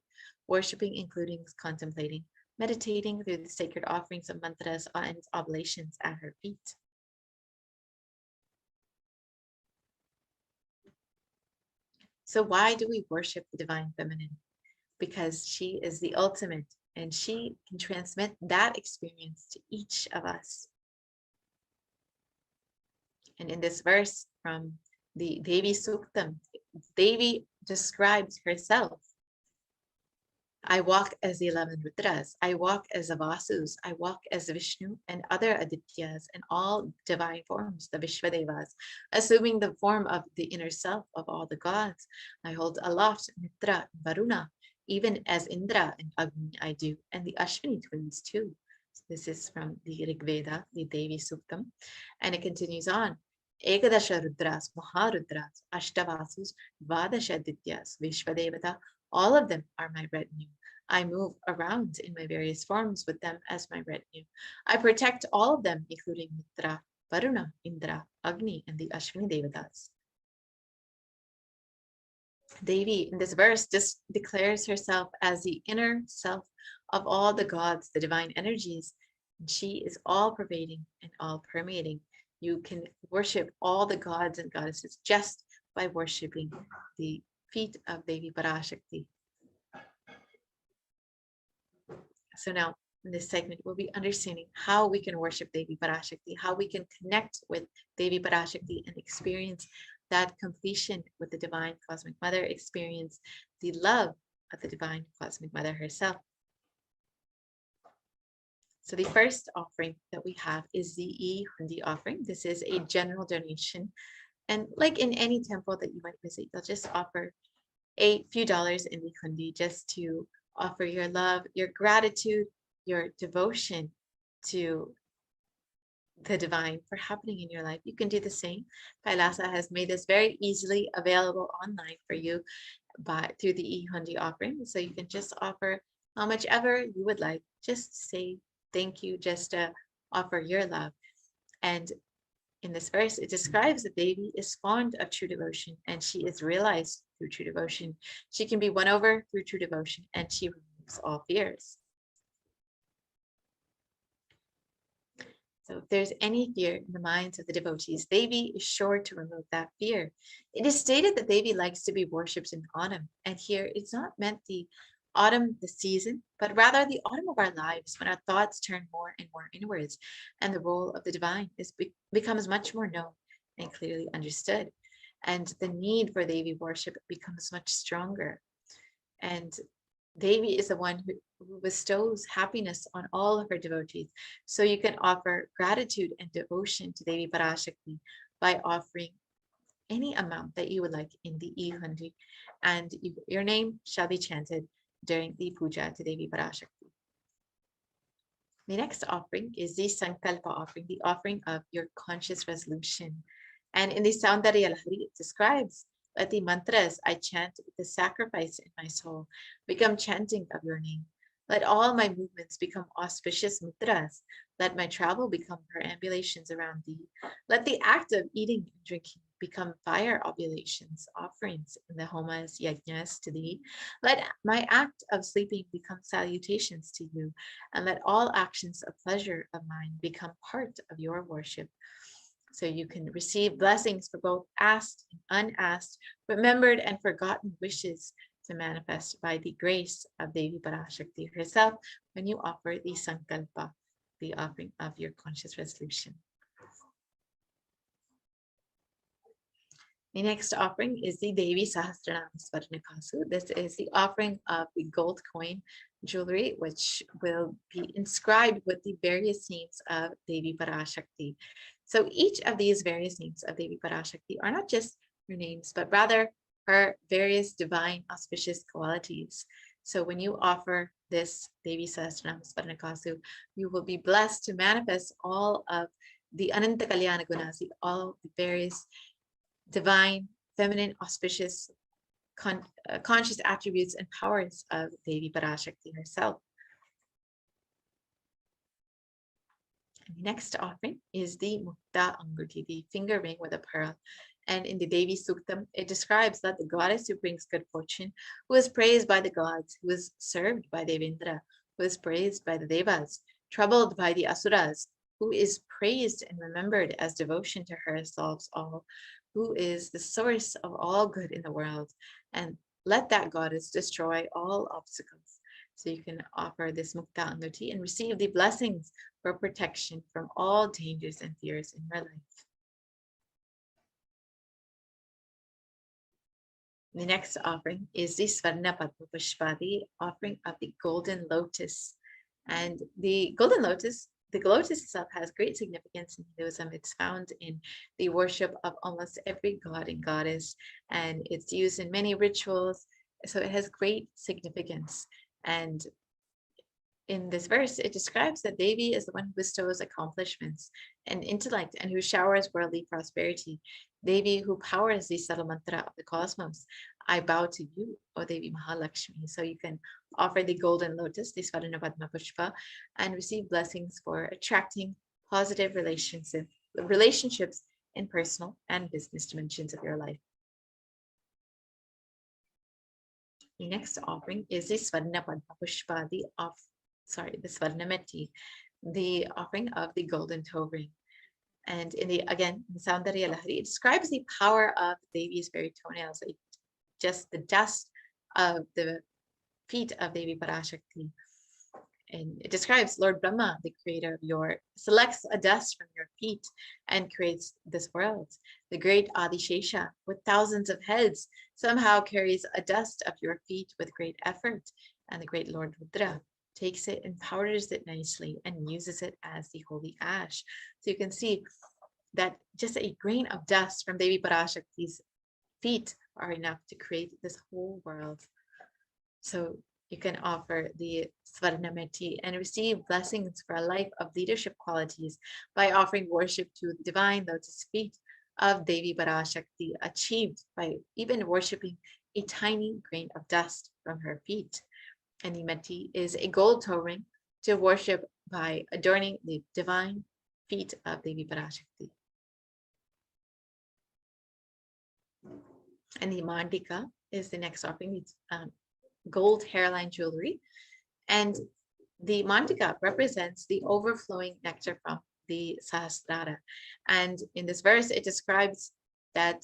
Worshipping includes contemplating, meditating through the sacred offerings of mantras and oblations at her feet. So why do we worship the divine feminine? Because she is the ultimate and she can transmit that experience to each of us. And in this verse from the Devi Suktam, Devi describes herself. I walk as the 11 Rudras, I walk as the Vasus, I walk as Vishnu and other Adityas and all divine forms, the Vishwadevas, assuming the form of the inner self of all the gods. I hold aloft Mitra and Varuna, even as Indra and Agni I do, and the Ashwini twins too. So this is from the Rig Veda, the Devi Suktam, and it continues on. Ekadasha Rudras, Maharudras, Ashtavasus, Dvadasha Adityas, Vishwadevata, all of them are my retinue. I move around in my various forms with them as my retinue. I protect all of them, including Mitra, Varuna, Indra, Agni, and the Ashwini Devatas. Devi, in this verse, just declares herself as the inner self of all the gods, the divine energies. And she is all-pervading and all-permeating. You can worship all the gods and goddesses just by worshiping the feet of Devi Parashakti. So now in this segment, we'll be understanding how we can worship Devi Parashakti, how we can connect with Devi Parashakti and experience that completion with the divine cosmic mother, experience the love of the divine cosmic mother herself. So the first offering that we have is the E-Hundi offering. This is a general donation. And like in any temple that you might visit, they'll just offer a few dollars in the hundi just to offer your love, your gratitude, your devotion to the divine for happening in your life. You can do the same. Kailasa has made this very easily available online for you through the E-Hundi offering. So you can just offer how much ever you would like. Just say thank you, just offer your love. And in this verse, it describes that Devi is fond of true devotion and she is realized through true devotion. She can be won over through true devotion and she removes all fears. So if there's any fear in the minds of the devotees, Devi is sure to remove that fear. It is stated that Devi likes to be worshipped in autumn. And here it's not meant the autumn, the season, but rather the autumn of our lives when our thoughts turn more and more inwards and the role of the divine becomes much more known and clearly understood. And the need for Devi worship becomes much stronger. And Devi is the one who bestows happiness on all of her devotees. So you can offer gratitude and devotion to Devi Parashakti by offering any amount that you would like in the E-Hundi, and your name shall be chanted during the puja to Devi Parashakti. The next offering is the Sankalpa offering, the offering of your conscious resolution. And in the Saundarya Lahari, it describes that the mantras I chant with the sacrifice in my soul become chanting of your name. Let all my movements become auspicious mudras. Let my travel become perambulations around thee. Let the act of eating and drinking become fire oblations, offerings in the homas, yajnas to thee. Let my act of sleeping become salutations to you, and let all actions of pleasure of mine become part of your worship. So you can receive blessings for both asked and unasked, remembered and forgotten wishes to manifest by the grace of Devi Parashakti herself when you offer the Sankalpa, the offering of your conscious resolution. The next offering is the Devi Sahasranam Swarnakasu. This is the offering of the gold coin jewelry, which will be inscribed with the various names of Devi Parashakti. So each of these various names of Devi Parashakti are not just her names, but rather her various divine auspicious qualities. So when you offer this Devi Sahasranam Swarnakasu, you will be blessed to manifest all of the Ananta Kalyana Gunas, all the various divine, feminine, auspicious, conscious attributes and powers of Devi Parashakti herself. And the next offering is the Mukta Anguti, the finger ring with a pearl. And in the Devi Suktam, it describes that the goddess who brings good fortune, who is praised by the gods, who is served by Devendra, who is praised by the Devas, troubled by the Asuras, who is praised and remembered as devotion to her solves all, who is the source of all good in the world, and let that goddess destroy all obstacles. So you can offer this Mukta Anguti and receive the blessings for protection from all dangers and fears in your life. The next offering is the Svarna Padma Pushpa, offering of the golden lotus. And the golden lotus, the lotus itself has great significance in Hinduism. It's found in the worship of almost every god and goddess, and it's used in many rituals. So it has great significance. And in this verse, it describes that Devi is the one who bestows accomplishments and intellect and who showers worldly prosperity. Devi, who powers the subtle mantra of the cosmos. I bow to you, O Devi Mahalakshmi. So you can offer the golden lotus, the Svarna Padma Pushpa, and receive blessings for attracting positive relationships in personal and business dimensions of your life. The next offering is the Svarna Padma Pushpa, the Svarnameti, the offering of the golden toe ring. And in the Saundarya Lahari, it describes the power of Devi's very toenails, just the dust of the feet of Devi Parashakti. And it describes Lord Brahma, the creator of selects a dust from your feet and creates this world. The great Adishesha, with thousands of heads, somehow carries a dust of your feet with great effort. And the great Lord Rudra takes it and powders it nicely and uses it as the holy ash. So you can see that just a grain of dust from Devi Parashakti's feet are enough to create this whole world. So you can offer the Svarnameti and receive blessings for a life of leadership qualities by offering worship to the divine lotus feet of Devi Parashakti, achieved by even worshiping a tiny grain of dust from her feet. And the Meti is a gold toe ring to worship by adorning the divine feet of Devi Parashakti. And the Mandika is the next offering. It's gold hairline jewelry. And the Mandika represents the overflowing nectar from the Sahasrara. And in this verse, it describes that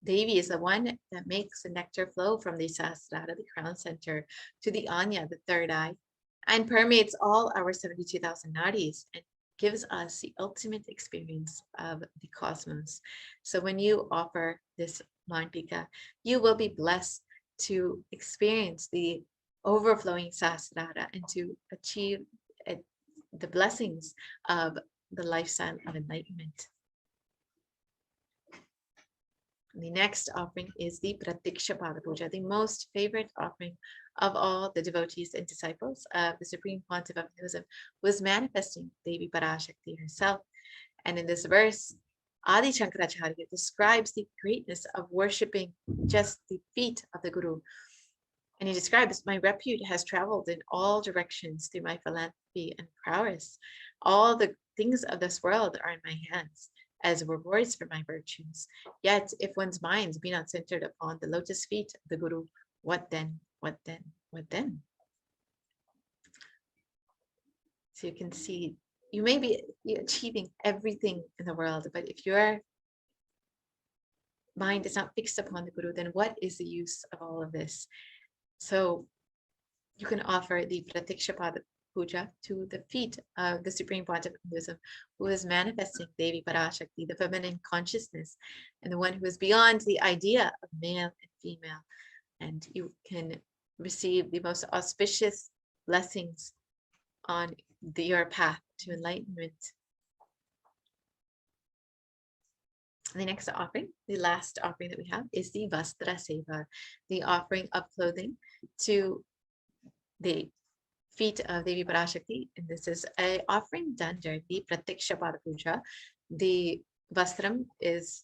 Devi is the one that makes the nectar flow from the Sahasrara, the crown center, to the Anya, the third eye, and permeates all our 72,000 nadis and gives us the ultimate experience of the cosmos. So when you offer this Mandika, you will be blessed to experience the overflowing Sahasrara and to achieve the blessings of the lifestyle of enlightenment. The next offering is the Pratiksha Pada Puja, the most favorite offering of all the devotees and disciples of the Supreme Pontiff of Hinduism, was manifesting Devi Parashakti herself. And in this verse, Adi Shankaracharya describes the greatness of worshipping just the feet of the Guru. And he describes, my repute has traveled in all directions through my philanthropy and prowess. All the things of this world are in my hands. as rewards for my virtues. Yet, if one's minds be not centered upon the lotus feet of the Guru, what then? What then? What then? So you can see, you may be achieving everything in the world, but if your mind is not fixed upon the Guru, then what is the use of all of this? So you can offer the Pratikshapada Puja to the feet of the Supreme Pontiff of Hinduism, who is manifesting Devi Parashakti, the feminine consciousness, and the one who is beyond the idea of male and female. And you can receive the most auspicious blessings on your path to enlightenment. The next offering, the last offering that we have, is the Vastra Seva, the offering of clothing to the feet of Devi Parashakti. And this is an offering done during the Pratikshapada Puja. The Vastram is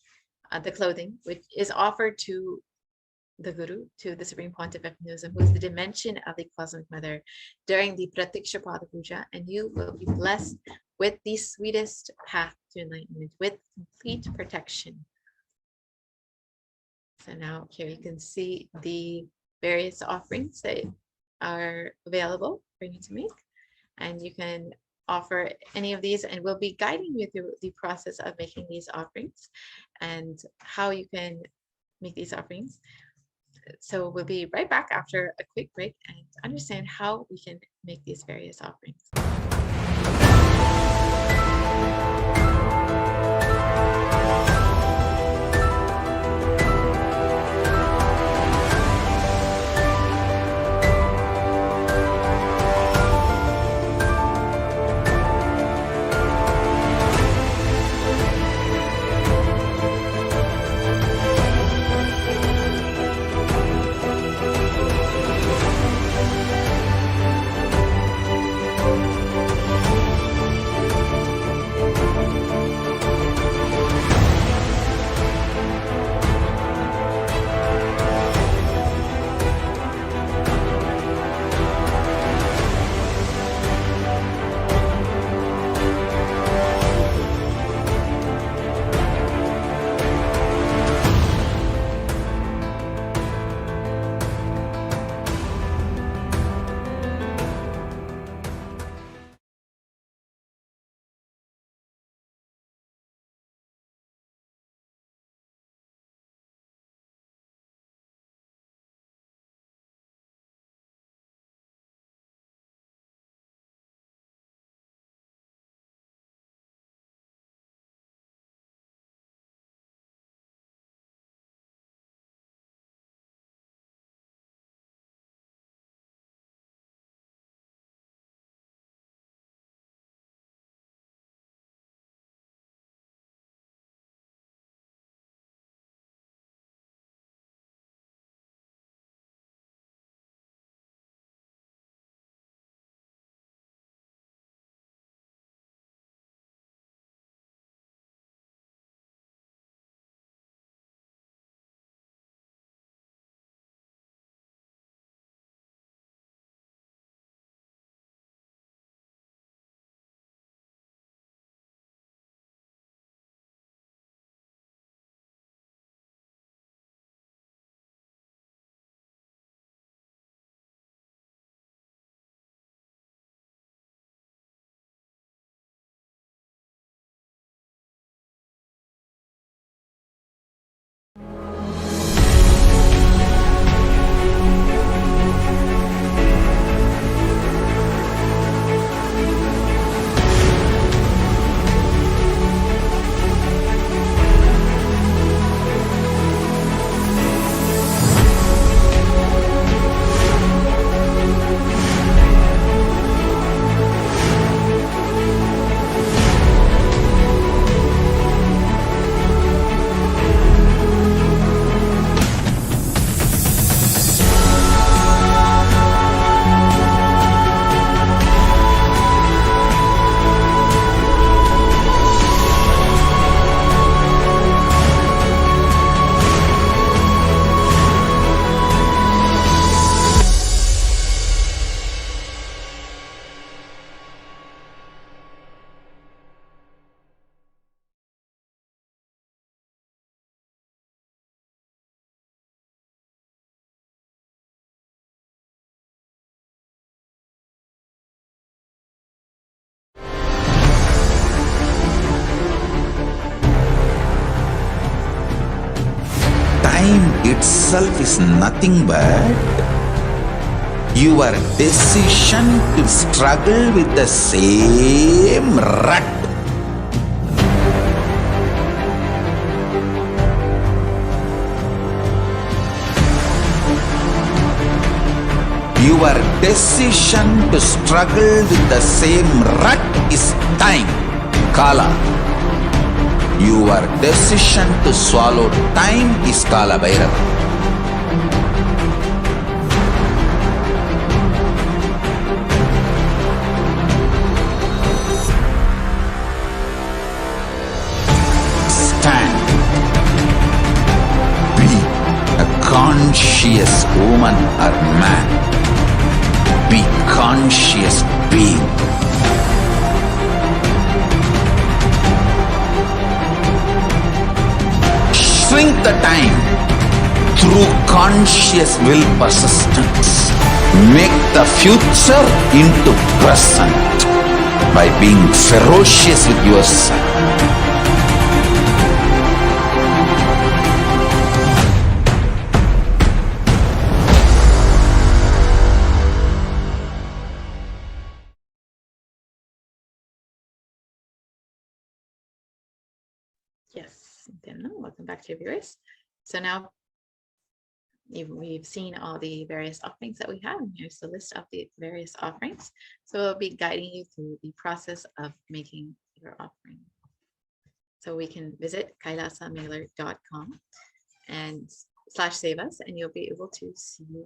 the clothing, which is offered to the Guru, to the Supreme Pontiff of Hinduism, who is the dimension of the Cosmic Mother, during the Pratikshapada Puja, and you will be blessed with the sweetest path to enlightenment, with complete protection. So now here you can see the various offerings that are available for you to make, and you can offer any of these, and we'll be guiding you through the process of making these offerings and how you can make these offerings. So we'll be right back after a quick break and understand how we can make these various offerings. itself is nothing but your decision to struggle with the same rut. Your decision to struggle with the same rut is time, Kala. Your decision to swallow time is Kala Bhairava. Stand. Be a conscious woman or man. Be conscious being. Shrink the time through conscious will persistence. Make the future into present by being ferocious with yourself. Yes, welcome back to your viewers. So now we've seen all the various offerings that we have, and here's the list of the various offerings. So we'll be guiding you through the process of making your offering. So we can visit kailasamailer.com and /save us, and you'll be able to see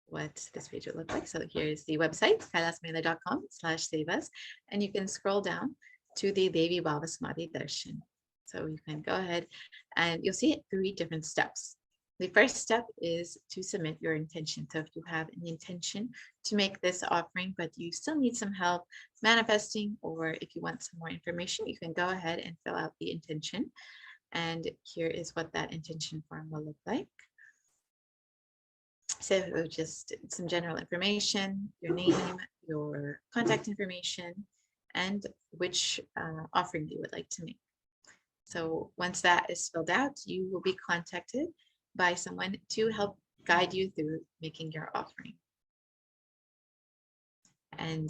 what this page would look like. So here's the website, kailasamailer.com /save us, and you can scroll down to the Devi Bhava Samadhi Darshan. So you can go ahead and you'll see 3 different steps. The first step is to submit your intention. So if you have an intention to make this offering, but you still need some help manifesting, or if you want some more information, you can go ahead and fill out the intention. And here is what that intention form will look like. So just some general information, your name, your contact information, and which offering you would like to make. So once that is filled out, you will be contacted by someone to help guide you through making your offering. And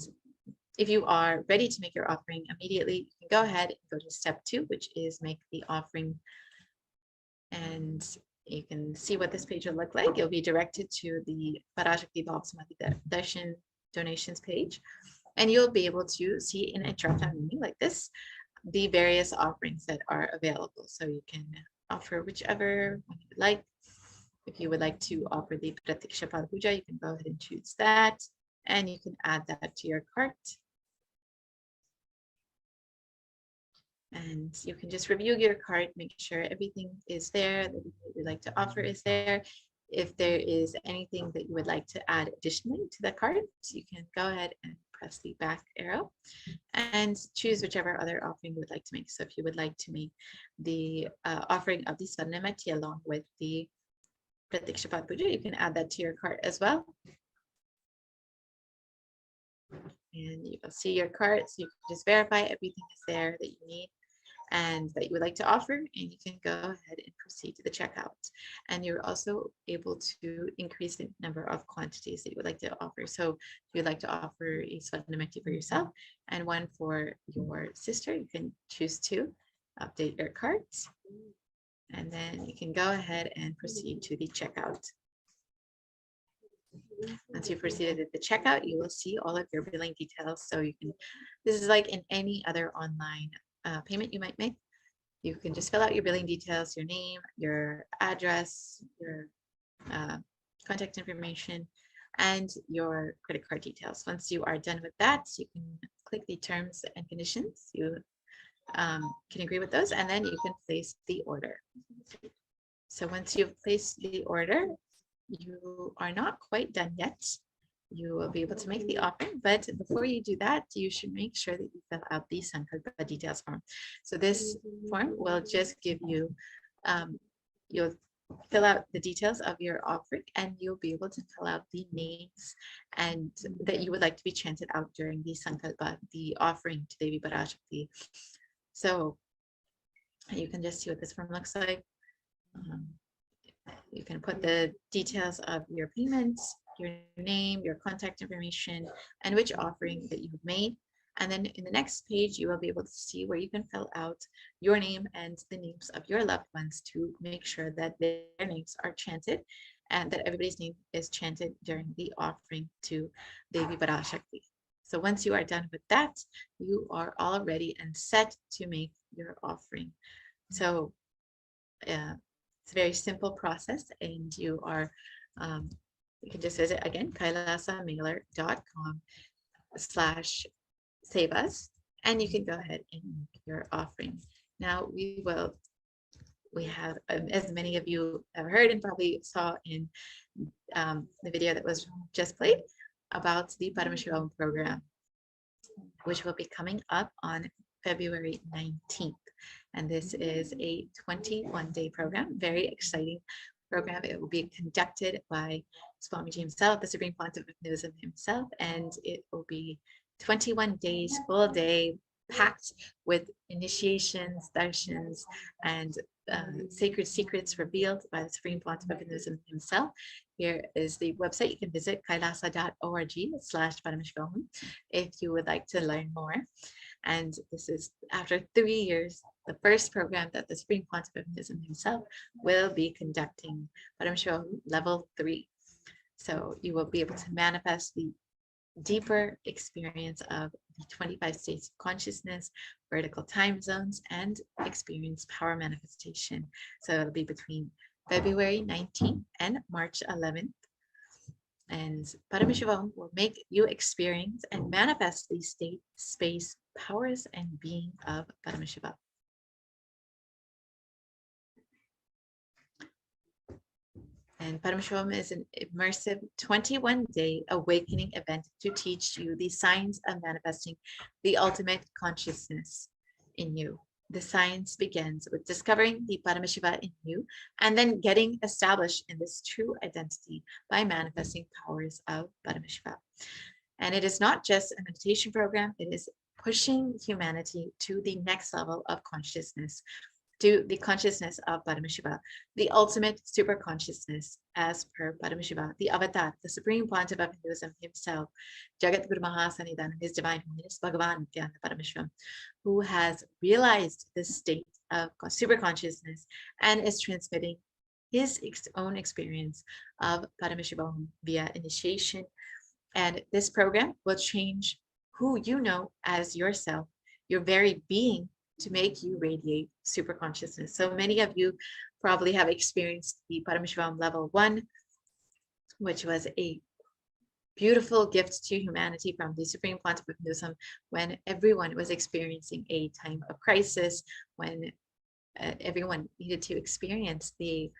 if you are ready to make your offering immediately, you can go ahead and go to step 2, which is make the offering. And you can see what this page will look like. You'll be directed to the Parashakti Bhava Samadhi Darshan donations page, and you'll be able to see in a drop-down menu like this the various offerings that are available. So you can offer whichever one you would like. If you would like to offer the Pratiksha Pad Puja, you can go ahead and choose that, and you can add that to your cart. And you can just review your cart, make sure everything is there that you would like to offer is there. If there is anything that you would like to add additionally to the cart, you can go ahead and press the back arrow and choose whichever other offering you would like to make. So if you would like to make the offering of the Swarnamati along with the Pratiksha Pad Puja, you can add that to your cart as well. And you will see your cart, so you can just verify everything is there that you need and that you would like to offer, and you can go ahead and proceed to the checkout. And you're also able to increase the number of quantities that you would like to offer. So if you'd like to offer a Swarnamati for yourself and one for your sister, you can choose to update your cart, and then you can go ahead and proceed to the checkout. Once you've proceeded at the checkout, you will see all of your billing details. So you can, this is like in any other online payment you might make. You can just fill out your billing details, your name, your address, your contact information, and your credit card details. Once you are done with that, you can click the terms and conditions. You can agree with those, and then you can place the order. So once you've placed the order, you are not quite done yet. You will be able to make the offering, but before you do that, you should make sure that you fill out the Sankalpa details form. So this form will just give you, you'll fill out the details of your offering, and you'll be able to fill out the names and that you would like to be chanted out during the Sankalpa, the offering to Devi Parashakti. So you can just see what this form looks like. You can put the details of your payments, your name, your contact information, and which offering that you've made. And then in the next page, you will be able to see where you can fill out your name and the names of your loved ones to make sure that their names are chanted and that everybody's name is chanted during the offering to Devi Parashakti. So once you are done with that, you are all ready and set to make your offering. So it's a very simple process, and you can just visit again kailasamailer.com/save us, and you can go ahead and make your offering. Now we have, as many of you have heard and probably saw in the video that was just played, about the Paramashivoham program, which will be coming up on February 19th. And this is a 21-day program, very exciting program. It will be conducted by Swamiji himself, the Supreme Pontiff of Hinduism himself, and it will be 21 days, full day, packed with initiations, darshans, and sacred secrets revealed by the Supreme Pontiff of Hinduism himself. Here is the website. You can visit kailasa.org/Paramashivoham if you would like to learn more. And this is after 3 years, the first program that the Supreme Pontiff of Hinduism himself will be conducting, Paramashivoham level 3. So you will be able to manifest the deeper experience of the 25 states of consciousness, vertical time zones, and experience power manifestation. So it'll be between February 19th and March 11th. And Paramashivoham will make you experience and manifest the state, space, powers, and being of Paramashiva. And Paramashivoham is an immersive 21-day awakening event to teach you the science of manifesting the ultimate consciousness in you. The science begins with discovering the Paramashiva in you and then getting established in this true identity by manifesting powers of Paramashiva. And it is not just a meditation program, it is pushing humanity to the next level of consciousness, to the consciousness of Paramashiva, the ultimate super consciousness as per Paramashiva, the avatar, the Supreme Pontiff of Hinduism himself, Jagat Guru Mahasanidan, His Divine Holiness Bhagavan Nithyananda Paramashivam, who has realized this state of super consciousness and is transmitting his own experience of Paramashivoham via initiation. And this program will change who you know as yourself, your very being, to make you radiate super consciousness. So many of you probably have experienced the Paramashivoham level 1, which was a beautiful gift to humanity from the Supreme Pontiff of Hinduism when everyone was experiencing a time of crisis, when everyone needed to experience the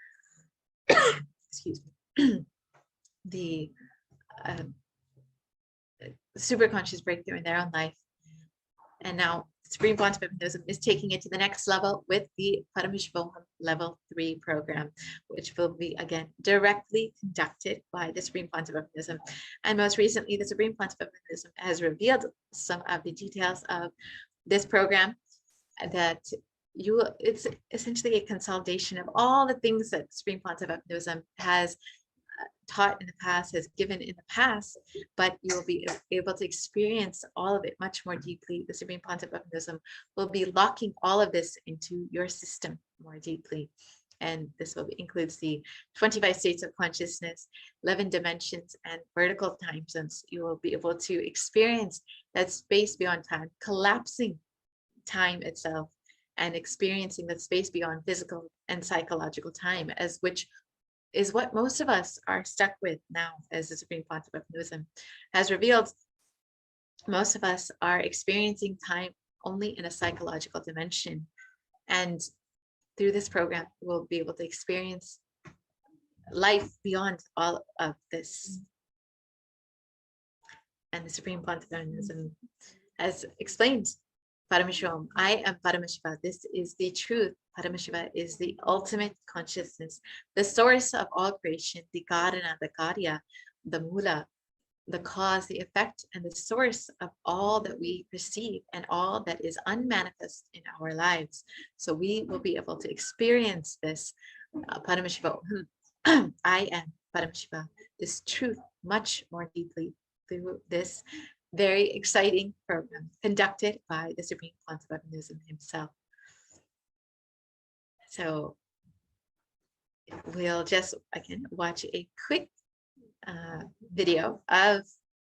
excuse me, the super conscious breakthrough in their own life. And now Supreme Pontiff of Hinduism is taking it to the next level with the Paramashivoham level 3 program, which will be again directly conducted by the Supreme Pontiff of Hinduism. And most recently, the Supreme Pontiff of Hinduism has revealed some of the details of this program, that it's essentially a consolidation of all the things that the Supreme Pontiff of Hinduism has taught in the past, has given in the past, but you will be able to experience all of it much more deeply. The Supreme Pontiff of Hinduism will be locking all of this into your system more deeply. And this will includes the 25 states of consciousness, 11 dimensions, and vertical time zones. You will be able to experience that space beyond time, collapsing time itself, and experiencing that space beyond physical and psychological time, as which is what most of us are stuck with now, as the Supreme Pontiff of Hinduism has revealed. Most of us are experiencing time only in a psychological dimension. And through this program, we'll be able to experience life beyond all of this. And the Supreme Pontiff of Hinduism has explained, Paramashivoham, I am Paramashiva. This is the truth. Paramashiva is the ultimate consciousness, the source of all creation, the Karana, the Karya, the Mula, the cause, the effect, and the source of all that we perceive and all that is unmanifest in our lives. So we will be able to experience this Paramashivoham I am Paramashiva, this truth much more deeply through this very exciting program conducted by the Supreme Concept of Hinduism himself. So we'll just again watch a quick video of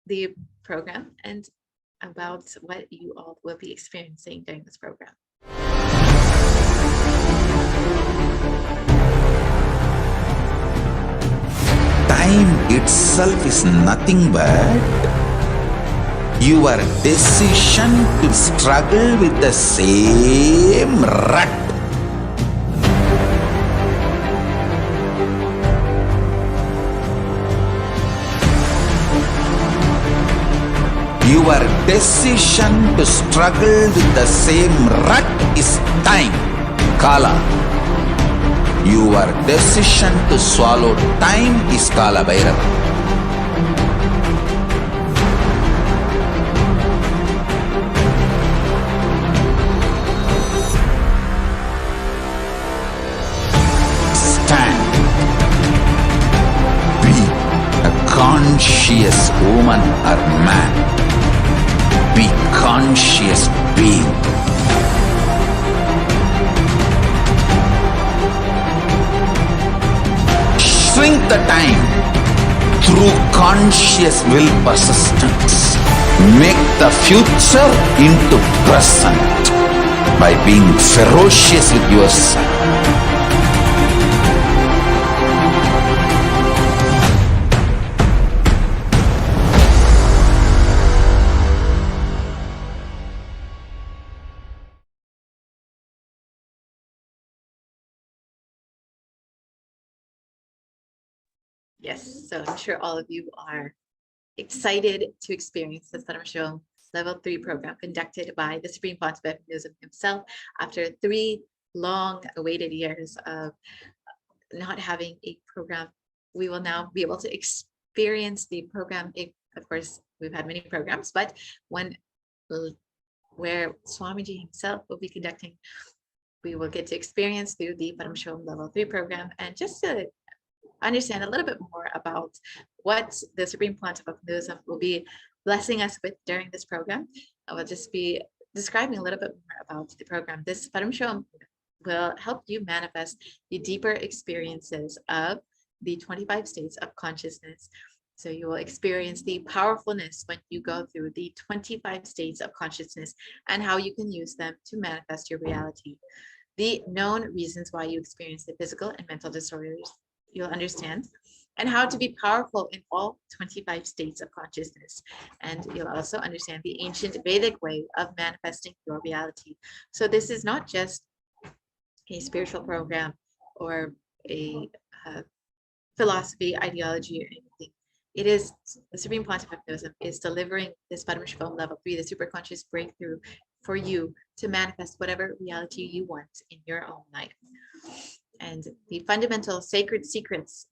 the program and about what you all will be experiencing during this program. Time itself is nothing but your decision to struggle with the same rut. Your decision to struggle with the same rut is time, Kala. Your decision to swallow time is Kala Bhairava. Stand. Be a conscious woman or man. Be conscious being. Shrink the time through conscious will persistence. Make the future into present by being ferocious with yourself. Yes, so I'm sure all of you are excited to experience this Paramashivoham Level 3 program conducted by the Supreme Pontiff of Hinduism himself after 3 long-awaited years of not having a program. We will now be able to experience the program. Of course, we've had many programs, but one where Swamiji himself will be conducting, we will get to experience through the Paramashivoham Level 3 program. And just to understand a little bit more about what the Supreme Pontiff of Hinduism will be blessing us with during this program, I will just be describing a little bit more about the program. This Paramashivoham will help you manifest the deeper experiences of the 25 states of consciousness. So you will experience the powerfulness when you go through the 25 states of consciousness and how you can use them to manifest your reality. The known reasons why you experience the physical and mental disorders you'll understand, and how to be powerful in all 25 states of consciousness. And you'll also understand the ancient Vedic way of manifesting your reality. So this is not just a spiritual program or a philosophy, ideology, or anything. It is the Supreme Pontiff of Hinduism is delivering this Paramashivoham Level 3, the superconscious breakthrough for you to manifest whatever reality you want in your own life. And the fundamental sacred secrets,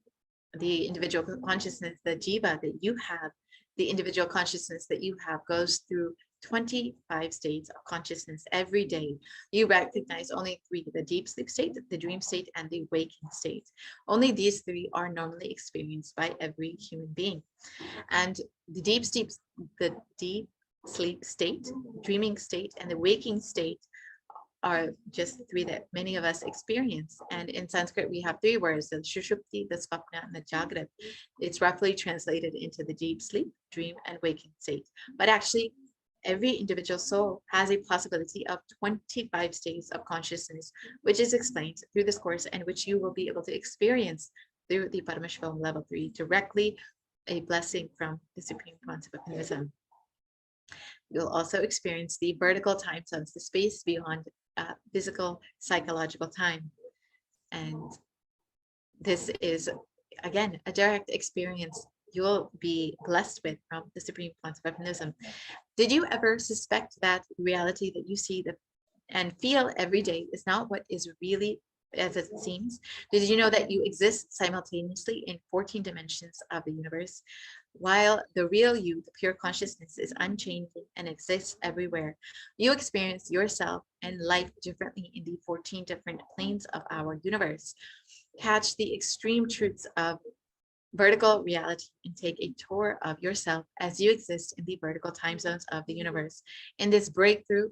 the individual consciousness, the jiva that you have, the individual consciousness that you have goes through 25 states of consciousness every day. You recognize only 3, the deep sleep state, the dream state, and the waking state. Only these 3 are normally experienced by every human being. And the deep sleep state, dreaming state, and the waking state are just 3 that many of us experience. And in Sanskrit, we have 3 words, the Shushupti, the Swapna, and the Jagrat. It's roughly translated into the deep sleep, dream, and waking state. But actually, every individual soul has a possibility of 25 states of consciousness, which is explained through this course and which you will be able to experience through the Paramashivoham Level 3, directly a blessing from the Supreme Pontiff of Hinduism. You'll also experience the vertical time zones, the space beyond physical, psychological time. And this is, again, a direct experience you'll be blessed with from the Supreme Pontiff of Hinduism. Did you ever suspect that reality that you see and feel every day is not what is really as it seems. Did you know that you exist simultaneously in 14 dimensions of the universe? While the real you, the pure consciousness, is unchanging and exists everywhere, you experience yourself and life differently in the 14 different planes of our universe. Catch the extreme truths of vertical reality and take a tour of yourself as you exist in the vertical time zones of the universe. In this breakthrough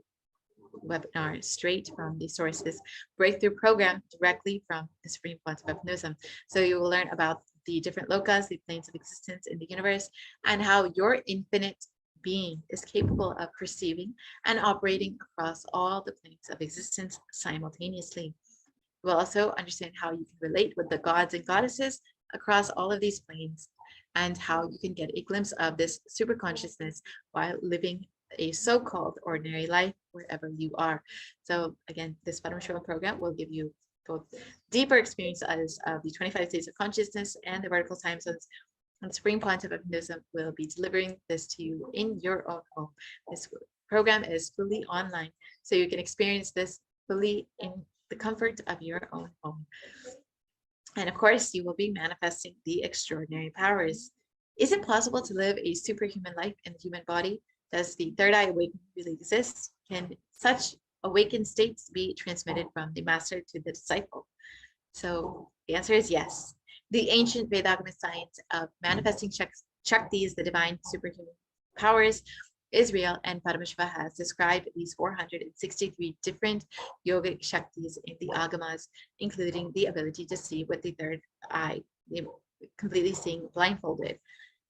webinar, straight from the sources breakthrough program directly from the Supreme Quantum of Hinduism. So you will learn about the different lokas, the planes of existence in the universe, and how your infinite being is capable of perceiving and operating across all the planes of existence simultaneously. We'll also understand how you can relate with the gods and goddesses across all of these planes, and how you can get a glimpse of this super consciousness while living a so-called ordinary life wherever you are. So again, this Paramashivoham program will give you both deeper experiences of the 25 states of consciousness and the vertical time zones. And Supreme Quantum of Hinduism will be delivering this to you in your own home. This program is fully online, so you can experience this fully in the comfort of your own home. And of course, you will be manifesting the extraordinary powers. Is it possible to live a superhuman life in the human body? Does the third eye awakening really exist? Can such awakened states be transmitted from the master to the disciple? So the answer is yes. The ancient Vedagamic science of manifesting Shaktis, the divine superhuman powers, is real, and Paramashiva has described these 463 different yogic Shaktis in the Agamas, including the ability to see with the third eye, completely seeing blindfolded,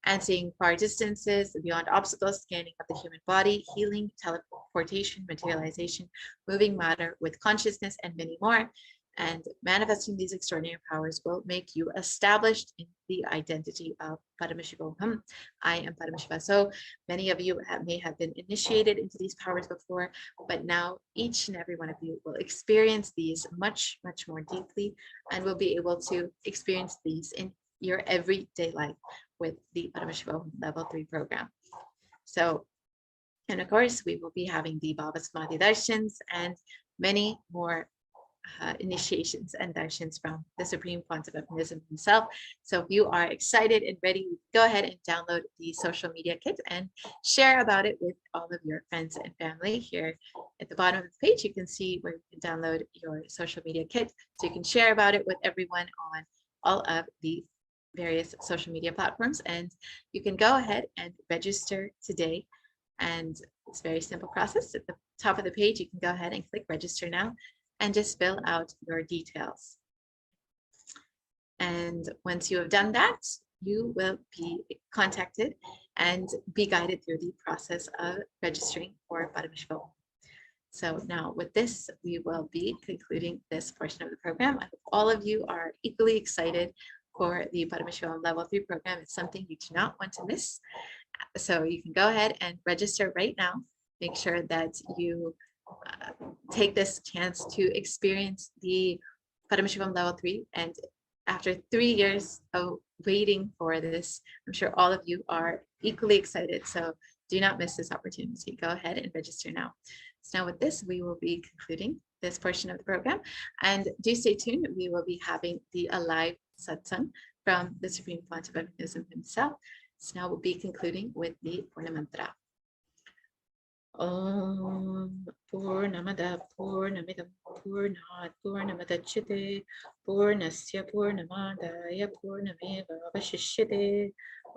and seeing far distances beyond obstacles, scanning of the human body, healing, teleportation, materialization, moving matter with consciousness, and many more. And manifesting these extraordinary powers will make you established in the identity of Paramashivoham. I am Paramashiva. So many of you may have been initiated into these powers before, but now each and every one of you will experience these much, much more deeply, and will be able to experience these in your everyday life with the Paramashivoham Level 3 program. So, and of course, we will be having the Bhava Samadhi Darshans and many more initiations and darshans from the Supreme Quantum of Hinduism himself. So if you are excited and ready, go ahead and download the social media kit and share about it with all of your friends and family. Here at the bottom of the page, you can see where you can download your social media kit, so you can share about it with everyone on all of the various social media platforms. And you can go ahead and register today, and it's a very simple process. At the top of the page, you can go ahead and click register now and just fill out your details. And once you have done that, you will be contacted and be guided through the process of registering for Paramashivoham. So now with this, we will be concluding this portion of the program. I hope all of you are equally excited for the Paramashivoham Level 3 program. It's something you do not want to miss. So you can go ahead and register right now. Make sure that you take this chance to experience the Paramashivoham Level 3. And after 3 years of waiting for this, I'm sure all of you are equally excited. So do not miss this opportunity. Go ahead and register now. So now with this, we will be concluding this portion of the program. And do stay tuned. We will be having the live satsang from the Supreme Quantum of Hinduism himself. So now we'll be concluding with the Purna Mantra. Om Purnamada Purnamidam Purnat Purnamadachyate Purnasya Purnamadaya Purnameva Vashishyate.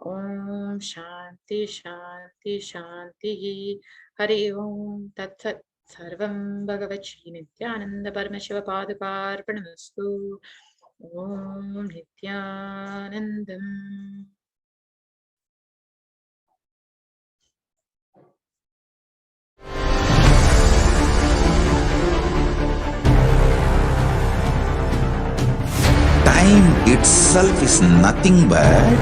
Om Shanti Shanti Shanti. Hari Om Tat Sat. Sarvam Bhagavati Nithyananda Paramashiva Padukarpanamastu. Om Nithyanandam. Time itself is nothing but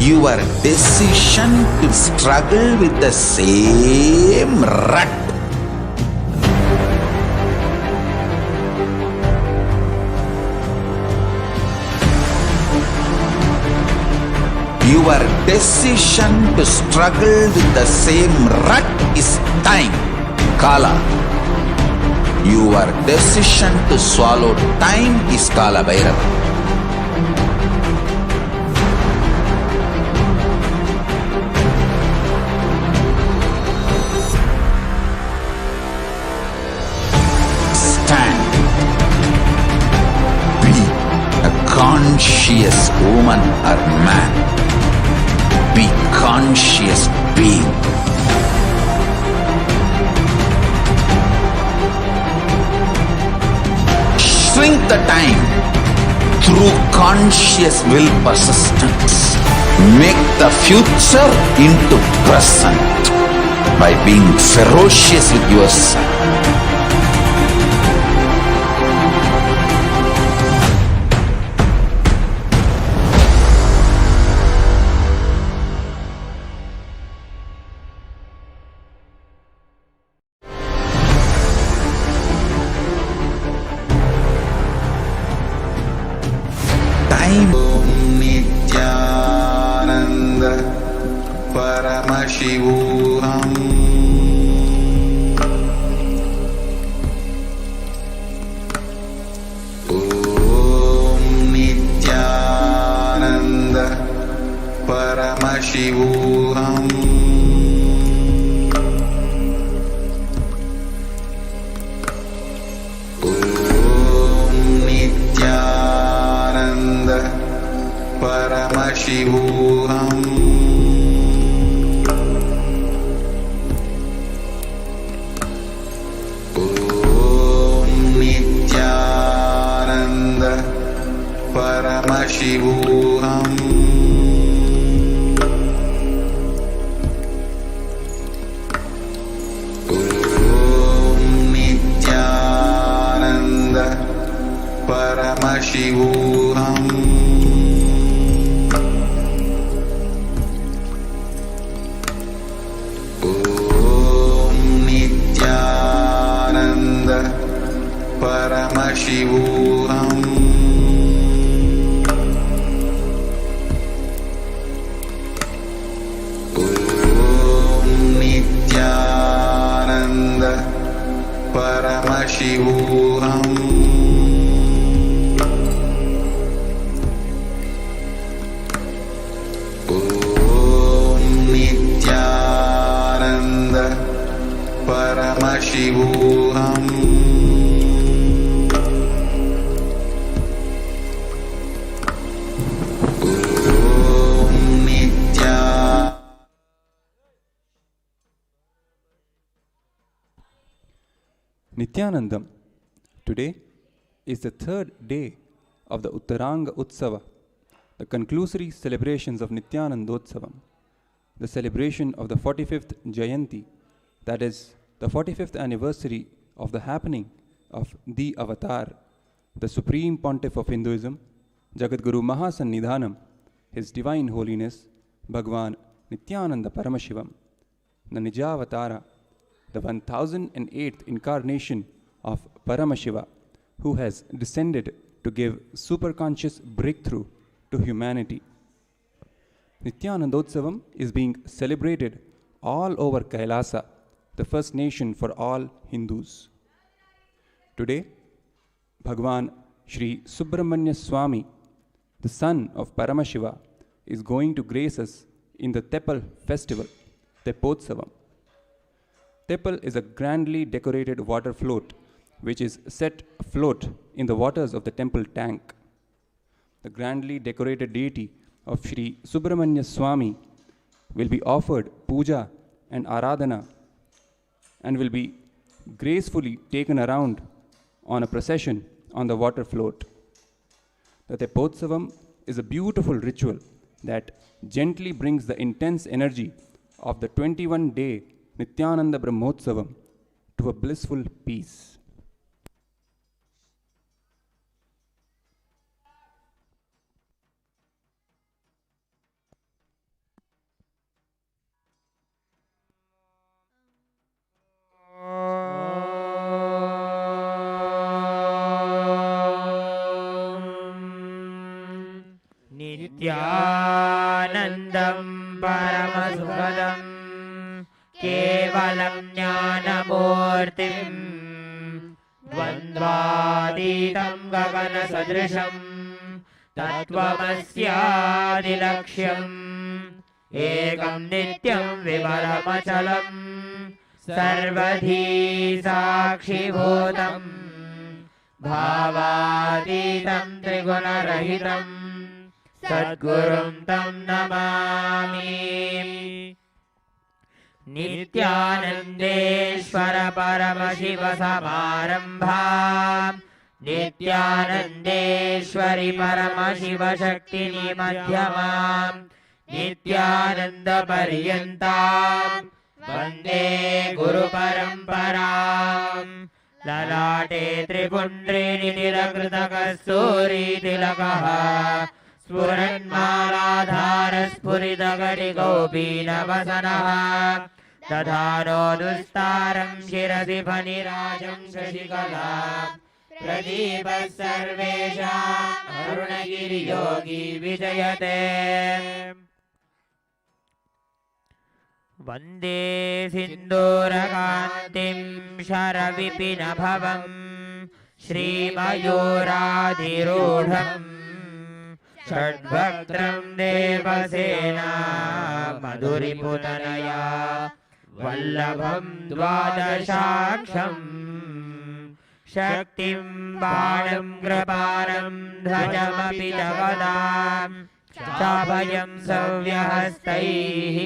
your decision to struggle with the same rut. Your decision to struggle with the same rut is time, Kala. Your decision to swallow time is Kala Bhairava. Stand. Be a conscious woman or man. Be conscious being. Shrink the time through conscious will persistence. Make the future into present by being ferocious with yourself. Time. Nithyananda Paramashivoham. Om Nithyananda Paramashivoham. Paramashivoham. Om Nithyananda Paramashivoham. Om Nithyananda Paramashivoham. Paramashivoham. Om Nithyananda Paramashivoham. Om Nithyananda Paramashivoham. Nithyanandam. Today is the third day of the Uttaranga Utsava, the conclusory celebrations of Nithyanandotsavam, the celebration of the 45th Jayanti, that is, the 45th anniversary of the happening of the Avatar, the Supreme Pontiff of Hinduism, Jagadguru Mahasannidhanam, His Divine Holiness, Bhagwan Nithyananda Paramashivam, the Nijavatara, the 1008th incarnation of Paramashiva, who has descended to give superconscious breakthrough to humanity. Nithyanandotsavam is being celebrated all over Kailasa, the first nation for all Hindus. Today, Bhagwan Sri Subramanya Swami, the son of Paramashiva, is going to grace us in the Teppal festival, Teppotsavam. Teppal is a grandly decorated water float which is set afloat in the waters of the temple tank. The grandly decorated deity of Sri Subramanya Swami will be offered puja and aradhana and will be gracefully taken around on a procession on the water float. The Teppotsavam is a beautiful ritual that gently brings the intense energy of the 21-day Nithyananda Brahmotsavam to a blissful peace. Nithyanandam Paramashuvam Kevalam Jnanamurtim द्वातीतं गगनसदृशम् तत्त्वमस्यादिलक्ष्यम् एकं नित्यं विमलमचलम् सर्वधी साक्षिभूतम् भावातीतं त्रिगुणरहितम् सद्गुरुं तं नमामि। नित्यानन्देश्वर परमशिव समारम्भाम् नित्यानन्देश्वरि परमशिव शक्तिनि मध्यमाम् नित्यानन्दपर्यन्ताम् वन्दे गुरुपरम्पराम्। ललाटे त्रिपुण्ड्रे नितिलकृतकस्तूरीतिलकः स्फुरन्मालाधारस्फुरितगटिगौपीनवसनः दधानो दुस्तारं शिरसि फणिराजं शशिकला प्रदीपः सर्वेषाम् अरुणगिरियोगी विजयते। वन्दे सिन्दूरकान्तिं शरविपिनभवम् श्रीमयूराधिरूढम् षड्वक्त्रं देवसेना मधुरिपुतनया वल्लभं द्वादशाक्षम् शक्तिं बाणं कृपाणं ध्वजमपि च गदाम् चाभयं सव्यहस्तैः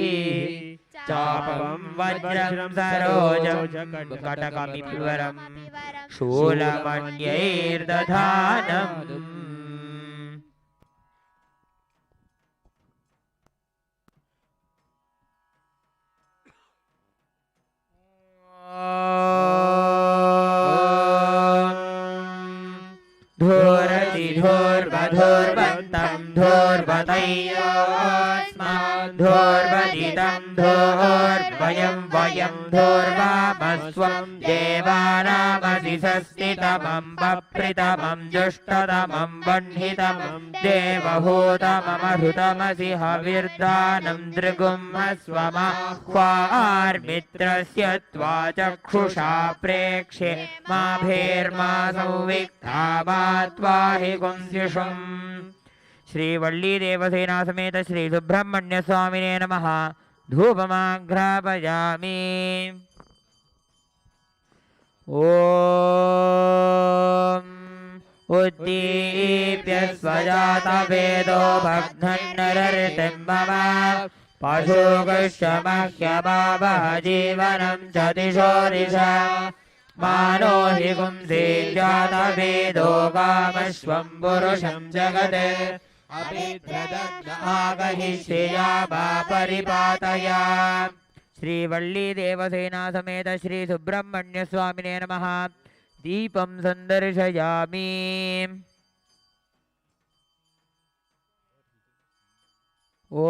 चापं वज्रं सरोजं कटकमिवरं शूलमण्यैर्दधानम्। धूर्वधूर्वधूर्वन्तं धूर्वतयोऽस्मान् धूर्वदितं धूर्वयं वयं धूर्वामस्वं देवानामसि संस्थितमं बप्रितमं जुष्टतमं वह्नितमं देवहूतममहृतमसि हविर्दानं दृगुमस्वमाह्वार्मित्रस्य त्वा चक्षुषा प्रेक्ष्ये माभेर्मा संविक्ता मा त्वाहि गुंसिषुम्। श्री वल्ली देवसेना समेत श्री सुब्रह्मण्य स्वामिने नमः। धूपमाघ्रापयामि। ॐ उद्दीप्य स्वजातवेदो भग्नन्नरऋतिं मम पशुगश्चमह्यमावह जीवनं च दिशो दिशा मानो हि गुंसे जातवेदो कामश्वं पुरुषं जगते अभिद्रदग्नागहिष्यया वा परिपातया। श्री वल्ली देवसेना समेत श्री सुब्रह्मण्य स्वामिने नमः। दीपं संदर्शयामि। ॐ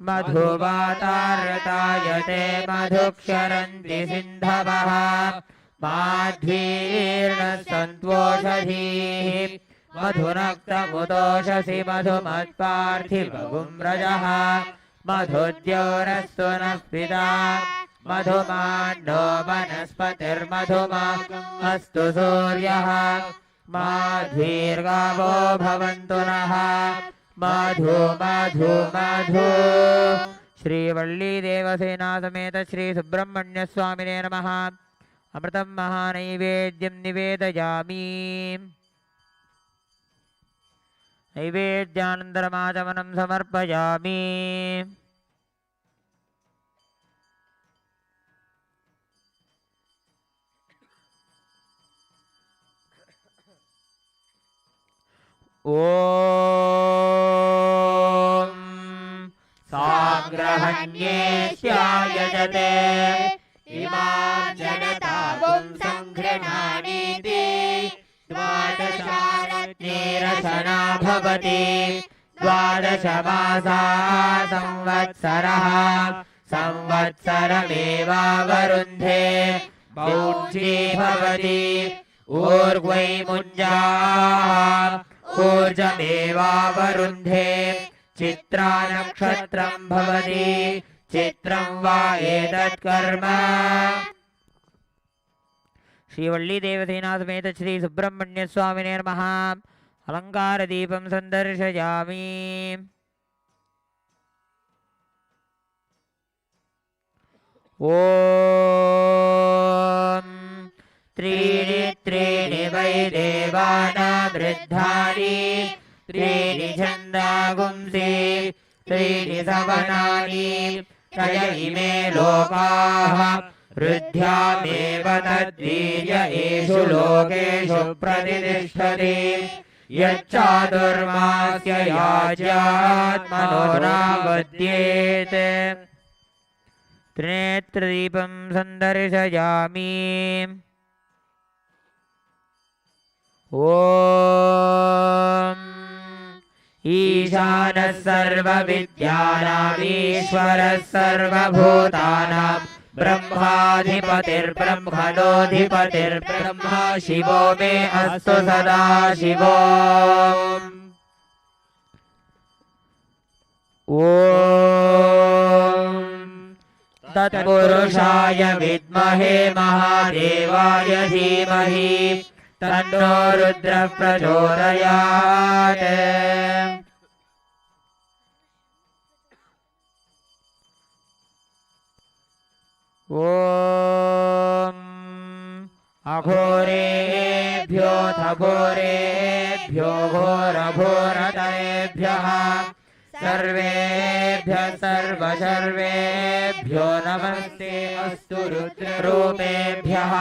मधुवातारतायते मधुक्षरन्ति सिन्धवः माध्वीर्णसन्त्वोषधीः मधुनक्तमुदोषसि मधुमत्पार्थिवगुं रजः मधुद्योरस्तु नः पिता मधुमाण्डो वनस्पतिर्मधुमा अस्तु सूर्यः माध्वीर्गावो भवन्तु नः मधु मधु मधु। श्री वल्ली देवसेना समेत श्री सुब्रह्मण्य स्वामिने नमः। अमृतं महानैवेद्यं निवेदयामि। नैवेद्यानन्तरमाचमनं समर्पयामि। ॐ साग्रहण्येष्यायजते इमां जनतां सङ्गृह्णानीति द्वादशारत्नेरसना भवति द्वादशमासा संवत्सरः संवत्सरमेवावरुन्धे बौञ्जी भवति ऊर्ध्वै मुञ्जाः ऊर्जमेवावरुन्धे चित्रा नक्षत्रं भवति चित्रं वा एतत् कर्म श्रीवल्लीदेवसेना समेत श्री सुब्रह्मण्य स्वामिने नमः। अलंकार दीपं संदर्शयामि। ओम त्रीणि त्रीणि वै देवानामृद्धानि त्रीणि छन्दागुंसि त्रीणि सवनानि त्रय इमे लोकाः ऋद्ध्यामेव तद्वीर्य एषु लोकेषु प्रतिष्ठति। यच्चातुर्मास्य याज्यात्मनो नावद्येत। त्रिनेत्रदीपं संदर्शयामि। ओम ईशानः सर्वविद्यानामीश्वरः सर्वभूतानां ब्रह्माधिपतिर्ब्रह्मणोऽधिपतिर्ब्रह्मा शिवो मे अस्तु सदा शिवो। ओम तत्पुरुषाय विद्महे महादेवाय धीमहि तन्नो रुद्रः प्रचोदयात्। ओम अघोरेभ्योऽथ घोरेभ्यो घोरघोरतरेभ्यः सर्वेभ्यः सर्वसर्वेभ्यो नमस्ते अस्तु रुद्ररूपेभ्यः।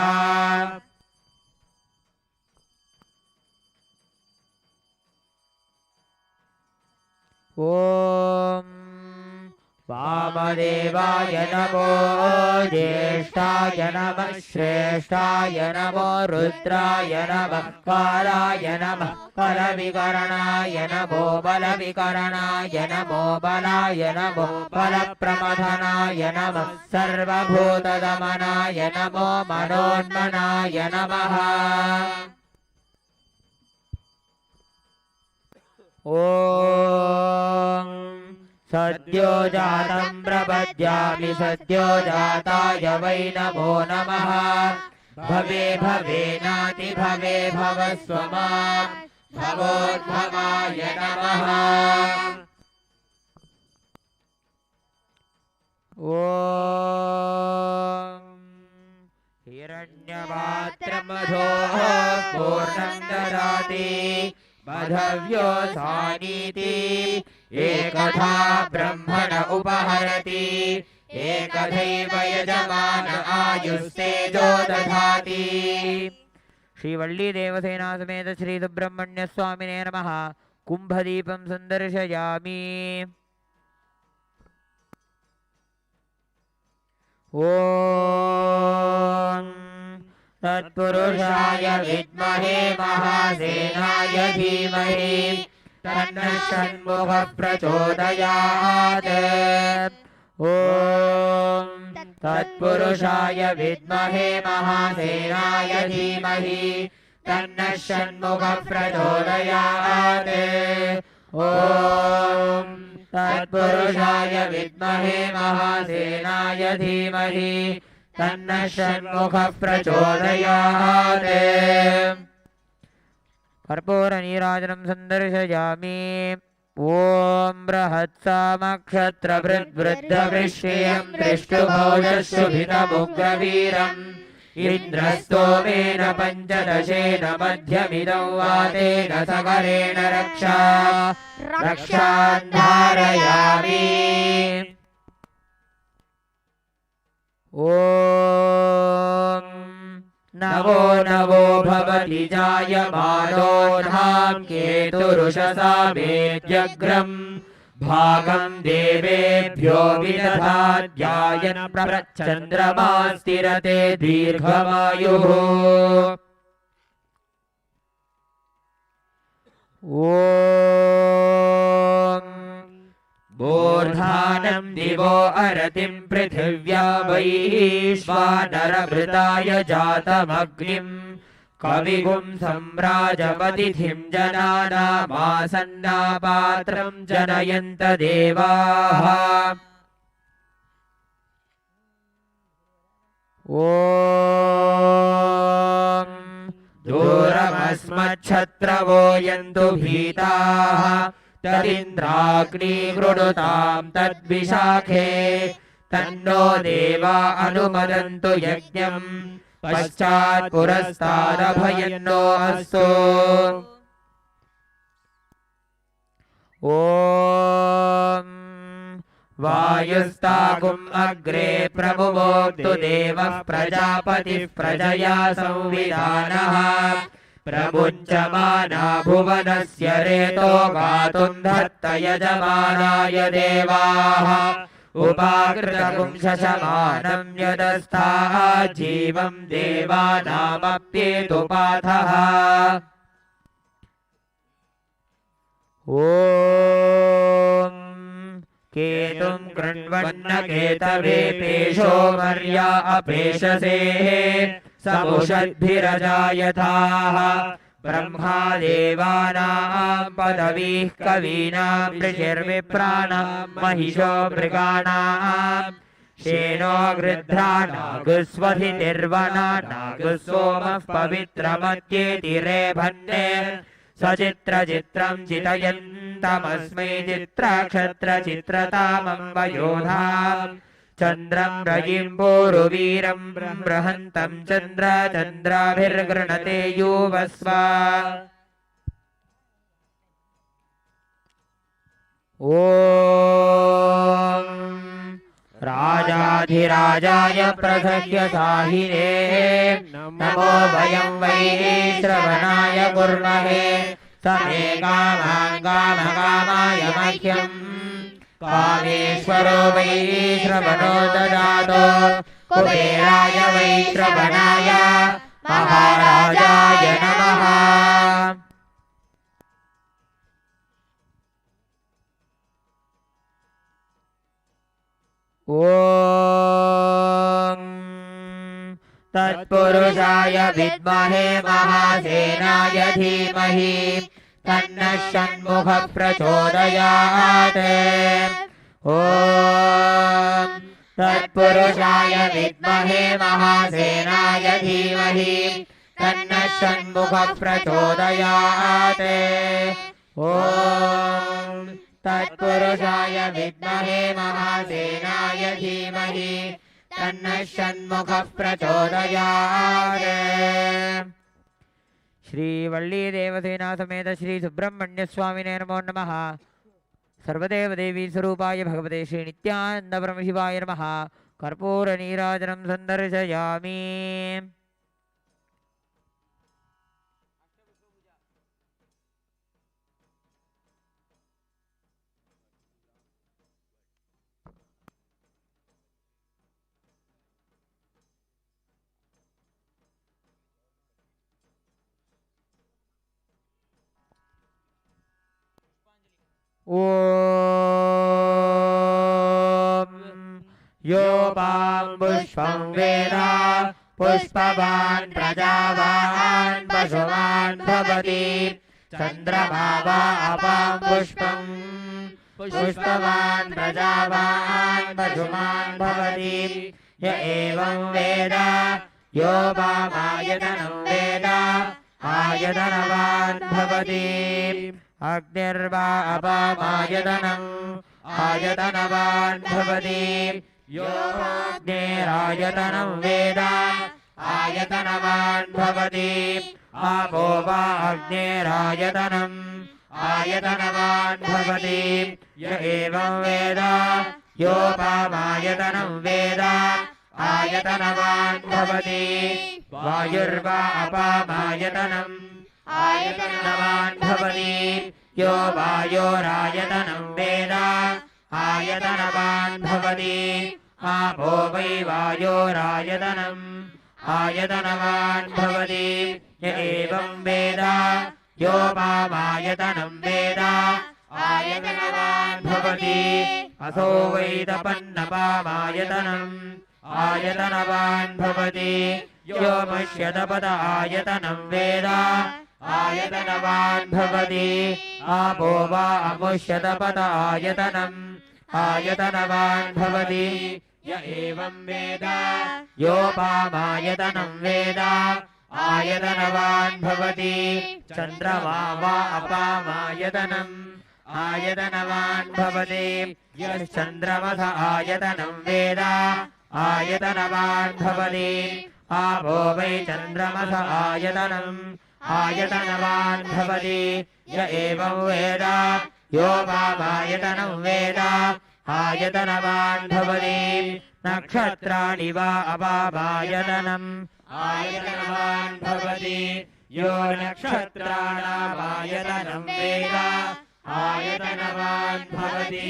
ओम वामदेवाय नमो ज्येष्ठाय नमः श्रेष्ठाय नमो रुद्राय नमः कालाय नमः बलविकरणाय नमो बलविकरणाय नमो बलाय नमो बलप्रमथनाय नमः सर्वभूतदमनाय नमो मनोन्मनाय नमः। ओम सद्यो जातं प्रपद्यामि सद्यो जाताय वै नमो नमः। भवे भवेनाति भवे भवस्व मां भवोद्भवाय नमः। ओम हिरण्यपात्रमधो पूर्णं ददाति मधव्यो सानीति एकधा ब्रह्मण उपहरति एकधैव यजमान आयुस्तेजो दधाति। श्रीवल्ली देवसेना समेत श्री सुब्रह्मण्य स्वामिने नमः। कुंभदीपं संदर्शयामि। ओम तत्पुरुषाय विद्महे महासेनाय धीमहि तन्नः षण्मुखः प्रचोदयात्। ओम तत्पुरुषाय विद्महे महासेनाय धीमहि तन्नः षण्मुखः प्रचोदयात्। ओम तत्पुरुषाय विद्महे महासेनाय धीमहि तन्नः षण्मुखः प्रचोदयात्। कर्पूरनीराजनं संदर्शयामि। ओम बृहत्सामक्षत्रवृद्धवृष्येयं दृष्टुभोजशुभितमुग्रवीरम् इन्द्रस्तोमेन पञ्चदशेन मध्यमिदं वातेन सकरेण रक्षान् धारयामि। ओम नवो नवो भवति जायमानोऽर्हां केतुरुषसामेत्यग्रम् भागं देवेभ्यो विदधाद्यायन प्रचन्द्रमा स्थिरते दीर्घमायुः। ओम मूर्धानं दिवो अरतिं पृथिव्या वैश्वानरभृताय जातमग्निं कविगुं सम्राजमतिथिं जनानामासन्नापात्रं जनयन्त देवाः। ॐ दूरमस्मच्छत्रवो यन्तु भीताः तदिन्द्राग्निगृणुतां तद्विशाखे तन्नो देवा अनुमदन्तु यज्ञम् पश्चात् पुरस्तादभयन्नो अस्तु ॐ वायुस्तागुम् अग्रे प्रमुमोक्तु देवः प्रजापतिः प्रजया संविधानः प्रमुञ्चमाना भुवनस्य रेतो गातुम् धत्त यजमानाय देवाः उपाकृतगुम् शशमानम् यदस्ताः जीवम् देवानामप्येतुपाथः ॐ केतुम् कृण्वन्न केतवे पेशो मर्या अपेशसेः समुषद्भिरजायथाः ब्रह्मा देवानाम् पदवीः कवीनाम् ऋषिर्विप्राणाम् महिषो मृगाणाम् शेनो गृध्रा नागस्वधितिर्वना नागसोमः पवित्रमत्येतिरेभन्ने सचित्रचित्रम् चितयन्तमस्मै चित्राक्षत्रचित्रतामम्बयोधाम् चन्द्रम् रयिम् पूरुवीरम् बृहन्तम् चन्द्राभिर्गृणते युवस्व ॐ राजाधिराजाय प्रसह्य साहिने नमो वयम् वै श्रवणाय कुर्महे समे कामाय मह्यम् कामेश्वरो वै श्रवणो ददातो कुबेराय वै श्रवणाय महाराजाय नमः ॐ तत्पुरुषाय विद्महे महासेनाय धीमहि तन्नः षण्मुखः प्रचोदयात् ॐ तत्पुरुषाय विद्महे महासेनाय धीमहि तन्नः षण्मुखः प्रचोदयात् ॐ तत्पुरुषाय विद्महे महासेनाय धीमहि तन्नः षण्मुखः प्रचोदयात् श्री वल्ली देवसेना समेत श्री सुब्रह्मण्य स्वामिने नमो नमः सर्वदेव देवी स्वरूपाय भगवते श्री नित्यानंद परमशिवाय नमः कर्पूर नीराजनं संदर्शयामि ॐ योपां पुष्पं वेद पुष्पवान् प्रजावान् पशुवान् भवति चन्द्रमा वा अपां पुष्पं पुष्पवान् प्रजावान् पशुमान् भवति य एवं वेद योपामायतनं वेद आयतनवान् भवति अग्निर्वा अपामायतनम् आयतनवान् भवति योऽग्निरायतनं वेद आयतनवान् भवति आपो वा अग्निरायतनम् आयतनवान् भवति य एवं वेद योपामायतनं वेद आयतनवान् भवति वायुर्वा अपामायतनम् आयतनवान् भवति यो वायोरायतनं वेद आयतनवान् भवति आपो वै वायोरायतनम् आयतनवान् भवति य एवं वेद योपामायतनं वेद आयतनवान् भवति असो वै तपन्नपामायतनम् आयतनवान् भवति यो मष्यतपद आयतनं वेद आयतनवान् भवति आपो वा अमुष्यतपद आयतनम् आयतनवान् भवति य एवं वेद योपामायतनं वेद आयतनवान् भवति चन्द्रमा वा अपामायतनम् आयतनवान् भवति यश्चन्द्रमस आयतनं वेद आयतनवान् भवति आपो वै चन्द्रमस आयतनम् आयतनवान् भवति य एवं वेद योपामायतनं वेद आयतनवान् भवति नक्षत्राणि वा अपामायतनम् आयतनवान् भवति यो नक्षत्राणामायतनं वेद आयतनवान् भवति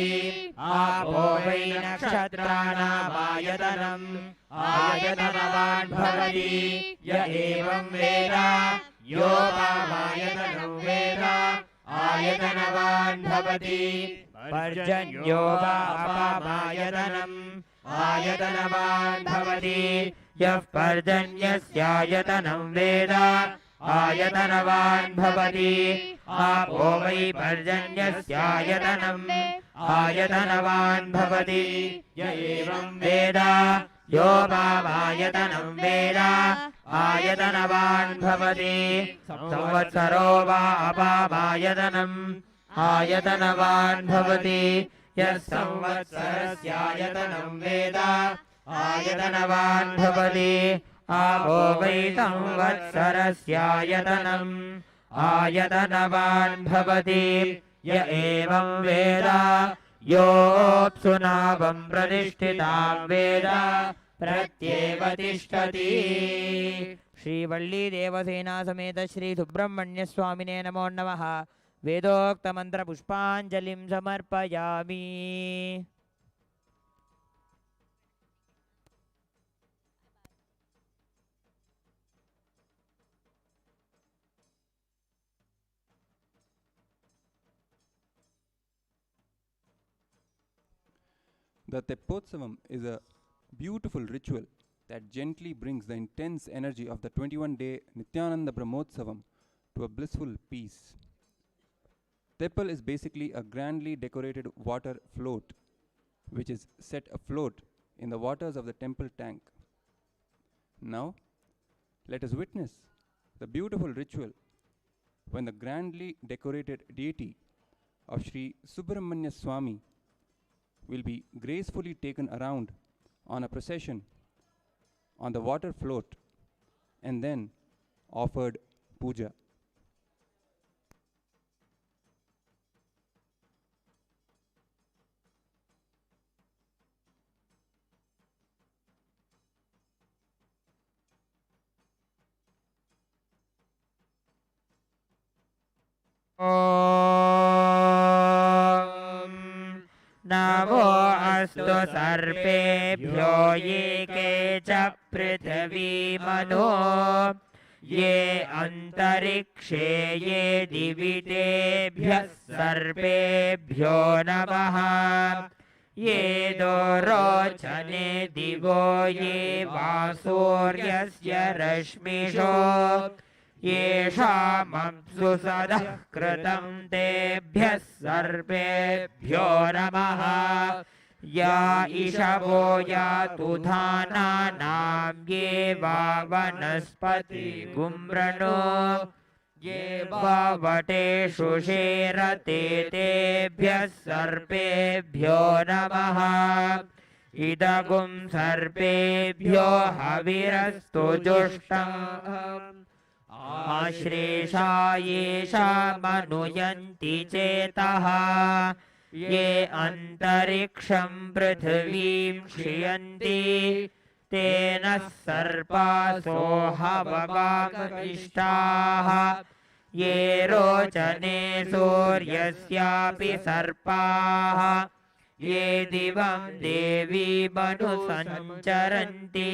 आपो वै नक्षत्राणामायतनम् आयतनवान् भवति य एवं वेद योपामायतनं वेद आयतनवान् भवति पर्जन्यो वा अपामायतनम् आयतनवान् भवति यः पर्जन्यस्यायतनं वेद आयतनवान् भवति आपो वै पर्जन्यस्यायतनम् आयतनवान् भवति य एवं वेद योपामायतनं वेद आयतनवान् भवति संवत्सरो वा अपामायतनम् आयतनवान् भवति यः संवत्सरस्यायतनं वेद आयतनवान् भवति आपो वै संवत्सरस्यायतनम् आयतनवान् भवति य एवं वेद योऽप्सु नावं प्रतिष्ठितां वेद प्रत्येव तिष्ठति। श्रीवल्ली देवसेना समेत श्री सुब्रह्मण्य स्वामिने नमो नमः। वेदोक्त मंत्र पुष्पांजलिं समर्पयामि। The Teppotsavam is a beautiful ritual that gently brings the intense energy of the 21-day Nithyananda Brahmotsavam to a blissful peace. Teppal is basically a grandly decorated water float, which is set afloat in the waters of the temple tank. Now, let us witness the beautiful ritual when the grandly decorated deity of Sri Subramanya Swami will be gracefully taken around on a procession on the water float and then offered puja. नमो अस्तु सर्पेभ्यो ये के च पृथिवी मनो ये अन्तरिक्षे ये दिवि तेभ्यः सर्पेभ्यो नमः। ये दोरोचने दिवो ये वासूर्यस्य रश्मिषो येषामप्सु सदः कृतं तेभ्यः सर्वेभ्यो नमः। या इषवो यातु धानानां ये वा वनस्पति गुम्रणो ये वावटेषु शेरते तेभ्यः सर्वेभ्यो नमः। इदगुं सर्वेभ्यो हविरस्तु जुष्टम् आश्रेषा येषामनुयन्ति चेतः ये अन्तरिक्षं पृथिवीं क्षियन्ति तेन सर्पासो हववामविष्टाः। ये रोचने सूर्यस्यापि सर्पाः ये दिवं देवीमनुसञ्चरन्ति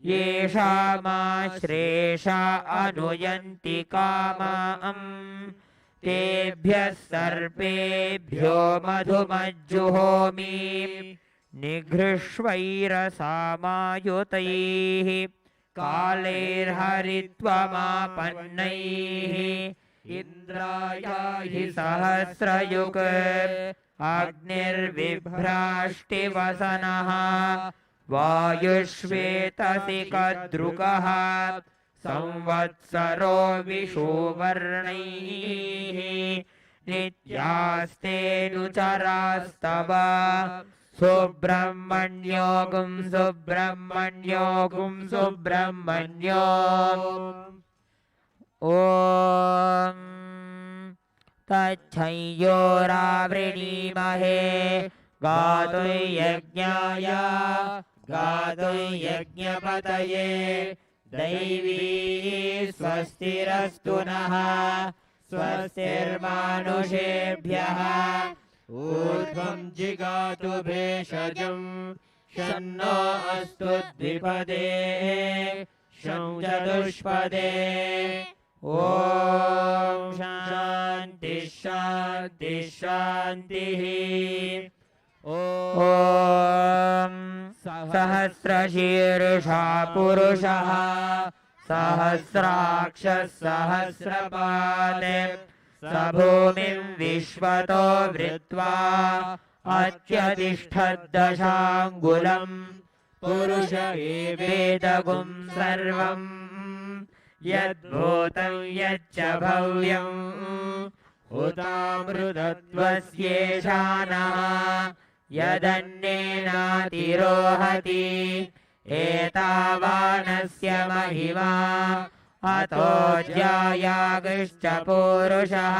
येषामाश्रेषा अनुयन्ति कामाम् तेभ्यः सर्पेभ्यो मधुमज्जुहोमि। निघृष्वैरसामायुतैः कालैर्हरित्वमापन्नैः इन्द्राय हि सहस्रयुक् अग्निर्विभ्राष्टिवसनः वायुष्वेतसि कद्रुकः संवत्सरो विषुवर्णैः नित्यास्तेऽनुचरास्तव सुब्रह्मण्योऽगुं सुब्रह्मण्योऽगुं सुब्रह्मण्यो ॐ तच्छंयोरावृणीमहे गातुं यज्ञाय गातुं यज्ञपतये दैवी स्वस्तिरस्तु नः स्वस्तिर्मानुषेभ्यः ऊर्ध्वं जिगातु भेषजं शन्नो अस्तु द्विपदे शं चतुष्पदे ॐ शान्ति शान्ति शान्तिः ॐ सहस्रशीर्षा पुरुषः सहस्राक्षः सहस्रपात् स भूमिं विश्वतो वृत्वा अत्यतिष्ठद्दशाङ्गुलम् पुरुष एवेदगुं सर्वम् यद्भूतं यच्च भव्यम् उतामृतत्वस्येषानः यदन्येनातिरोहति एतावानस्य महिमा अतो ज्यायागश्च पूरुषः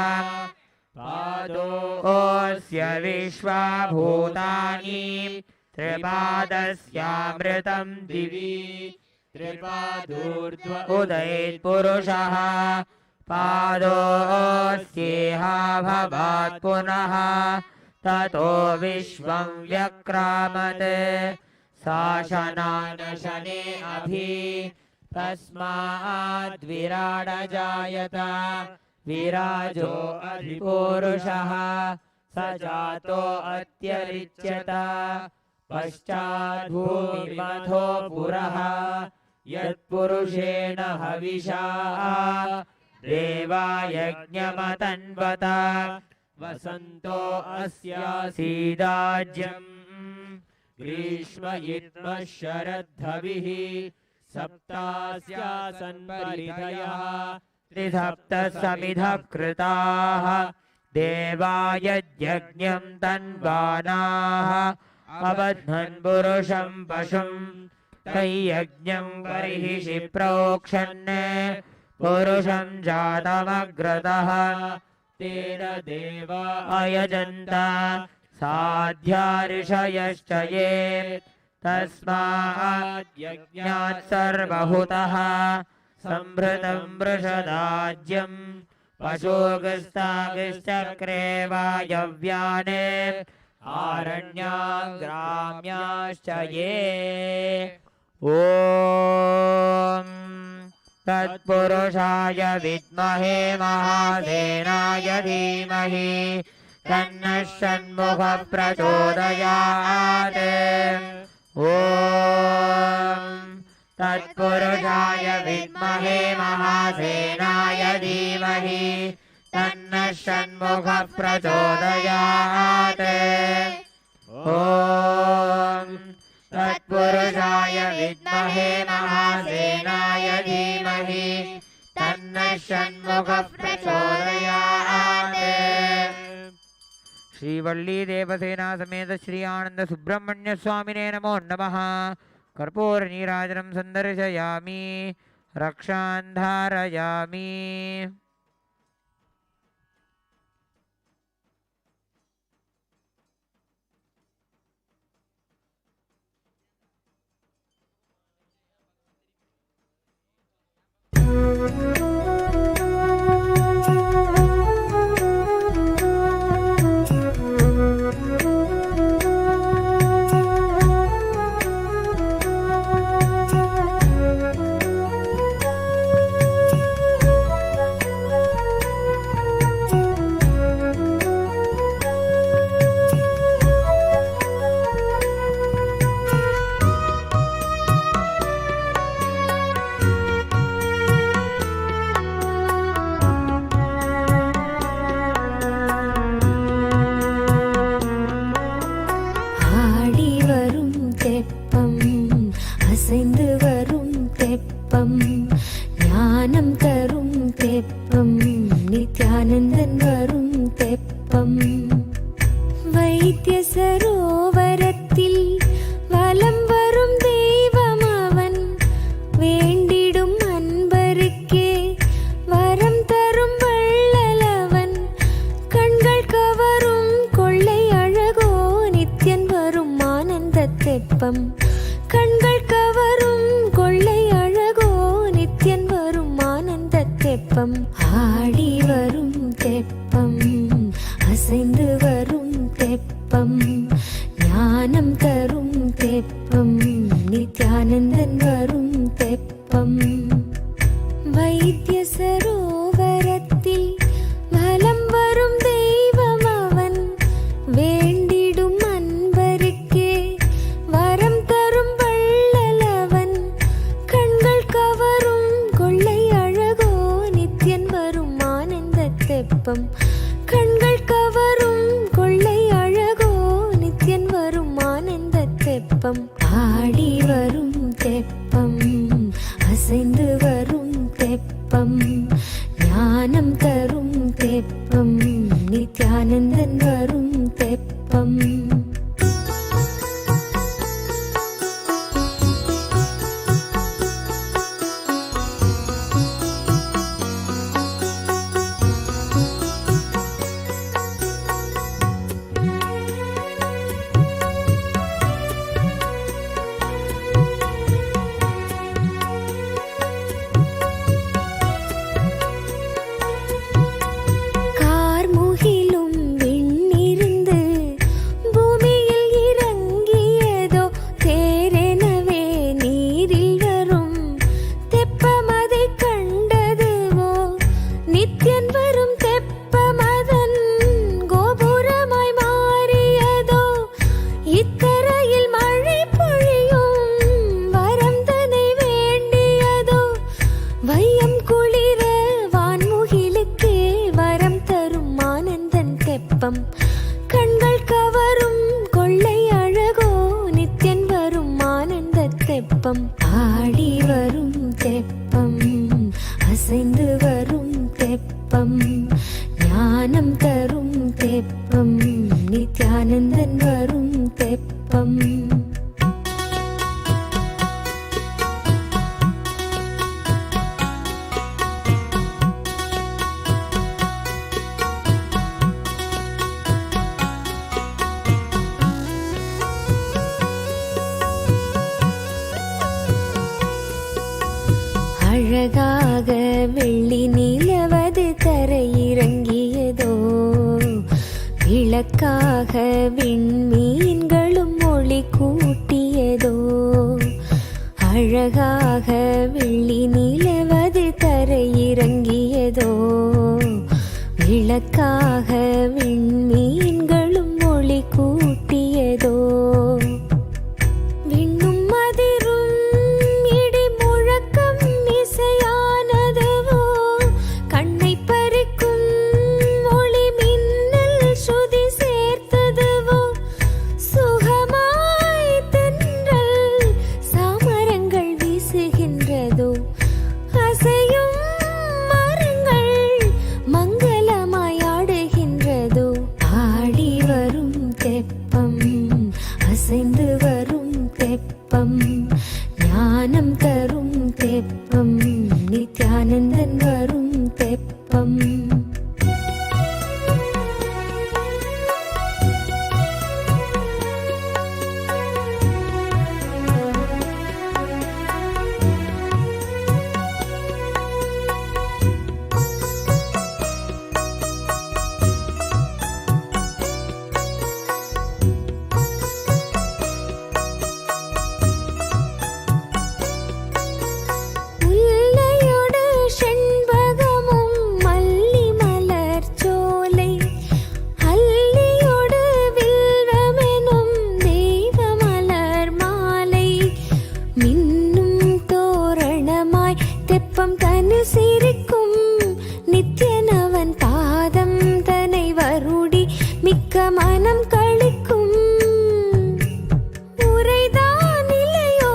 पादोऽस्य विश्वाभूतानि त्रिपादस्यामृतं दिवि त्रिपादोर्ध्व उदयेत्पुरुषः पादोऽस्येहाभवात् पुनः ततो विश्वं व्यक्रामत् शासनानशने अभि तस्माद्विराडजायत विराजो अधिपुरुषः स जातो अत्यरिच्यत पश्चाद्भूमिमथो पुरः यत्पुरुषेण हविषा देवायज्ञमतन्वत वसन्तो अस्यासीदाज्यम् ग्रीष्म इत्मः शरद्धविः सप्तास्यासन् परिधयः त्रिसप्तः समिधः कृताः देवायज्ञं तन्वानाः अबध्नन् पुरुषं पशुम् तैयज्ञं बर्हिषि प्रोक्षन् पुरुषं जातमग्रतः तेन देवा अयजन्त साध्या ऋषयश्च ये तस्मात् यज्ञात् सर्वहुतः सम्भृतं वृषदाज्यम् पशुगस्तागिश्चक्रे वायव्याने आरण्याग्राम्याश्च ये ॐ तत्पुरुषाय विद्महे महासेनाय धीमहि तन्नः षण्मुखः प्रचोदयात् ॐ तत्पुरुषाय विद्महे महासेनाय धीमहि तन्नः षण्मुखः प्रचोदयात् ॐ तत्पुरुषाय विद्महे महासेनाय धीमहि तन्नः षण्मुखः प्रचोदयात् श्रीवल्ली देवसेना समेत श्री आनंद सुब्रह्मण्य स्वामिने नमो नमः कर्पूर नीराजनं संदर्शयामि रक्षां धारयामि வைத்திய சரோவரத்தில் வலம் வரும் தெய்வம் அவன், வேண்டிடும் அன்பருக்கே வரம் தரும் வள்ளலவன். கண்கள் கவரும் கொள்ளை அழகோ நித்யன் வரும் ஆனந்த தெப்பம். கண்கள் கவரும் கொள்ளை அழகோ நித்யன் வரும் ஆனந்த தெப்பம். ஆடி வரும் தெப்பம், அசைந்து வரும் தெப்பம், ஞானம் தரும் தெப்பம், நித்யானந்தன் வரும் தெப்பம். வைத்திய சரோவரத்தில் வலம் வரும் தெய்வம் அவன், வேண்டிடும் அன்பருக்கே வரம் தரும் வள்ளலவன். கண்கள் கவரும் கொள்ளை அழகோ நித்யன் வரும் ஆனந்த தெப்பம். கண்கள் கவரும் கொள்ளை அழகோ நித்யன் வரும் ஆனந்த தெப்பம். ஆடி வரும் தெப்பம், அசைந்து வரும் தெப்பம், ஞானம் தரும் தெப்பம், நித்யானந்தன் வரும் தெப்பம். கார்முகிலும் விண்ணிருந்து பூமியில் இறங்கியதோ, தேரெனவே நீரில் வரும் தெப்பமதை கண்டதுவோ. நித்யன் வரும் தெப்பமதன் கோபுரமாய் மாறியதோ. இத்தரையில் மழை பொழியும் வரம் தனை வேண்டியதோ. வையம் குளிர வான்முகிலுக்கே வரம் தரும் ஆனந்தன் தெப்பம். கண்கள் கவரும் கொள்ளை அழகோ நித்யன் வரும் ஆனந்த தெப்பம். ஆடி வரும் தெப்பம், அசைந்து வரும் தெப்பம், ஞானம் தரும் தெப்பம், நித்யானந்தன் வரும் தெப்பம். அழகாக வெள்ளி நிலவது தரையிறங்கியதோ. விளக்காக விண்மீன்களும் ஒளி கூட்டியதோ. அழகாக வெள்ளி நிலவது தரையிறங்கியதோ. விளக்காக விண்மீன்களும் ஒளி கூட்டியதோ. விண்ணும் அதிரும் இடி முழக்கம் இசையானதுவோ. கண்ணை பறிக்கும் ஒளி மின்னல் ஸ்ருதி சேர்த்ததுவோ. சுகமாய் தென்றல் சாமரங்கள் வீசுகின்றதோ. அசையும் மரங்கள் மங்களமாய் ஆடுகின்றதோ. ஆடி வரும் தெப்பம், அசைந்து வரும் தெப்பம், ஞானம் தரும் தெப்பம், நித்யானந்தன் வரும் தெப்பம். முல்லையோடு செண்பகமும் மல்லி மலர் சோலை. அல்லியோடு வில்வமெனும் தெய்வ மலர் மாலை. மின்னும் தோரணமாய் தெப்பம் தனு சிரிக்கும். நித்யனவன் பாதம் தனை வருடி மிக்க மனம் களிக்கும். உரைதான் நிலையோ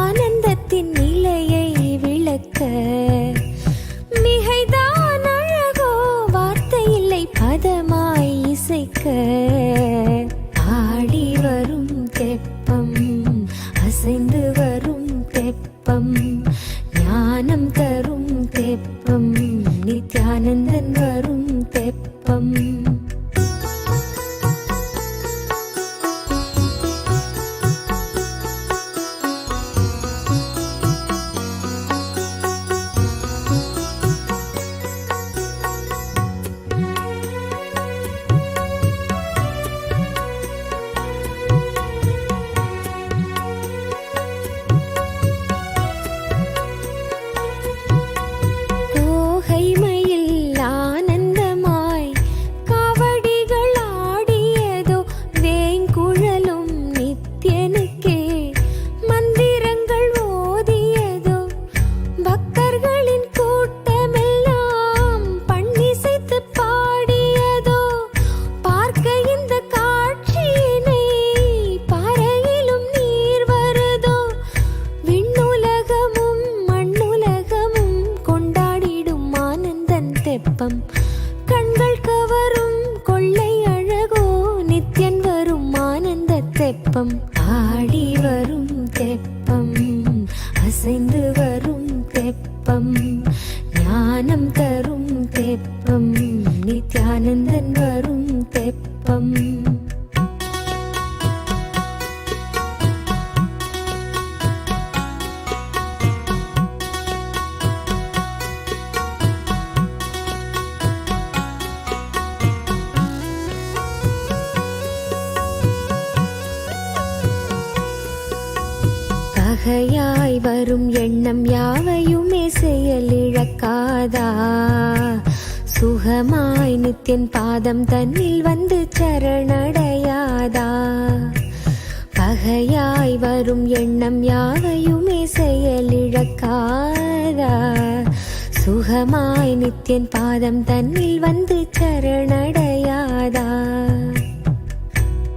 ஆனந்தத்தின் நிலையை விளக்க. மிகைதான் அழகோ வார்த்தை இல்லை பதமாய் இசைக்க. தெப்பம் ஆடி வரும் தெப்பம் அசைந்து வரும் தெப்பம் ஞானம் தரும் தெப்பம் நித்யானந்தன் வரும் தெப்பம் பகையாய் வரும் எண்ணம் யாவையுமே செயலிழக்காதா சுகமாய் நித்தியன் பாதம் தன்னில் வந்து சரணடையாதா பகையாய் வரும் எண்ணம் யாவையுமே செயலிழக்காதா சுகமாய் நித்தியன் பாதம் தன்னில் வந்து சரணடையாதா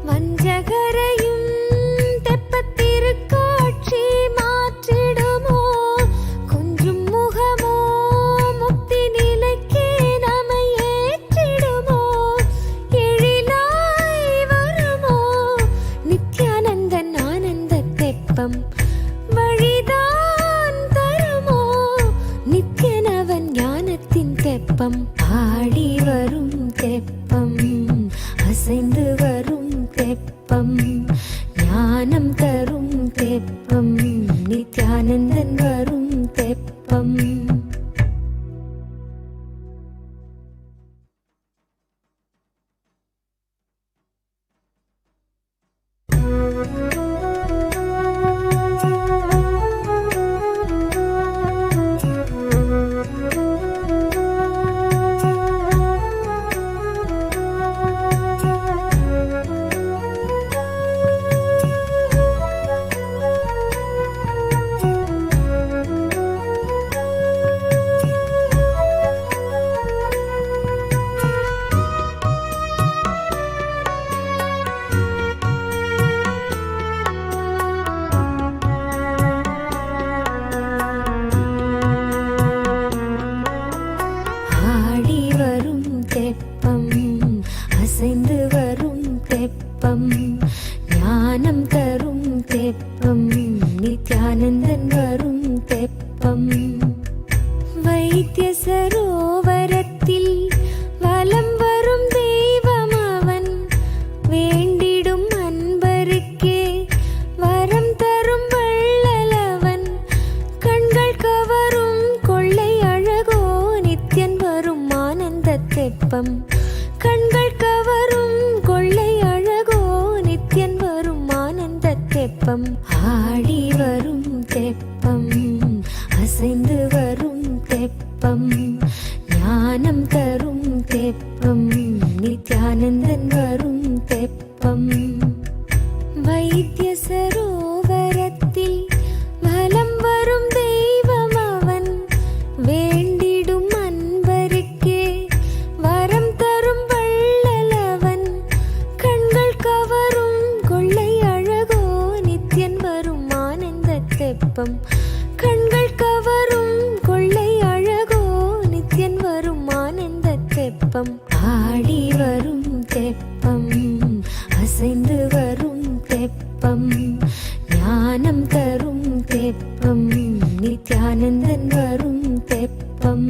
வஞ்சகரையும் தெப்பத்திருக்காட்சி மாற்றிடுமோ கொஞ்சம் முகமோ முக்தி நிலைக்கே நம்மை ஏற்றிடுமோ எழிலாய் வருமோ நித்யானந்தன் ஆனந்த தெப்பம் வழிதான் தருமோ நித்யனவன் ஞானத்தின் தெப்பம் ஆடி வரும் தெப்பம் அசைந்து வரும் தெப்பம் ஞானம் தரும் தெப்பம் நித்யானந்தன் வரும் தெப்பம் ஆடி வரும் தெப்பம் அசைந்து வரும் தெப்பம் ஞானம் தரும் தெப்பம் நித்யானந்தன் வரும் தெப்பம் வைத்திய சரோவரத்தில் வலம் வரும் தெய்வம் அவன் வேண்டிடும் அன்பருக்கே வரம் தரும் வள்ளலவன் கண்கள் கவரும் கொள்ளை அழகோ நித்யன் வரும் ஆனந்த தெப்பம் கண்கள் கவரும் கொள்ளை அழகோ நித்யன் வரும் ஆனந்த தெப்பம் ஆடி வரும் தெப்பம் அசைந்து வரும் தெப்பம் ஞானம் தரும் தெப்பம் நித்யானந்தன் வரும் தெப்பம் வைத்திய சரோவரத்தில் வலம் வரும் தெய்வம் அவன் வேண்டிடும் அன்பருக்கே வரம் தரும் வள்ளலவன் கண்கள் கவரும் கொள்ளை அழகோ நித்யன் வரும் ஆனந்த தெப்பம் கண்கள் கவரும் கொள்ளை அழகோ நித்யன் வரும் ஆனந்த தெப்பம் ஆடி வரும் தெப்பம் அசைந்து வரும் தெப்பம் ஞானம் தரும் தெப்பம் நித்யானந்தன் வரும் தெப்பம்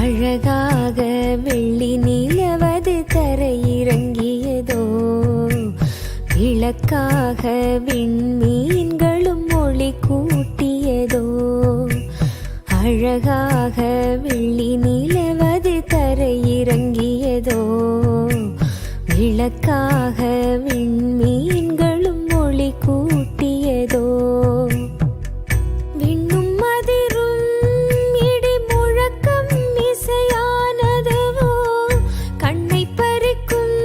அழகாக வெள்ளி நிலவது தரையிறங்கியதோ, விளக்காக விண்மீன்களும் ஒளி கூட்டியதோ. அழகாக வெள்ளி நிலவது தரையிறங்கியதோ, விளக்காக விண்மீன்களும் ஒளி கூட்டியதோ. விண்ணும் அதிரும் இடி முழக்கம் இசையானதுவோ, கண்ணை பறிக்கும்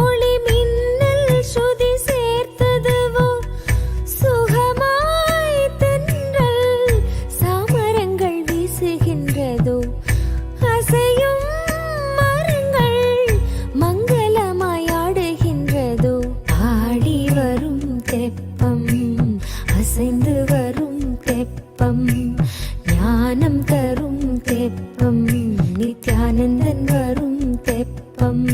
ஒளி மின்னல் சுதி சேர்த்ததுவோ. சுகமாய் தென்றல் சாமரங்கள் வீசுகின்றதோ, அசையும் மரங்கள் மங்களமாய் ஆடுகின்றதோ. ஆடி வரும் தெப்பம், அசைந்து வரும் தெப்பம், ஞானம் தரும் தெப்பம், நித்யானந்தன் வரும் தெப்பம்.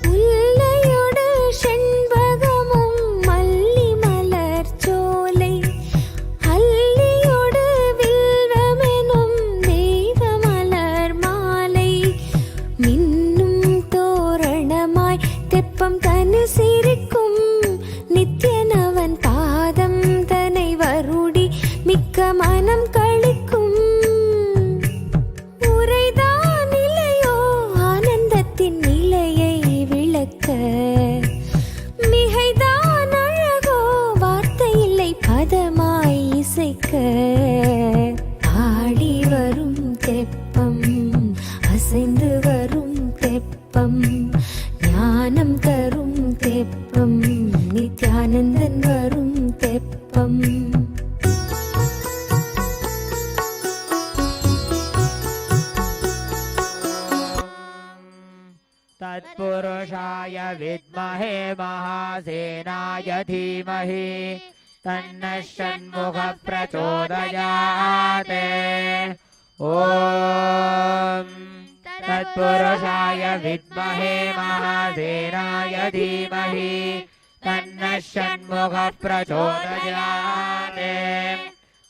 முல்லையொடு செண்பகமும் மல்லி மலர் சோலை, அல்லியொடு வில்வமெனும் தெய்வ மலர் மாலை. மின்னும் தோரணமாய் தெப்பம் தனி சிரிக்கும், நித்யனவன் பாதம் தனை வருடி மிக்க மனம் கழிக்கும். உரைதான் நிலையோ ஆனந்தத்தின் நிலையை விளக்க, மிகைதான் அழகோ வார்த்தை இல்லை பதமாய் இசைக்க. ஆடி வரும் தெப்பம், அசைந்து வரும் தெப்பம், ஞானம் தரும் தெப்பம், நித்யானந்தன் வரும் தெப்பம். तत्पुरुषाय विद्महे महासेनाय धीमहि तन्नः षण्मुखः प्रचोदयात्। ॐ तत्पुरुषाय विद्महे महासेनाय धीमहि तन्नः षण्मुखः प्रचोदयात्।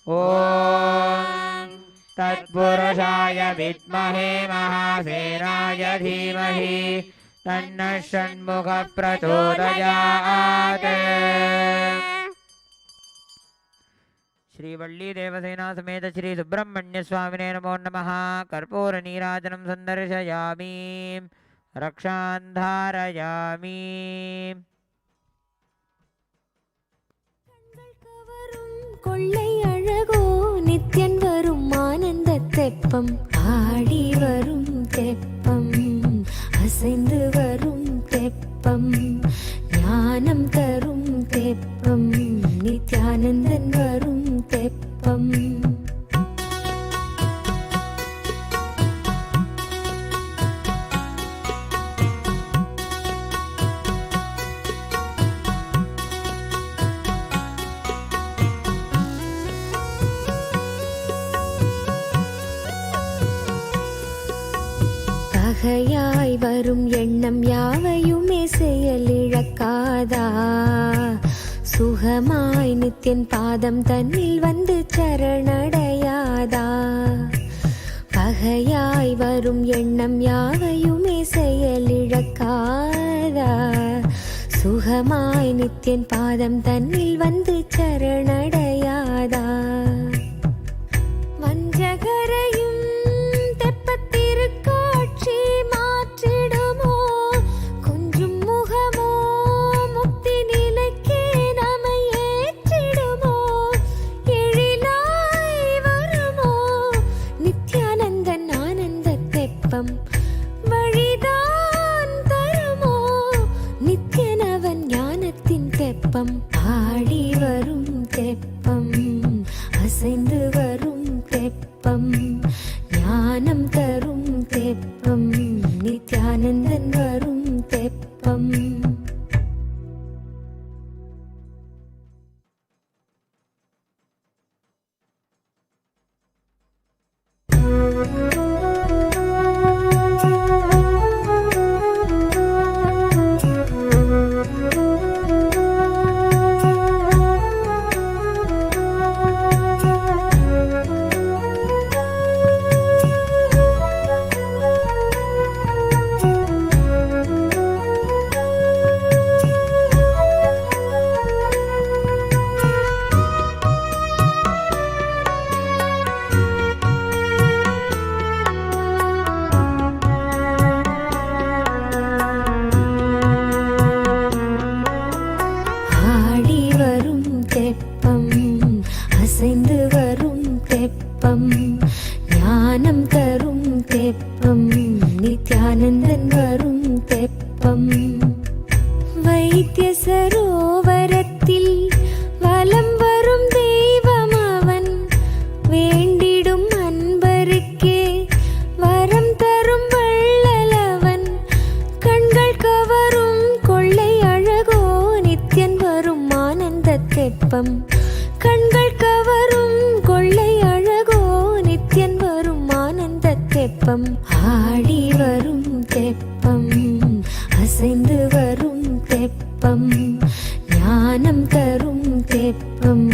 ॐ तत्पुरुषाय विद्महे महासेनाय धीमहि तन्नः षण्मुखः प्रचोदयात्। श्री वल्ली देवसेना समेत श्री सुब्रह्मण्य स्वामिने नमो नमः। कर्पूर नीराजनं सन्दर्शयामि, रक्षां धारयामि। கொள்ளை அழகோ நித்யன் வரும் ஆனந்த தெப்பம். ஆடி வரும் தெப்பம், அசைந்து வரும் தெப்பம், ஞானம் தரும் தெப்பம், நித்யானந்தன் வரும் தெப்பம். பகையாய் வரும் எண்ணம் யாவையுமே செயலிழக்காதா, சுகமாய் நித்தியன் பாதம் தன்னில் வந்து சரணடையாதா. பகையாய் வரும் எண்ணம் யாவையுமே செயலிழக்காதா, சுகமாய் நித்தியன் பாதம் தன்னில் வந்து சரணடையாதா. வஞ்சகரையும் தெப்பத்திருக்காட்சி மாற்றிடுமோ, கொஞ்சம் முகமோ முக்தி நிலைக்கே நம்மை ஏற்றிடுமோ. எழிலாய் வருமோ நித்யானந்தன் ஆனந்த தெப்பம், வழிதான் தருமோ நித்யனவன் ஞானத்தின் தெப்பம். ஆடி வரும் தெப்பம், தெப்பம். ஆடி வரும் தெப்பம், அசைந்து வரும் தெப்பம், ஞானம் தரும் தெப்பம், நித்யானந்தன் வரும் தெப்பம். வைத்திய சரோவரத்தில் வலம் வரும் தெய்வம் அவன், வேண்டிடும் அன்பருக்கே வரம் தரும் வள்ளலவன். கண்கள் கவரும் கொள்ளை அழகோ நித்யன் வரும் ஆனந்த தெப்பம். கண்கள் கவரும் கொள்ளை அழகோ நித்யன் வரும் ஆனந்த தெப்பம். ஆடி வரும் தெப்பம், அசைந்து வரும் தெப்பம், ஞானம் தரும் தெப்பம்,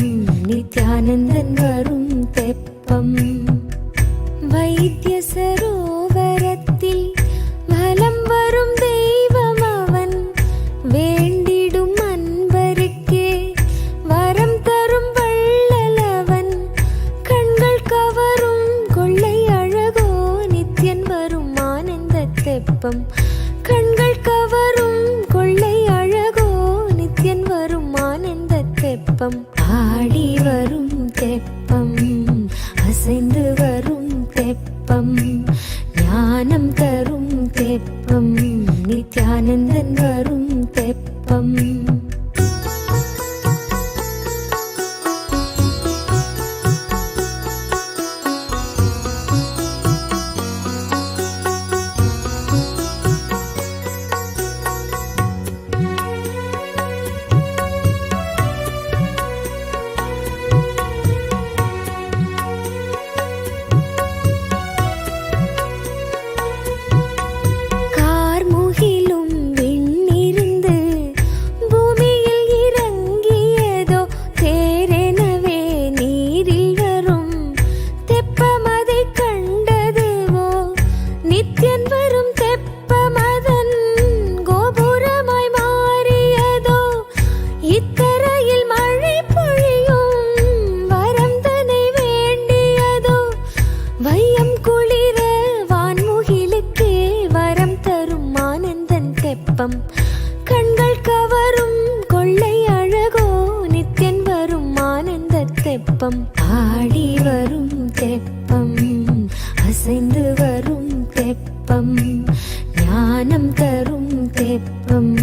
நித்யானந்தன் வரும் தெப்பம். வைத்திய சரோவரத்தில் வலம் வரும் தெய்வம் அவன், வேண்டிடும் அன்பருக்கே வரம் தரும் வள்ளலவன். கண்கள் கவரும் கொள்ளை அழகோ நித்யன் வரும் ஆனந்த தெப்பம். கண்கள் கவரும் கொள்ளை அழகோ நித்யன் வரும் ஆனந்த தெப்பம். ஆடி வரும் தெப்பம், அசைந்து வரும் தெப்பம், ஞானம் தரும் தெப்பம், நித்யானந்தன் வரும் தெப்பம். கார்முகிலும் விண்ணிருந்து பூமியில் இறங்கியதோ, தேரெனவே நீரில் வரும் தெப்பமதை கண்டதுவோ. நித்யன் வரும் தெப்பமதன் கோபுரமாய் மாறியதோ. இத்தரையில் மழை பொழியும் வரம் தனை வேண்டியதோ. வையம் குளிர வான்முகிலுக்கே வரம் தரும் ஆனந்தன் தெப்பம். கண்கள் கவரும் கொள்ளை அழகோ நித்யன் வரும் ஆனந்த தெப்பம். ஆடி வரும் தெப்பம், அசைந்து வரும் தெப்பம், ஞானம் தரும் தெப்பம்,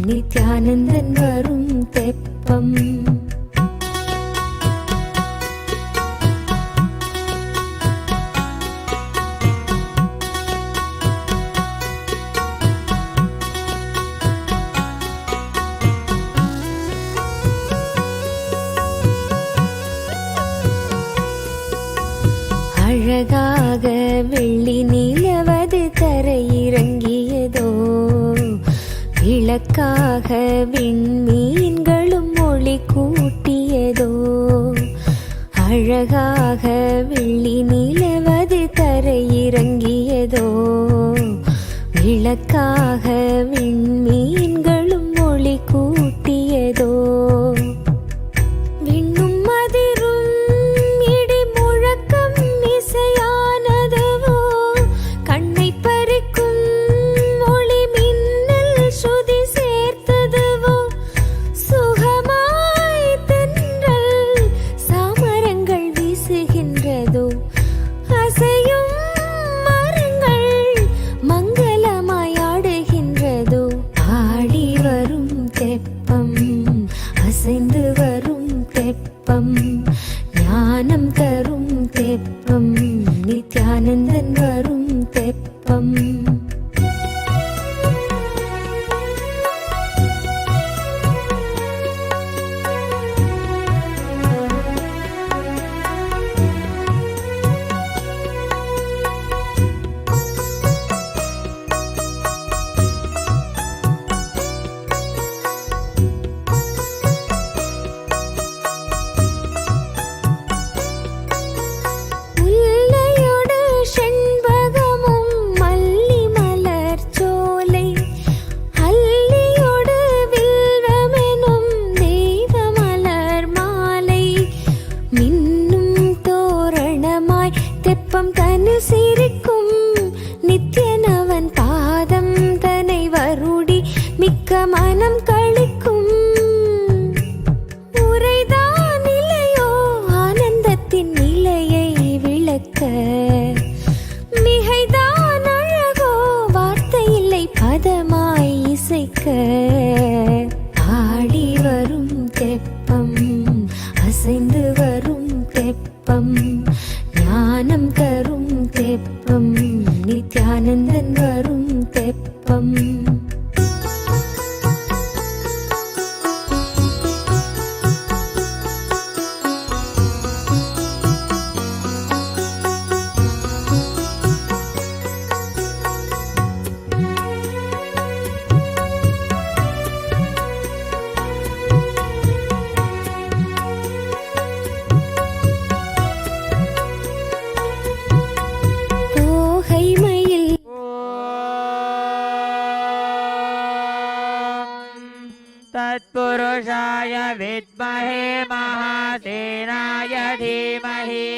நித்யானந்தன் வரும் தெப்பம். அழகாக வெள்ளி நிலவது தரையிறங்கியதோ. விளக்காக விண்மீன்களும் ஒளி கூட்டியதோ. அழகாக வெள்ளி நிலவது தரையிறங்கியதோ. விளக்காக விண்மீன்களும் ஒளி கூட்டியதோ. விண்ணும் அதிரும் இடி முழக்கம் இசையானதுவோ. கண்ணை பறிக்கும் ஒளி மின்னல் ஸ்ருதி சேர்த்ததுவோ. சுகமாய் தென்றல் சாமரங்கள் வீசுகின்றதோ. அசையும் மரங்கள் மங்களமாய் ஆடுகின்றதோ. ஆடி வரும் தெப்பம், அசைந்து வரும் தெப்பம், ஞானம் தரும் தெப்பம், நித்யானந்தன் வரும் தெப்பம். மனம் களிக்கும் உரைதான் இல்லையோ ஆனந்தத்தின் நிலையை விளக்க மிகைதான் அழகோ வார்த்தை இல்லை பதமாய் இசைக்க ஆடி வரும் தெப்பம் அசைந்து வரும் தெப்பம் ஞானம் தரும் தெப்பம் நித்யானந்தன் வரும் தெப்பம் तत्पुरुषाय विद्महे महासेनाय धीमहि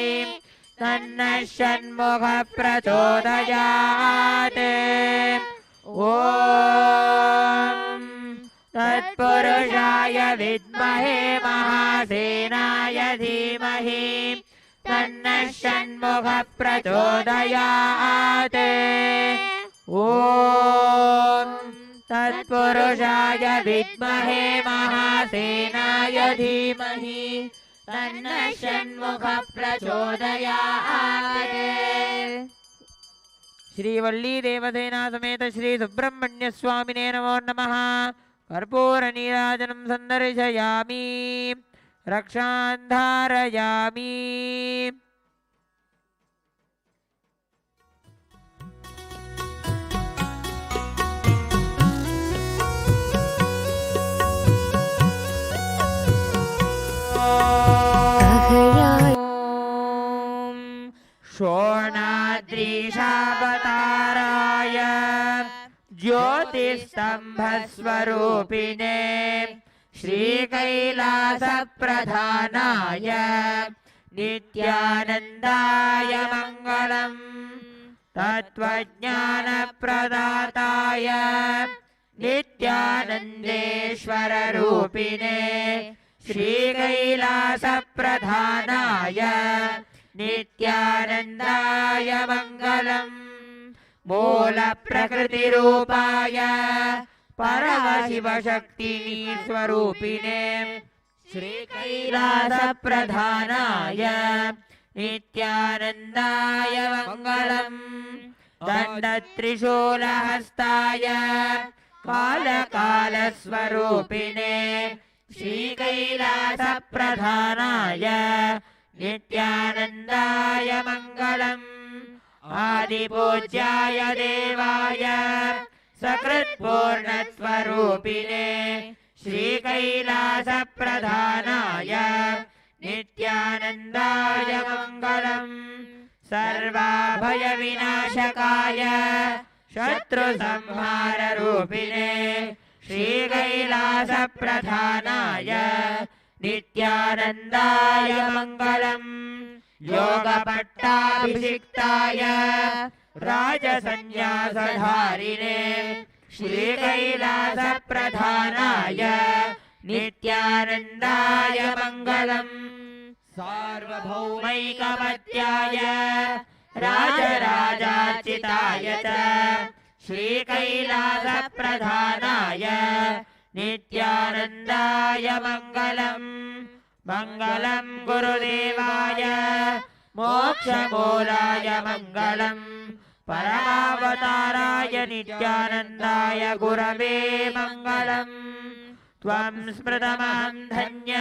तन्नः षण्मुखः प्रचोदयात् ॐ तत्पुरुषाय विद्महे महासेनाय धीमहि तन्नः षण्मुखः प्रचोदयात् ॐ तत्पुरुषाय विद्महे महासेनाय धीमहि तन्नः षण्मुखः प्रचोदयात् श्रीवल्ली देवसेना समेत श्री सुब्रह्मण्य स्वामिने नमो नमः कर्पूर नीराजनं सन्दर्शयामि रक्षां धारयामि शोणाद्रीशावताराय ज्योतिस्तम्भस्वरूपिणे श्रीकैलासप्रधानाय नित्यानन्दाय मङ्गलम् तत्त्वज्ञानप्रदाताय नित्यानन्देश्वररूपिणे श्रीकैलासप्रधानाय नित्यानन्दाय मङ्गलम् मूलप्रकृतिरूपाय परमशिवशक्तिस्वरूपिणे श्रीकैलासप्रधानाय नित्यानन्दाय मङ्गलम् दण्डत्रिशूलहस्ताय कालकालस्वरूपिणे श्रीकैलासप्रधानाय नित्यानन्दाय मङ्गलम् आदिपूज्याय देवाय सकृत्पूर्णस्वरूपिणे श्रीकैलासप्रधानाय नित्यानन्दाय मङ्गलम् सर्वाभयविनाशकाय शत्रुसंहाररूपिणे श्रीकैलासप्रधानाय नित्यानन्दाय मङ्गलम् योगपट्टाभिषिक्ताय राजसंन्यासधारिणे श्रीकैलासप्रधानाय नित्यानन्दाय मङ्गलम् सार्वभौमैकमत्याय राजराजार्चिताय च श्रीकैलासप्रधानाय नित्यानन्दाय मङ्गलम् मङ्गलं गुरुदेवाय मोक्षमूलाय मङ्गलम् परमावताराय नित्यानन्दाय गुरवे मङ्गलम् त्वं स्मृतमहं धन्य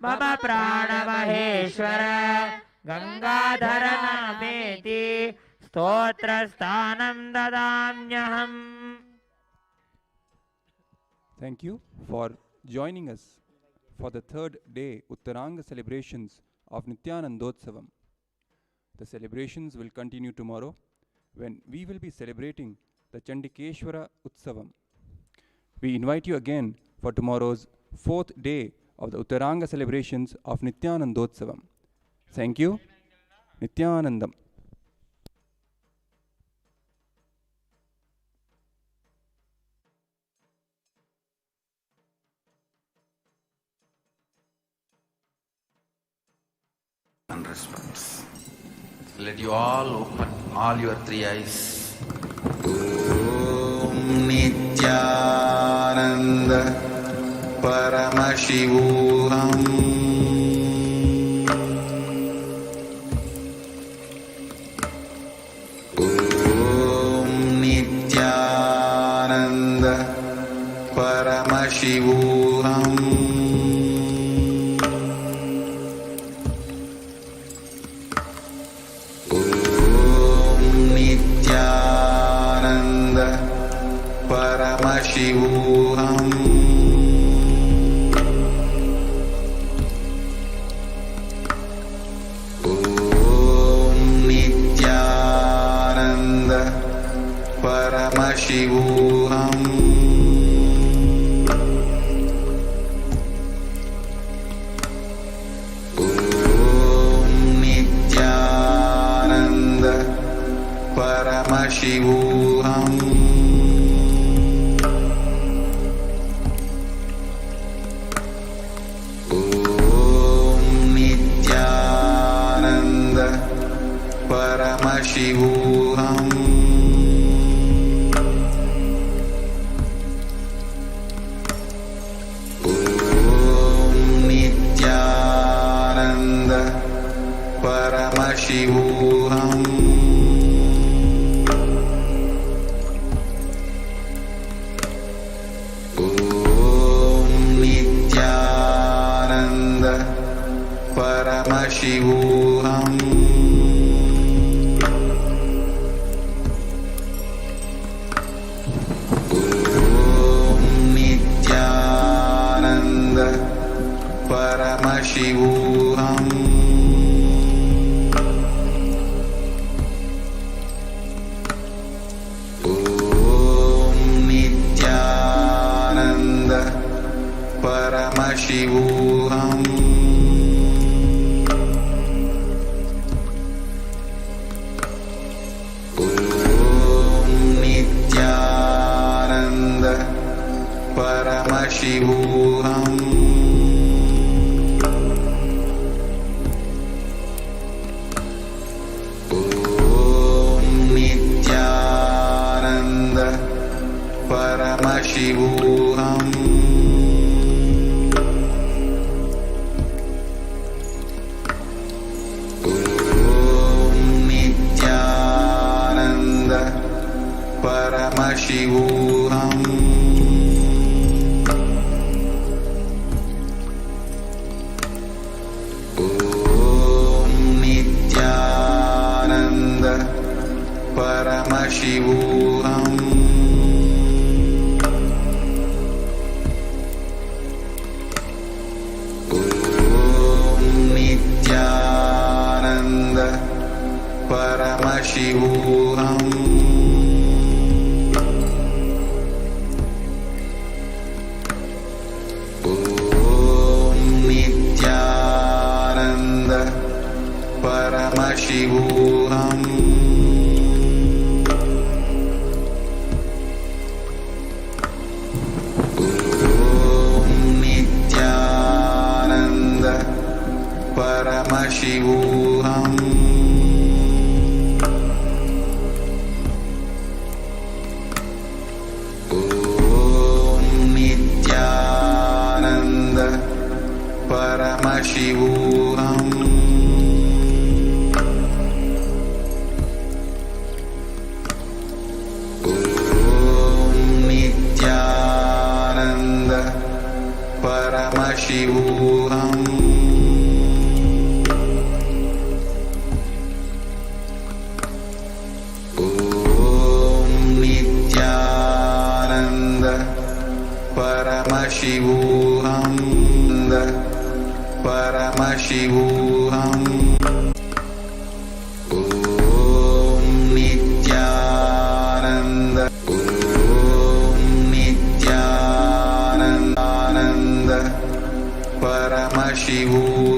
मम प्राणमहेश्वर गङ्गाधरनामेति स्तोत्रस्थानं ददाम्यहम्. Thank you for joining us for the third day Uttaranga celebrations of Nithyanandotsavam. The celebrations will continue tomorrow when we will be celebrating the Chandikeshwara Utsavam. We invite you again for tomorrow's fourth day of the Uttaranga celebrations of Nithyanandotsavam. Thank you. Nithyanandam. and response. Let you all open all your three eyes. Om Nithyananda Paramashivoham. Om Nithyananda Paramashivoham. Paramashivoham. Om Nithyananda Paramashivoham. Om Nithyananda Paramashivoham. Paramashivoham. Om Nithyananda Paramashivoham. Om Nithyananda Paramashivoham. Paramashivoham. Om Nithyananda Paramashivoham. Om Nithyananda Paramashivoham. Paramashivoham. Om Nithyananda Paramashivoham. Om Nithyananda Paramashivoham. Paramashivoham. Om Nithyananda Paramashivoham. Om Nithyananda Paramashivoham. Paramashivoham. Om Nithyananda Paramashivoham. Om Nithyananda Paramashivoham. Paramashivoham. Om Nithyananda. Om Nithyananda Paramashivoham.